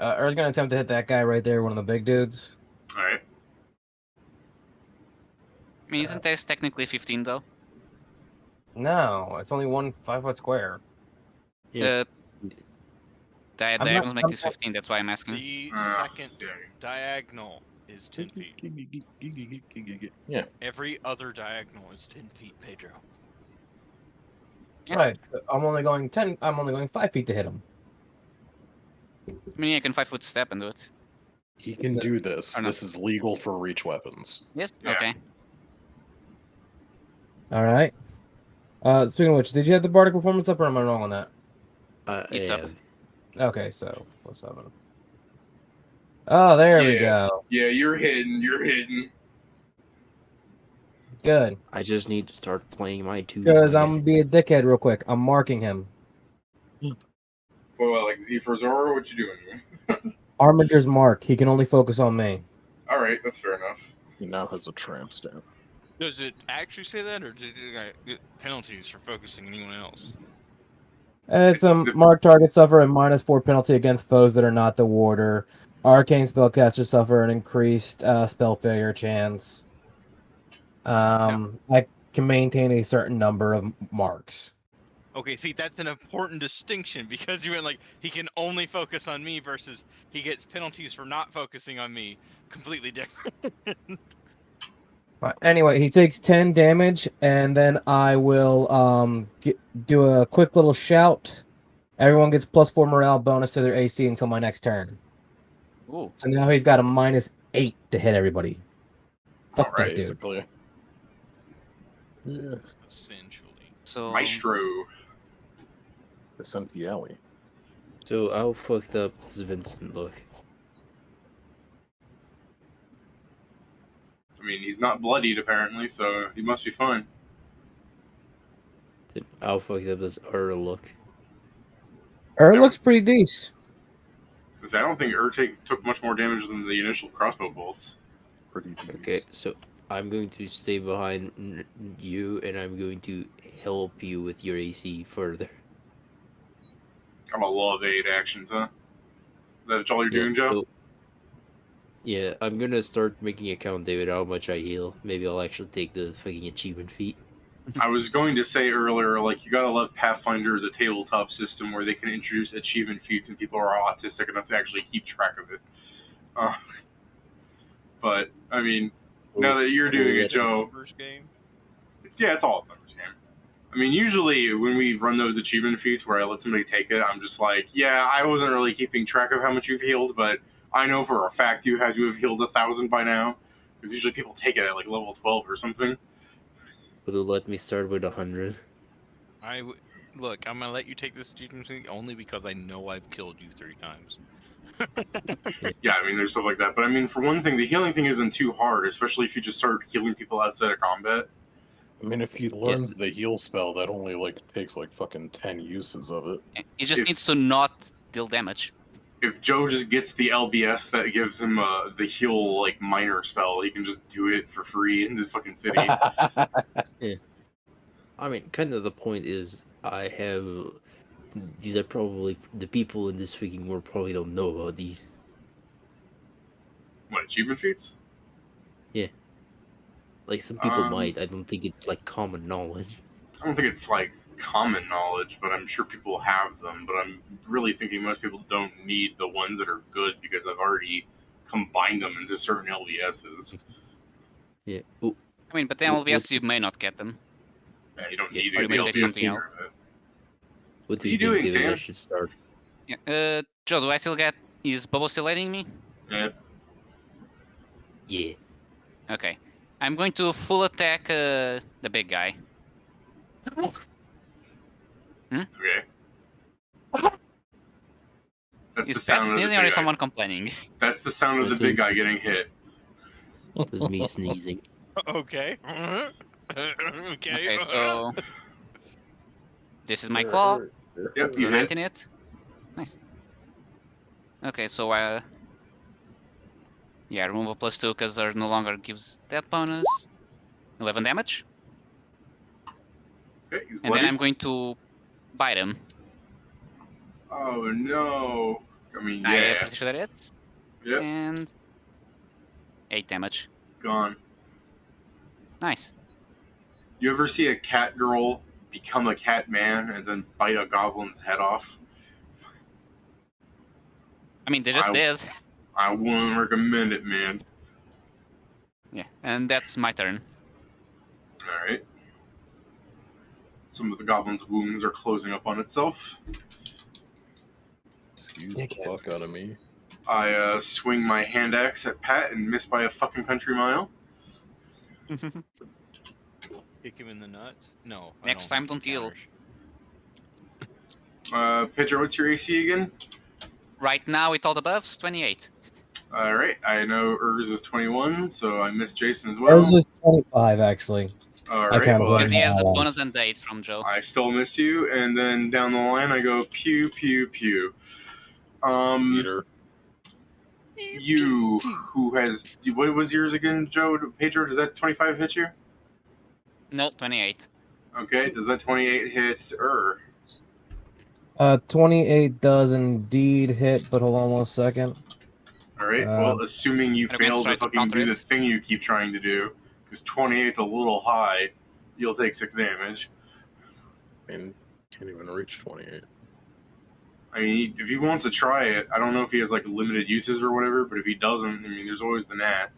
Er's gonna attempt to hit that guy right there, one of the big dudes. All right. I mean, isn't this technically 15 though? No, it's only one 5-foot square. Yeah. The I'm not- diagonals make I'm this not- 15. That's why I'm asking. The Ah, second see. diagonal is 10 feet. Yeah. Every other diagonal is 10 feet, Pedro. Yeah. Right. I'm only going 10. I'm only going 5 feet to hit him. I mean, I can 5-foot step and do it. He can do this. Or not. This is legal for reach weapons. Yes. Yeah. Okay. All right. Speaking of which, did you have the bardic performance up, or am I wrong on that? It's up. Okay, so +7. Oh, there we Yeah. go. Yeah, you're hitting. You're hitting. Good. I just need to start playing my two. Because I'm gonna be a dickhead real quick. I'm marking him. For what, like Z for Zora? What you doing? Arminger's mark. He can only focus on me. All right, that's fair enough. He now has a tramp stamp. Does it actually say that, or did you get penalties for focusing anyone else? It's It's the- marked target suffer a -4 penalty against foes that are not the warder. Arcane spellcasters suffer an increased spell failure chance. I can maintain a certain number of marks. Okay, see, that's an important distinction because you went like, he can only focus on me versus he gets penalties for not focusing on me. Completely different. But anyway, he takes 10 damage, and then I will do a quick little shout. Everyone gets +4 morale bonus to their AC until my next turn. Ooh. So now he's got a -8 to hit everybody. Fuck All that right, dude. Basically. Yeah. Essentially. So Maestro. Essentially. So how fucked up does Vincent look? I mean, he's not bloodied apparently, so he must be fine. How fucked up does Ur look? Looks pretty decent. Because I don't think took much more damage than the initial crossbow bolts. Pretty Okay, so I'm going to stay behind you, and I'm going to help you with your AC further. I'm a love aid actions, huh? Is that all you're doing, Joe? so- yeah, I'm gonna start making a count, David, how much I heal. Maybe I'll actually take the fucking achievement feat. I was going to say earlier, like, you gotta love Pathfinder as a tabletop system where they can introduce achievement feats and people are autistic enough to actually keep track of it. But, I mean, now that you're doing it, Joe, Numbers game. it's all a numbers game. I mean, usually when we run those achievement feats where I let somebody take it, I'm just like, yeah, I wasn't really keeping track of how much you've healed, but I know for a fact you had to have healed 1,000 by now. Because usually people take it at like level 12 or something. Would you let me start with 100? Look, I'm gonna let you take this achievement thing only because I know I've killed you 3 times. Yeah, I mean, there's stuff like that. But I mean, for one thing, the healing thing isn't too hard, especially if you just start healing people outside of combat. I mean, if he learns the heal spell, that only like takes like fucking 10 uses of it. he just If- needs to not deal damage. If Joe just gets the LBS that gives him the heal like minor spell, he can just do it for free in the fucking city. I mean, kind of the point is, I have... These are probably... The people in this freaking world probably don't know about these. What, achievement feats? Like, some people Um, might. I don't think it's, like, common knowledge. I don't think it's like common knowledge, but I'm sure people have them. But I'm really thinking most people don't need the ones that are good because I've already combined them into certain LBSs. Yeah. Ooh, I mean, but then What- LBS you may not get them. Yeah, you don't Yeah, need or to you get may the take LBS something either else. of it. what do What are you you think, doing, David, I Sam? should start? Yeah. Joe, do I still get? Is Bobo still letting me? Yeah. Yeah. Okay. I'm going to full attack the big guy. Okay. That's Is the Pat sound of the sneezing or big is guy. someone complaining? That's the sound of the big guy getting hit. It was me sneezing. Okay. Okay. Okay, so this is my claw. Yep, you hit. 19 it. Nice. Okay, so yeah, remove a +2 because there no longer gives that bonus. 11 damage, Okay, he's and bloody. then I'm going to bite him. Oh no. I mean, I am yeah. pretty sure that hits. Yep. And 8 damage. Gone. Nice. You ever see a cat girl become a cat man and then bite a goblin's head off? I mean, they just did. I wouldn't recommend it, man. Yeah, and that's my turn. Alright. Some of the goblin's wounds are closing up on itself. Excuse the fuck out of me. I swing my hand axe at Pat and miss by a fucking country mile. Kick him in the nuts? No. I Next time, don't heal. Pedro, what's your AC again? Right now, with all the buffs, 28. Alright, I know Urs is 21, so I missed Jason as Ours well. is 25, actually. Alright, counted well, him. Because he has the Wow. bonus and 8 from Joe. I still miss you, and then down the line I go pew, pew, pew. Peter. You, who has, what was yours again, Joe? Pedro, does that 25 hit you? No, 28. Okay, does that 28 hit 28 does indeed hit, but hold on 1 second. Alright, well, assuming you I'm going to fail try to to fucking counter do the it. thing you keep trying to do, because 28's a little high, you'll take 6 damage. I mean, can't even reach 28. I mean, if he wants to try it, I don't know if he has, like, limited uses or whatever, but if he doesn't, I mean, there's always the gnat.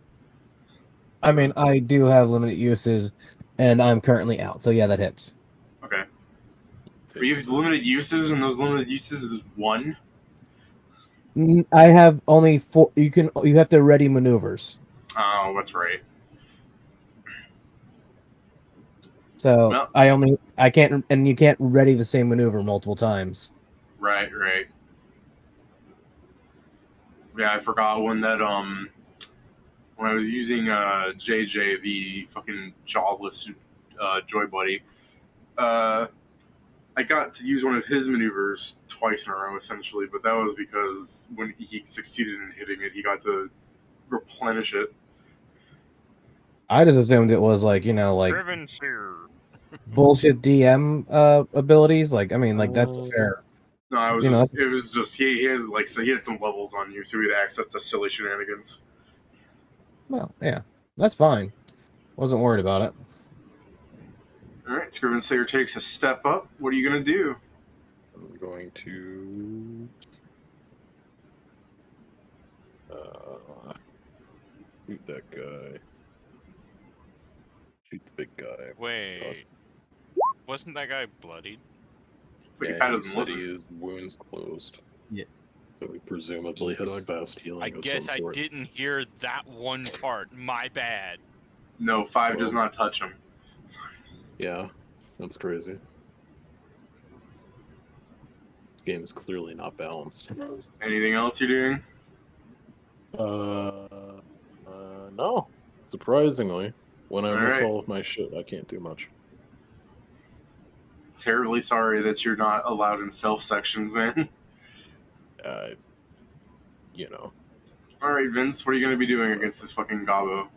I mean, I do have limited uses, and I'm currently out, so yeah, that hits. Okay. But you have limited uses, and those limited uses is 1? I have only 4. You have to ready maneuvers. Oh, that's right. So Well- I can't, and you can't ready the same maneuver multiple times. Right. Yeah, I forgot when that, when I was using, JJ, the fucking jobless, Joy Buddy, I got to use one of his maneuvers twice in a row, essentially, but that was because when he succeeded in hitting it, he got to replenish it. I just assumed it was like Driven seer. bullshit DM abilities. Like, I mean, like that's fair. No, I was You know, it was just he has like so he had some levels on you, so he had access to silly shenanigans. Well, yeah, that's fine. Wasn't worried about it. All right, Scriven Slayer takes a step up. What are you gonna do? I'm going to shoot that guy. Shoot the big guy. Wait. Wasn't that guy bloodied? It's like Yeah, Pat he doesn't said listen. his wounds closed. Yeah. So he presumably has fast healing I of guess some I sort. didn't hear that one part. My bad. No, 5 does Well- not touch him. Yeah, that's crazy. This game is clearly not balanced. Anything else you're doing? No. Surprisingly, when I miss Alright. all of my shit, I can't do much. Terribly sorry that you're not allowed in stealth sections, man. You know. All right, Vince, what are you gonna be doing against this fucking gobbo?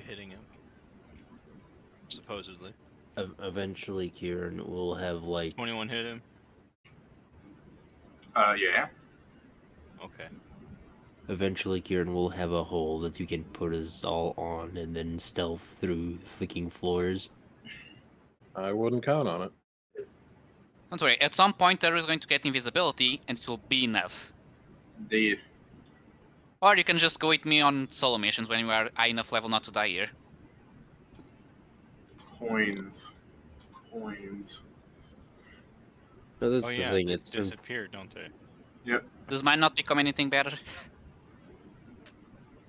Hitting him. Supposedly. Eventually, Kieran will have like 21 hit him. Yeah. Okay. Eventually, Kieran will have a hole that you can put us all on and then stealth through freaking floors. I wouldn't count on it. Don't worry, at some point there is going to get invisibility, and it will be enough. Indeed. Or you can just go with me on solo missions when you are high enough level not to die here. Coins. No, that's Oh the yeah, thing. they It's disappear, don't they? This might not become anything better.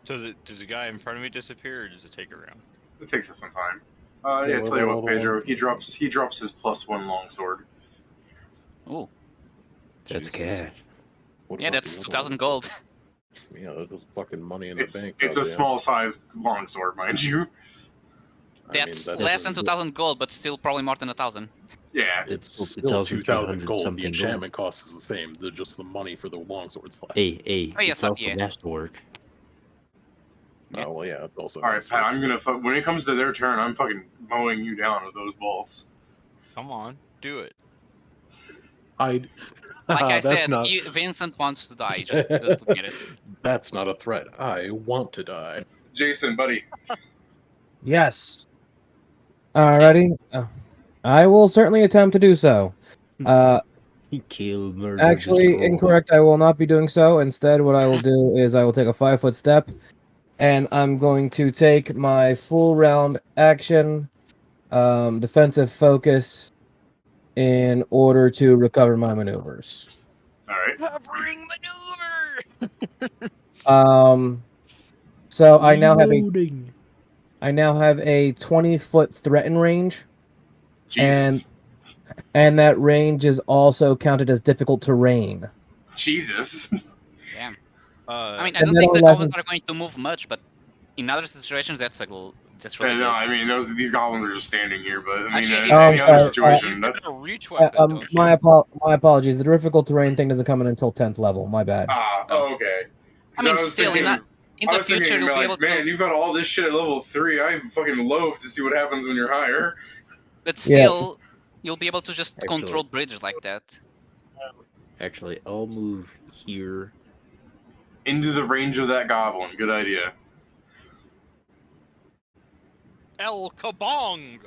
So does the guy in front of me disappear, or does it take a round? It takes us some time. Yeah, Yeah, what tell you about what, all the Pedro, ones- he drops his +1 longsword. Ooh, that's Jesus. cat. What yeah, about that's the other 2,000 one? gold. Yeah, that was fucking money in It's the bank. a goddamn. small size longsword, mind you. That's that less than doesn't- 2,000 gold, but still probably more than 1,000. Yeah. It's It's still 2,000 2,000 gold. The something gold. enchantment cost is the same. Just the money for the longsword's less. Hey, Oh, yes, it's also yeah. masterwork. Oh, well, yeah, it's also All right, nice Pat. work. I'm gonna when it comes to their turn, I'm fucking mowing you down with those bolts. Come on, do it. Like I that's said, not Vincent wants to die. He just doesn't admit it. that's not a threat. I want to die. Jason, buddy. Yes. Alrighty. I will certainly attempt to do so. Kill, murder, Actually, destroy. incorrect. I will not be doing so. Instead, what I will do is I will take a 5-foot step, and I'm going to take my full round action, defensive focus, in order to recover my maneuvers. All right. Covering maneuver. So I now have Reloading. a 20-foot threaten range, Jesus. and that range is also counted as difficult terrain. Jesus. Damn. Uh, I mean, I And don't that think the only goblins lasts- are going to move much, but in other situations, that's really Yeah, good. no, I mean these goblins are just standing here, but I mean, Actually, in he's- any other sorry, situation, you've that's got a reach weapon, don't you? my apologies. The difficult terrain thing doesn't come in until 10th level. My bad. okay. 'Cause I mean, was still, thinking- in I the was thinking, future, you'll be like, able man, to. you've got all this shit at level 3. I fucking loathe to see what happens when you're higher. But still, you'll be able to just Actually- control bridges like that. Actually, I'll move here. Into the range of that goblin. Good idea. El Kabong!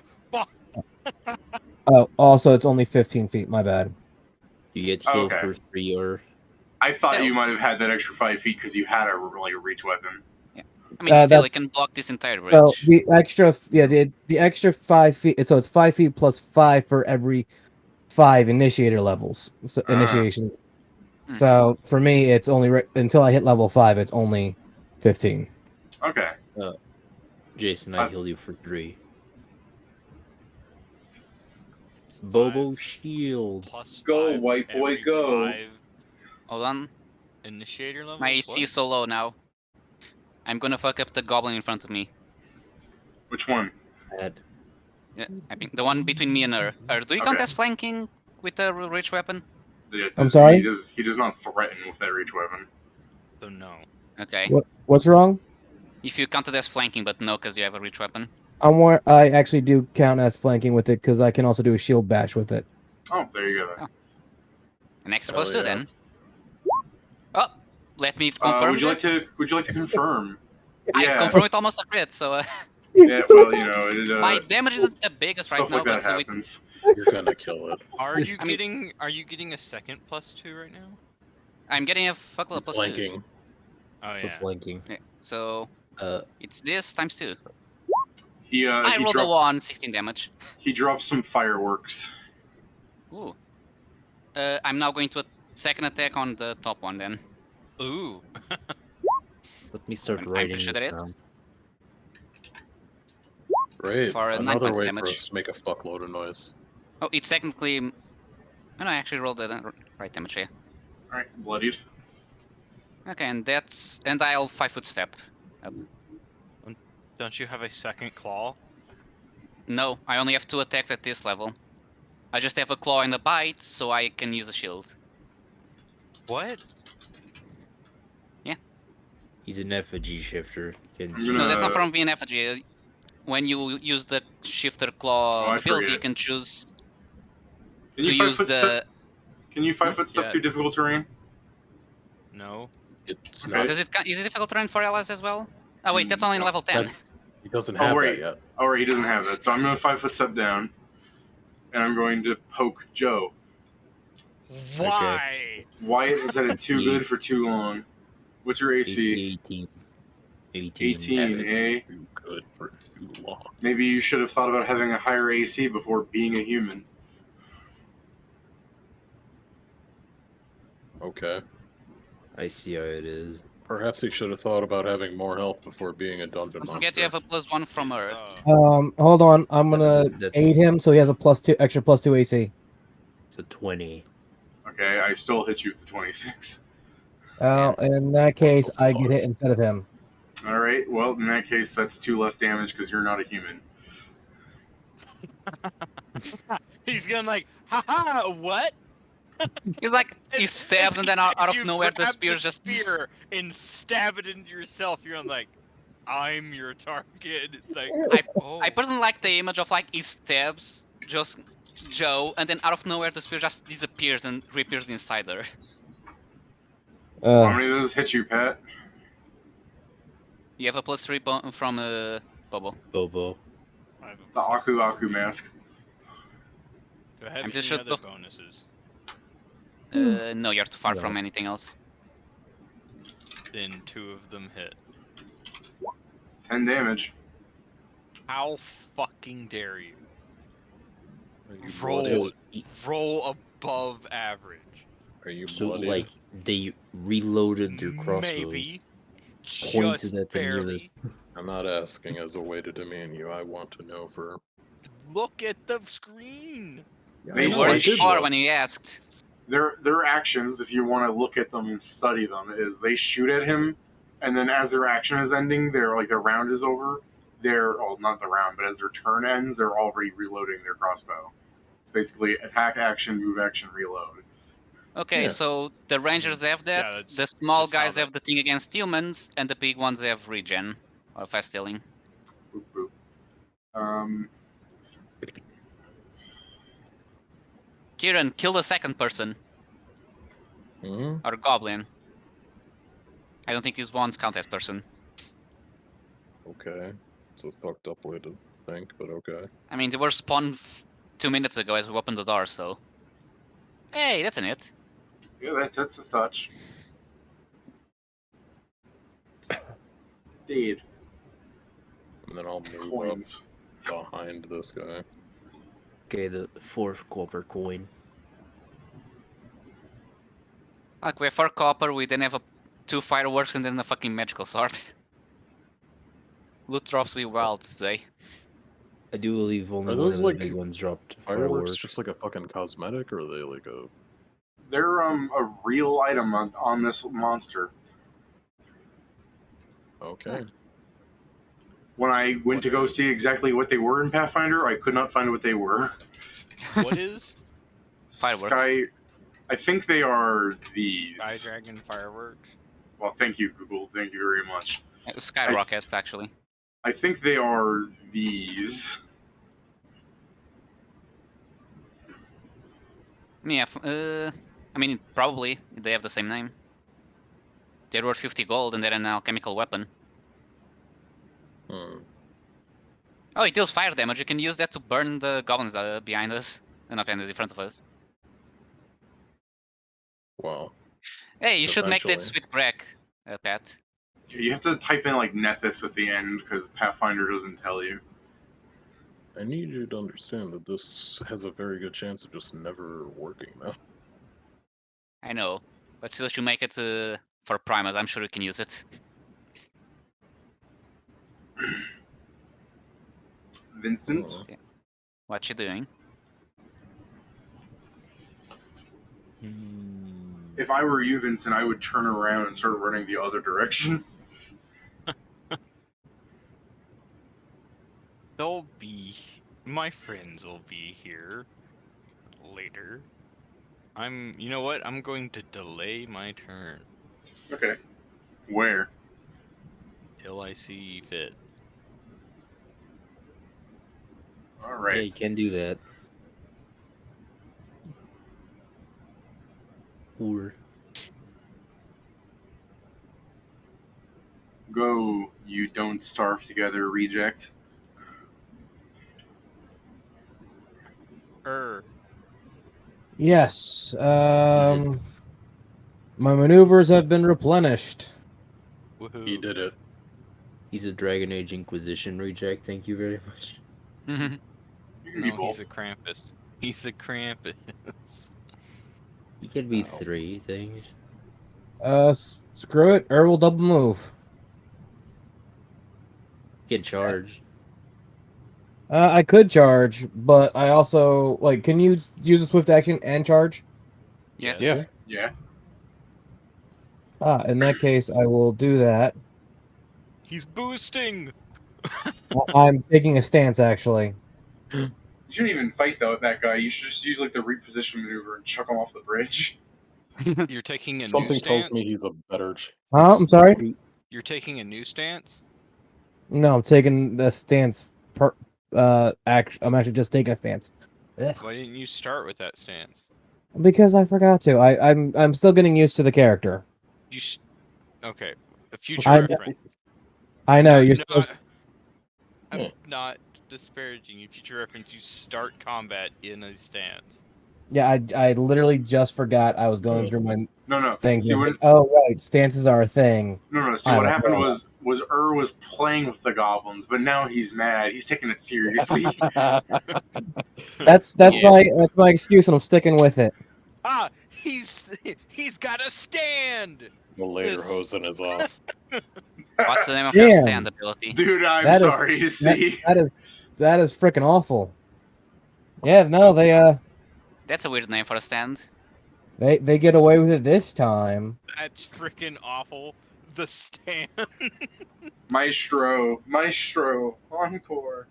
Oh, also, it's only 15 feet. My bad. You get healed Okay. for 3 or I thought Still. you might have had that extra 5 feet because you had a reach weapon. I mean, still, it can block this entire bridge. So the extra, the extra 5 feet. So it's 5 feet plus 5 for every 5 initiator levels. So initiation. Hmm. So for me, it's only until I hit level 5. It's only 15. Okay. Jason, I I've- healed you for 3. It's Bobo 5 shield. plus Go, 5 white boy, every go. 5 Hold on. initiator level. My AC is so low now. I'm gonna fuck up the goblin in front of me. Which one? Bad. Yeah, I think the one between me and her. Do you count Okay. as flanking with a reach weapon? I'm sorry? He does not threaten with that reach weapon. So no. Okay. What's wrong? If you count it as flanking, but no, because you have a reach weapon. I actually do count as flanking with it because I can also do a shield bash with it. Oh, there you go. Then. An extra Hell plus 2 yeah. then. Oh, let me confirm Would you this. like to confirm? I Yeah. confirm it almost a crit, so Yeah. Well, you know, my damage isn't the biggest right stuff now, like that but so it, happens. You're gonna kill it. Are you I mean- getting a second +2 right now? I'm getting a fuckload of He's plus 2s. flanking. Oh For yeah. flanking. Yeah, so Uh, it's this times 2. He I he rolled a dropped 1, 16 damage. he dropped some fireworks. Ooh. I'm now going to a second attack on the top one then. Ooh. let me start I'm writing pretty sure this that down. hits. Great. For 9 Another points way damage. for us to make a fuckload of noise. Oh, it's technically. Oh, no, I actually rolled the right damage here. All right, bloodied. Okay, and that's. And I'll 5-foot step. Don't you have a second claw? No, I only have 2 attacks at this level. I just have a claw and a bite, so I can use a shield. What? He's an effigy shifter. Can I'm gonna- No, that's not from being effigy. When you use the shifter claw Oh, I ability, you forget. can choose Can to you 5 use foot the. step? Can you 5 foot step Yeah. through difficult terrain? No. It's Okay. not. Is it difficult terrain for allies as well? Oh wait, that's only No, level 10. He doesn't Oh, have wait. that yet. Oh, right, he doesn't have that. So I'm gonna 5 foot step down, and I'm going to poke Joe. Why? Wyatt has had it too good for too long. What's your AC? 18. 18, eh? Too good for too long. Maybe you should have thought about having a higher AC before being a human. Okay. I see how it is. Perhaps he should have thought about having more health before being a dungeon Don't monster. forget you have a +1 from Earth. Hold on. I'm gonna That's- aid him so he has a extra plus 2 AC. So 20. Okay, I still hit you with the 26. In that case, I get hit instead of him. All right, well, in that case, that's 2 less damage because you're not a human. He's gonna like, haha, what? He's like, he stabs and then out If of you nowhere the grab spears just. spear and stab it into yourself. You're like, I'm your target. It's like, I personally like the image of like he stabs, just Joe, and then out of nowhere the spear just disappears and reappears inside her. How many of those hit you, Pat? You have a +3 from Bobo. Bobo. I have a The Aku +3. Aku mask. Do I have I'm just any shoot other both- bonuses? No, you're too far No. from anything else. Then 2 of them hit. 10 damage. How fucking dare you? Are you Roll, bloody? roll above average. Are you So bloody? like they reloaded their crossbows, Maybe. pointed Just at the nearest. barely. I'm not asking as a way to demean you. I want to know for. Look at the screen. Yeah, They I You know, I weren't did sure look. when you asked. Their actions, if you want to look at them and study them, is they shoot at him, and then as their action is ending, their round is over. Not the round, but as their turn ends, they're already reloading their crossbow. It's basically attack action, move action, reload. Okay, Yeah. so the rangers have that, Yeah, that's the small just how guys have that- the thing against humans, and the big ones have regen or fast healing. Boop boop. Um. Kieran, kill the second person Hmm? or goblin. I don't think these ones count as person. Okay. It's a fucked up way to think, but okay. I mean, they were spawned 2 minutes ago as we opened the door, so. Hey, that's an it. Yeah, that's his touch. Dead. And then I'll move Coins. up behind this guy. Okay, the 4th copper coin. Like, we have 4 copper, we then have 2 fireworks and then a fucking magical sword. Loot drops we wild today. I do believe only Are one of those, the like, big ones dropped Fireworks fireworks. just like a fucking cosmetic, or are they like a? They're a real item on this monster. Okay. When I went to go see exactly what they were in Pathfinder, I could not find what they were. What is Fireworks. I think they are Sky these. Dragon fireworks? Well, thank you, Google. Thank you very much. Skyrocket, actually. I think they are these. Yeah, I mean, probably they have the same name. They're worth 50 gold and they're an alchemical weapon. Hmm. Oh, it deals fire damage. You can use that to burn the goblins behind us. Not behind us, in front of us. Wow. Hey, you should make that Eventually. sweet crack, Pat. You have to type in like Nethys at the end because Pathfinder doesn't tell you. I need you to understand that this has a very good chance of just never working now. I know, but still, you make it for Primus. I'm sure you can use it. Vincent, Oh. What you doing? if I were you, Vincent, I would turn around and start running the other direction. My friends will be here later. You know what? I'm going to delay my turn Okay. Where? till I see fit. All Yeah, right. you can do that. Or Go, you don't starve together, reject. Yes. My maneuvers have been replenished. Woohoo! He did it. he's a Dragon Age Inquisition reject. Thank you very much. You can be No, both. he's a Krampus. He's a Krampus. He can be Ow. 3 things. Screw it. Will double move. He can charge. I could charge, but I also like. Can you use a swift action and charge? Yes. Yeah. Yeah. In that case, I will do that. He's boosting. I'm taking a stance, actually. You shouldn't even fight that guy. You should just use like the reposition maneuver and chuck him off the bridge. You're taking a Something new tells stance. me he's a better. Huh? I'm sorry. You're taking a new stance. No, I'm taking the stance. I'm actually just taking a stance. Ugh. Why didn't you start with that stance? Because I forgot to. I'm still getting used to the character. Okay, a future I reference. I know I'm you're not, supposed. I'm Yeah. not disparaging you. Future reference. You start combat in a stance. Yeah, I literally just forgot I was going Yeah. through my No. things. See And I was when like, oh right, stances are a thing. no. See I what don't happened know. was was playing with the goblins, but now he's mad. He's taking it seriously. That's Yeah. my excuse, and I'm sticking with it. Ah, he's got a stand. The later This- hosing is off. What's the name of your Damn. stand ability? Dude, I'm That is- sorry to see. That is freaking awful. Yeah, no, That's a weird name for a stand. they get away with it this time. That's freaking awful. The stand. Maestro, encore.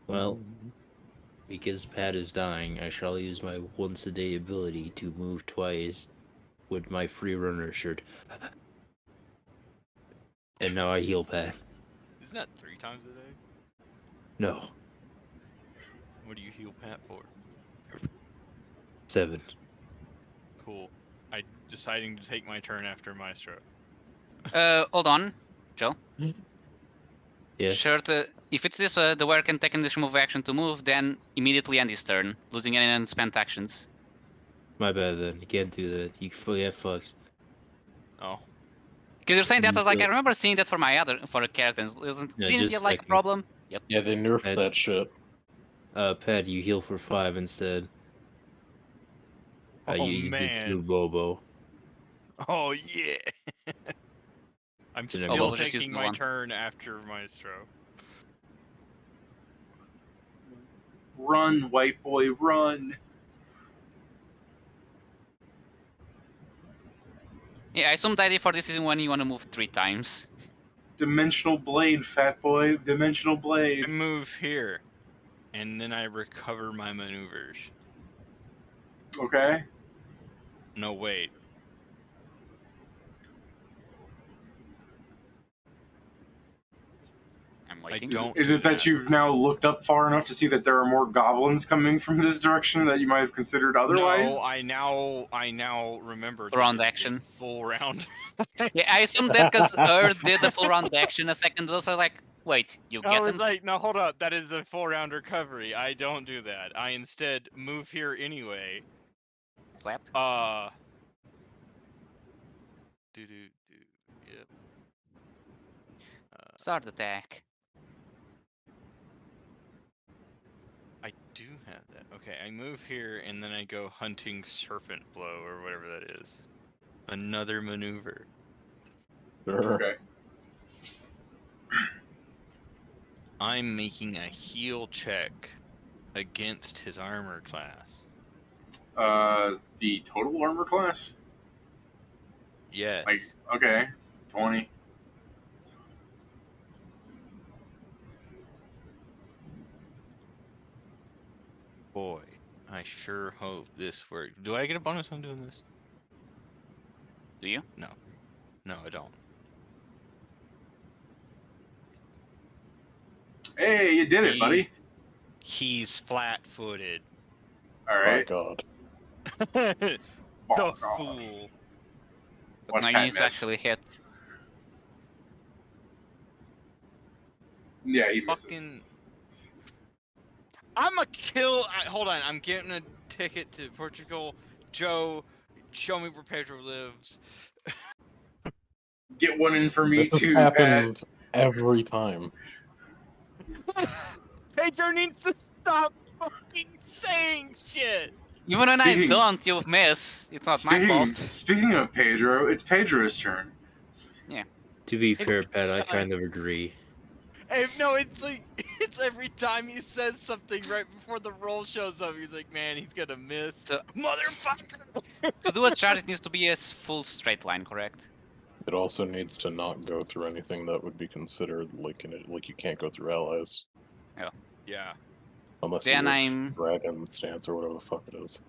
Well, because Pat is dying, I shall use my once a day ability to move twice with my free runner shirt. And now I heal Pat. Isn't that 3 times a day? No, What do you heal Pat for? 7. Cool. I deciding to take my turn after Maestro. Hold on, Joe. Yes. Shirt. If it's this, the wearer can take an additional move action to move, then immediately end his turn, losing any unspent actions. My bad then. You can't do that. You get fucked. Oh. Because you're saying that, I was like, Yeah. I remember seeing that for a character. Yeah, Didn't just he have like a second. problem? Yep. Yeah, they nerfed Pat- that shit. Pat, you heal for 5 instead. Oh, You use it man. through Bobo. Oh yeah. I'm Then still we'll just use taking the my one. turn after Maestro. Run, white boy, run. Yeah, I assume the idea for this is when you want to move 3 times. Dimensional blade, fat boy. Dimensional I blade. move here, and then I recover my maneuvers. Okay. No, wait. I'm I waiting. don't. Is do it that you've now looked up far enough to see that there are more goblins coming from this direction that you might have considered otherwise? No, I now remember Full round that it's a action. full round. Yeah, I assumed that because Earth did the full round action a second ago, so I was like, wait, you I get was them? like, no, hold up. That is the full round recovery. I don't do that. I instead move here anyway. Slap. Do. Yep. Start attack. I do have that. Okay, I move here and then I go hunting serpent flow or whatever that is. Another maneuver. Sure. Okay. I'm making a heal check against his armor class. The total armor class? Yes. Like, okay, 20. Boy, I sure hope this works. Do I get a bonus on doing this? Do you? No, I don't. Hey, you did it, buddy. He's flat-footed. All Oh right. god. The Oh, God. fool. But Watch now you Pat need to miss. actually hit. Yeah, he misses. Fucking. I'm a kill. Hold on, I'm getting a ticket to Portugal. Joe, show me where Pedro lives. Get one in for me This too, happens Pat. every time. Pedro needs to stop fucking saying shit. Even when Speaking- I don't, you miss. It's not my fault. Speaking of Pedro, it's Pedro's turn. To be fair, Every Pat, I time. kind of agree. No, it's like it's every time he says something right before the roll shows up. He's like, "Man, he's gonna miss, So- motherfucker." To do a charge, it needs to be a full straight line, correct? It also needs to not go through anything that would be considered like like you can't go through allies Yeah. unless Then you have I'm- dragon stance or whatever the fuck it is.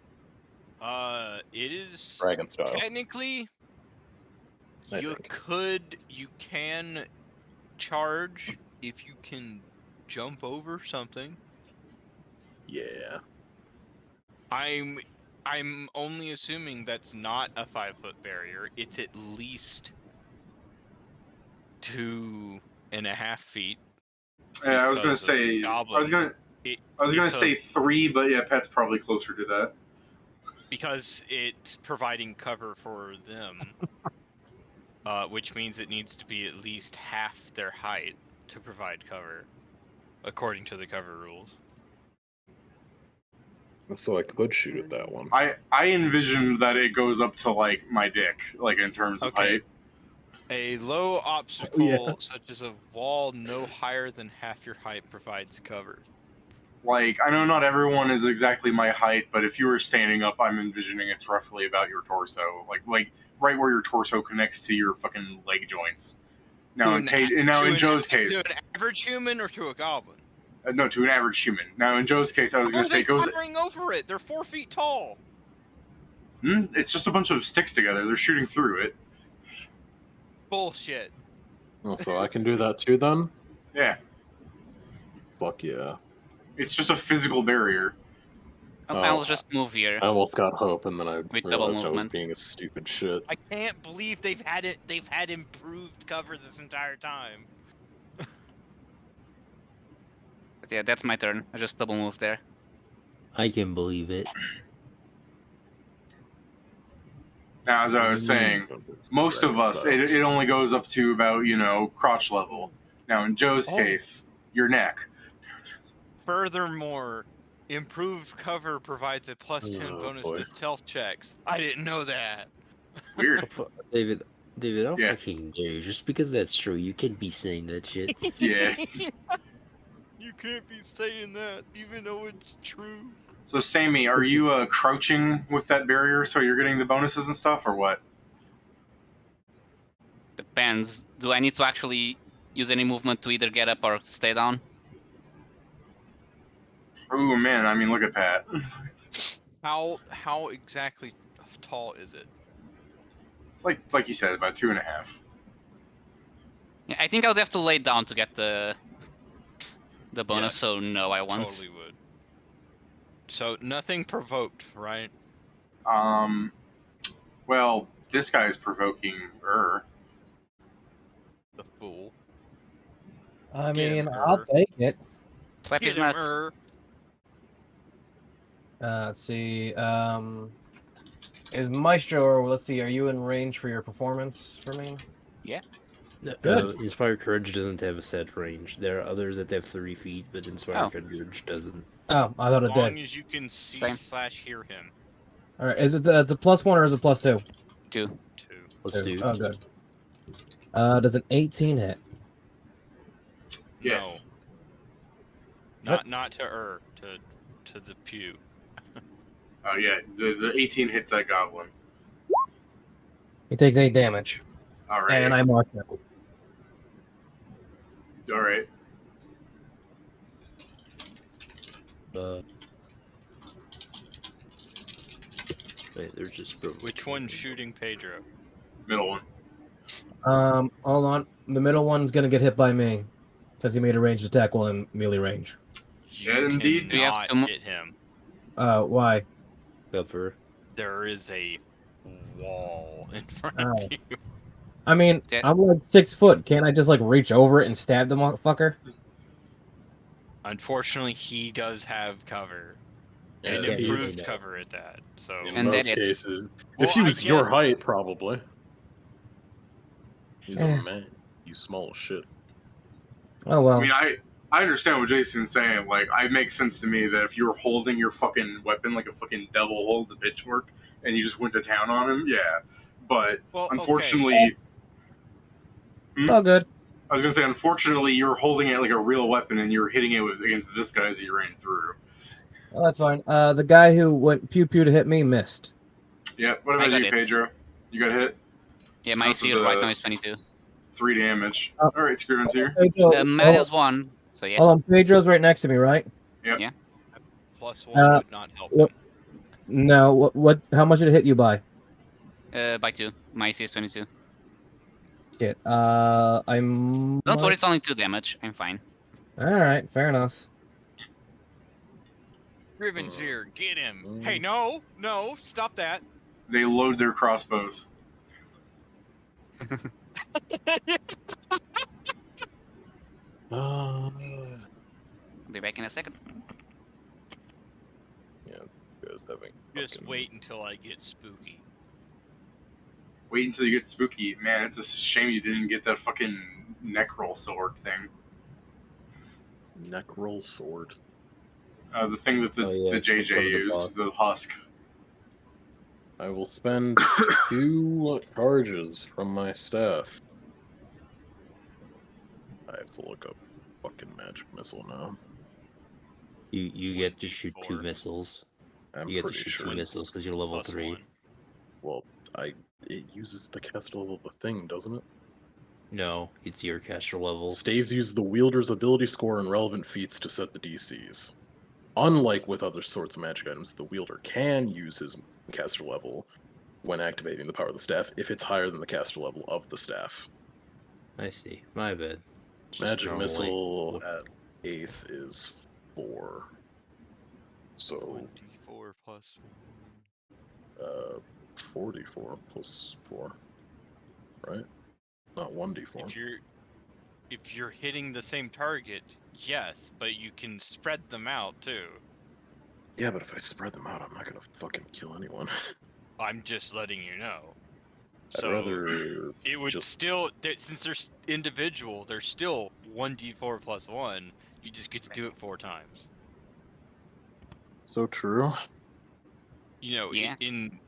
It is Dragon style. technically I you think. can charge if you can jump over something. Yeah. I'm only assuming that's not a 5-foot barrier. It's at least 2.5 feet. Yeah, I was gonna because of say. goblin. I was gonna it's a- say 3, but yeah, Pet's probably closer to that. because it's providing cover for them, which means it needs to be at least half their height to provide cover, according to the cover rules. So I could shoot at that one. I envisioned that it goes up to like my dick, like in terms of Okay. height. A low obstacle, such as a wall no higher than half your height, provides cover. Like, I know not everyone is exactly my height, but if you were standing up, I'm envisioning it's roughly about your torso, like right where your torso connects to your fucking leg joints. Now, in Joe's case, To an average human or to a goblin? no, to an average human. Now, in Joe's case, I was going to say it goes. Hovering over it. They're 4 feet tall. It's just a bunch of sticks together. They're shooting through it. Bullshit. Oh, so I can do that too then? Yeah, Fuck yeah. it's just a physical barrier. I'll just move here. I almost got hope, and then I With double realized I was movement. being a stupid shit. I can't believe they've had improved cover this entire time. But yeah, that's my turn. I just double move there. I can believe it. Now, as I was saying, most of us, it only goes up to about, crotch level. Now, in Joe's case, your neck. Furthermore, improved cover provides a +10 bonus to stealth checks. I didn't know that. Weird. David, I'll Yeah. fucking dare you. Just because that's true, you can't be saying that shit. Yeah. You can't be saying that, even though it's true. So, Sammy, are you crouching with that barrier so you're getting the bonuses and stuff, or what? Depends. Do I need to actually use any movement to either get up or stay down? Oh, man, I mean, look at Pat. How exactly tall is it? It's like you said, about 2.5. Yeah, I think I'll have to lay down to get the bonus, Yes, so no, I won't. Totally would. So nothing provoked, right? Well, this guy's provoking her. The fool. I Get him, mean, I'll take it. Slap Get his him, nuts. Let's see. Is Maestro, or let's see, are you in range for your performance for me? Yeah. Good. Inspire Courage doesn't have a set range. There are others that have 3 feet, but Inspire Courage doesn't. Oh, I thought As it did. long as you can see/hear him. All right, is it it's a +1 or is it +2? 2. Let's do. Oh, good. Does an 18 hit? Yes. No. Not to to the pew. Oh, yeah, the 18 hits that goblin. He takes 8 damage. All right. And I mark him. All right. Wait, they're just. Which one's shooting Pedro? Middle one. Hold on. The middle one's gonna get hit by me, since he made a ranged attack while in melee range. You indeed. cannot hit him. Why? Cover. There is a wall in front Oh. of you. I mean, I'm like 6 foot. Can't I just like reach over it and stab the motherfucker? Unfortunately, he does have cover. Yeah, And if he's- improved cover at that. So In most cases, Well, if he I was your guess- height, probably. He's Eh. a man. You small as shit. Oh well. I mean, I understand what Jason's saying. Like, it makes sense to me that if you were holding your fucking weapon like a fucking devil holds a pitchfork and you just went to town on him, yeah. But unfortunately, It's all good. I was gonna say, unfortunately, you're holding it like a real weapon and you're hitting it against this guy as you ran through. Oh, that's fine. The guy who went pew pew to hit me missed. Yeah. What about you, Pedro? You got hit? Yeah, my AC right now is 22. 3 damage. All right, Scriven's here. -1. So yeah. Hold on, Pedro's right next to me, right? Yep. Yeah. +1 would not help him. No. What? How much did it hit you by? By 2. My AC is 22. Shit. I'm. Don't worry, it's only 2 damage. I'm fine. All right, fair enough. Scriven's here. Get him. Mm. Hey, no, stop that. They load their crossbows. I'll be back in a second. Yeah, you guys having Just fucking- wait until I get spooky. Wait until you get spooky. Man, it's a shame you didn't get that fucking neck roll sword thing. neck roll sword. The thing that the, Oh, yeah, the it's in JJ front of the used, boss. the husk. I will spend 2 charges from my staff. I have to look up fucking magic missile now. You get to shoot 2 1d4. missiles. I'm You get to pretty shoot sure. 2 missiles because you're level Plus 3. 1. Well, it uses the cast level of the thing, doesn't it? No, it's your caster level. Staves use the wielder's ability score and relevant feats to set the DCs. Unlike with other sorts of magic items, the wielder can use his caster level when activating the power of the staff if it's higher than the caster level of the staff. I see. My bad. Just Magic normally- missile at 8th is 4. So 1d4 plus 1. 44 plus 4. Right? Not 1d4. If you're hitting the same target, yes, but you can spread them out too. Yeah, but if I spread them out, I'm not gonna fucking kill anyone. I'm just letting you know. I'd So rather it would just still, since they're individual, they're still 1d4 plus 1. You just get to do it 4 times. so true. You know, Yeah. in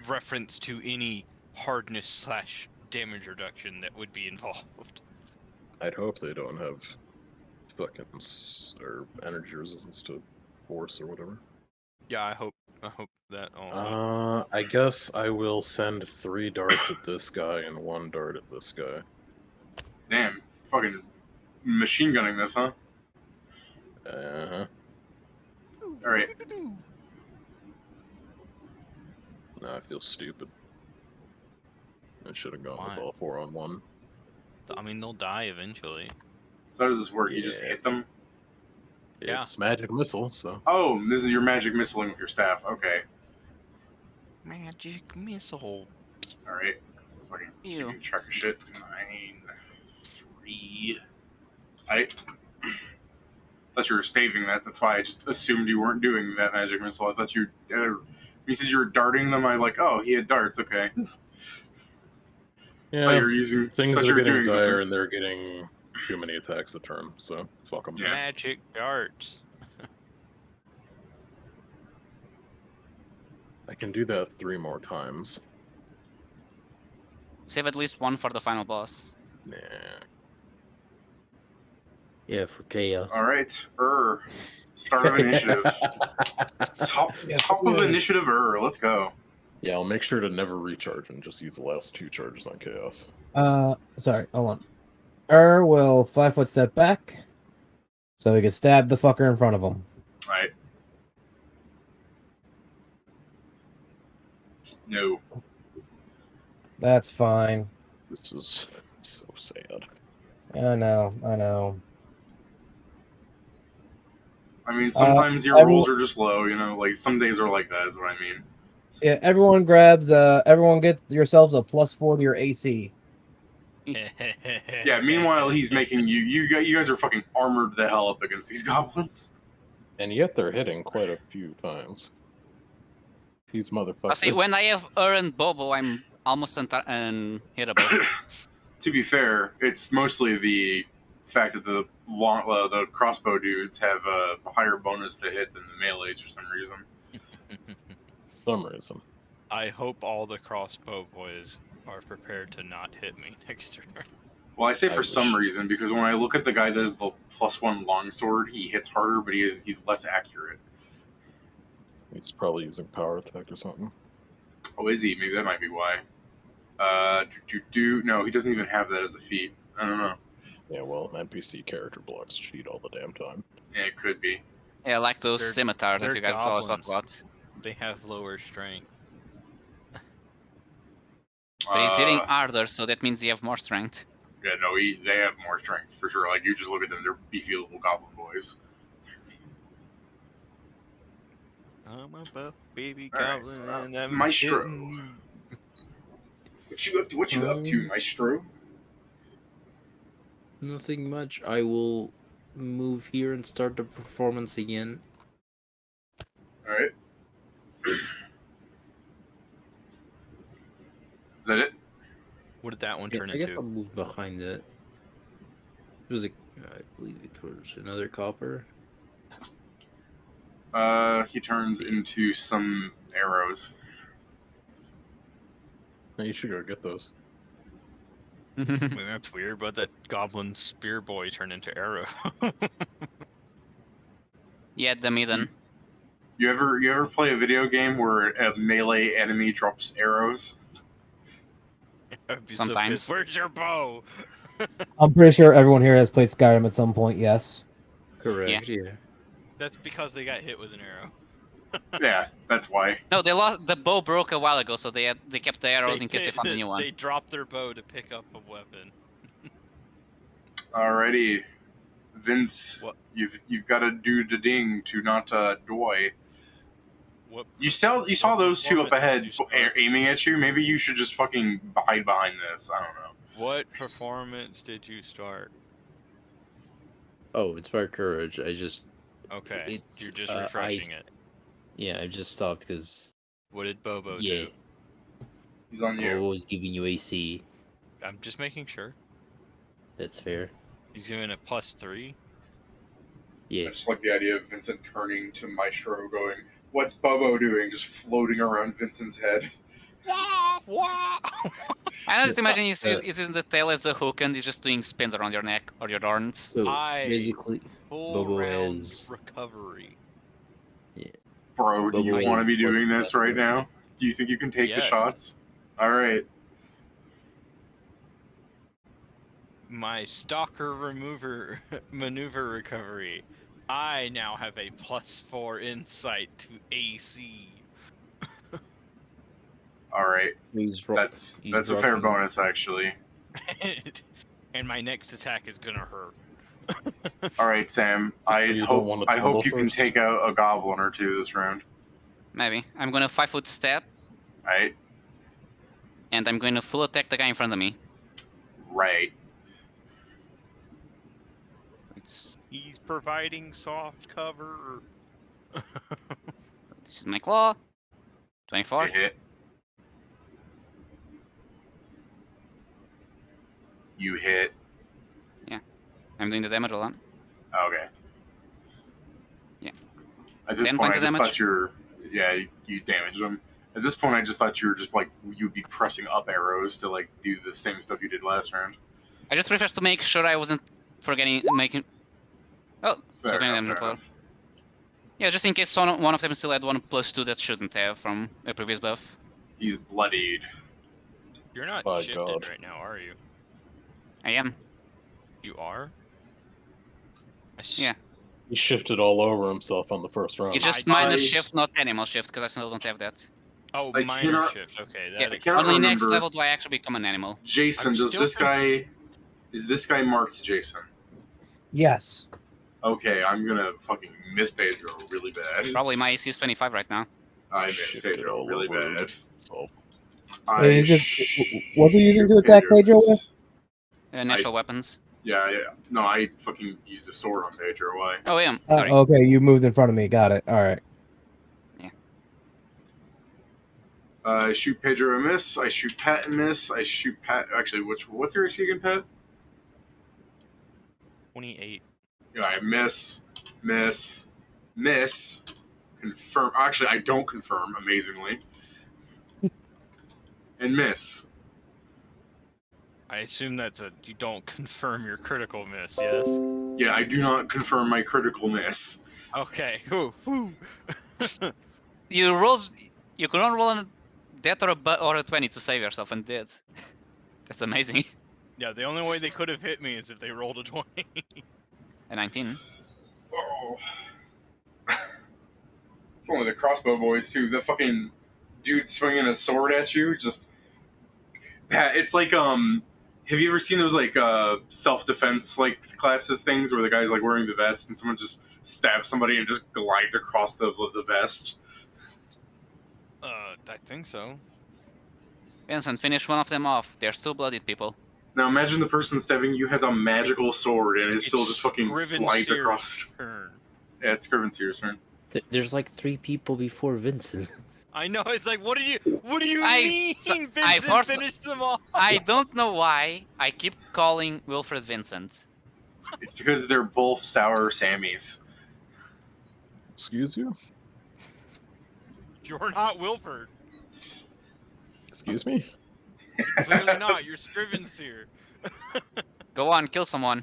reference to any hardness / damage reduction that would be involved. I'd hope they don't have fucking or energy resistance to force or whatever. Yeah, I hope that also. I guess I will send 3 darts at this guy and 1 dart at this guy. Damn, fucking machine gunning this, huh? Uh-huh. Alright. Now I feel stupid. I should have gone with Why? all 4 on 1. I mean, they'll die eventually. So how does this work? You just Yeah. hit them? Yeah. It's magic missile, so Oh, this is your magic missiling with your staff. Okay. Magic missile. Alright. So fucking Ew. keeping track of shit. 9, 3. I thought you were staving that. That's why I just assumed you weren't doing that magic missile. I thought you. You said you were darting them. I like, oh, he had darts. Okay. yeah. Thought you were using. Things thought you are were getting doing dire something. and they're getting too many attacks a turn, so fuck them. Yeah. Magic darts. I can do that 3 more times. Save at least 1 for the final boss. Nah. Yeah, for chaos. All right. Start of initiative. top of initiative. Let's go. Yeah, I'll make sure to never recharge and just use the last 2 charges on chaos. Sorry, hold on. Will 5-foot step back, so he can stab the fucker in front of him. All right. No. That's fine. This is so sad. I know. I mean, sometimes your rolls are just low. You know, like some days are like that. Is what I mean. Yeah, everyone grabs. Everyone get yourselves a +4 to your AC. Yeah. Meanwhile, he's making you. You guys are fucking armored the hell up against these goblins. And yet they're hitting quite a few times. These motherfuckers. See, when I have and Bobo, I'm almost unhittable. To be fair, it's mostly the fact that the crossbow dudes have a higher bonus to hit than the melees for some reason. some reason. I hope all the crossbow boys are prepared to not hit me next turn. Well, I say I for some wish. reason because when I look at the guy that has the +1 longsword, he hits harder, but he's less accurate. He's probably using power attack or something. Oh, is he? Maybe that might be why. No, he doesn't even have that as a feat. I don't know. Yeah, well, an NPC character blocks cheat all the damn time. Yeah, it could be. Yeah, like those They're- scimitars that they're you guys always talk goblins. about. They have lower strength. But he's hitting harder, so that means you have more strength. Yeah, no, they have more strength for sure. Like you just look at them; they're beefy little goblin boys. I'm a buff baby All right, goblin, and I'm Maestro. hitting What you up to, Maestro? Nothing much. I will move here and start the performance again. All right. Is that it? What did that one Yeah, turn I guess into? I'll move behind it. It was I believe it was another copper. He turns into some arrows. Now you should go get those. I mean, that's weird, but that goblin spear boy turned into arrow. Yeah, the maiden. You ever play a video game where a melee enemy drops arrows? I'd be Sometimes. so pissed. Where's your bow? I'm pretty sure everyone here has played Skyrim at some point. Yes. Correct. Yeah. That's because they got hit with an arrow. Yeah, that's why. No, they lost. The bow broke a while ago, so they kept the arrows in case they found a new one. They dropped their bow to pick up a weapon. Alrighty, Vince, What? you've got to do the ding to not die. What? You saw what those two up performance ahead did you start? aiming at you. Maybe you should just fucking hide behind this. I don't know. What performance did you start? Oh, Inspire Courage. I just Okay, It's, you're just I- refreshing it. yeah, I just stopped because What did Bobo yeah, do? He's on you. Bobo was giving you AC. I'm just making sure. That's fair. He's giving it +3. I Yeah. just like the idea of Vincent turning to Maestro, going, "What's Bobo doing?" Just floating around Vincent's head. Wah, wah. I just imagine he's Uh, using the tail as a hook and he's just doing spins around your neck or your arms. So basically, full Bobo round has recovery. Bro, do you Bobo want to is be doing fucking this right now? Do you think you can take the Yes. shots? All right. My stalker remover maneuver recovery. I now have a +4 insight to AC. All right. he's That's a fair rocking- bonus, actually. And my next attack is gonna hurt. All right, Sam. You don't want to I hope tumble you can first? take out a goblin or two this round. Maybe. I'm gonna 5-foot step Right. and I'm going to full attack the guy in front of me. Right. It's He's providing soft cover. this is my claw. You 24. hit. You hit. I'm doing the damage a lot. Okay. Yeah. At this 10 point, points I of just damage? thought you damaged him. At this point, I just thought you were just like you'd be pressing up arrows to like do the same stuff you did last round. I just refreshed to make sure I wasn't forgetting making. Oh, so doing damage as well. Yeah, just in case one of them still had one +2 that shouldn't have from a previous buff. He's bloodied. You're not My shifted God. right now, are you? I am. You are? Yeah. He shifted all over himself on the first round. It's just I- minus shift, not animal shift, because I still don't have that. Oh, I minor cannot- shift. Okay, Yeah, that cannot only next remember. level do I actually become an animal. Jason, I'm does still this guy? Is this guy marked Jason? Yes. Okay, I'm gonna fucking miss Pedro really bad. Probably my AC is 25 right now. I miss Shifted Pedro all really over bad. himself. Hey, what's he using to attack Pedro with? Natural weapons. Yeah. No, I fucking used a sword on Pedro. Why? Oh, yeah. Sorry. Okay, you moved in front of me. Got it. All right. I shoot Pedro and miss. I shoot Pat and miss. I shoot Pat. Actually, what's your AC again, Pat? 28. Yeah, I miss. Confirm. Actually, I don't confirm. Amazingly, and miss. I assume that's you don't confirm your critical miss, yes? Yeah, I do not confirm my critical miss. Okay. Whew. You could not roll a death or a 20 to save yourself and did. That's amazing. Yeah, the only way they could have hit me is if they rolled a 20. A 19. Oh. It's only the crossbow boys too. The fucking dude swinging a sword at you, just. It's like Have you ever seen those like self-defense like classes things where the guy's like wearing the vest and someone just stabs somebody and just glides across the vest? I think so. Vincent, finish one of them off. They're still blooded, people. Now imagine the person stabbing you has a magical sword and it still just fucking slides Scrivenseer's across. turn. Yeah, it's Scrivenseer's turn. There's like 3 people before Vincent. I know. It's like, what do you mean? So- Vincent finished them all. I don't know why I keep calling Wilfred Vincent. It's because they're both sour Sammys. Excuse you? You're not Wilford. Excuse me? Clearly not. You're Scrivenseer. Go on, kill someone.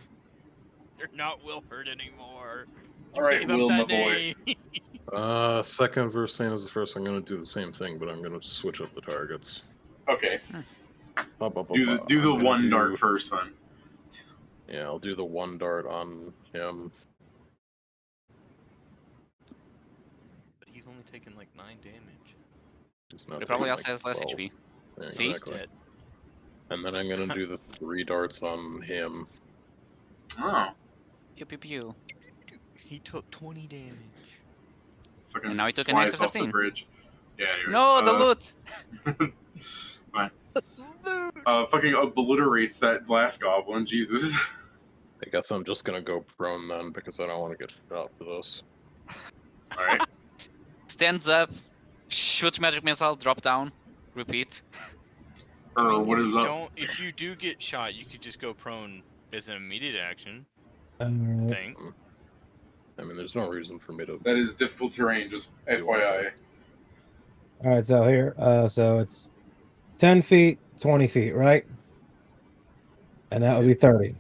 You're not Wilford anymore. All right, Gave up Will, my that boy. name. Second versus same as the first. I'm gonna do the same thing, but I'm gonna switch up the targets. Okay. Do Do the one dart first, then. Yeah, I'll do the 1 dart on him. But he's only taken like 9 damage. He's not He probably taking, also has less 12. HP. Yeah, See? exactly. Dead. And then I'm gonna do the 3 darts on him. Oh. Pew pew pew. He took 20 damage. Fucking And now he took an flies extra off the 13. bridge. Yeah, anyways. No, the loot! Fine. Fucking obliterates that glass goblin. Jesus. I guess I'm just gonna go prone then, because I don't want to get shot for this. Alright. Stands up, shoots magic missile, drop down, repeat. I mean, What if is you up? If you do get shot, you could just go prone as an immediate action. Alright. Thing. I mean, there's no reason for me to... That is difficult terrain, just FYI. Alright, so here, so it's 10 feet, 20 feet, right? And that would be 30.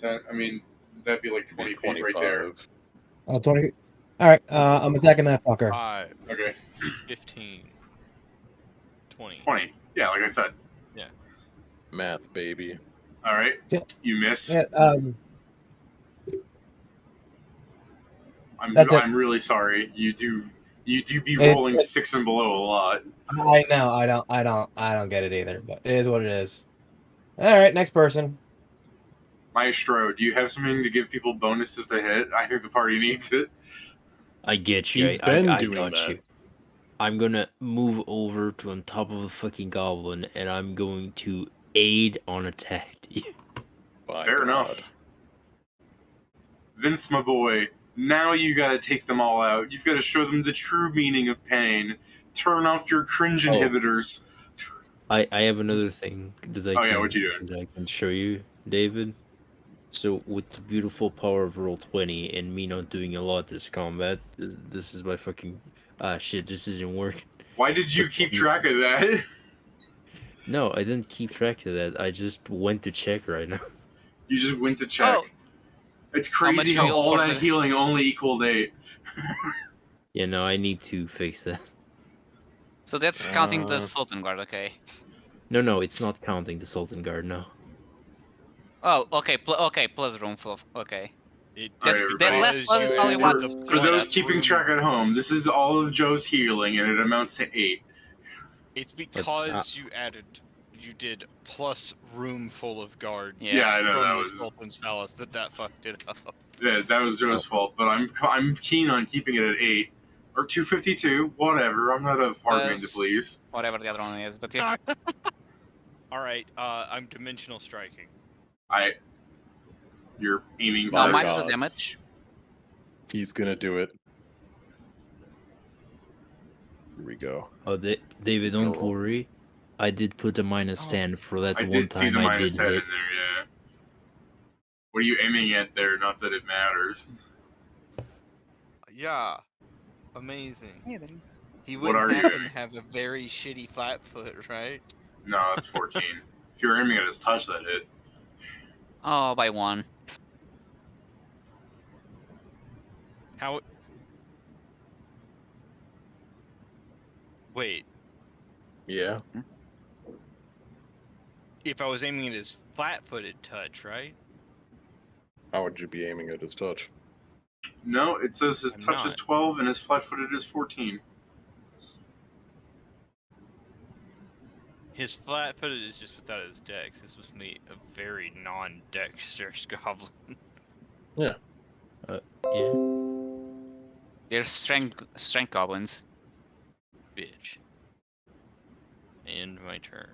I mean, that'd be like 20 feet right there. Oh, 20. Alright, I'm attacking that fucker. 5, Okay. 15, 20. 20. Yeah, like I said. Math, baby. Alright. Yeah. You miss. Yeah, I'm That's it. really sorry. You do be It- rolling 6 and below a lot. I know, I don't get it either, but it is what it is. Alright, next person. Maestro, do you have something to give people bonuses to hit? I think the party needs it. I get you. He's I been got doing that. you. I'm gonna move over to on top of the fucking goblin, and I'm going to aid on attack. By Fair God. enough. Vince, my boy, now you gotta take them all out. You've gotta show them the true meaning of pain. Turn off your cringe inhibitors. I have another thing that I Oh, yeah, can, what you doing? that I can show you, David. So with the beautiful power of roll 20 and me not doing a lot this combat, this is my fucking shit. This isn't working. Why did you keep track of that? No, I didn't keep track of that. I just went to check right now. You just went to check. Oh. It's crazy How how much all heal for that the- healing only equaled 8. Yeah, no, I need to fix that. So that's counting the Uh, Sultan Guard, okay. No, it's not counting the Sultan Guard, no. Oh, okay, okay, plus room full of, okay. It All right, just everybody. That last because plus is you probably added what- the For Plus those plus keeping room- track at home, this is all of Joe's healing, and it amounts to 8. It's because you did plus room full of guard. Yeah, I know, from that the was- Sultan's Palace that fucked it up. Yeah, that was Joe's fault, but I'm keen on keeping it at 8. Or 252, whatever. I'm not a hard man to Plus- please. Whatever the other one is, but if... All right, I'm dimensional striking. You're aiming No, My minus the God. damage. He's gonna do it. Here we go. Oh, David, don't Roll. worry. I did put a minus 10 for that I one did see time the I minus did 10 in hit. there, yeah. What are you aiming at there? Not that it matters. Yeah, amazing. He What wouldn't are you happen to aiming? have a very shitty flat foot, right? No, it's 14. If you're aiming at his touch, that hit. Oh, by 1. How? Wait, Yeah. if I was aiming at his flat-footed touch, right? How would you be aiming at his touch? No, it says his I'm touch is not. 12 and his flat-footed is 14. His flat-footed is just without his dex. This was me, a very non-dexterous goblin. Yeah. They're strength goblins. Bitch. end my turn.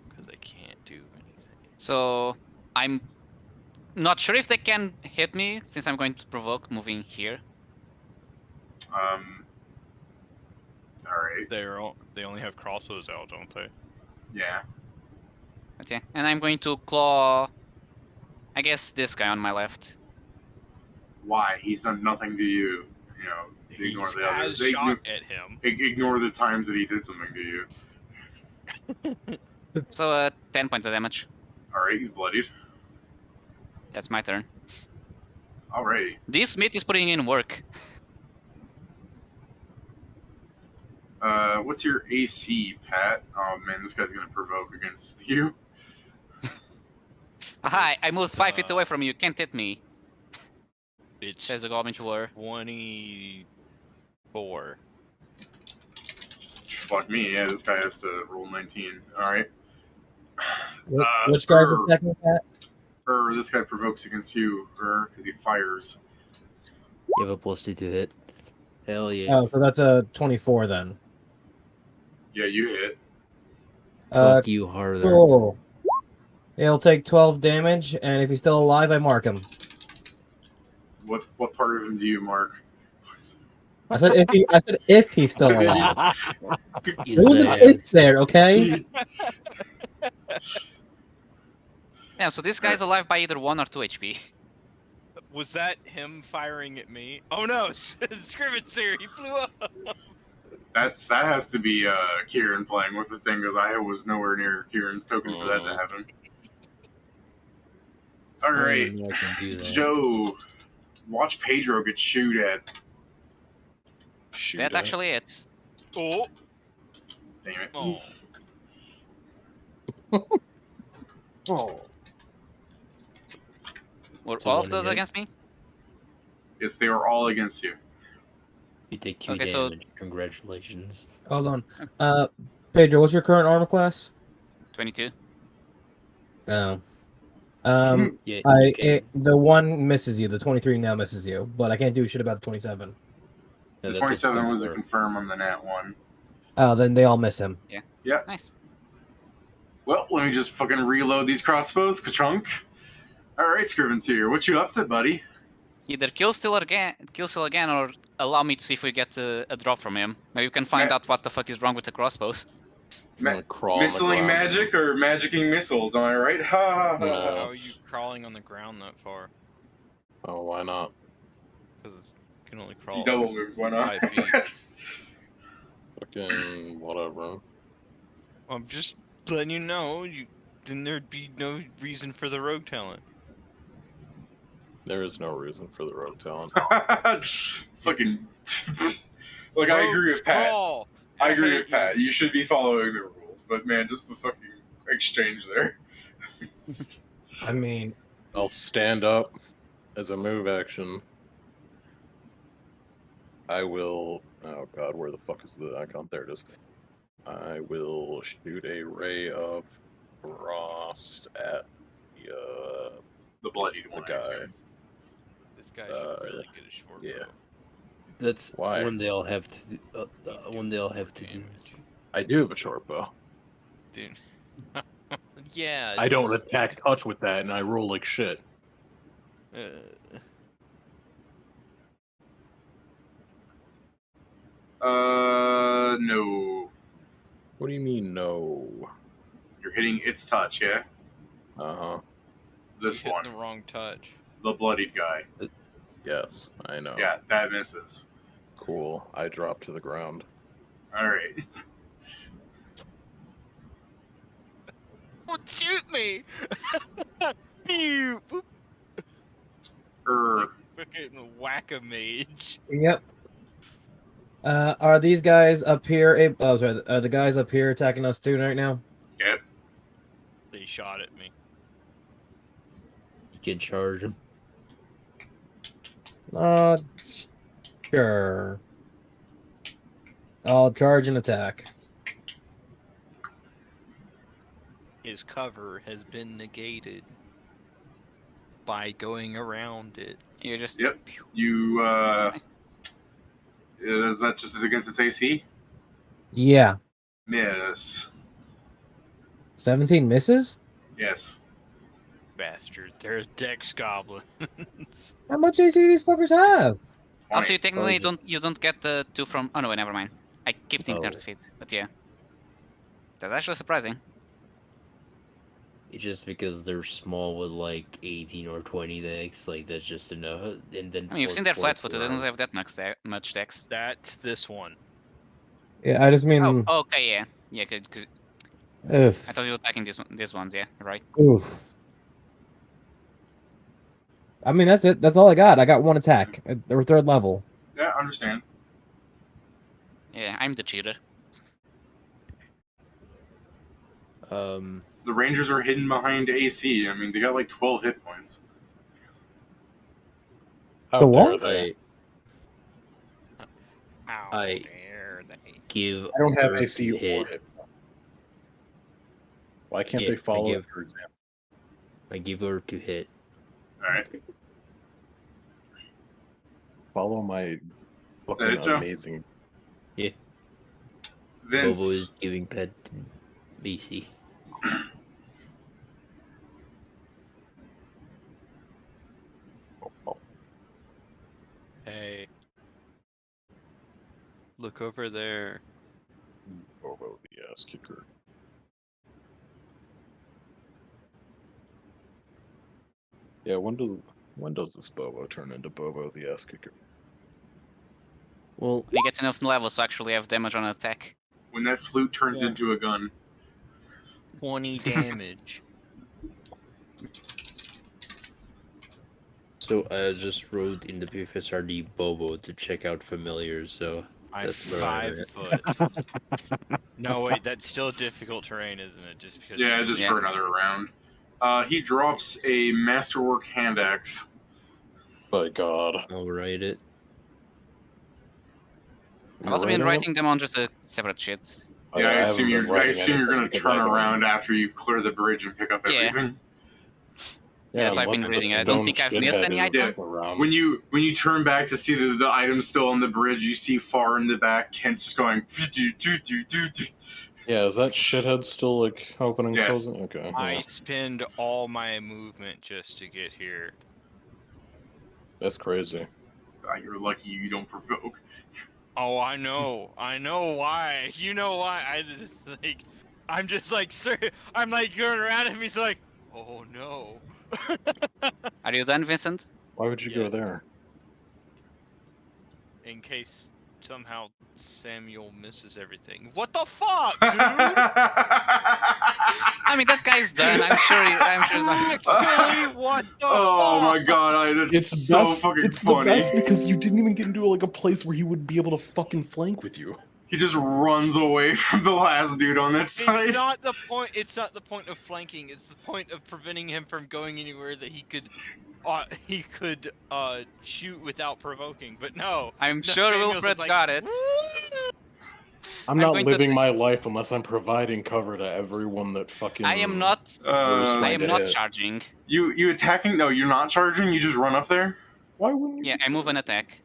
Because I can't do anything. So I'm not sure if they can hit me since I'm going to provoke moving here. All right. They only have crossbows out, don't they? Yeah. Okay, and I'm going to claw. I guess this guy on my left. Why? He's done nothing to you. You know, ignore He the other. has shot at him. Ignore the times that he did something to you. So 10 points of damage. All right, he's bloodied. That's my turn. Alrighty. This Smith is putting in work. What's your AC, Pat? Oh man, this guy's gonna provoke against you. Hi, I moved 5 feet away from you. Can't hit me. It's Says the Goblin War. 24. Fuck me, yeah, this guy has to roll 19. Alright. Which guy's attacking that? This guy provokes against you, because he fires. You have a +2 to hit. Hell yeah. Oh, so that's a 24 then. Yeah, you hit. Fuck you harder. Cool. He'll take 12 damage, and if he's still alive, I mark him. What part of him do you mark? I said if he's still alive. His There was an ass. if there, okay? Yeah, so this guy's alive by either 1 or 2 HP. Was that him firing at me? Oh no, Scrivener, he flew up. That has to be Kieran playing with the thing, because I was nowhere near Kieran's token for that to happen. Alright, I don't know if I can do that. Joe, watch Pedro get shooed at. Shoot That at. actually it's. Oh. Damn it. Oh. Oh. Were So all one of those hit. against me? Yes, they were all against you. You take 2 Okay, so- damage. Congratulations. Hold on. Pedro, what's your current armor class? 22. Oh. Yeah, you can- The 1 misses you. The 23 now misses you, but I can't do shit about the 27. no, The that- 27 that's was a confirmed. confirm on the nat 1. Oh, then they all miss him. Nice. Well, let me just fucking reload these crossbows, ka-chunk. Alright, Scrivener, what you up to, buddy? Either kill still again, or allow me to see if we get a drop from him. Maybe we can find Ma- out what the fuck is wrong with the crossbows. I'm gonna crawl on the Missiling ground. magic or magicking missiles, am I right? Ha ha ha. No. How are you crawling on the ground that far? Oh, why not? Because you can only crawl. He double moves, why not? 5 feet. Fucking whatever. I'm just letting you know. Then there'd be no reason for the rogue talent. There is no reason for the rogue talent. Fucking. Look, I agree with Pat. Crawl. I agree hate with Pat. You should be following the rules, but man, just the fucking exchange there. I mean, I'll stand up as a move action. I will. Oh god, where the fuck is the icon? There it is. I will shoot a ray of frost at The bloodied the one, I guy. assume. This guy's really good at short yeah. bow. That's Why? when they all have to. When they all have to do this. I do have a short bow. Dude. Yeah. I don't just- attack touch with that, and I roll like shit. No. What do you mean, no? You're hitting its touch, yeah? Uh huh. This you hit one. the wrong touch. The bloodied guy. Yes, I know. Yeah, that misses. Cool. I drop to the ground. Alright. Oh, shoot me! Pew! Boop. Fucking whack-a-mage. yep. Are these guys up here? Oh, sorry. Are the guys up here attacking us too right now? Yep. They shot at me. You can charge them. Sure. I'll charge and attack. His cover has been negated by going around it. You just. Yep. You, Nice. is that just against its AC? Yeah. Miss. 17 misses? Yes. Bastard. They're Dex goblins. How much AC do these fuckers have? 20. Also, you technically just- don't get the 2 from. Oh no, wait, never mind. I keep thinking Oh. 30 feet, but yeah, that's actually surprising. It's just because they're small with like 18 or 20 decks, like that's just enough. And then I mean, you've plus seen their 4 flat-footed; they don't around. have that much dex. That's this one. Yeah, I just mean. Oh, okay, yeah, yeah. Cause Ugh. I thought you were attacking these ones. Yeah, you're right. Oof. I mean, that's it. That's all I got. I got one attack. They were 3rd level. Yeah, understand. Yeah, I'm the cheater. Um, The Rangers are hidden behind AC. I mean, they got like 12 hit points. How The dare what? they? How I- dare they? give I don't have her AC to or hit. hit. Why can't Yeah, they follow I give- your example? I give her to hit. Alright. Follow my that fucking it, Joe? amazing. Vince. Bobo is giving pet to BC. Hey. Look over there. Bobo the ass kicker. Yeah, when does this Bobo turn into Bobo the ass kicker? Well, When he gets enough levels to actually have damage on attack. When that flute turns Yeah. into a gun. 20 damage. so I just wrote in the PFSRD Bobo to check out familiars, so I'm that's where I'm 5 at. foot. No, wait, that's still difficult terrain, isn't it? Just because. Yeah, just for another round. He drops a Masterwork hand axe. By God. I'll write it. I've also been writing them on just a separate shit. Yeah, I assume haven't been I writing assume you're anything gonna because turn I've been- around after you clear the bridge and pick up Yeah. everything. Yeah, so I've been unless reading the it. I don't stone think I've missed shithead any is item. around. When you turn back to see the item still on the bridge, you see far in the back Kent's just going. Yeah, is that shithead still like opening? Yes. Closing? Okay. I Yeah. spend all my movement just to get here. That's crazy. You're lucky you don't provoke. Oh, I know why. You know why? I'm just like, sir. I'm like going around and he's like, oh no. Are you done, Vincent? Why would you go Yes. there? In case somehow Samuel misses everything. What the fuck, dude? I mean, that guy's done. I'm sure he's not. Actually, what the Oh fuck? my god, that's It's so best, fucking it's funny. the best because you didn't even get into like a place where he would be able to fucking flank with you. He just runs away from the last dude on that side. It's not the point. It's not the point of flanking. It's the point of preventing him from going anywhere that he could shoot without provoking. But no, I'm no, sure Samuel's Wilfred like, got it. I'm I'm not going to living my life unless I'm providing cover to everyone that fucking. I am not. Worst I trying am to not hit. charging. You attacking? No, you're not charging. You just run up there. Why wouldn't you? Yeah, I move and attack.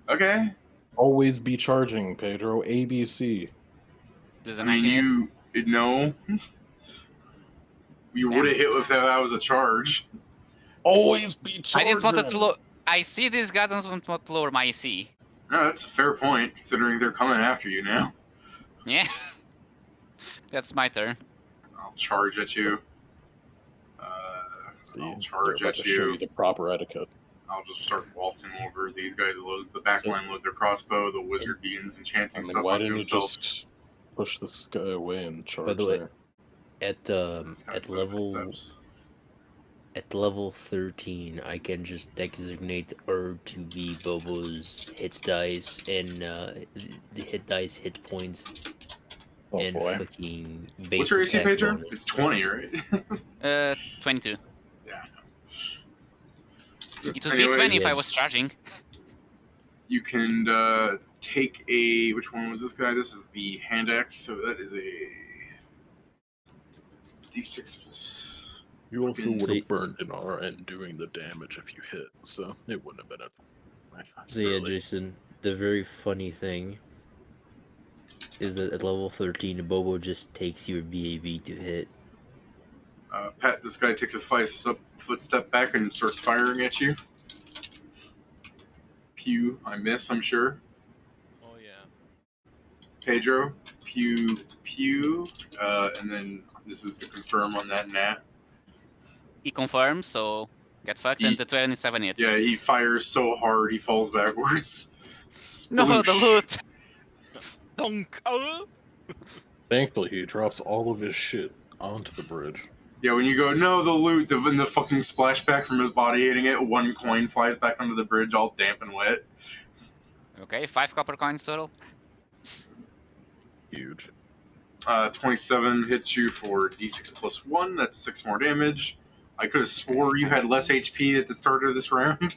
Okay. Always be charging, Pedro. ABC. Does I the mean, 19 hit? no. You Damn. would have hit if that was a charge. Always be I charging. didn't want it to lower. I see these guys. I don't want to lower my AC. No, that's a fair point considering they're coming after you now. Yeah. That's my turn. I'll charge at you. See, I'll they're charge about at to show you. you the proper etiquette. I'll just start waltzing over. These guys load the backline, load their crossbow. The wizard begins I enchanting mean, stuff why onto didn't you himself. just push this guy away and charge the way, there? At This guy at flew level footsteps. at level 13, I can just designate her to be Bobo's hit dice and the hit dice, hit points, Oh and boy. fucking base What's your AC, attack Pedro? bonus. It's 20, right? 22. Yeah. It would be 20 if I Anyways, was charging. You can take a. Which one was this guy? This is the hand axe, so that is a d6 plus. You also fucking- would have burned an RN doing the damage if you hit, so it wouldn't have been a. So yeah, Jason, the very funny thing is that at level 13, Bobo just takes your BAB to hit. Pat, this guy takes his 5-foot step back and starts firing at you. Pew, I miss, I'm sure. Oh yeah. Pedro, pew, pew. And then this is the confirm on that nat. He confirms, so get fucked, and the 27 hits. Yeah, he fires so hard he falls backwards. No, the Sploosh. loot! Dunk. Oh! Thankfully, he drops all of his shit onto the bridge. Yeah, when you go, no, the loot, the fucking splashback from his body hitting it, 1 coin flies back onto the bridge all damp and wet. Okay, 5 copper coins total. Huge. 27 hits you for d6 plus 1. That's 6 more damage. I could have swore you had less HP at the start of this round.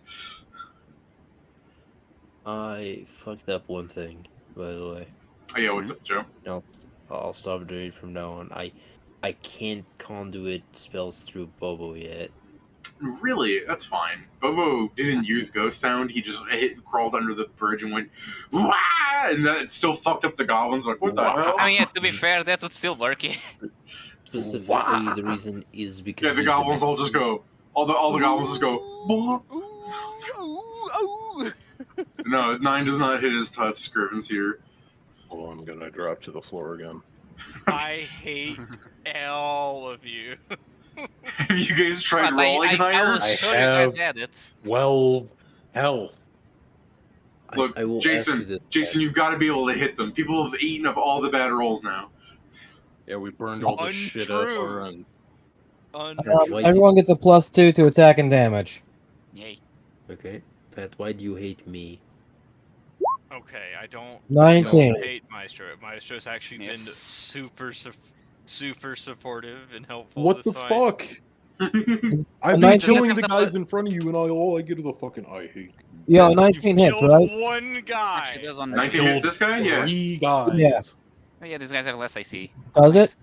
I fucked up one thing, by the way. Oh, yeah, what's up, Joe? I'll stop doing it from now on. I can't conduit spells through Bobo yet. Really? That's fine. Bobo didn't use ghost sound. He just crawled under the bridge and went, wah! And that still fucked up the goblins. Like, what the hell? I mean, yeah, to be fair, that would still work. Specifically, the reason is because Yeah, the goblins all just go. All the goblins just go. "Wah." No, 9 does not hit his touch. Scrivens here. Well, I'm gonna drop to the floor again. I hate all of you. Have you guys tried But rolling I higher? was I sure you guys have- had it. Well, hell. Look, I will ask you this, Jason, you've got to be able to hit them. People have eaten up all the bad rolls now. Yeah, we burned all the shit Untrue. SRN. Why do- Everyone gets a +2 to attack and damage. Yay. Okay, Pat, why do you hate me? Okay, I don't 19. hate Maestro. Maestro's actually been Yes. super supportive and helpful. What this the fight. fuck? I've been 19 killing have the to guys in front of you, and all I get is a fucking I hate. Yo, You 19 hits, killed right? one guy. Actually, those on 19 hits this guy? Yeah. 3 guys. Yeah. Oh, yeah, these guys have less IC. Does Nice. it?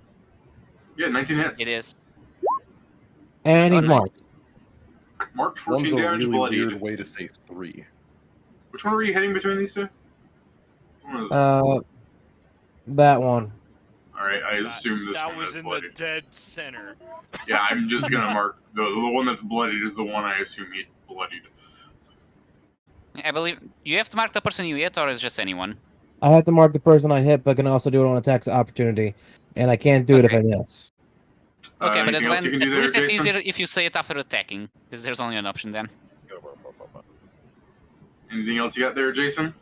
Yeah, 19 hits. It is. And he's Oh, nice. marked. Marked 14 One's a damage, really bloodied. weird way to say 3. Which one were you hitting between these two? One of those. That one. Alright, I assume this that one was is in the bloodied. dead center. Yeah, I'm just gonna mark the one that's bloodied is the one I assume he bloodied. I believe you have to mark the person you hit, or is just anyone. I have to mark the person I hit, but can also do it on attacks of opportunity. And I can't do it if Okay. I miss. Okay, but anything else you can do at there, least it's Jason? easier if you say it after attacking, because there's only an option then. Anything else you got there, Jason?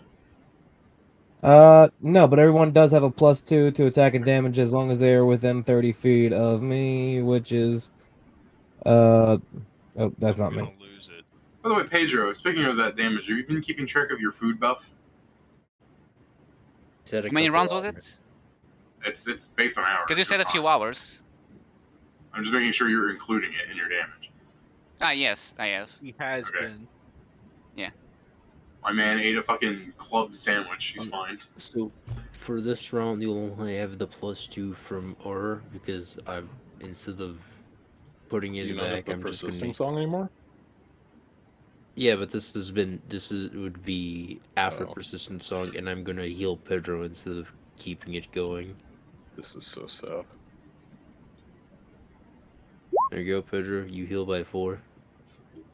No, but everyone does have a +2 to attack and damage as long as they are within 30 feet of me, which is, oh, that's not I'm me. gonna lose it. By the way, Pedro, speaking of that damage, have you been keeping track of your food buff? Said a How many couple rounds was hours. It's based on hours. Because you said a You're few fine. hours. I'm just making sure you're including it in your damage. Ah, yes, I have. He has Okay. been. My man ate a fucking club sandwich. He's fine. So, for this round, you'll only have the +2 from Aura, because I'm, instead of putting Do it you not have back, the I'm just persisting gonna... song anymore? Yeah, but would be after Oh. Persistent Song, and I'm gonna heal Pedro instead of keeping it going. This is so sad. There you go, Pedro. You heal by 4.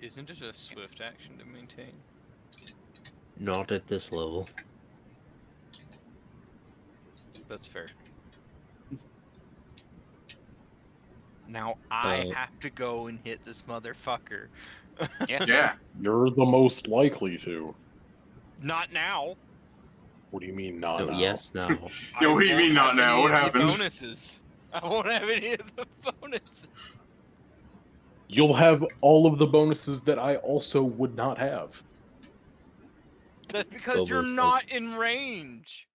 Isn't it a swift action to maintain? Not at this level. That's fair. Now I Uh, have to go and hit this motherfucker. Yes. Yeah. You're the most likely to. Not now. What do you mean not No, now? yes, now. Yo, what do you won't mean not have now? any What of the happened? Bonuses. I won't have any of the bonuses. You'll have all of the bonuses that I also would not have. That's because you're Bobo's not in range.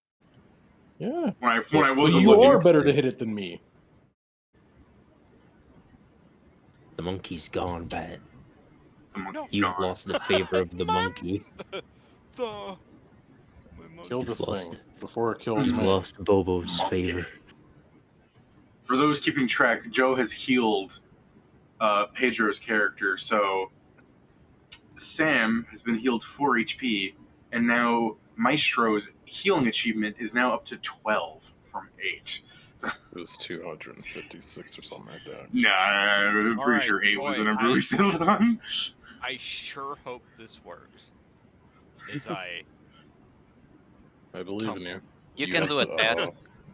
Yeah. When I But wasn't you looking. are better to hit it than me. The monkey's gone, Pat. The monkey's You've gone. lost the favor of the monkey. The my monkey- Kill this lost thing it. before it kills You've me. lost Bobo's favor. For those keeping track, Joe has healed Pedro's character, so Sam has been healed 4 HP, and now Maestro's healing achievement is now up to 12 from 8. It was 256 or something like that. Nah, I'm pretty Alright, sure 8 was the boy, number we settled on. I sure hope this works. As I I believe in you. You can do it, Pat.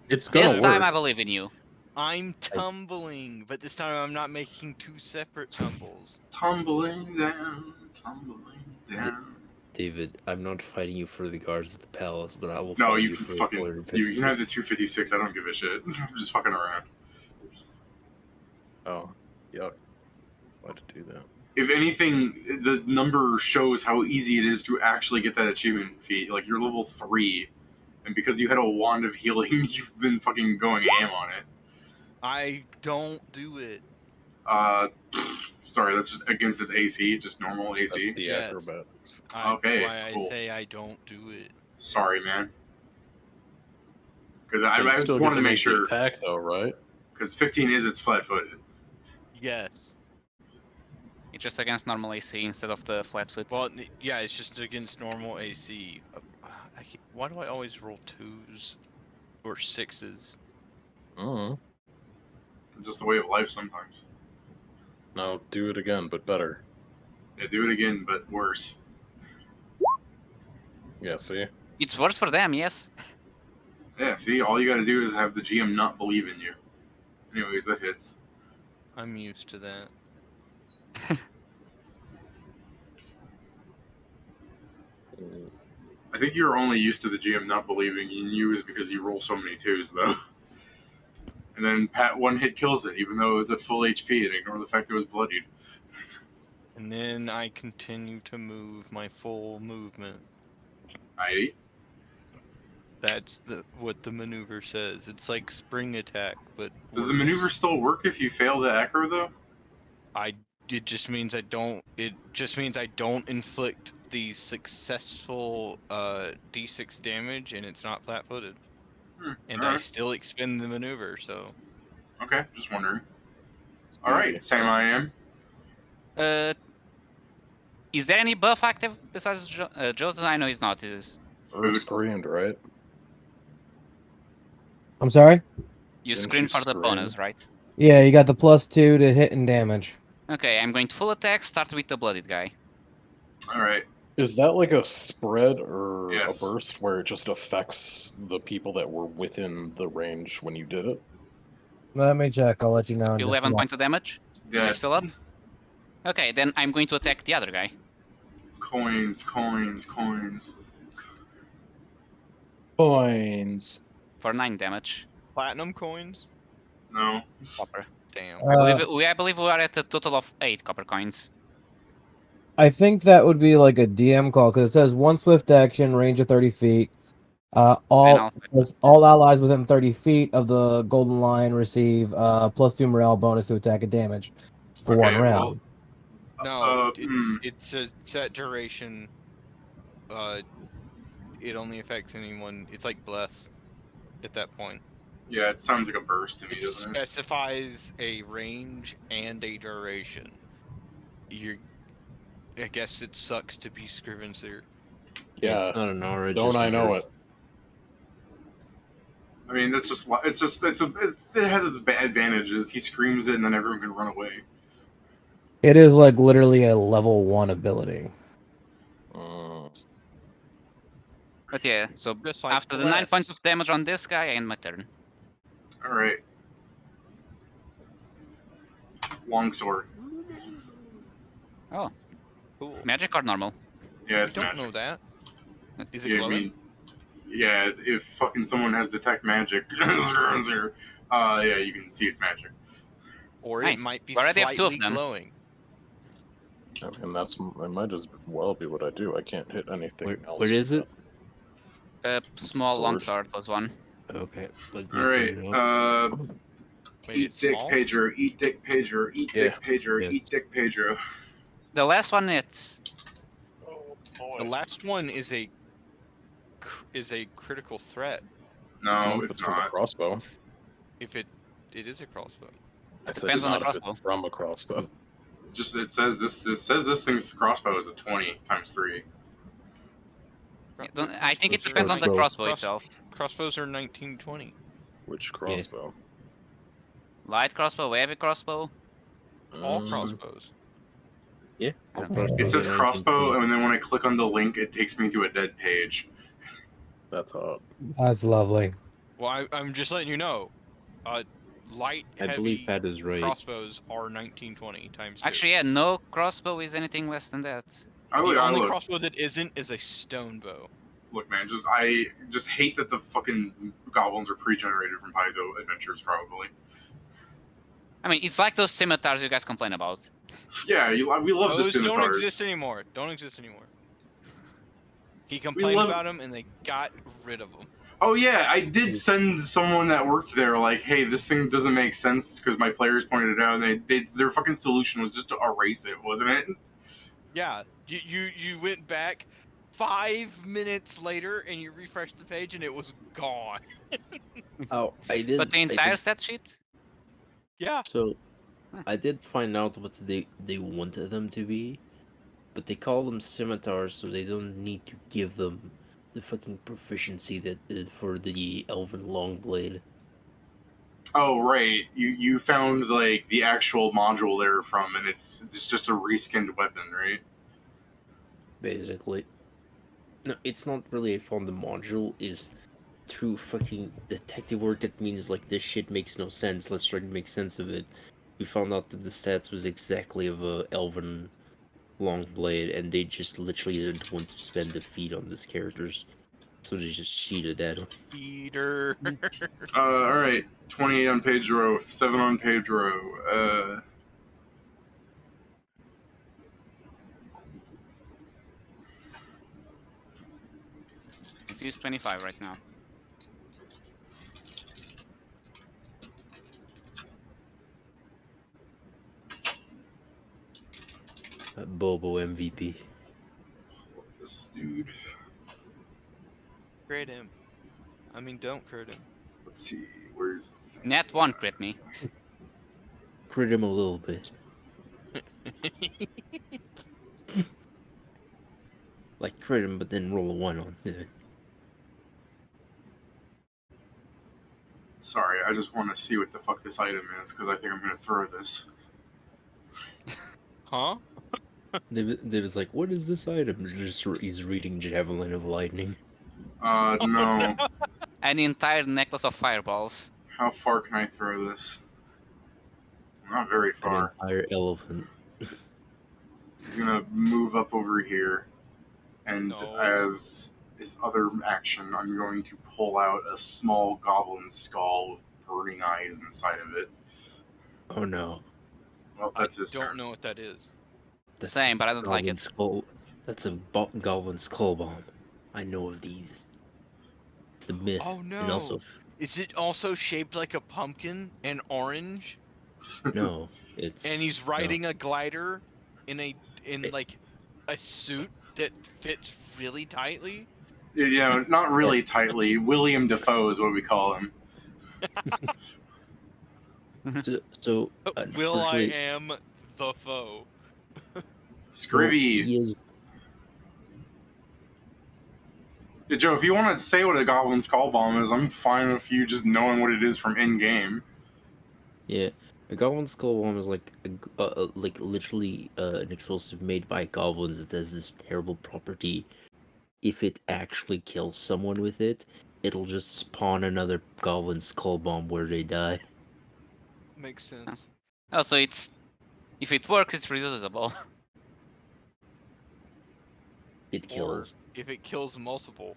It's gonna This work. time I believe in you. I'm tumbling, but this time I'm not making 2 separate tumbles. Tumbling down, tumbling down. David, I'm not fighting you for the guards at the palace, but I will No, fight you you can for fucking. the You can have the 256. I don't give a shit. I'm just fucking around. Oh, yuck. Why'd you do that? If anything, the number shows how easy it is to actually get that achievement feat. Like, you're level 3, and because you had a wand of healing, you've been fucking going ham on it. I don't do it. Sorry, that's just against its AC, just normal That's AC. the Yes. acrobatics. Okay, That's why cool. I say I don't do it. Sorry, man. Because But you I still wanted get to make the sure, attack though, right? because 15 is its flat-footed. Yes. It's just against normal AC instead of the flat foot. Well, yeah, it's just against normal AC. Why do I always roll 2s or 6s? Mm-hmm. It's just the way of life sometimes. Now do it again, but better. Yeah, do it again, but worse. Yeah, see? It's worse for them, yes. Yeah, see, all you gotta do is have the GM not believe in you. Anyways, that hits. I'm used to that. Mm, I think you're only used to the GM not believing in you is because you roll so many 2s, though. And then Pat one hit kills it, even though it was at full HP, and ignore the fact it was bloodied. And then I continue to move my full movement. Aighty. That's what the maneuver says. It's like spring attack, but Does the worse. maneuver still work if you fail the acro, though? It just means I don't. It just means I don't inflict the successful d6 damage, and it's not flat-footed. And I Alright. still expend the maneuver. So Okay, just wondering. it's Alright, beauty. same I am. Is there any buff active besides Joe's? I know he's not. Is Or Food. screamed, right? I'm sorry? you Didn't scream you for the scream? bonus, right? Yeah, you got the +2 to hit and damage. Okay, I'm going to full attack. Start with the bloodied guy. Alright. Is that like a spread or Yes. a burst where it just affects the people that were within the range when you did it? Let me check. I'll let you know. in just a 11 moment. points of damage. Is he still up? Okay, then I'm going to attack the other guy. Coins, coins, coins. Coins. For 9 damage. platinum coins. No. Copper. Damn. I believe we are at a total of 8 copper coins. I think that would be like a DM call because it says 1 swift action, range of 30 feet. All allies within 30 feet of the golden line receive +2 morale bonus to attack and damage for Okay, 1 well, round. No, it's a set duration. It only affects anyone. It's like bless at that point. Yeah, it sounds like a burst to me, It doesn't it? specifies a range and a duration. I guess it sucks to be Scrivener. Yeah, It's not an aura. don't just I a know burst. it? I mean, it has its advantages. He screams it, and then everyone can run away. It is like literally a level 1 ability. But yeah, so Just like after the 9 bless. points of damage on this guy, I end my turn. Alright. Longsword. Oh, Cool. magic or normal? Yeah, I it's don't magic. know that. Is it Yeah, I glowing? mean, yeah, if fucking someone has detect magic, yeah, you can see it's magic. Or Nice. it might be We already have 2 of slightly them. glowing. And it might as well be what I do. I can't hit anything else. What is it? Small sword. longsword +1. Okay. Let me Alright, bring it up. Wait, eat it's dick small? pager, eat dick pager, eat Yeah. dick pager, Yes. eat dick pager. The last one, it's The last one is a critical threat. No, Nope, it's from a not. crossbow. If it is a crossbow. I said Depends on the not if it's crossbow. from a crossbow. Just it says this thing's crossbow is a 20 times 3. I think it Crossbows depends are on the 19 crossbow cross- itself. Crossbows are 1920. Which crossbow? Light crossbow, heavy crossbow. All Mm, crossbows. Yeah. I don't all think- It crossbows says are crossbow, 1920. and then when I click on the link, it takes me to a dead page. That's hot. That's lovely. Well, I'm just letting you know. Light, I believe heavy Pat is right. crossbows are 1920 times 2. Actually, yeah, no crossbow is anything less than that. I The look, I only look. crossbow that isn't is a stone bow. Look, man, I just hate that the fucking goblins are pre-generated from Paizo Adventures, probably. I mean, it's like those scimitars you guys complain about. Yeah, we love the Those don't scimitars. exist anymore. Don't exist anymore. He We complained love. about them, and they got rid of them. Oh yeah, I did send someone that worked there like, hey, this thing doesn't make sense because my players pointed it out, and their fucking solution was just to erase it, wasn't it? Yeah, you went back 5 minutes later, and you refreshed the page, and it was gone. Oh, I did. But the I entire did- stat sheet? Yeah. So, I did find out what they wanted them to be, but they call them scimitars, so they don't need to give them the fucking proficiency that for the elven longblade. Oh right, you found like the actual module they're from, and it's just a reskinned weapon, right? Basically, no, it's not really a fun. The module is through fucking detective work. That means like this shit makes no sense. Let's try to make sense of it. We found out that the stats was exactly of a elven long blade, and they just literally didn't want to spend the feet on these characters, so they just cheated at him. Peter. All right, 28 on Pedro, 7 on Pedro. Let's use 25 right now. Bobo MVP. This dude. Crit him. I mean, don't crit him. Let's see, where's the thing? Nat 1 crit me. Crit him a little bit. Like crit him, but then roll a 1 on it. Sorry, I just want to see what the fuck this item is because I think I'm gonna throw this. Huh? They was like, what is this item? He's reading Javelin of Lightning. No. An entire necklace of fireballs. How far can I throw this? Not very An far. entire elephant. He's gonna move up over here, and No. as his other action, I'm going to pull out a small goblin skull with burning eyes inside of it. Oh no. Well, that's his Don't turn. know what that is. That's Same, but I don't like Goblin it. Skull. That's a Goblin Skull Bomb. I know of these. It's the myth. Oh no. And also, Is it also shaped like a pumpkin and orange? no, it's. And he's no. riding a glider in like a suit that fits really tightly? Yeah, not really tightly. William Defoe is what we call him. So Will I unfortunately, am the foe. Scrivy. he is. Yeah, Joe, if you want to say what a goblin skull bomb is, I'm fine with you just knowing what it is from in game. Yeah, a Goblin Skull Bomb is like like literally an explosive made by goblins that has this terrible property. If it actually kills someone with it, it'll just spawn another Goblin Skull Bomb where they die. Makes sense. Oh, so it's... If it works, it's reusable. It kills. If it kills multiple,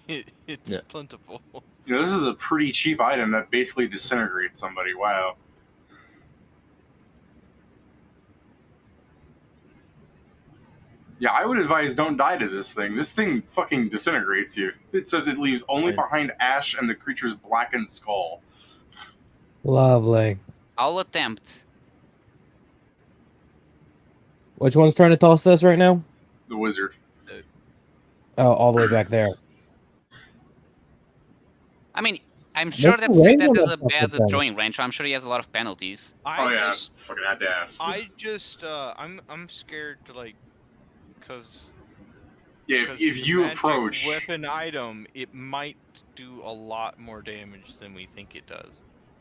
it's Yeah. plentiful. You know, this is a pretty cheap item that basically disintegrates somebody. Wow. Yeah, I would advise don't die to this thing. This thing fucking disintegrates you. It says it leaves only Right. behind ash and the creature's blackened skull. Lovely. I'll attempt. Which one's trying to toss this right now? The wizard. Oh, all the way back there. I mean, I'm sure What's that the range that on is that a fucking bad thing? throwing range, so I'm sure he has a lot of penalties. Oh yeah, fucking had to ask. I'm scared to like, cause Yeah, Because if you magic approach, weapon item, it might do a lot more damage than we think it does.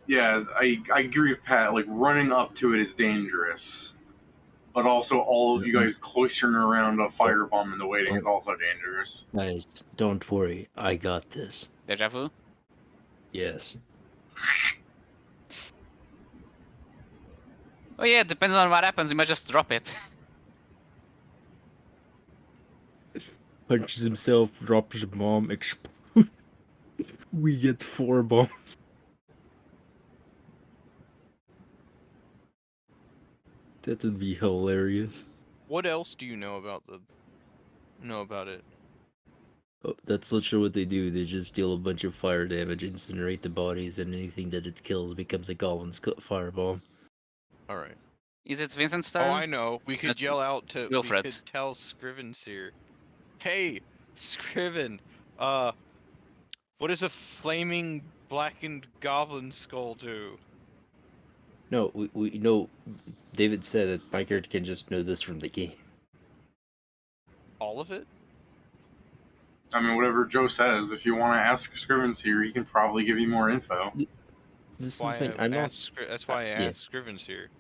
yeah, I agree with Pat. Like running up to it is dangerous, but also all of you guys cloistering around a firebomb in the waiting is also dangerous. Guys, don't worry. I got this. Deja vu? Yes. Oh yeah, depends on what happens, you might just drop it. Punches himself, drops a bomb, we get 4 bombs. That would be hilarious. What else do you know about it? Oh, that's literally what they do. They just deal a bunch of fire damage, incinerate the bodies, and anything that it kills becomes a goblin's firebomb. All right. Is it Vincent's Oh, turn? I know. We could That's yell out to. We Wilfred's. could tell Scrivens here. Hey, Scriven. What does a flaming blackened goblin skull do? No, we know. David said that my character can just know this from the game. All of it? I mean, whatever Joe says. If you want to ask Scrivens here, he can probably give you more info. This is the thing. I'm not. That's why I yeah. asked Scrivens here.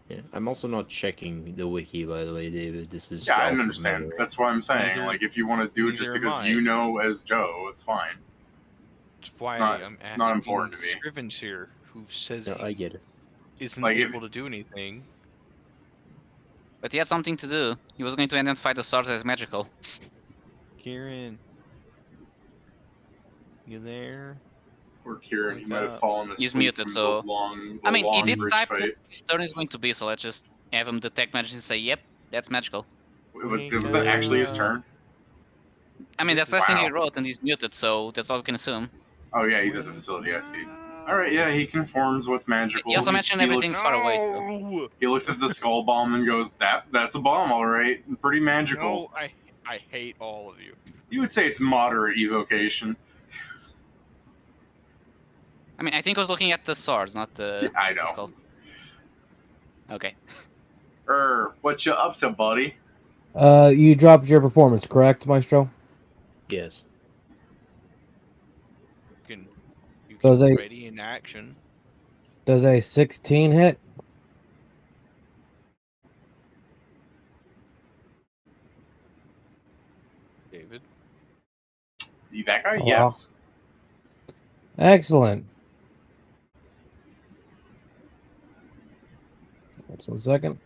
Yeah, I'm also not checking the wiki, by the way, David. This is. Yeah, I all from understand. memory. That's what I'm saying. Neither- Like, if you want to do it just neither am because I. you know as Joe, it's fine. That's why not- I'm asking not important to me. Scrivens here, who says No, I he get it. isn't Like, if- able to do anything. But he had something to do. He was going to identify the swords as magical. Kieran, you there? Poor Kieran, he Wake might have up. fallen asleep He's muted, from so- the long, I mean, he did bridge type fight. what his turn is going to be, so let's just have him detect magic and say, yep, that's magical. Was that actually his turn? I mean, that's the last thing he Wow. wrote, and he's muted, so that's all we can assume. Oh yeah, he's at the facility. I see. All right, yeah, he conforms what's magical. He also mentioned everything's far away, so. No, He looks at the skull bomb and goes, "That's a bomb, all right. Pretty magical." no, I hate all of you. You would say it's moderate evocation. I mean, I think I was looking at the swords, not the, I the know. skull. Okay. What you up to, buddy? You dropped your performance, correct, Maestro? Yes. You can Does a- ready in action. Does a 16 hit? David. That guy? Oh, Yes. Excellent. Just 1 second.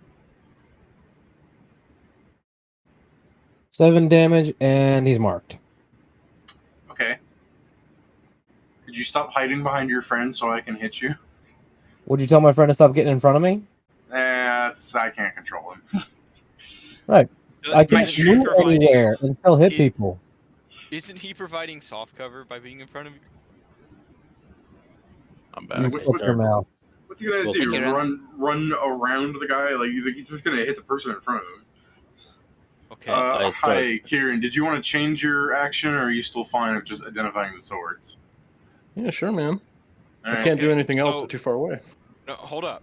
7 damage, and he's marked. Okay. Could you stop hiding behind your friend so I can hit you? Would you tell my friend to stop getting in front of me? I can't control him. Right. I can't Isn't he move providing- anywhere and still hit It- people. Isn't he providing soft cover by being in front of you? I'm You back. What's shut your mouth. What's he gonna Well, do? thank you, Run around the guy? Like he's just gonna hit the person in front of him. Okay. I Hi, Kieran. Did you want to change your action, or are you still fine with just identifying the swords? Yeah, sure, man. All I right. can't do anything else. So- They're too far away. No, hold up.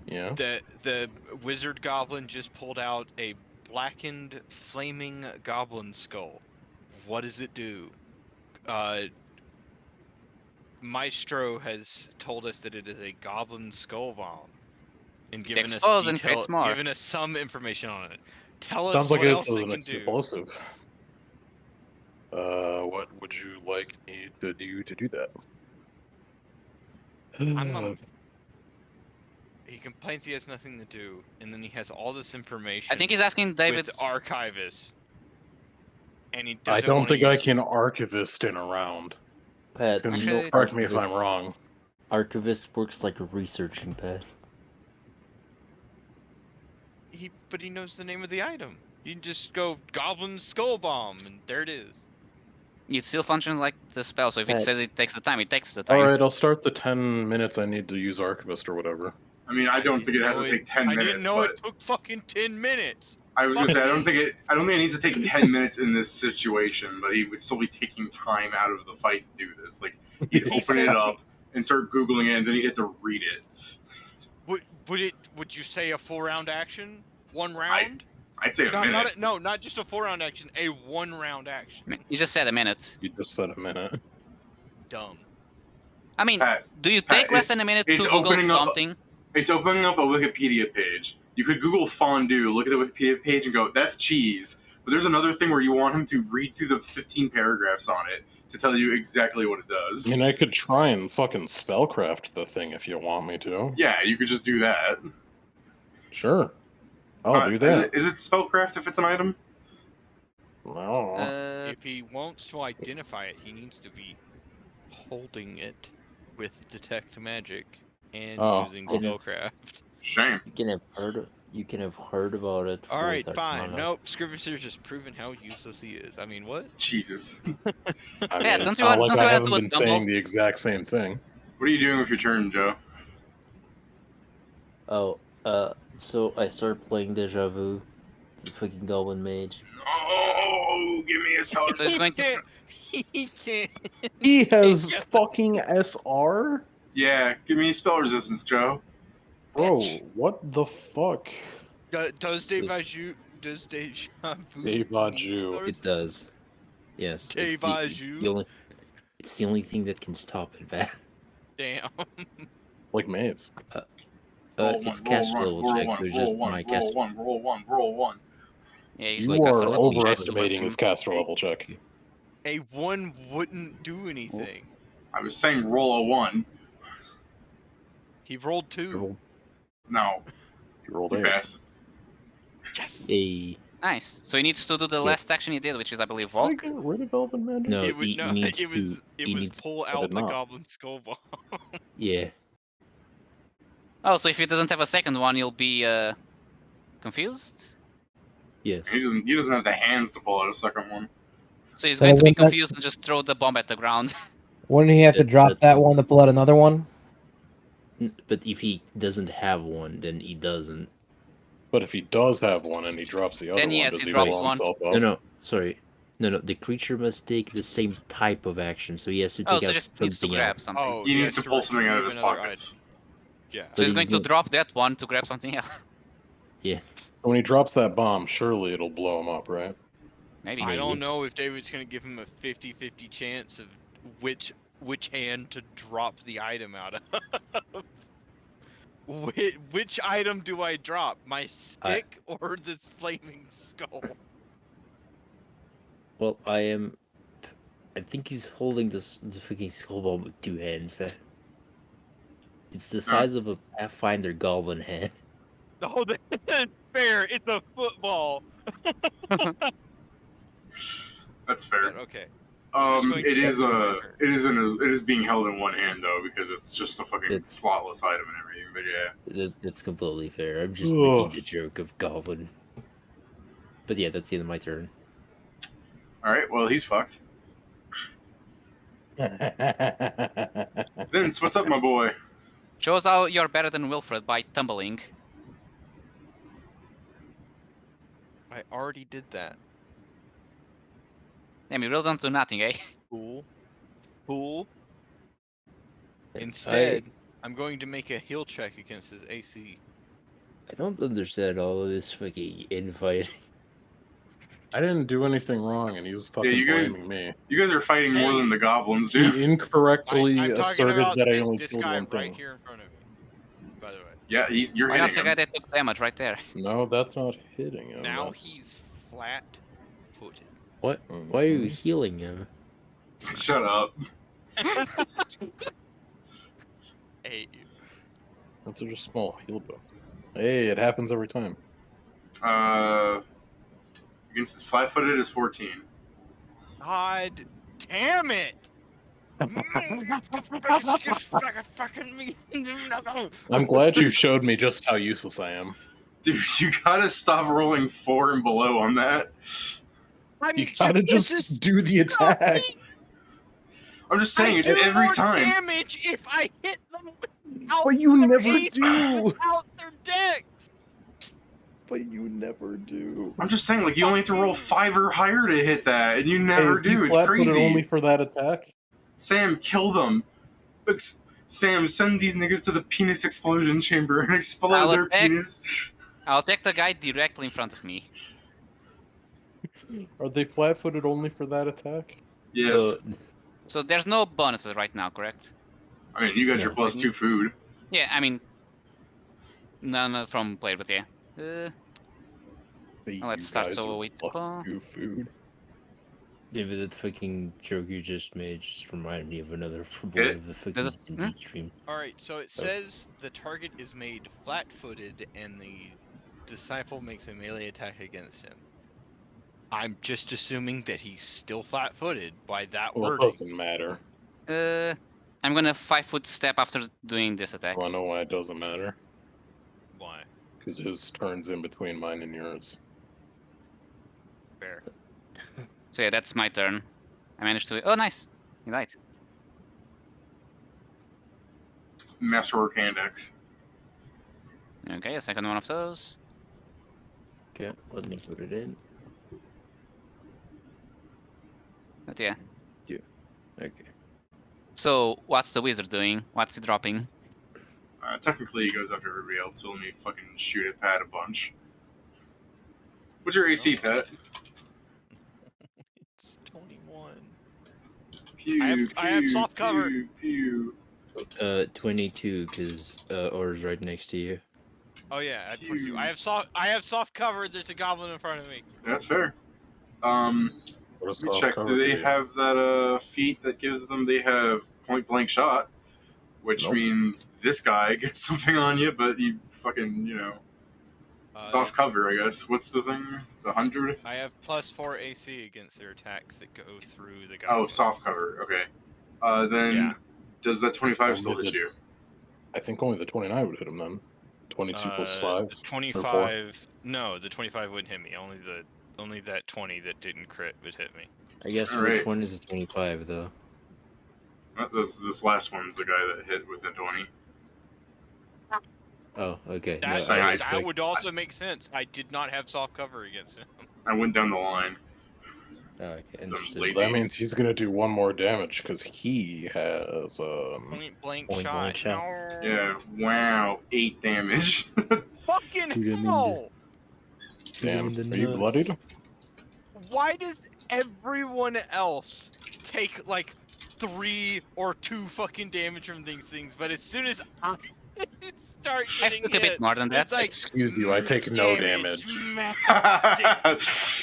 Yeah. The wizard goblin just pulled out a blackened flaming goblin skull. What does it do? Maestro has told us that it is a goblin skull bomb, and given us explodes and creates more. given us some information on it. Tell us Sounds like what it's else it an can do. explosive. What would you like me to do that? He complains he has nothing to do, and then he has all this information. I think he's asking David. with Archivist, and he I doesn't don't wanna think I use- can archivist in a round. Pat, you know, Actually- Correct me if I'm Archivist- wrong. Archivist works like a researching pad. But he knows the name of the item. You can just go Goblin Skull Bomb, and there it is. It still functions like the spell, so if it Right. says it takes the time, it takes the time. All right, I'll start the 10 minutes I need to use archivist or whatever. I mean, I don't think it has to take 10 I minutes. didn't know but it took fucking 10 minutes. I was gonna say I don't think it needs to take 10 minutes in this situation, but he would still be taking time out of the fight to do this. Like he'd open it up and start googling it, and then he'd have to read it. Would you say a 4-round action? 1 round? I'd say a minute. Not just a 4-round action, a 1-round action. You just said a minute. You just said a minute. Dumb. I mean, Pat, do you Pat, take less than a minute to it's Google opening up- something? It's opening up a Wikipedia page. You could Google fondue, look at the Wikipedia page, and go, "That's cheese." But there's another thing where you want him to read through the 15 paragraphs on it to tell you exactly what it does. I mean, I could try and fucking spellcraft the thing if you want me to. Yeah, you could just do that. Sure. It's I'll not- do that. Is it spellcraft if it's an item? No. If he wants to identify it, he needs to be holding it with detect magic and Oh. using Goodness. spellcraft. Shame. You can have heard about it. All right, with fine. Arcana. Nope, Scrivener's just proven how useless he is. I mean, what? Jesus. I Yeah, mean, don't it's you not want- like don't you I want to haven't do a been double? saying the exact same thing. What are you doing with your turn, Joe? Oh, so I started playing Deja Vu, the fucking Goblin Mage. Oh, give me a spell. So it's going to- He can't. He has fucking SR? Yeah, give me spell resistance, Joe. Bro, Bitch. what the fuck? Does Deja Vu Deja use Vu. those? It does. Yes. Deja it's Vu? the only. It's the only thing that can stop it back. Damn. Like Maze. It's caster level check, so it's just my caster. roll one. Yeah, You like are a level check. overestimating his caster level check. A 1 wouldn't do anything. I was saying roll a 1. He rolled 2. No, You rolled you 8. pass. Yes. A Nice. So he needs to do the last action he did, which is, I believe, Did I Volk. get rid of Elven Magic? no, It, would, he no, needs it was, to. it he was needs. pull I out did the not. Goblin Skull Bomb. Yeah. Oh, so if he doesn't have a second one, you'll be confused? Yes. He doesn't have the hands to pull out a second one. So he's So going to be wouldn't that- confused and just throw the bomb at the ground. Wouldn't he have to drop That's- that one to pull out another one? But if he doesn't have one, then he doesn't. But if he does have one and he drops the other Then one, yes, does he he drops blow one. himself up? No, sorry. No, the creature must take the same type of action, so he has to Oh, take so out just needs to something grab else. something. Oh, He he needs has to pull something out of his retrieve another pockets. item. Yeah. So he's But going he's to drop that one to grab something else. Yeah. So when he drops that bomb, surely it'll blow him up, right? Maybe. I don't Maybe. know if David's gonna give him a 50-50 chance of which hand to drop the item out of. Which item do I drop? My stick or this flaming skull? Well, I think he's holding the fucking skull bomb with 2 hands, man. It's the size of a Pathfinder goblin hand. Oh, that's fair. It's a football. That's fair. But, okay. I'm just going It to is check my turn. it is being held in one hand though because it's just a fucking It's- slotless item and everything. But yeah, That's completely fair. I'm just Ugh. making the joke of goblin. But yeah, that's the end of my turn. all right. Well, he's fucked. Vince, what's up, my boy? Shows how you're better than Wilfred by tumbling. I already did that. Damn, you rolled down to nothing, eh? Cool. Cool. And Instead, I'm going to make a heal check against his AC. I don't understand all of this fucking infighting. I didn't do anything wrong, and he was fucking you guys- blaming me. You guys are fighting more than the goblins, dude. He incorrectly I'm talking asserted about that I only this killed guy one thing. right here in front of me. By the way. Yeah, you're Why not hitting the guy him. that took damage right there? No, that's not hitting him. Now that's- he's flat-footed. What? Why are you healing him? Shut up. I hate you. That's just a small heal though. Hey, it happens every time. Against his flat-footed is 14. God damn it! I'm glad you showed me just how useless I am. Dude, you gotta stop rolling 4 and below on that. You gotta just do the attack. I'm just saying, it's every time. Damage if I hit them without But you never their do. without their decks. But you never do. I'm just saying, like, you only have to roll 5 or higher to hit that, and you never Hey, do. It's flat-footed crazy. only for that attack. Sam, kill them. Sam, send these niggas to the penis explosion chamber and explode I'll their attack. penis. I'll take the guy directly in front of me. Are they flat-footed only for that attack? Yes. So there's no bonuses right now, correct? I mean, you got your No. +2 food. Yeah, I mean, none from player, but yeah. Hey, Let's you start guys so are with +2 food. Yeah, but that fucking joke you just made just reminded me of another one Hit. of the fucking Does it- D stream. Alright, so it says the target is made flat-footed and the disciple makes a melee attack against him. I'm just assuming that he's still flat-footed by that Well, it wording. doesn't matter. I'm gonna 5-foot step after doing this attack. Do I know why it doesn't matter? Why? Because his turn's in between mine and yours. Fair. So yeah, that's my turn. I managed to. Oh, nice. You lied. Masterwork hand X. Okay, a second one of those. Okay, let me put it in. But yeah. Okay. So what's the wizard doing? What's he dropping? Technically, he goes after everybody else, so let me fucking shoot at Pat a bunch. What's your AC, Pat? It's 21. Pew, I have pew, soft cover. Pew, pew. 22, because Or's right next to you. Oh yeah, at 22. Pew. I have soft cover. There's a goblin in front of me. That's fair. What does Let me soft check. cover Do they do? have that feat that gives them? They have point blank shot, which Nope. means this guy gets something on you, but you fucking soft cover. I guess. What's the thing? The 100. I have +4 AC against their attacks that go through the goblin. Oh, soft cover. Okay. Then Yeah. does that 25 Only still hit the- you? I think only the 29 would hit him then. 22 plus 5. The or 25. No, the 25 wouldn't hit me. Only that 20 that didn't crit would hit me. I guess All which right. one is the 25 though? This last one's the guy that hit with a 20. Oh, okay. That, saying I- that would also make sense. I did not have soft cover against him. I went down the line. Oh, okay, understood. lazy- That means he's gonna do 1 more damage because he has Point blank Point shot. blank shot. No. Yeah. Wow. 8 damage. Fucking Shoot him in the- hell! damn. in the Are you nuts. bloodied? Why does everyone else take like 3 or 2 fucking damage from these things, but as soon as I start I getting took a bit hit, more than that. it's like Excuse you, I take no damage.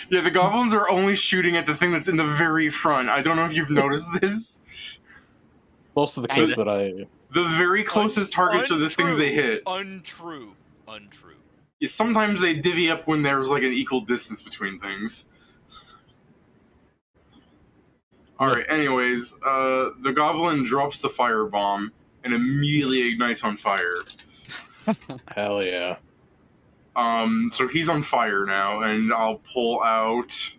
Yeah, the goblins are only shooting at the thing that's in the very front. I don't know if you've noticed this. Most of the Kinda. kids that I... The very closest targets are the things they hit. Untrue. Yeah, sometimes they divvy up when there's like an equal distance between things. Alright, anyways, the goblin drops the firebomb and immediately ignites on fire. Hell yeah. So he's on fire now, and I'll pull out... Is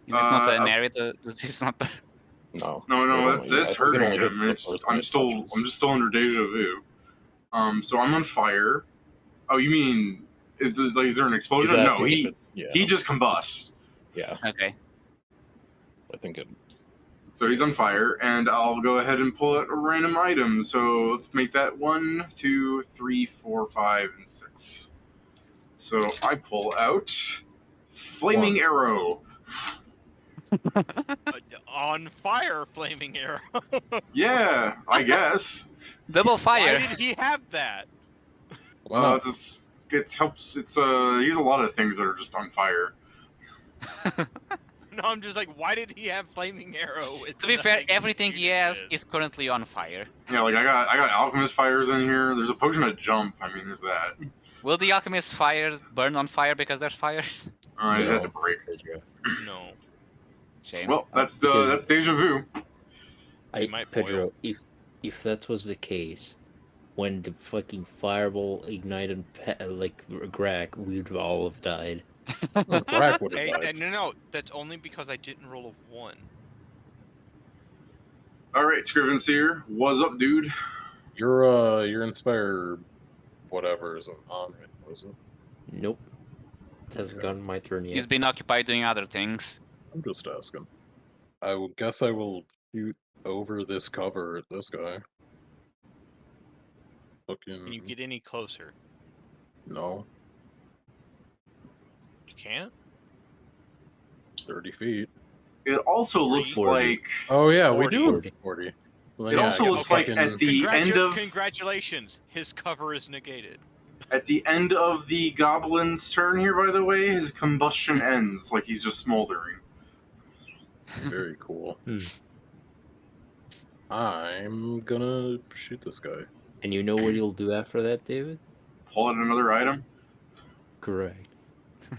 it not an Uh, area? This is not. No. No, They that's don't- it's I think it hurting only hits him. the It's, first I'm hit still touches. I'm just still under deja vu. So I'm on fire. Oh, you mean is there an He's explosion? No, asking if he it- yeah. he just combusts. Yeah, Okay. I think it... So he's on fire, and I'll go ahead and pull out a random item. So let's make that 1, 2, 3, 4, 5, and 6. So I pull out flaming arrow. On fire, flaming arrow. Yeah, I guess. Double fire. Why did he have that? Why not? It helps. It's he has a lot of things that are just on fire. No, I'm just like, why did he have flaming arrow? To be fair, everything he has is currently on fire. Yeah, like I got alchemist fires in here. There's a potion of jump. I mean, there's that. Will the alchemist fires burn on fire because there's fire? I just had to break. No. Shame. Well, that's because- that's deja vu. It might Pedro, if that was the case, when the fucking fireball ignited like Grak, we'd all have died. Crack would have Hey, died. no, that's only because I didn't roll a 1. All right, Scriven Seer, what's up, dude? Your Inspire whatever isn't on it, was it? Nope. It hasn't Okay. gotten my turn yet. He's been occupied doing other things. I'm just asking. I will guess I will shoot over this cover at this guy. Can you Fucking... get any closer? No. can't? 30 feet. It also looks 40. like Oh yeah, we 40. do have 40. Well, It yeah, also I looks guess like fucking- at the end of Congratulations, his cover is negated. at the end of the goblin's turn here. By the way, his combustion ends, like he's just smoldering. Very cool. Hmm. I'm gonna shoot this guy. And you know what you'll do after that, David? Pull out another item. Correct.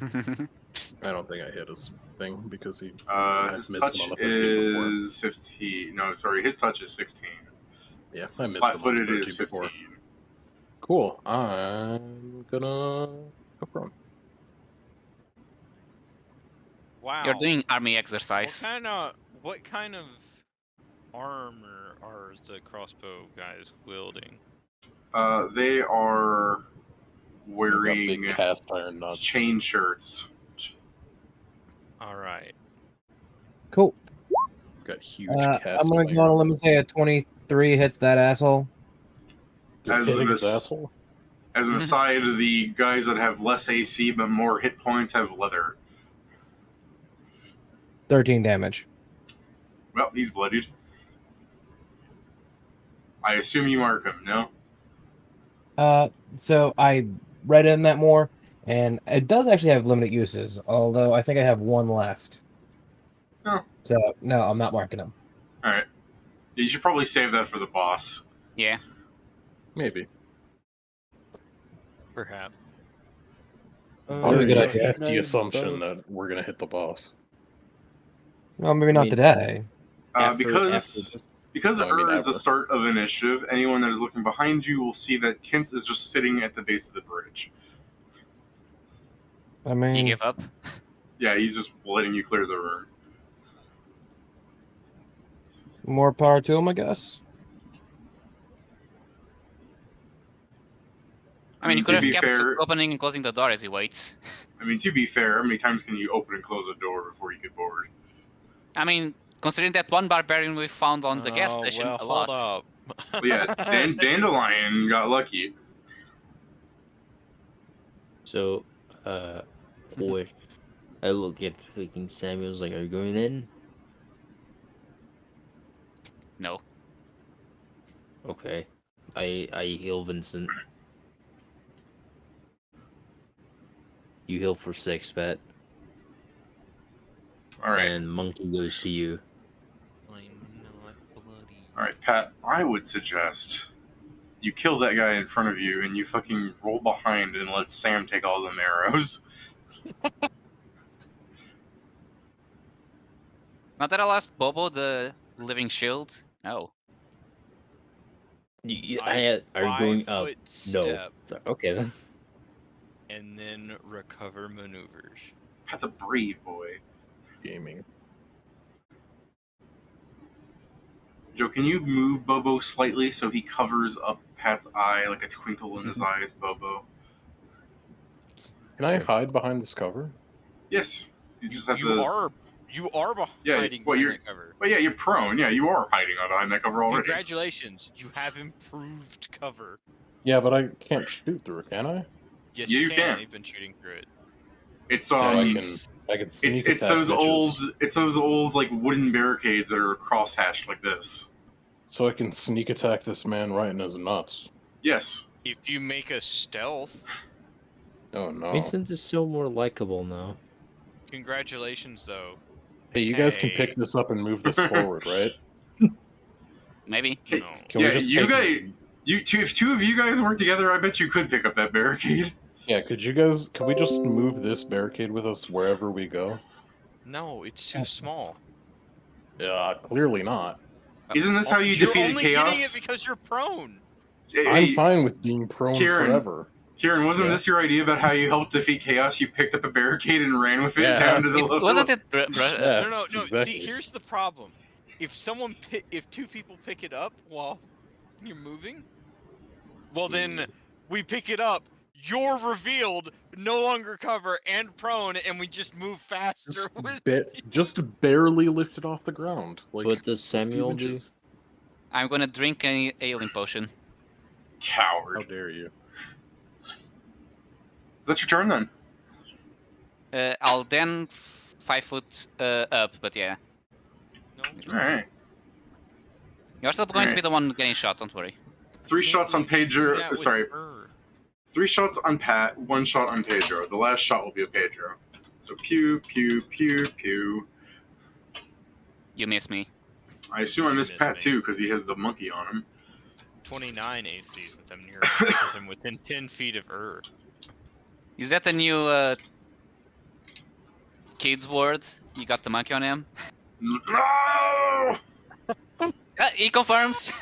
I don't think I hit his thing because he. His missed him touch on the 15 before. is 15. No, sorry, his touch is 16. Yeah, So I missed him on flat-footed 13 is 15. before. Cool. I'm gonna go prone. Wow. You're doing army exercise. What kind of armor are the crossbow guys wielding? They are They've got wearing big cast iron nuts. chain shirts. All right. Cool. Got huge I'm cast gonna iron. go on a limb and say a 23 hits that asshole. You're As hitting an his ass- asshole? As an aside, the guys that have less AC but more hit points have leather. 13 damage. Well, he's bloodied. I assume you mark him, no? So I read in that more, and it does actually have limited uses, although I think I have one left. Oh. So, no, I'm not marking him. Alright. You should probably save that for the boss. Yeah. Maybe. Perhaps. Very good idea. should The I assumption vote? that we're gonna hit the boss. Well, maybe not mean- today. Because No, I mean is the ever. start of initiative, anyone that is looking behind you will see that Kints is just sitting at the base of the bridge. I You mean, give up. Yeah, he's just letting you clear the room. more power to him, I guess. I mean, you to could be have kept fair- opening and closing the door as he waits. I mean, to be fair, how many times can you open and close a door before you get bored? I mean, considering that one barbarian we found on the gas station, well, a lot. hold up. Well, yeah, Dandelion got lucky. So, boy, I look at fucking Samuel's like, are you going in? No. Okay. I heal Vincent. You heal for 6, Pat. Alright, And Monkey goes to you. I'm not bloody. alright, Pat, I would suggest you kill that guy in front of you and you fucking roll behind and let Sam take all them arrows. Not that I lost Bobo, the living shield. No. Are you going up? 5-foot No. step So- okay then. and then recover maneuvers. Pat's a brave boy. Gaming. Joe, can you move Bobo slightly so he covers up Pat's eye like a twinkle in his eyes, Bobo? Can I hide behind this cover? Yes. You just have You to. are Yeah, hiding well, behind you're- that cover. Well, yeah, you're prone. Yeah, you are hiding behind that cover already. Congratulations, you have improved cover. Yeah, but I can't shoot through it, can I? Yes, Yeah, you you can. You've been shooting through it. It's So I Nice. can sneak it's attack those bitches. old like wooden barricades that are cross hatched like this. So I can sneak attack this man right in his nuts. Yes. If you make a stealth, Oh no. Vincent is so more likable now. congratulations though. Hey, you guys can Hey. pick this up and move this forward, right? Maybe. Okay, No. Can Yeah, we just you hey, guys- if two of you guys work together, I bet you could pick up that barricade. Yeah, could we just move this barricade with us wherever we go? No, it's too small. Yeah, clearly not. Isn't this how you You're defeated only chaos? getting it because you're prone. I'm Hey, fine with being prone Kieran. forever. Kieran, wasn't Yeah. this your idea about how you helped defeat chaos? You picked up a barricade and ran with it Yeah. down to the Wasn't it? Yeah, No. exactly. See, here's the problem. If if two people pick it up while you're moving, well then we pick it up. You're revealed, no longer cover and prone, and we just move faster. Just barely lift it off the ground. Like What does a few Samuel do? inches. I'm gonna drink a healing potion. How Coward. dare you? Is that your turn then? I'll then 5 foot up, but yeah. No. Alright. You're still going to be the one getting shot, don't worry. 3 Can't shots on believe you do Pedro. that with Sorry. her. 3 shots on Pat, 1 shot on Pedro. The last shot will be a Pedro. So pew, pew, pew, pew. You miss me. I assume I You missed missed Pat me. too, because he has the monkey on him. 29 AC since I'm near because I'm within 10 feet of her. Is that the new kids word? You got the monkey on him? No! He confirms.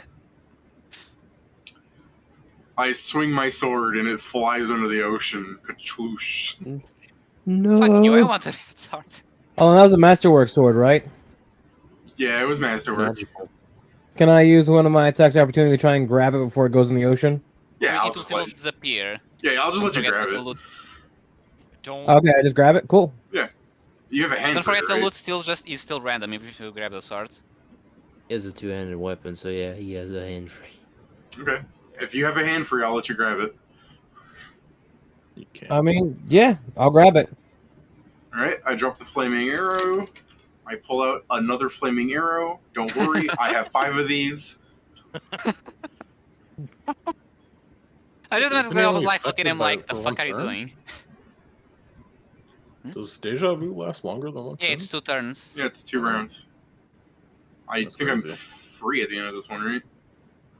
I swing my sword and it flies into the ocean. Ka-choosh. No. Fuck you, I wanted that sword. Oh, that was a masterwork sword, right? Yeah, it was masterwork. Magical. Can I use one of my attacks opportunity to try and grab it before it goes in the ocean? Yeah, I mean, I'll it will just still let, disappear. yeah, I'll just Don't let you forget grab that the it. loot. Don't. Okay, I just grab it. Cool. You have a hand Don't for forget it, the right? loot is still random if you grab the sword. He has a two-handed weapon, so yeah, he has a hand free. Okay. If you have a hand free, I'll let you grab it. You can't. I mean, yeah, I'll grab it. Alright, I drop the flaming arrow. I pull out another flaming arrow. Don't worry, I have 5 of these. I just Isn't meant he I was only like looking at him affected by like, it the for fuck one are you turn? doing? Does deja vu last longer than one Yeah, turn? it's 2 turns. Yeah, it's 2 rounds. I That's think I'm crazy. free at the end of this one, right?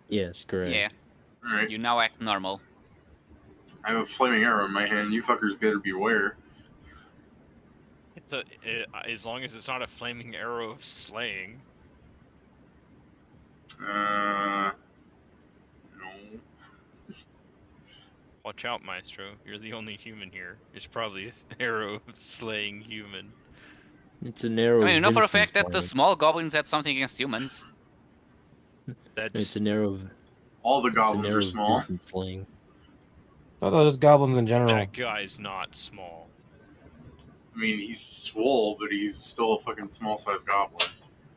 Yes, correct. Yeah, Alright. you now act normal. I have a flaming arrow in my hand. You fuckers better beware. As long as it's not a flaming arrow of slaying. No. Watch out, Maestro. You're the only human here. It's probably an arrow of slaying human. It's an arrow. I mean, you know for a Vincent's fact that the slaying. small goblins had something against humans. That's It's an arrow. All the It's an goblins are arrow. small. Vincent's slaying. I thought just goblins in general. that guy's not small. I mean, he's swole, but he's still a fucking small-sized goblin.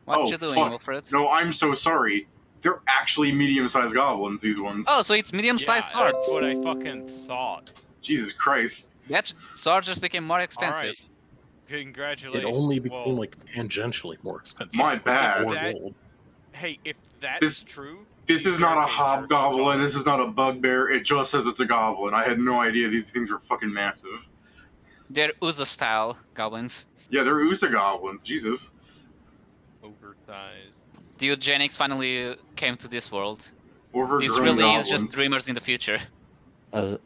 What Oh, you doing, fuck. Wilfred? No, I'm so sorry. They're actually medium-sized goblins, these ones. Oh, so it's medium-sized swords. That's what I fucking thought. Jesus Christ. That sword just became more All expensive. right. Congratulations. It only became well, like tangentially more expensive. My like bad. 4 That- gold. Hey, if that's This- true, This these is not a barricades are hobgoblin. $12. This is not a bugbear. It just says it's a goblin. I had no idea these things were fucking massive. They're Uza-style goblins. Yeah, they're Usa goblins. Jesus. Oversized. The eugenics finally came to this world. Overgrown This really goblins. is just dreamers in the future. As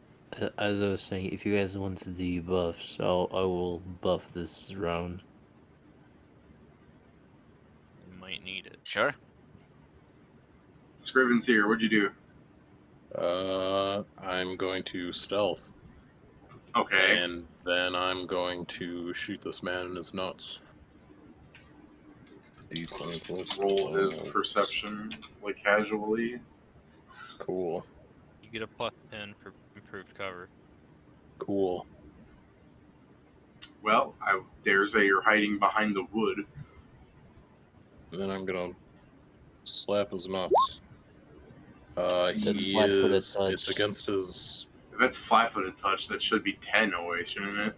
I was saying, if you guys want to do buffs, I will buff this round. You might need it. Sure. Scriven's here. What'd you do? I'm going to stealth, Okay. and then I'm going to shoot this man in his nuts. Roll his perception, like, casually. Cool. You get a +10 for improved cover. Cool. Well, I dare say you're hiding behind the wood. And then I'm gonna slap his nuts. That's He flat-footed is. touch. It's against his. If that's flat-footed touch, that should be 10 away, shouldn't it?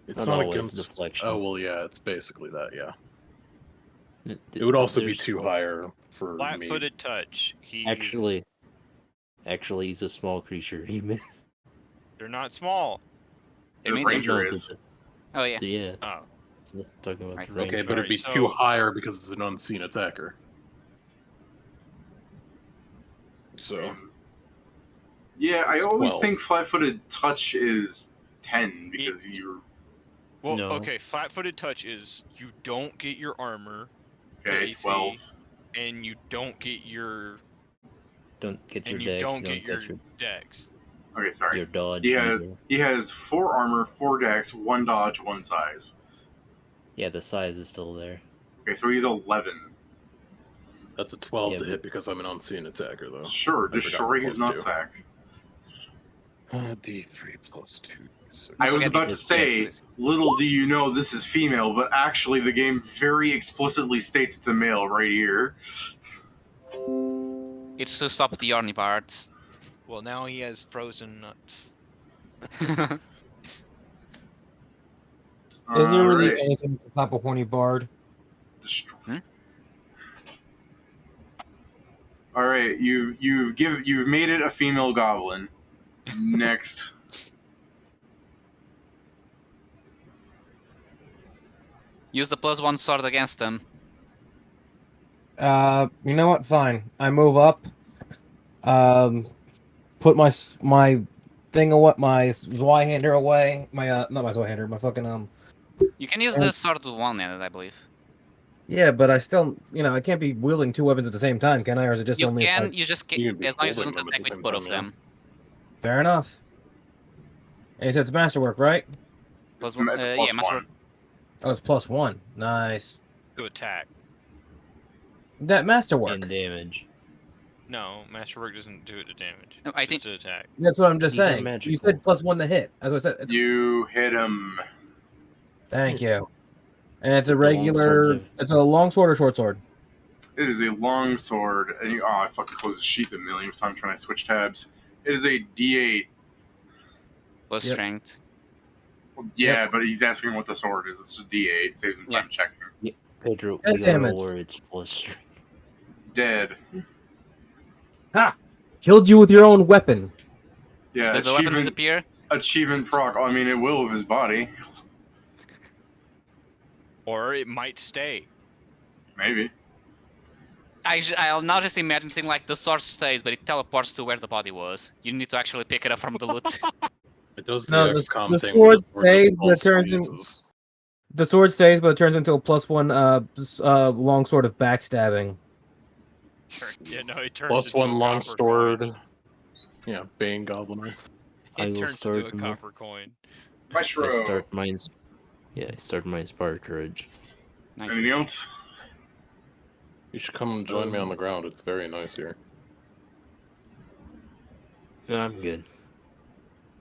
It's Oh, not no, it's against. deflection. Oh well, yeah. It's basically that. Yeah. It would also be too higher for me. Flat-footed touch. Actually, he's a small creature. He missed. They're not small. They're The medium. ranger No, is. Oh yeah. Yeah, Oh. talking about Right. the range. Okay, but it'd be Alright, too so- higher because it's an unseen attacker. So Yeah, I It's always 12. think flat-footed touch is 10 because you're Well, No. okay, flat-footed touch is you don't get your armor, okay. AC. 12. and you don't get your Don't get your and you dex. don't get your dex. Okay, sorry. your dodge. Yeah. either. He has 4 armor, 4 dex, 1 dodge, 1 size. Yeah, the size is still there. Okay, so he's 11. that's a 12 Yeah, to hit but- because I'm an unseen attacker, though. Sure, I forgot destroy the his +2. nutsack. D3 plus 2. So I was Forget about it. to say, little do you know this is female, but actually the game very explicitly states it's a male right here. It's to stop the Yarny parts. Well, now he has frozen nuts. Is there really Alright. anything to stop a horny bard? Hmm? Alright, you've made it a female goblin. Next. Use the +1 sword against them. You know what? Fine. I move up. Put my thing away, my Zweihander away. My not my Zweihander, my fucking You can use And- the sword one-handed, I believe. Yeah, but I still, I can't be wielding two weapons at the same time, can I? Or is it just You only? can. Like... You just You can be as long as you holding don't them at attack the with same both time, of yeah. them. Fair enough. And you said it's masterwork, right? It's +1. a Yeah, plus masterwork. one. Oh, it's +1. Nice. To attack. That masterwork. And damage. No, Masterwork doesn't do it to damage. No, I just think- to attack. That's what I'm just These are saying. You magical. said +1 to hit. As I said, You hit him. thank you. And it's a With the long sword, regular. Jeff. It's a long sword or short sword. It is a long sword, and I fucking closed the sheet the millionth time trying to switch tabs. It is a D8. Plus Yep. strength. Yeah, but he's asking what the sword is. It's a D8. Saves him time checking. Pedro, Dead we gotta damage. roll where it's plus strength. Dead. Ha! Killed you with your own weapon. Yeah, Does the weapon disappear? achievement proc. I mean, it will with his body. Or it might stay. Maybe. I'll now just imagine thing like the sword stays, but it teleports to where the body was. You need to actually pick it up from the loot. It does No, the the XCOM thing sword where the sword just stays, but it falls to turns in- pieces. The sword stays, but it turns into a +1 long sword of backstabbing. Yeah, no, it turns Plus into one a long copper coin. sword. Yeah, Bane Goblin. I It will turns into a start copper coin. Maestro. I start my Inspire Courage. Nice. Anything else? You should come and join me on the ground. It's very nice here. No, I'm good.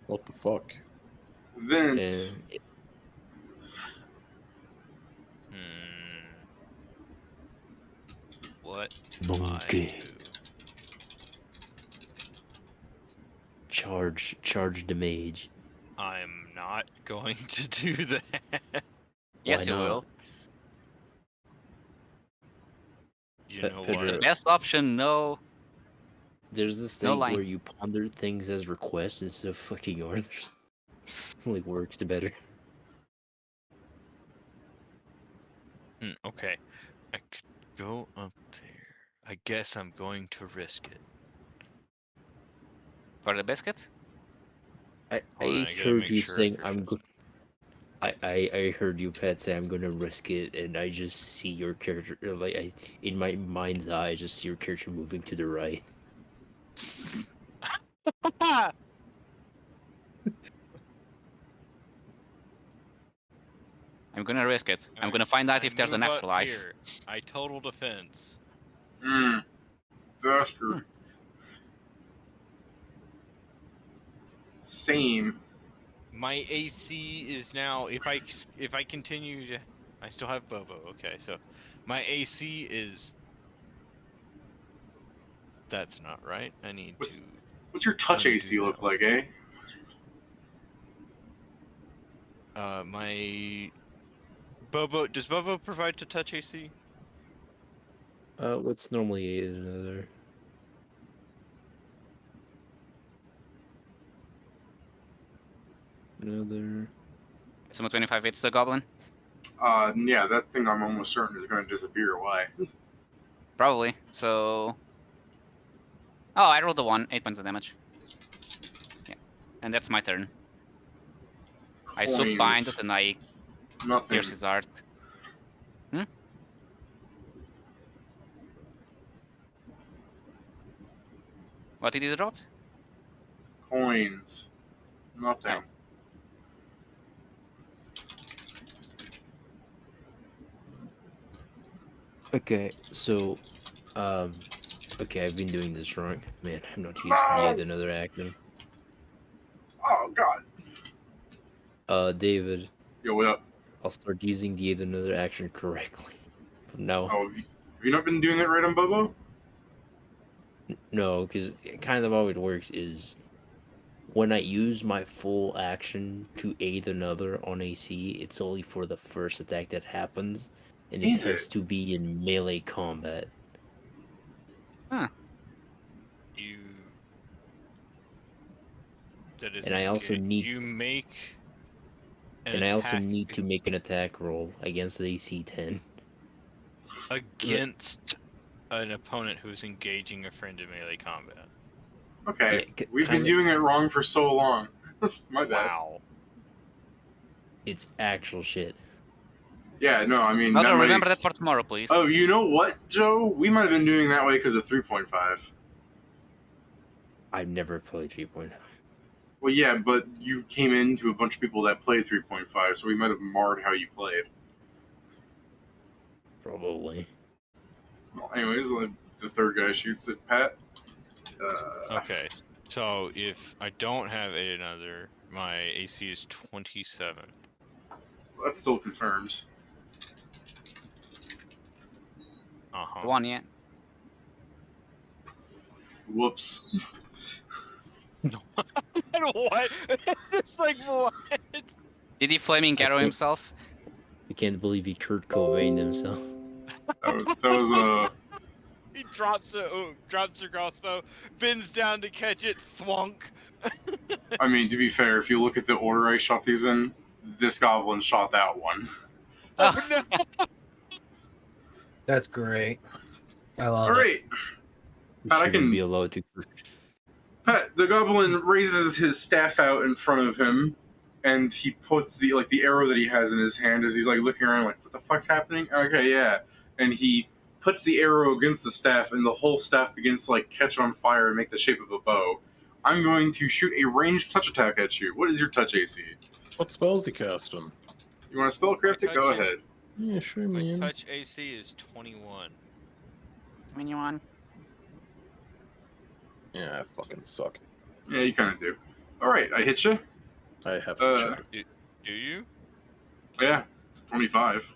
What the fuck? Vince. What do I Monkey. do? Charge the mage. I'm not going to do that. Yes, Why you not? will. You Pe- know Pedro- It's the what? best option. No. There's this No thing line. where you ponder things as requests instead of fucking orders. Like works better. Okay. I could go up there. I guess I'm going to risk it. For the biscuit? I Hold on, I gotta heard make you sure saying for I'm sure. good. I heard you, Pat, say I'm gonna risk it, and I just see your character, in my mind's eye, I just see your character moving to the right. I'm gonna risk it. I'm gonna find out if there's an move up afterlife. here. I total defense. Bastard. Same. My AC is now if I continue to I still have Bobo. Okay, so my AC is that's not right. I need What's- to What's your touch undo AC that look one. like, eh? My Bobo does Bobo provide to touch AC? What's normally another? Someone 25 hits the goblin? Yeah, that thing I'm almost certain is going to disappear. Why? Probably. So. Oh, I rolled a 1. 8 points of damage. Yeah. And that's my turn. I subbind it and I Nothing. pierce his heart. What did he drop? Coins. Nothing. Oh. Okay, so, okay, I've been doing this wrong. Man, I'm not using yet another action. Oh, God. David. Yo, what up? I'll start using the yet another action correctly from now on. Oh, have you not been doing it right on Bobo? No, because kind of how it works is when I use my full action to aid another on AC, it's only for the first attack that happens, and it Is has it? to be in melee combat. You. That is And I also okay. need- You make an And I also attack need to make an attack roll against the AC 10. against an opponent who's engaging a friend in melee combat. Okay, Yeah, we've been kinda- doing it wrong for so long. My bad. Wow. It's actual shit. Yeah, no, I mean Roger, that might remember that for tomorrow, please. Oh, you know what, Joe? We might have been doing that way because of 3.5. I've never played 3.0. Well, yeah, but you came into a bunch of people that played 3.5, so we might have marred how you played. Probably. Well, anyways, like, the third guy shoots at Pat. Okay. So if I don't have another, my AC is 27. That still confirms. Uh-huh. One, yeah. Whoops. What? It's like what? Did he flaming arrow can't- himself? I can't believe he Kurt Cobained himself. That was a. He drops a crossbow, bends down to catch it, thwunk. I mean, to be fair, if you look at the order I shot these in, this goblin shot that one. Oh no! That's great. I love All it. right, You Pat, I shouldn't can. be allowed to. Pat, the goblin raises his staff out in front of him, and he puts the arrow that he has in his hand as he's like looking around, like, what the fuck's happening? Okay, yeah, and he puts the arrow against the staff, and the whole staff begins to like catch on fire and make the shape of a bow. I'm going to shoot a ranged touch attack at you. What is your touch AC? What spells he casting? You want to spellcraft it? Go ahead. Yeah, sure, My man. touch AC is 21. 21. Yeah, I fucking suck. Yeah, you kind of do. All right, I hit you. I have to check. Do you? Yeah, it's 25.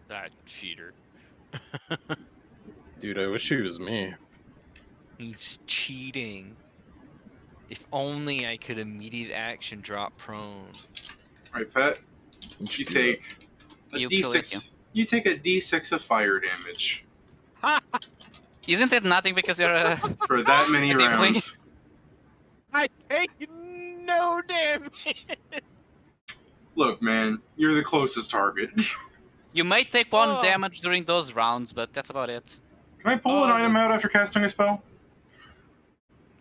That cheater. Dude, I wish he was me. He's cheating. If only I could immediate action drop prone. All right, Pat. You take a You kill it, D6. You take a D6 of fire damage Isn't it nothing because you're a... for that many A tiefling? rounds. I take no damage. Look, man, you're the closest target. You might take one Oh. damage during those rounds, but that's about it. Can I pull an item out after casting a spell?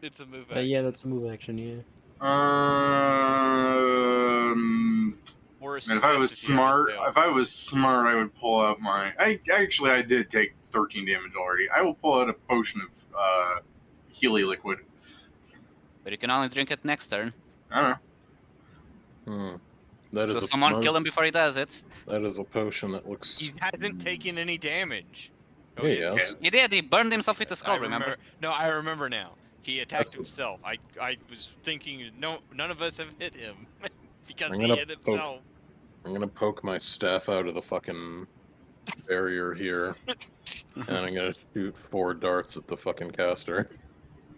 It's a move action. Yeah, that's a move action, yeah. Worst Man, if I case was you have smart, failed. I would pull out my. I did take 13 damage already. I will pull out a potion of Healy liquid. But you can only drink it next turn. I don't know. That So is someone kill him before he does it. That is a potion that looks. He hasn't taken any damage. Yeah, he yes. has. He did, he burned himself with the I skull, remember? No, I remember now. He attacked That's- himself. I was thinking, no, none of us have hit him because I'm he gonna hit himself. I'm gonna poke my staff out of the fucking barrier here, and I'm gonna shoot 4 darts at the fucking caster.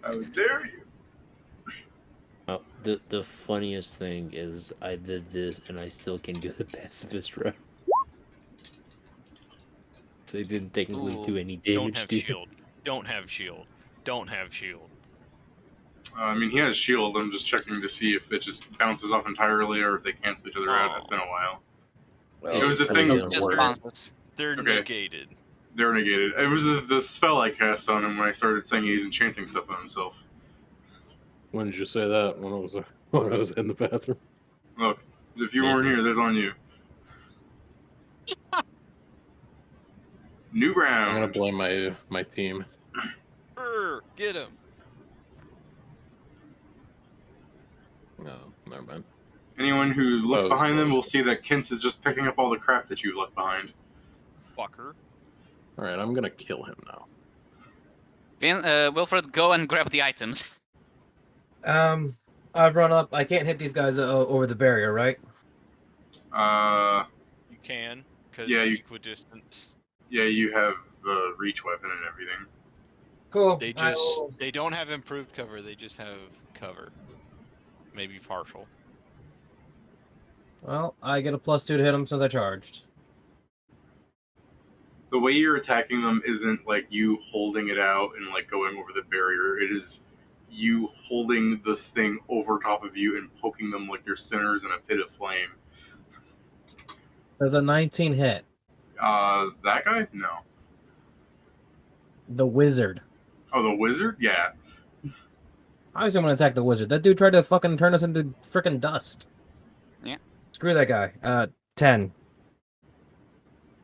How dare you? Well, the funniest thing is I did this and I still can do the pacifist round. So I didn't technically do any Don't damage have to shield. Don't have shield. Don't have shield. I mean, he has shield. I'm just checking to see if it just bounces off entirely or if they cancel each other out. Oh. It's been a while. Well, It was the probably thing- doesn't Just work. bounces. They're Okay. negated. They're negated. It was the spell I cast on him when I started saying he's enchanting stuff on himself. When did you say that? When I was in the bathroom. Look, if you weren't here, that's on you. New I'm gonna round. blame my team. Get him. No, never mind. Anyone who looks Close, behind them close. will see that Kints is just picking up all the crap that you've left behind. Fucker. All right, I'm gonna kill him now. Wilfred, go and grab the items. I've run up. I can't hit these guys over the barrier, right? You can, because Yeah, you- equidistance. Yeah, you have the reach weapon and everything. Cool. They I just will- they don't have improved cover. They just have cover, maybe partial. Well, I get a +2 to hit him since I charged. The way you're attacking them isn't like you holding it out and like going over the barrier. It is you holding this thing over top of you and poking them like they're sinners in a pit of flame. There's a 19 hit. That guy? No. The wizard. Oh, the wizard? Yeah. Obviously, I'm gonna attack the wizard. That dude tried to fucking turn us into freaking dust. Yeah. Screw that guy. 10.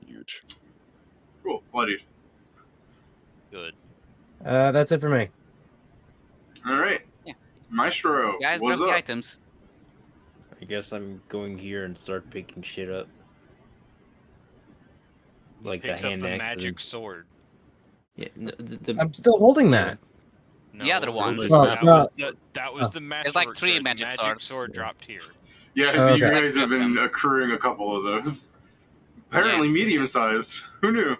Huge. Cool. Bloodied. Good. That's it for me. All right. Yeah. Maestro, Guys, what's grab the up? items. I guess I'm going here and start picking shit up. Like the Picks up hand the axe. magic sword. Yeah, the I'm still holding that. The other No, ones. that was the masterwork There's like 3 sword. magic the swords. sword dropped here. Yeah, Oh, you okay. guys have Like been them. accruing a couple of those. Apparently medium-sized. Who knew?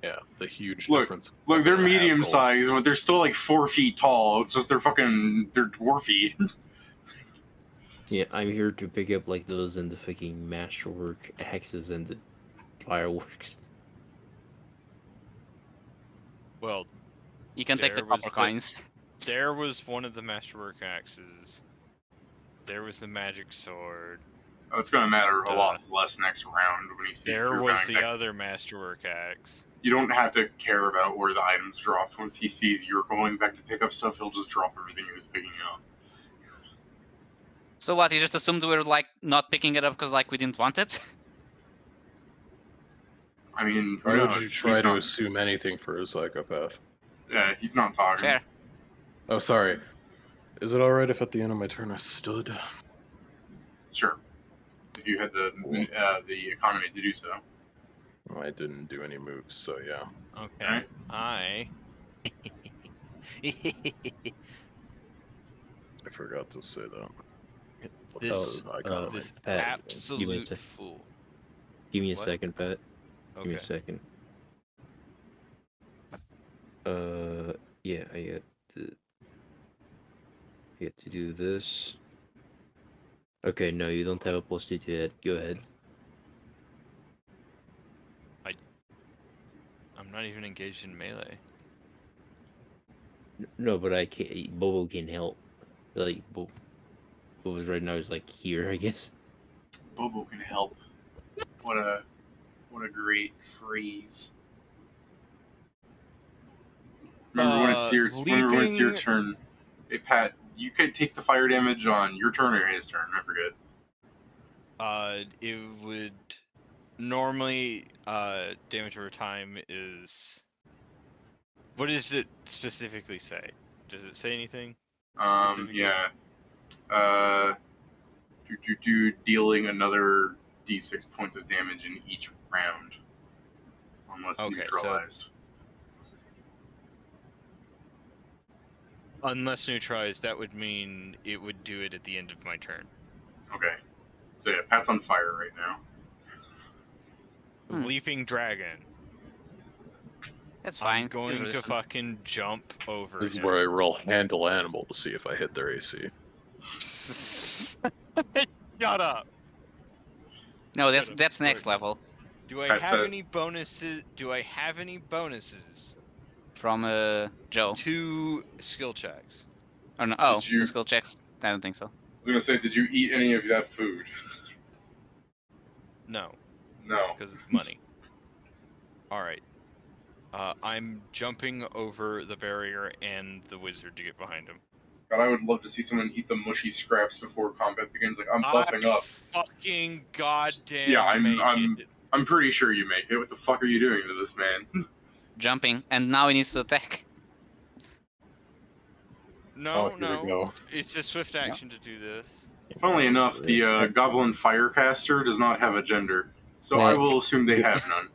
Yeah, the huge Look, difference. Look, they're Fucking medium-sized, but they're still like 4 feet tall. It's just they're dwarfy. Yeah, I'm here to pick up like those and the fucking masterwork axes and the fireworks. Well, You can take the There was copper the- coins. there was one of the masterwork axes. There was the magic sword. Oh, it's going to matter a lot less next round when he sees There Drew was coming the back. other masterwork axe. You don't have to care about where the items dropped. Once he sees you're going back to pick up stuff, he'll just drop everything he was picking up. So what? You just assumed we were like not picking it up because like we didn't want it? I mean, who Why would knows? you try He's to not, assume anything for a psychopath? yeah, he's not talking. Fair. Oh, sorry. Is it alright if at the end of my turn I stood? Sure. If you had the economy to do so. I didn't do any moves, so yeah. Okay. Alright. I. I forgot to say that. This- Icon. this Pat, give me a absolute sec. fool. Give me a What? second, Pat. Give me Okay. a second. Yeah, I get to do this. Okay, no, you don't have a +2 to hit. Go ahead. I'm not even engaged in melee. No, but I can't. Bobo can help. Like, Bobo's right now is like here, I guess. Bobo can help. What a great phrase. Remember when it's your leaping- turn. Hey Pat, you could take the fire damage on your turn or his turn, I forget. It would normally damage over time is. What does it specifically say? Does it say anything? Yeah. Dealing another d6 points of damage in each round. Unless Okay, so- neutralized. Unless neutralized, that would mean it would do it at the end of my turn. Okay. So yeah, Pat's on fire right now. The Hmm. Leaping Dragon. That's fine. I'm going Use to resistance. fucking jump over This is him. where I roll handle animal to see if I hit their AC. Shut up! No, that's Should've that's next worked. level. Do I Pat have said- any bonuses? Do I have any bonuses From Joe. to skill checks? Or no, oh, Did you- to skill checks. I don't think so. I was gonna say, did you eat any of that food? No, No. because it's money. Alright. I'm jumping over the barrier and the wizard to get behind him. God, I would love to see someone eat the mushy scraps before combat begins. Like, I'm buffing up. Fucking goddamn Yeah, I'm- make it. I'm pretty sure you make it. What the fuck are you doing to this man? Jumping, and now he needs to attack. No, here we no. go. It's a swift action to do this. Funnily enough, the Goblin Firecaster does not have a gender, so I Right. will assume they have none.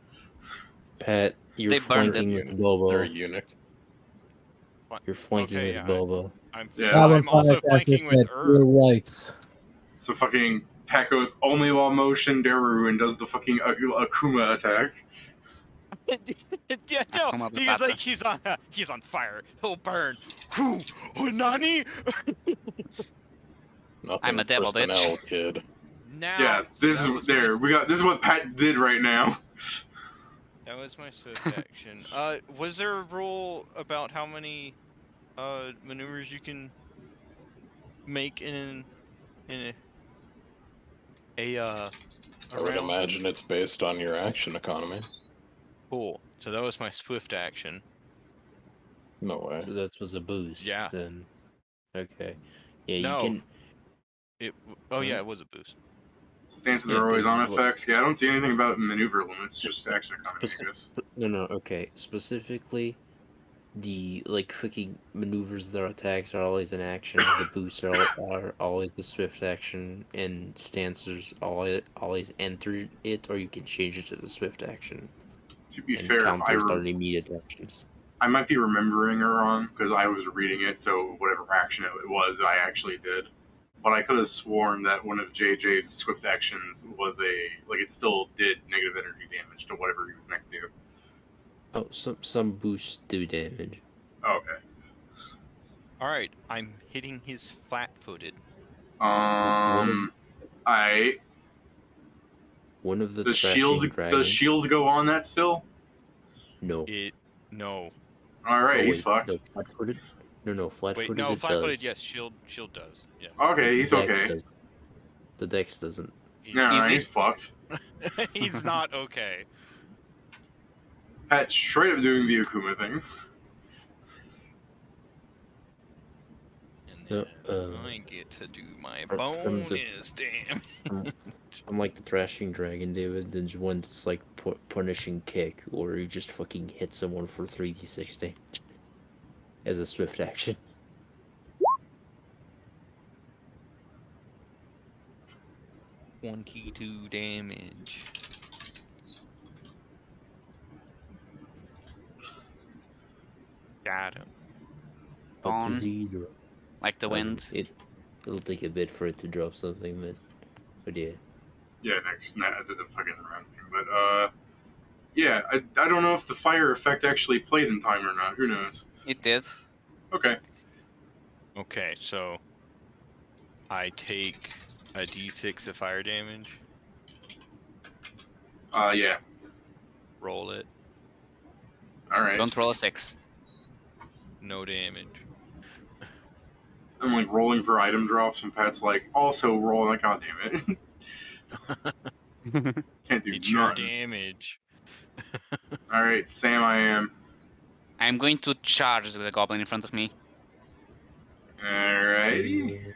Pat, you're They burned flanking it. with Bobo. They're a eunuch. You're flanking Okay, with yeah, Bobo. I'm, Yeah. Goblin I'm also Firecaster flanking with said, "You're Herb. right." So fucking Pat goes only while motion Deru and does the fucking Akuma attack. Yeah, no, Akuma he's Batata. like he's on fire. He'll burn. Who? Nani? Nothing I'm a devil, bitch. personnel, kid. Now, Yeah, so this that is was there. my, We got this is what Pat did right now. that was my swift action. Was there a rule about how many maneuvers you can make in a I would round? imagine it's based on your action economy. Cool. So that was my swift action. No way. So that was a boost. Yeah. Then. Okay. Yeah, No. you can. Oh yeah, Huh? it was a boost. Stances Yeah, are always on 'cause what- effects. Yeah, I don't see anything about maneuver limits. Just action economy, I guess. No, okay. Specifically, the like fucking maneuvers, their attacks are always an action. The boosts are always the swift action, and stances always enter it, or you can change it to the swift action. To be And fair, counters are immediate actions. I might be remembering it wrong because I was reading it, so whatever action it was, I actually did. But I could have sworn that one of JJ's swift actions was it still did negative energy damage to whatever he was next to. Oh, some boosts do damage. Okay. All right, I'm hitting his flat-footed. I One of the does thrashing dragons. shield go on that still? No. No. All right, Oh, he's wait, fucked. no, flat-footed. No, flat-footed. Wait, no, it flat-footed. does. Yes, shield does. Yeah. Okay, The he's dex okay. doesn't. The dex doesn't. No, Easy. he's fucked. He's not okay. Pat straight up doing the Akuma thing. And No, then I get to do my from the- bonus damn. I'm like the thrashing dragon, David. There's one that's like punishing kick, or you just fucking hit someone for 3d6 damage as a swift action. $22 damage. Got him. Up to On. 0. Like the wind. It'll take a bit for it to drop something, but yeah. Yeah, I did the fucking round thing, but yeah, I don't know if the fire effect actually played in time or not. Who knows? It did. Okay. Okay, so I take a d6 of fire damage, Yeah. roll it, All right. Don't roll a 6. no damage. I'm like rolling for item drops, and Pat's like, also roll. Like, god damn it. Can't do It's your nothing. damage. All right, Sam, I am. I'm going to charge the goblin in front of me. Alrighty.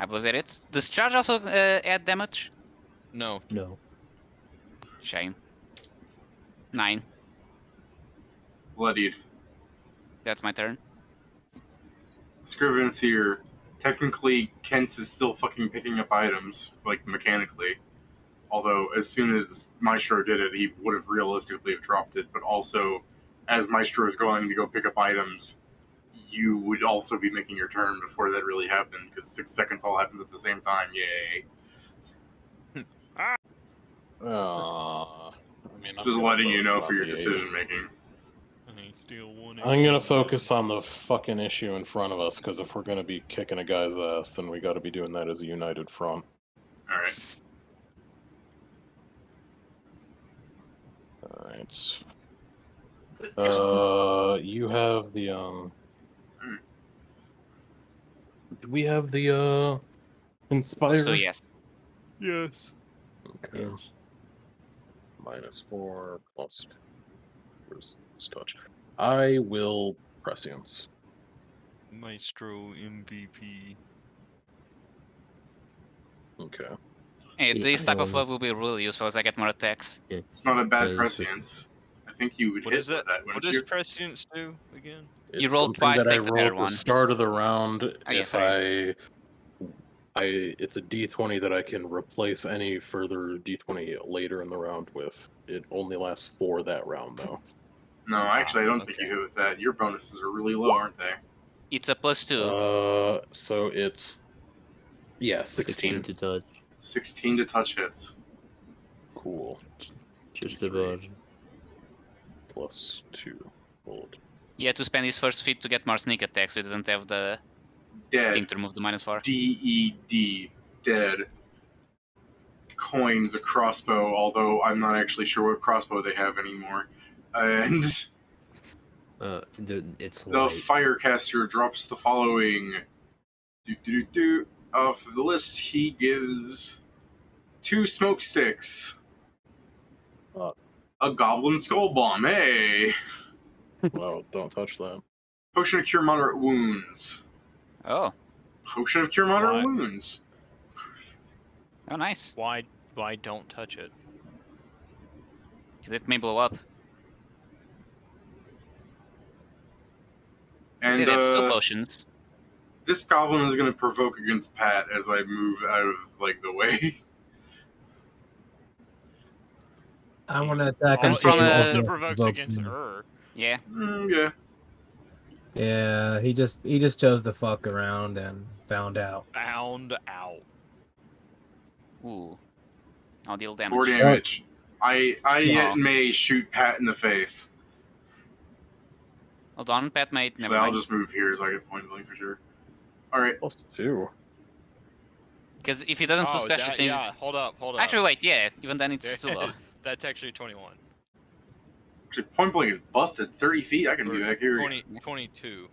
I believe that it's. Does charge also add damage? No. No. Shame. 9. Bloodied. That's my turn. Scriven's here. Technically, Kints is still fucking picking up items, like mechanically. Although, as soon as Maestro did it, he would have realistically have dropped it. But also, as Maestro is going to go pick up items, you would also be making your turn before that really happened, because 6 seconds all happens at the same time. Yay. I mean, I'm Just gonna letting you focus know on for your the decision making. I steal one. I'm gonna focus on the fucking issue in front of us, because if we're gonna be kicking a guy's ass, then we gotta be doing that as a united front. Alright. Alright. You have the, Do we have the, Inspire? So yes. Yes. Okay. Yes. -4 plus 2. Where's this touch? I will prescience. Maestro MVP. Okay. Hey, Yeah, this type of love will be really useful as I get more attacks. It's not a bad Yes. prescience. I think you would What hit is that? with that, What wouldn't does you? prescience do again? You It's roll something twice, that I take the roll better at one. the start of the round. Oh, yeah, If sorry. it's a D20 that I can replace any further D20 later in the round with. It only lasts for that round, though. No, actually, I don't think Okay. you hit with that. Your bonuses are really low, aren't they? It's a +2. So it's 16 16. to touch. 16 to touch hits. Cool. Just D3 about. plus 2 gold. He had to spend his first feat to get more sneak attack, so he doesn't have the Dead. thing to remove the -4. DED. Dead. Coins, a crossbow, although I'm not actually sure what crossbow they have anymore. And It's the light. firecaster drops the following. Off the list, he gives 2 smoke sticks. Uh. A goblin skull bomb, hey! Wow, don't touch that. Potion of cure moderate wounds. Oh, Potion of cure moderate What? wounds. oh, nice. Why don't touch it? 'Cause it may blow up. And Did have 2 potions. this goblin is going to provoke against Pat as I move out of like the way. I want to attack And him. from too, a- also also provokes provoke against him. her. Yeah. Yeah. Yeah, he just chose to fuck around and found out. Found out. Ooh. I'll deal 4 damage. damage. I yet No. may shoot Pat in the face. Hold on, Pat mate. So Never I'll mind. just move here so I get point blank for sure. Alright. Plus 2. Because if he doesn't do special things. Yeah, hold up. Actually, wait, yeah. Even then, it's too low. That's actually 21. Actually, point blank is busted. 30 feet, I can be back here. 22.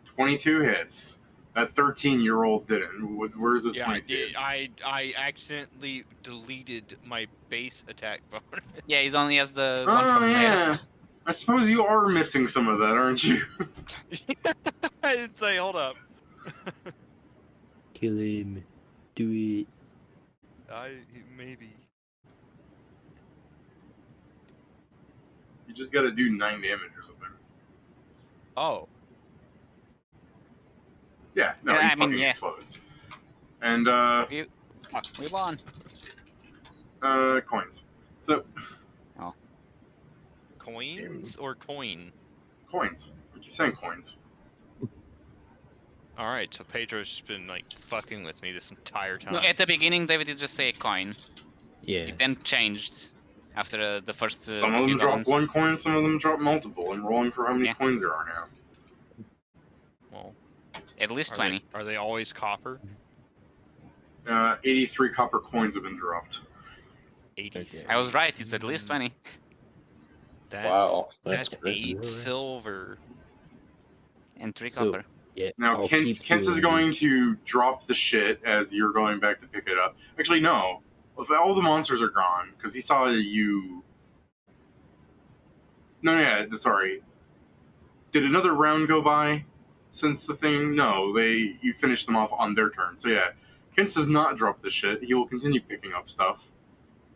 22 hits. That 13-year-old didn't. Where's this Yeah, 22? I accidentally deleted my base attack bonus. Yeah, he only has the one Oh, from yeah. I suppose you are missing some of that, aren't you? I didn't say, hold up. Kill him. Do it. Maybe. You just gotta do 9 damage or something. Oh. Yeah, no, Yeah, he I mean, fucking yeah. explodes. And, Fuck, we won. coins. So, Coins or coin? coins. I keep saying coins. Alright, so Pedro's just been, like, fucking with me this entire time. No, at the beginning, David did just say a coin. Yeah. It then changed after the first Some of few them drop goblins. 1 coin, some of them drop multiple. I'm rolling for how many Yeah. coins there are now. Well, At least are 20. Are they always copper? 83 copper coins have been dropped. 80. I was right, it's at least 20. That's, Wow, that's that's crazy. 8 silver. And 3 So- copper. Yeah. Now, I'll Kints keep is doing going this. to drop the shit as you're going back to pick it up. Actually, no. If all the monsters are gone, because he saw you... No, yeah, sorry. Did another round go by since the thing? No, you finished them off on their turn. So yeah, Kints does not drop the shit. He will continue picking up stuff.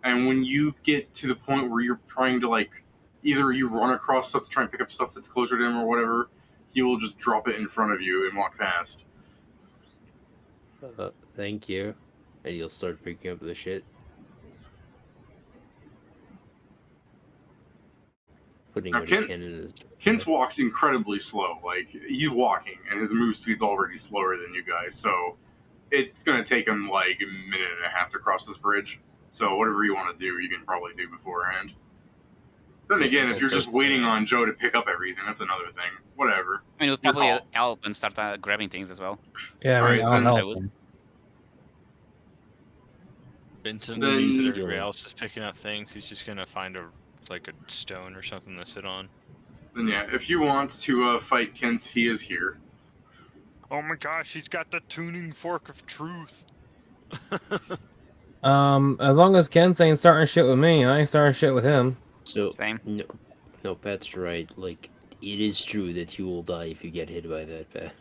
And when you get to the point where you're trying to, like, either you run across stuff to try and pick up stuff that's closer to him or whatever, he will just drop it in front of you and walk past. Thank you. And you'll start picking up the shit. Putting Now, what he can in his. Kints walks incredibly slow. Like, he's walking, and his move speed's already slower than you guys, so it's going to take him, like, a minute and a half to cross this bridge. So whatever you want to do, you can probably do beforehand. Then again, if you're just waiting on Joe to pick up everything, that's another thing. Whatever. I mean, it would probably Your call. help and start grabbing things as well. Yeah, I mean, Alright, I'll then- help him. Vincent Then- sees that everybody else is picking up things. He's just gonna find a stone or something to sit on. Then yeah, if you want to fight Kints, he is here. Oh my gosh, he's got the tuning fork of truth. As long as Kent's ain't starting shit with me, I ain't starting shit with him. So Same. no, Pat's right. Like, it is true that you will die if you get hit by that, Pat.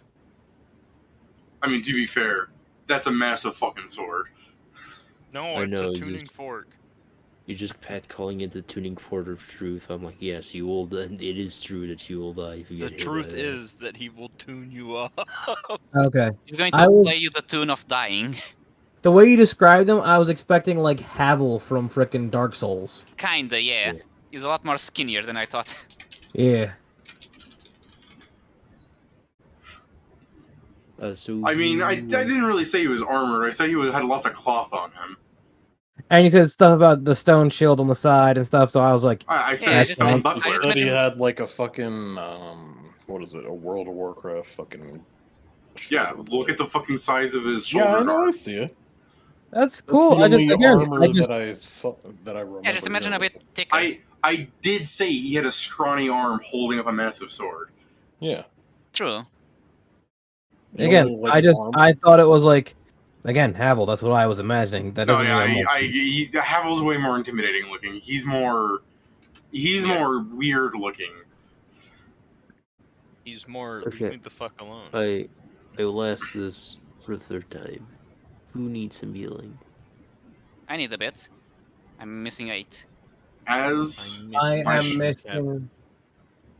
I mean, to be fair, that's a massive fucking sword. No, I it's know, a tuning just- fork. You just Pat calling it the tuning fork of truth. I'm like, yes, you will. It is true that you will die if you The get hit truth by that. is that he will tune you up. Okay. He's going I to will- play you the tune of dying. The way you described him, I was expecting like Havel from frickin' Dark Souls. Kinda, yeah. Yeah. He's a lot more skinnier than I thought. Yeah. So I mean, I didn't really say he was armored. I said he had lots of cloth on him. And you said stuff about the stone shield on the side and stuff, so I was like, I said Yeah, it's just stone I buckler. just Said he imagine- had like a fucking what is it? A World of Warcraft fucking. Yeah, shoulder look blade. at the fucking size of his Yeah, I shoulder know. I guard. see it. that's That's cool. the I just only again, armor I just that I saw that I remember. yeah, just imagine a really. bit thicker. I did say he had a scrawny arm holding up a massive sword. Yeah. True. The again, only, like, I thought it was like, again, Havel. That's what I was imagining. That No, doesn't yeah, mean I'm like, Havel's way more intimidating looking. He's more weird looking. He's more Okay. leave me the fuck alone. I will ask this for the third time. Who needs some healing? I need a bit. I'm missing 8. As I Maestro- am missing.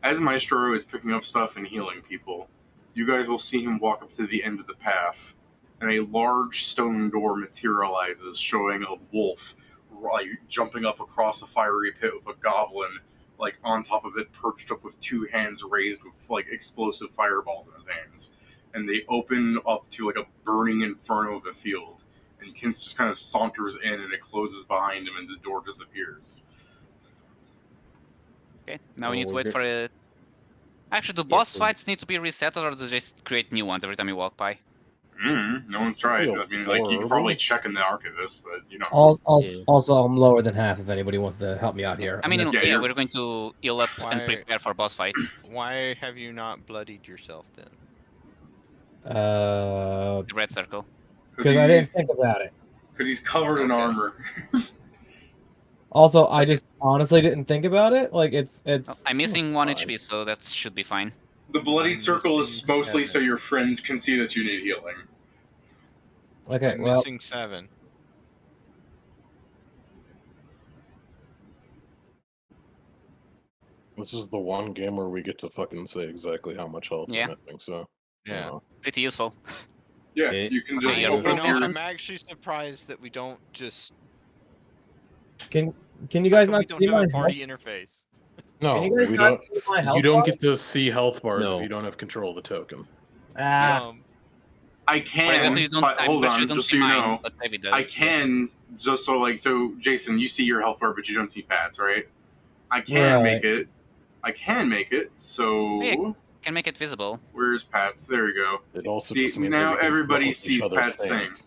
as Maestro is picking up stuff and healing people, you guys will see him walk up to the end of the path, and a large stone door materializes, showing a wolf like jumping up across a fiery pit with a goblin like on top of it, perched up with 2 hands raised with like explosive fireballs in his hands. And they open up to like a burning inferno of a field. And Kints just kind of saunters in, and it closes behind him, and the door disappears. Okay, now we need to we're wait good. for it. Actually, do Yeah, boss so- fights need to be reset, or do they just create new ones every time you walk by? No one's tried. I mean, like you could probably check in the archivist, but you know. Also, I'm lower than half. If anybody wants to help me out here, I mean, Yeah, you're- we're going to heal up and Why- prepare for boss fights. Why have you not bloodied yourself then? because The red circle. I didn't think about it. Because he's covered in Okay. armor. Also, I just honestly didn't think about it. Like it's Oh, I'm missing 1 fine. HP, so that should be fine. The bloodied I'm circle is missing mostly so 7. your friends can see that you need healing. Okay, I'm well, missing 7. This is the one game where we get to fucking say exactly how much health Yeah. we're missing. So Yeah. Pretty useful. Yeah, Okay. you can just Yeah, open up your. I'm actually surprised that we don't just. can you How guys come not we don't see have my a health? party interface? no, Can you guys we not don't. see my health You don't bar? get to see health bars No. if you don't have control of the token. Ah, I For can, example, you don't. but hold but you on, don't just so see you mine, know, but David does. I can. Just so Jason, you see your health bar, but you don't see Pat's, right? I can Right. make it. I can make it. So Yeah. Can make it visible. where's Pat's? There we go. It also See, just means now that we can everybody flip with each sees other's Pat's thing. things.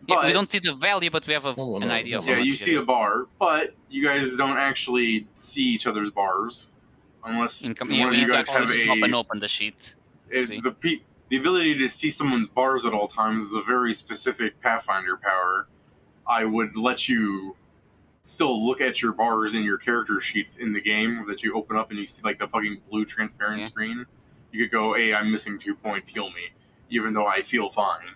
Yeah, But we don't see the value, but we have Oh, an no, idea of no. how yeah, much you it see a is. bar, but you guys don't actually see each other's bars unless Yeah, one we of need you to guys have actually stop and a. open the sheet. see. The ability to see someone's bars at all times is a very specific Pathfinder power. I would let you still look at your bars in your character sheets in the game that you open up and you see like the fucking blue transparent Yeah. screen. You could go, "Hey, I'm missing 2 points. Heal me," even though I feel fine.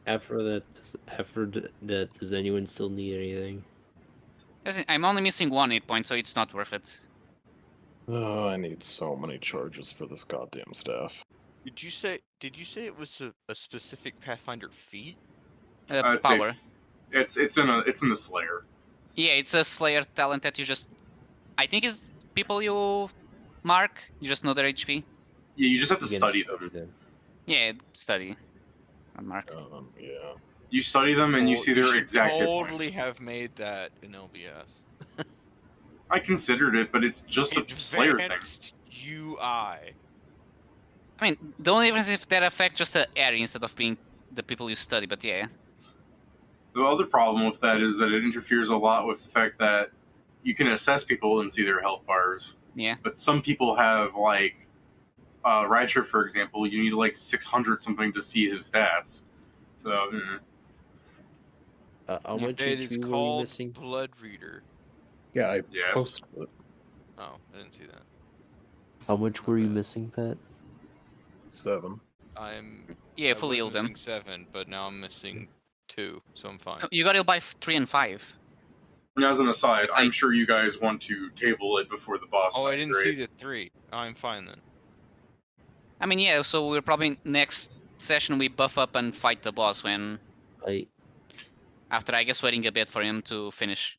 After that, does anyone still need anything? I'm only missing 1 hit point, so it's not worth it. Oh, I need so many charges for this goddamn staff. Did you say it was a specific Pathfinder feat? It's Power. It's in the Slayer. Yeah, it's a Slayer talent that you just. I think it's people you mark. You just know their HP. Yeah, you just have to You can study them. them. Yeah, study. Not mark. Yeah. You study them and you see their should exact hit totally points. have made that in LBS. I considered it, but it's just a Slayer thing. Advanced UI. I mean, the only difference is if that affects just the area instead of being the people you study. But yeah, The other problem with that is that it interferes a lot with the fact that you can assess people and see their health bars. yeah. But some people have like Rider, for example, you need like 600 something to see his stats. So How Yeah. much It is HP were you called missing? Blood Reader. Yeah, I yes. posted it. Oh, I didn't see that. How much were you Okay. missing, Pat? 7. Yeah, I fully was healed them. missing 7, but now I'm missing 2, so I'm fine. No, you got healed by 3 and 5. And as an aside, It's I'm like- sure you guys want to table it before the boss Oh, fight, I didn't right? see the 3. I'm fine then. I mean, yeah. So we're probably next session we buff up and fight the boss when after I guess waiting a bit for him to finish.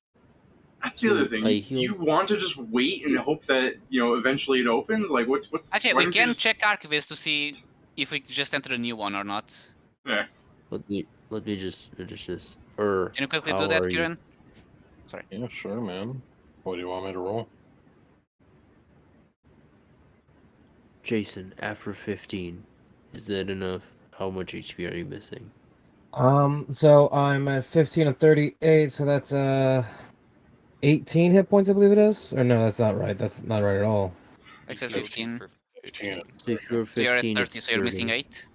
That's the other thing. I Do you healed- want to just wait and hope that eventually it opens? Like, what's Actually, why we don't you can just- check Archivist to see if we just enter a new one or not. Yeah. Let me just Or Can you quickly how do that, are you? Kieran? Sorry. Yeah, sure, man. What do you want me to roll? Jason, after 15, is that enough? How much HP are you missing? So I'm at 15 and 38, so that's 18 hit points, I believe it is. Or no, that's not right. That's not right at all. I said He's healing 15. for 15 15. is So if you're So you're at 15, 30, it's so you're missing 30. 8.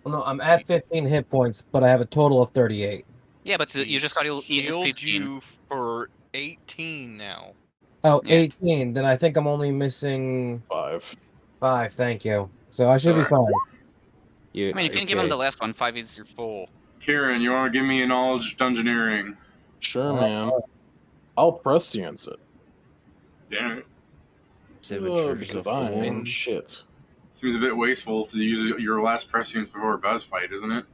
Well, no, I'm at 15 hit points, but I have a total of 38. Yeah, but you just got healed 15. you for 18 now. Oh, Yeah. 18. Then I think I'm only missing 5. 5. Thank you. So I should be Sorry. fine. Yeah, I mean, you can give him okay. the last one. 5 is. You're full. Kieran, you want to give me a knowledge dungeoneering? Sure, Alright, man. I'll prescience it. Damn it. 7 charges Because of I am one. shit. Seems a bit wasteful to use your last prescience before a boss fight, isn't it?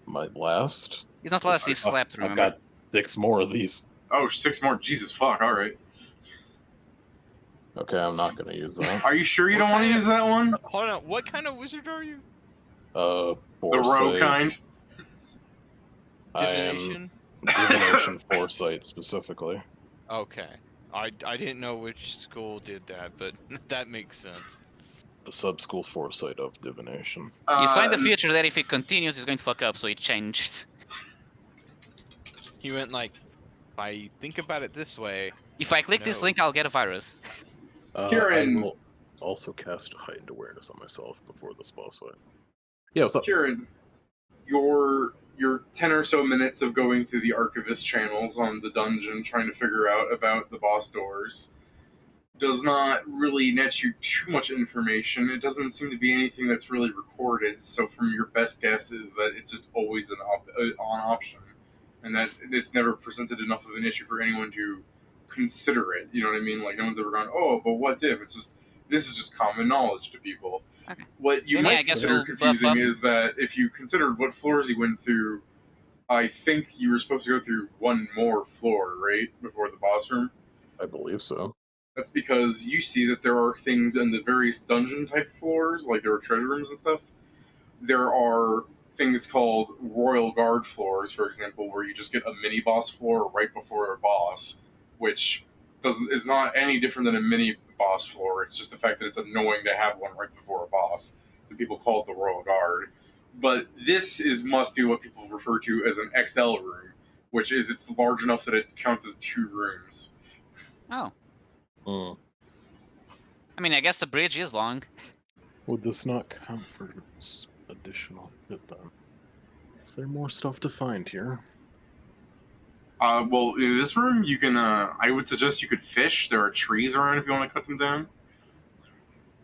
My last? He's not last, he's I've- slapped, I've remember? got 6 more of these. Oh, 6 more. Jesus fuck. All right. Okay, I'm not gonna use that. Are you sure you What don't want to kind of- use that one? Hold on, what kind of wizard are you? The Foresight. rogue kind. I am Divination? divination foresight specifically. Okay. I didn't know which school did that, but that makes sense. The sub-school foresight of divination. You saw in the future that if he continues, he's going to fuck up, so he changed. He went like, if I think about it this way, If I click this No. link, I'll get a virus. I Kieran. will also cast heightened awareness on myself before this boss fight. Yeah, what's up? Kieran, your 10 or so minutes of going through the archivist channels on the dungeon trying to figure out about the boss doors does not really net you too much information. It doesn't seem to be anything that's really recorded, so from your best guess is that it's just always an on option, and that it's never presented enough of an issue for anyone to consider it. You know what I mean? Like, no one's ever gone, oh, but what if? This is just common knowledge to people. Okay. What you Then, yeah, I might guess consider we'll buff confusing up. is that if you considered what floors he went through, I think you were supposed to go through one more floor, right? Before the boss room? I believe so. That's because you see that there are things in the various dungeon type floors, like there are treasure rooms and stuff. There are things called Royal Guard floors, for example, where you just get a mini boss floor right before a boss, which is not any different than a mini boss floor. It's just the fact that it's annoying to have one right before a boss. So people call it the Royal Guard. But this must be what people refer to as an XL room, which is it's large enough that it counts as 2 rooms. Oh. Mm. I mean, I guess the bridge is long. Would this not count for additional shit then? Is there more stuff to find here? Well, in this room, you can. I would suggest you could fish. There are trees around if you want to cut them down.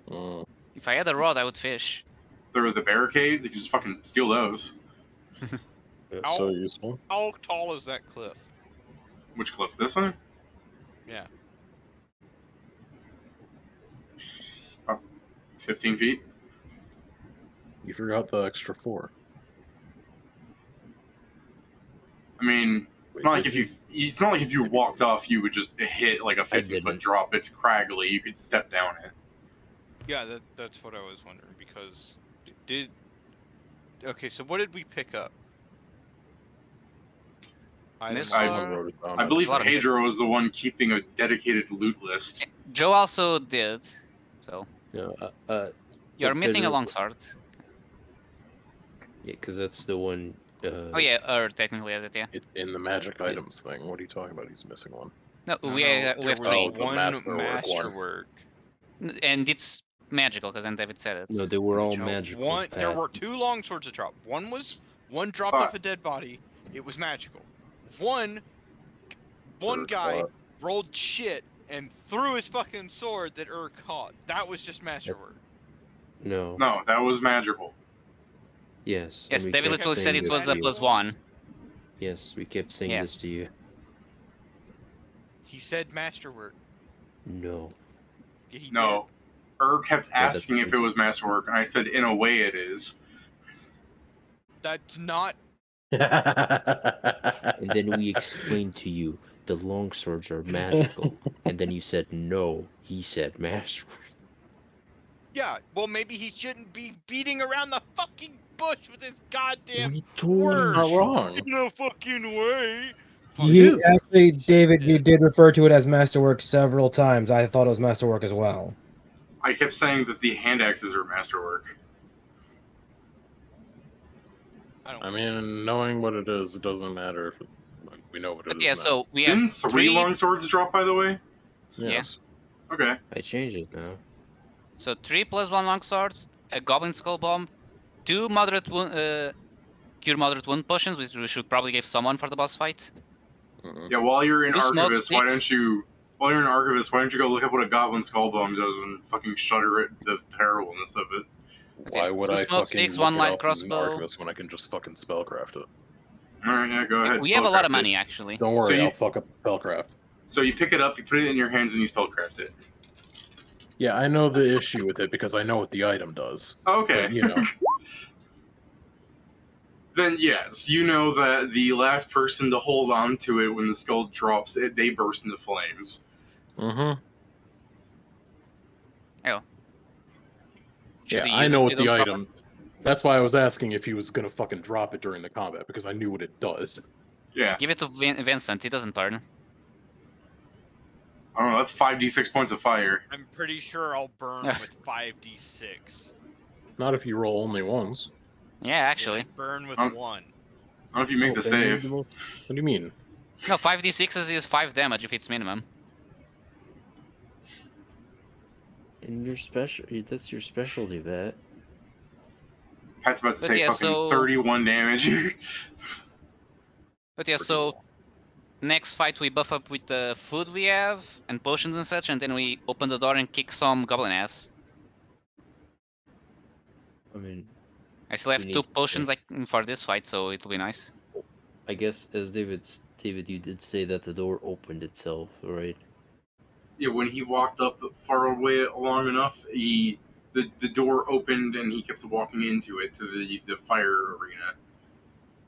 Mm. If I had a rod, I would fish. There are the barricades. You can just fucking steal those. It's so useful. how tall is that cliff? Which cliff? This one? Yeah. 15 feet. You forgot the extra 4. I mean, it's not like if you. It's not like if you walked off, you would just hit like a 15-foot didn't. drop. It's craggly. You could step down it. Yeah, that's what I was wondering, because did... Okay, so what did we pick up? This Item Someone one- wrote it down. I believe a lot of shit. Pedro is the one keeping a dedicated loot list. Joe also did. So No, you're missing a Pedro- longsword. yeah, because that's the one. Oh yeah, or technically as it, yeah. It's in the magic items thing. What are you talking about? He's missing one. No, No, we no, have there 3, was the one masterwork one. masterwork. and it's magical because then David said it. No, they were all Joe, magical. There Pat. were 2 long swords to drop. One dropped Fuck. off a dead body. It was magical. One guy What? rolled shit and threw his fucking sword that caught. That was just masterwork. No. No, that was magical. Yes. Yes, and we David kept literally said saying it this was to a you. +1. Yes, we kept saying Yes. this to you. He said masterwork. No. Yeah, he No. Kept that's asking if it was masterwork, and I said, in a way, it is. did. That's not. And then we explained to you the longswords are magical. And then you said no. He said master. Yeah, well, maybe he shouldn't be beating around the fucking bush with his goddamn We told It's word. not wrong. No fucking way. You is. actually, David, you Shit. did refer to it as masterwork several times. I thought it was masterwork as well. I kept saying that the hand axes are masterwork. I mean, knowing what it is, it doesn't matter if we know what it But is yeah, now. so we have Didn't three long swords drop, by the way? Yes. Okay. I changed it now. So 3 plus 1 longswords, a goblin skull bomb, 2 moderate wound, cure moderate wound potions, which we should probably give someone for the boss fight. Mhm. Yeah, while you're in Two smoke Archivist, why don't sticks. you... While you're in Archivist, why don't you go look up what a Goblin Skull Bomb does and fucking shudder at the terribleness of it? Why would 2 I smoke fucking sticks, look 1 it light up in crossbow. Archivist when I can just fucking spellcraft it? Alright, yeah, go ahead. We have a lot of spellcraft money, it. actually. Don't So worry, you- I'll fuck up spellcraft. So you pick it up, you put it in your hands, and you spellcraft it. Yeah, I know the issue with it because I know what the item does. Okay. But, you know, Then yes, you know that the last person to hold on to it when the skull drops, they burst into flames. mm-hmm. Should Yeah, he I use know it? what We the don't drop it? item. That's why I was asking if he was gonna fucking drop it during the combat because I knew what it does. Yeah. Give it to Vincent, he doesn't burn. I don't know, that's 5d6 points of fire. I'm pretty sure I'll burn with 5d6. Not if you roll only once. Yeah, actually. I burn with 1. I don't know if you make the then you save. do- What do you mean? No, 5d6 is 5 damage if it's minimum. And your special, that's your specialty, Bat. Pat's about to But take yeah, fucking so- 31 damage. But yeah, so next fight we buff up with the food we have and potions and such, and then we open the door and kick some goblin ass. I mean, I still have We 2 need to potions like for this fight, so it'll be nice. I guess as David, you did say that the door opened itself, right? Yeah, when he walked up far away long enough, the door opened and he kept walking into it to the fire arena.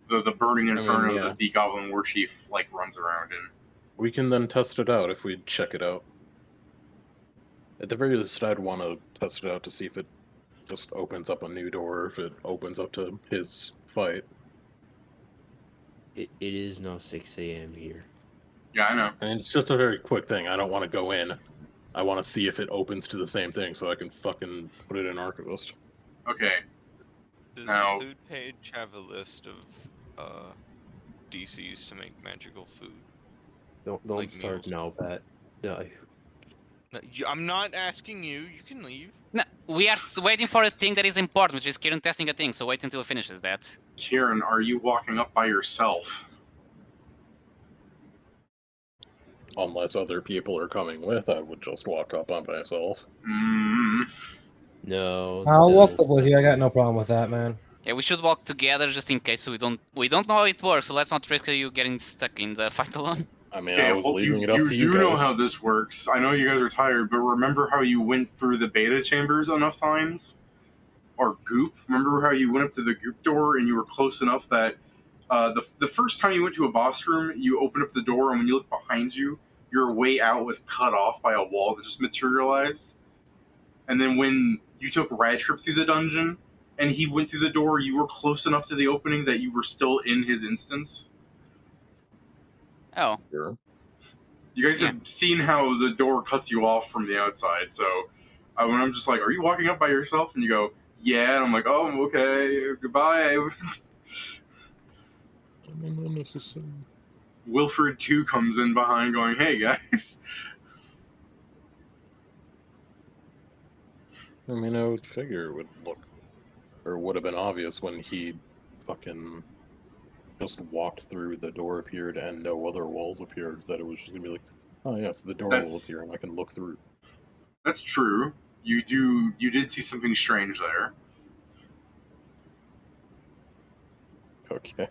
The burning inferno yeah. that the Goblin War Chief like runs around in. We can then test it out if we check it out. At the very least, I'd want to test it out to see if it just opens up a new door, or if it opens up to his fight. It is now 6 a.m. here. Yeah, I know. And it's just a very quick thing. I don't want to go in. I want to see if it opens to the same thing so I can fucking put it in Archivist. Okay. Does Now- the food page have a list of DCs to make magical food? Don't Like start meals. now, Pat. Yeah, No, I'm not asking you. You can leave. No, we are waiting for a thing that is important, which is Kieran testing a thing, so wait until he finishes that. Kieran, are you walking up by yourself? Unless other people are coming with, I would just walk up on myself. no. I'll walk that's up with not you. I got right. no problem with that, man. Yeah, we should walk together just in case, so we don't know how it works, so let's not risk you getting stuck in the fight alone. I mean, Okay, I was well, leaving it up to you do know guys. how this works. I know you guys are tired, but remember how you went through the beta chambers enough times? Or goop? Remember how you went up to the goop door and you were close enough that the first time you went to a boss room, you opened up the door, and when you looked behind you, your way out was cut off by a wall that just materialized. And then when you took Rad Trip through the dungeon and he went through the door, you were close enough to the opening that you were still in his instance. Oh, Sure. You guys have seen how the door cuts you off from the outside, so when I'm just like, are you walking up by yourself? And you go, yeah, and I'm like, oh, okay, goodbye. I mean, unnecessary. Wilfred 2 comes in behind going, hey, guys. I mean, I would figure it would look, or would have been obvious when he fucking just walked through, the door appeared and no other walls appeared, that it was just gonna be like, oh yes, the door will That's- appear and I can look through. That's true. You did see something strange there. Okay.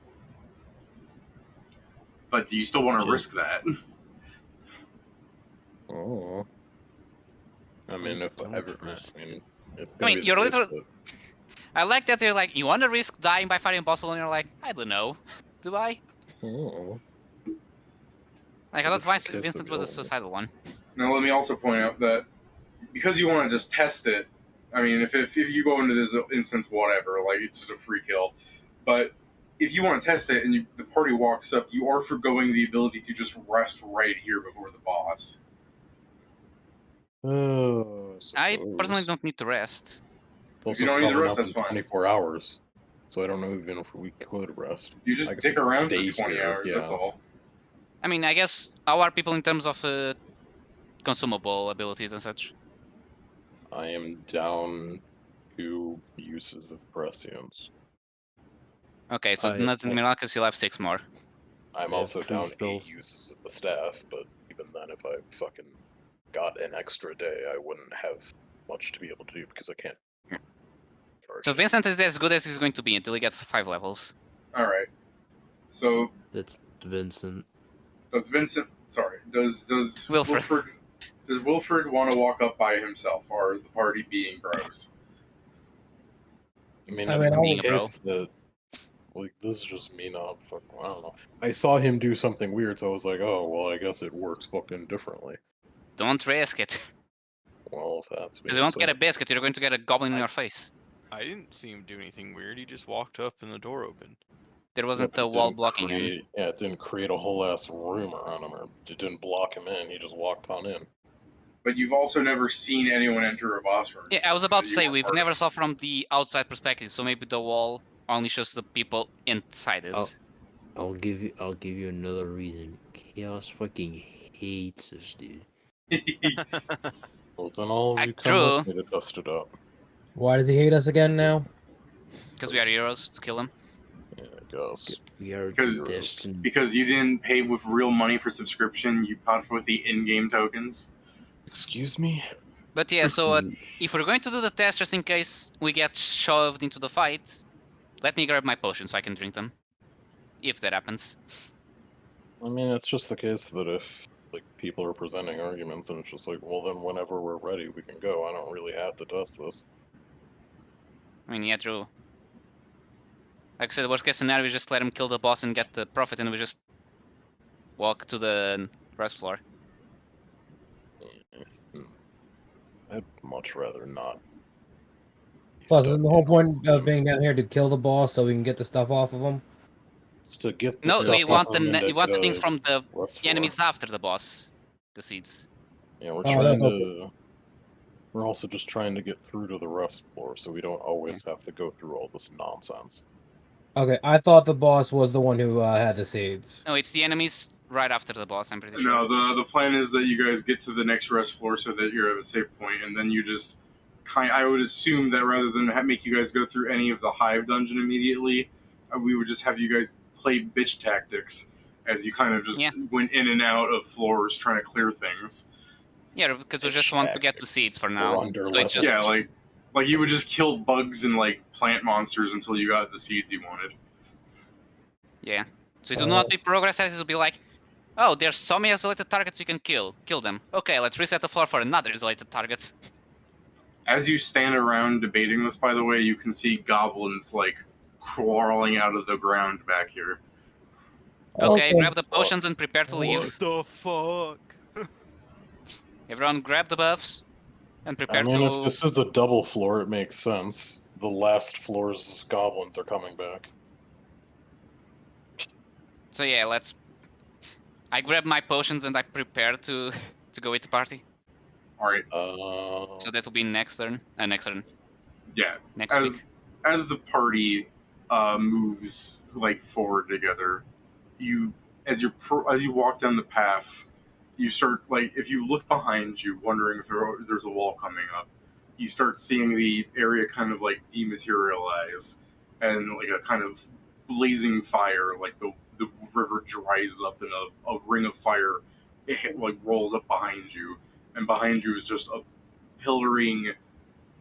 But do you still want to Sure. risk that? Oh. I mean, if Don't ever, risk I mean, it's I gonna mean, be you're the risk literally- I like that you're like, you want to risk dying by fighting a boss alone? You're like, I don't know. Do I? Oh. Like, I thought Just in case Vincent of was a all. suicidal one. Now, let me also point out that because you want to just test it, I mean, if you go into this instance, whatever, like it's just a free kill. But if you want to test it and the party walks up, you are forgoing the ability to just rest right here before the boss. I personally suppose. don't need to rest. It's also you don't need to coming rest, up that's in fine. 24 hours. So I don't know even if we could rest. You I just guess dick we could around for stay 20 here, hours, that's yeah. all. I mean, I guess how are people in terms of consumable abilities and such? I am down 2 uses of prescience. Okay, so I- Nuts and Miraculous, you'll have 6 more. I'm I have also 3 down 8 spells. uses of the staff, but even then, if I fucking got an extra day, I wouldn't have much to be able to do because I can't charge So it. Vincent is as good as he's going to be until he gets 5 levels. Alright. So, That's Vincent. does Wilfred. Wilfred want to walk up by himself, or is the party being bros? I mean, I if mean, it's I the would- case that, like, this is just me not fucking, I don't know. I saw him do something weird, so I was like, oh, well, I guess it works fucking differently. Don't risk it. Well, if that's Because you won't get a biscuit, you're going to get a goblin in your face. I didn't see him do anything weird. He just walked up and the door opened. There wasn't but a it wall didn't blocking him. create, yeah, it didn't create a whole ass room around him, or it didn't block him in. He just walked on in. But you've also never seen anyone enter a boss room. Yeah, I was about to You say, weren't we've part never of. saw from the outside perspective, so maybe the wall only shows the people inside it. Oh. I'll give you another reason. Chaos fucking hates us, dude. Well, then all of you come True. with me to dust it up. Why does he hate us again now? Because we are heroes to kill him. Yeah, I guess. We are Because- destined. Because you didn't pay with real money for subscription, you bought with the in-game tokens. Excuse me? But yeah, so if we're going to do the test just in case we get shoved into the fight, let me grab my potions so I can drink them. If that happens. I mean, it's just the case that if, like, people are presenting arguments and it's just like, well, then whenever we're ready, we can go. I don't really have to dust this. I mean, yeah, true. Like I said, worst case scenario is just let him kill the boss and get the profit, and we just walk to the rest floor. I'd much rather not. be Plus, stuck isn't the whole in all point of of them. being down here to kill the boss so we can get the stuff off of him? It's to get the No, stuff we off want them and we to want the get things a from the rest floor. enemies after the boss. The seeds. Yeah, we're Oh, trying that's to. We're also just trying to get through to the rest floor, so we don't always have to go through all this nonsense. Okay, I thought the boss was the one who had the seeds. No, it's the enemies right after the boss, I'm pretty sure. No, the plan is that you guys get to the next rest floor so that you're at a safe point, and then you just I would assume that rather than make you guys go through any of the hive dungeon immediately, we would just have you guys play bitch tactics as you kind of just went in and out of floors trying to clear things. Yeah, because we just want to get the seeds for now. So it's just... Yeah, like you would just kill bugs and like plant monsters until you got the seeds you wanted. Yeah. So it will not be progress as it will be like, oh, there's so many isolated targets you can kill. Kill them. Okay, let's reset the floor for another isolated target. As you stand around debating this, by the way, you can see goblins like crawling out of the ground back here. Okay, grab the potions and prepare to leave. What the fuck? Everyone grab the buffs and prepare I mean, if to... this is a double floor, it makes sense. The last floor's goblins are coming back. So yeah, let's... I grab my potions and I prepare to go with the party. Alright. So that will be next turn. Next turn. Yeah. Next week. As the party moves like forward together, as you walk down the path, you start like if you look behind you, wondering if there's a wall coming up, you start seeing the area kind of like dematerialize and like a kind of blazing fire, like the river dries up and a ring of fire like rolls up behind you, and behind you is just a pillaring,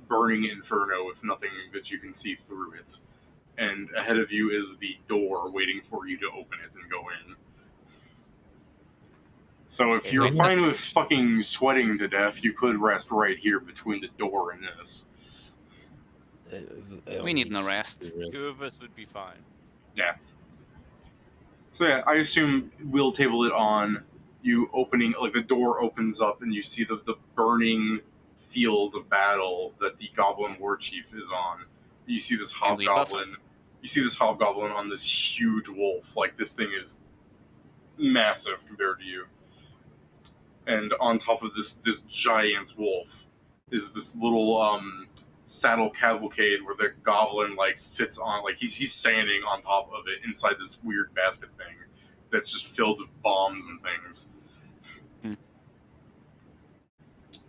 burning inferno with nothing that you can see through it. And ahead of you is the door waiting for you to open it and go in. So if you're fine with fucking sweating to death, you could rest right here between the door and this. We need no rest. 2 of us would be fine. Yeah. So yeah, I assume we'll table it on you opening, like the door opens up and you see the burning field of battle that the Goblin War Chief is on. You see this And we buff hobgoblin. You see this hobgoblin on this huge wolf. Like, this thing is massive compared to you. And on top of this giant wolf is this little saddle cavalcade where the goblin like sits on, like he's standing on top of it inside this weird basket thing that's just filled with bombs and things.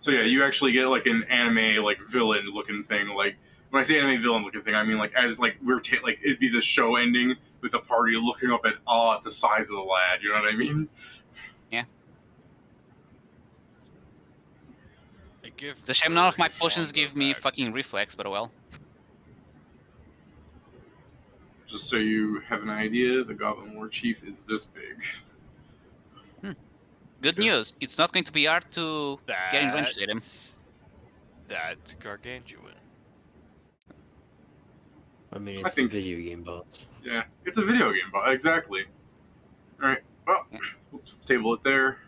So yeah, you actually get like an anime like villain looking thing. Like when I say anime villain looking thing, I mean like as like like it'd be the show ending with the party looking up at awe at the size of the lad. You know what I mean? Yeah. I give It's a shame none of my his potions longbow give me back. fucking reflex, but well. Just so you have an idea, the Goblin War Chief is this big. Good news. It's not going to be hard to get in range with him. That's gargantuan. I mean, I it's think- a video game, boss. Yeah, it's a video game, but exactly. All right, well, we'll table it there.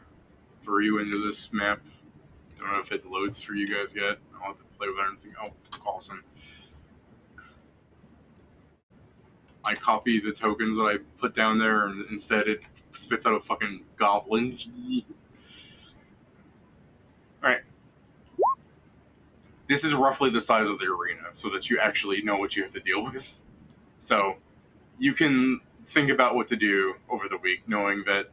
Throw you into this map. Don't know if it loads for you guys yet. I'll have to play with anything. Oh, awesome. I copy the tokens that I put down there, and instead it spits out a fucking goblin. Alright. This is roughly the size of the arena, so that you actually know what you have to deal with. So, you can think about what to do over the week, knowing that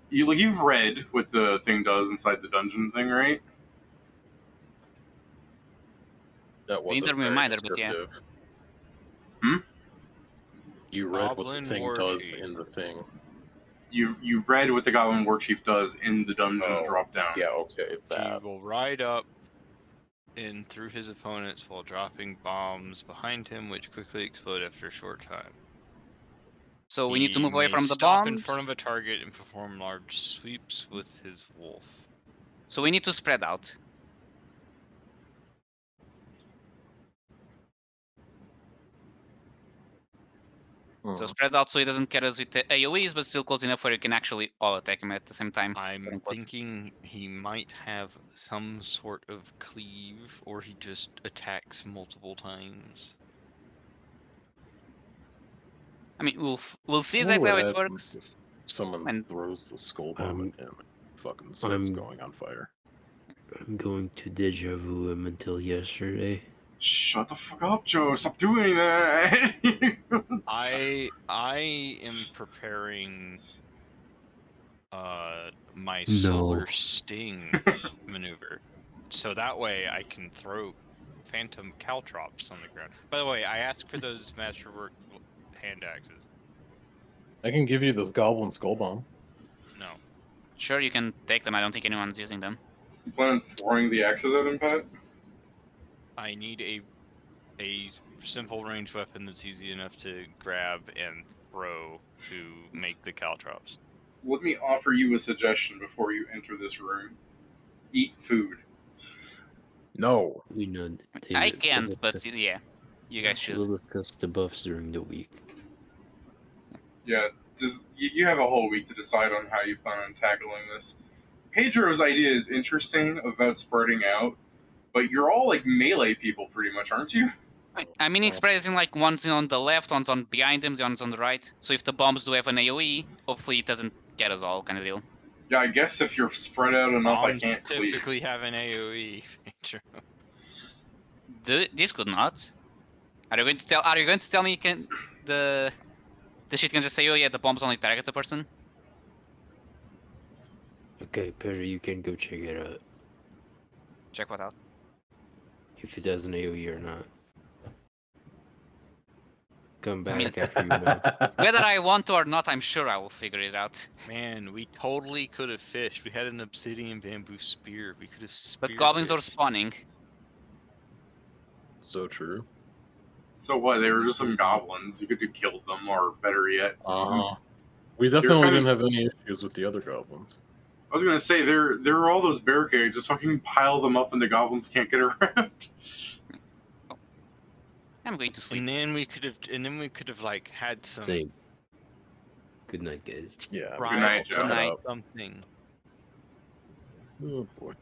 you've read what the thing does inside the dungeon thing, right? That We need wasn't a very reminder, but yeah. descriptive. Hmm? You read what Goblin the thing War does Chief. in the thing. You read what the Goblin War Chief does in the dungeon Oh, drop down. Yeah, okay, He that. will ride up in through his opponents while dropping bombs behind him, which quickly explode after a short time. So we need to He move away may from the stop bombs. in front of a target and perform large sweeps with his wolf. So we need to spread out. So spread out so he doesn't get us with the AoEs, but still close enough where you can actually all attack him at the same time. I'm quote-unquote. thinking he might have some sort of cleave, or he just attacks multiple times. I mean, we'll see I wonder exactly how what it happens works. if someone And- throws the skull bomb at him and fucking starts I'm- going on fire. I'm going to deja vu him until yesterday. Shut the fuck up, Joe. Stop doing that. I am preparing my No. solar sting maneuver, so that way I can throw phantom caltrops on the ground. By the way, I asked for those masterwork hand axes. I can give you this goblin skull bomb. No, Sure, you can take them. I don't think anyone's using them. You plan on throwing the axes at him, Pat? I need a simple ranged weapon that's easy enough to grab and throw to make the caltrops. Let me offer you a suggestion before you enter this room. Eat food. No. We know. I can't, but yeah, you guys We'll should. discuss the buffs during the week. Yeah, you have a whole week to decide on how you plan on tackling this. Pedro's idea is interesting about spreading out, but you're all like melee people pretty much, aren't you? I mean, expressing like one's on the left, one's on behind them, the one's on the right. So if the bombs do have an AoE, hopefully it doesn't get us all, kind of deal. Yeah, I guess if you're spread out enough, I Bombs can't cleave. typically have an AoE feature. This could not. Are you going to tell? Are you going to tell me the shit can just say, oh yeah, the bombs only target the person? Okay, Pedro, you can go check it out. Check what out. If it has an AoE or not. Come back mean- after you know. Whether I want to or not, I'm sure I will figure it out. Man, we totally could have fished. We had an obsidian bamboo spear. We could have But goblins are spearfished. spawning. So true. So what? They were just some goblins. You could have killed them, or better yet, We definitely kind didn't of- have any issues with the other goblins. I was gonna say there are all those barricades. Just fucking pile them up, and the goblins can't get around. I'm going to sleep. And then we could have like had some Same. Good night, guys. Yeah. Good night, Joe. Good night. something. Oh boy.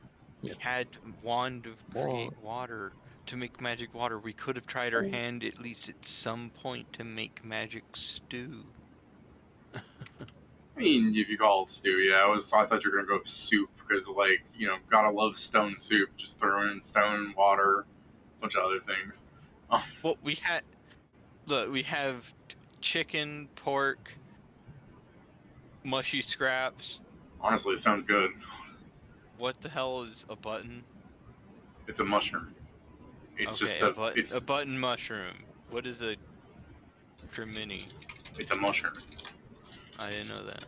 We Yeah. had wand of create Well- water to make magic water. We could have tried our hand at least at some point to make magic stew. I mean, if you call it stew, yeah. I thought you were gonna go with soup because, like, gotta love stone soup. Just throw in stone, water, a bunch of other things. Well, we have chicken, pork, mushy scraps. Honestly, it sounds good. What the hell is a button? It's a mushroom. It's Okay, just a button mushroom. What is a cremini? it's a mushroom. I didn't know that.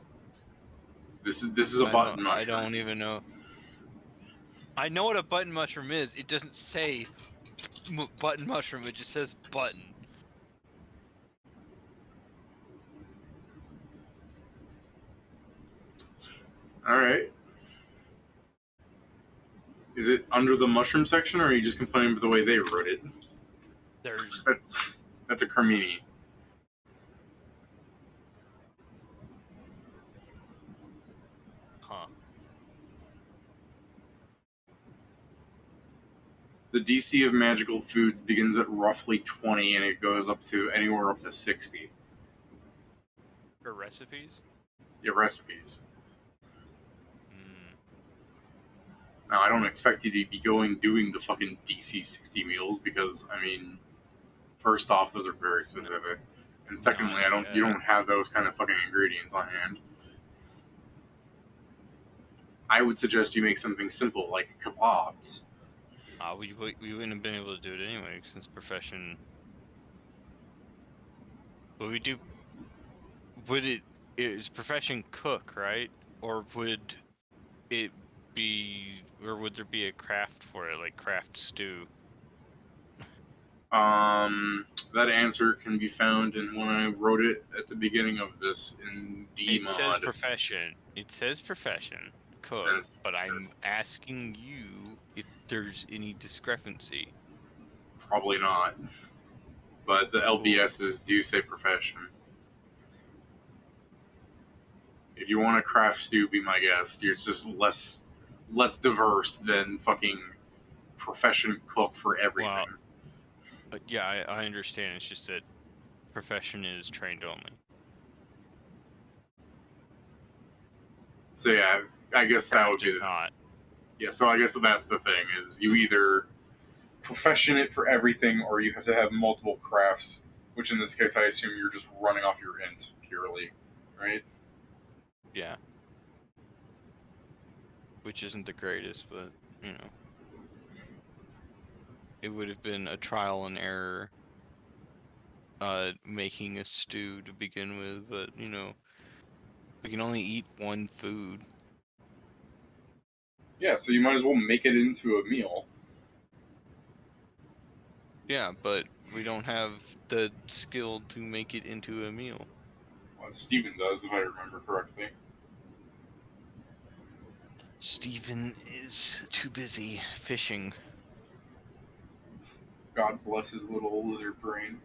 This is a button I mushroom. don't even know. I know what a button mushroom is. It doesn't say button mushroom. It just says button. All right. Is it under the mushroom section, or are you just complaining about the way they wrote it? There's That's a cremini. huh. The DC of magical foods begins at roughly 20, and it goes up to anywhere up to 60. For recipes? Your recipes. Hmm. Now, I don't expect you to be doing the fucking DC 60 meals because, I mean, first off, those are very specific, and secondly, you don't have those kind of fucking ingredients on hand. I would suggest you make something simple like kebabs. We wouldn't have been able to do it anyway since profession. Would we do? Would it is profession cook, right? Or would it be? Or would there be a craft for it, like craft stew? That answer can be found in when I wrote it at the beginning of this in the It says mod. profession. It says profession cook, That's- but I'm asking you if there's any discrepancy. Probably not. But the LBSs do say profession. If you want a craft stew, be my guest. You're just less diverse than fucking profession cook for everything. Well, yeah, I understand. It's just that profession is trained only. So yeah, I guess that would be the not. Yeah, so I guess that's the thing is you either profession it for everything or you have to have multiple crafts, which in this case I assume you're just running off your int purely, right? Yeah. Which isn't the greatest, but it would have been a trial and error making a stew to begin with, but we can only eat one food. Yeah, so you might as well make it into a meal. Yeah, but we don't have the skill to make it into a meal. Well, Steven does, if I remember correctly. Steven is too busy fishing. God bless his little lizard brain.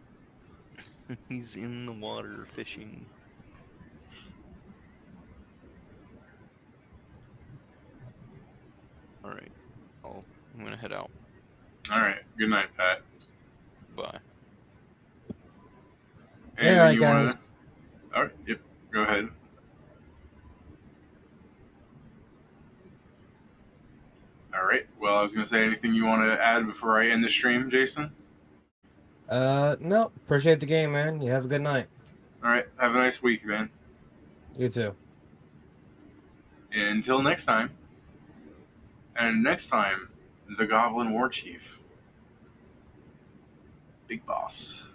He's in the water fishing. Alright. I'm gonna head out. Alright, good night, Pat. Bye. Good night, guys. Alright, yep, go ahead. Alright, well, I was going to say anything you want to add before I end the stream, Jason? No. Appreciate the game, man. You have a good night. Alright, have a nice week, man. You too. Until next time. And next time, the Goblin War Chief. Big Boss.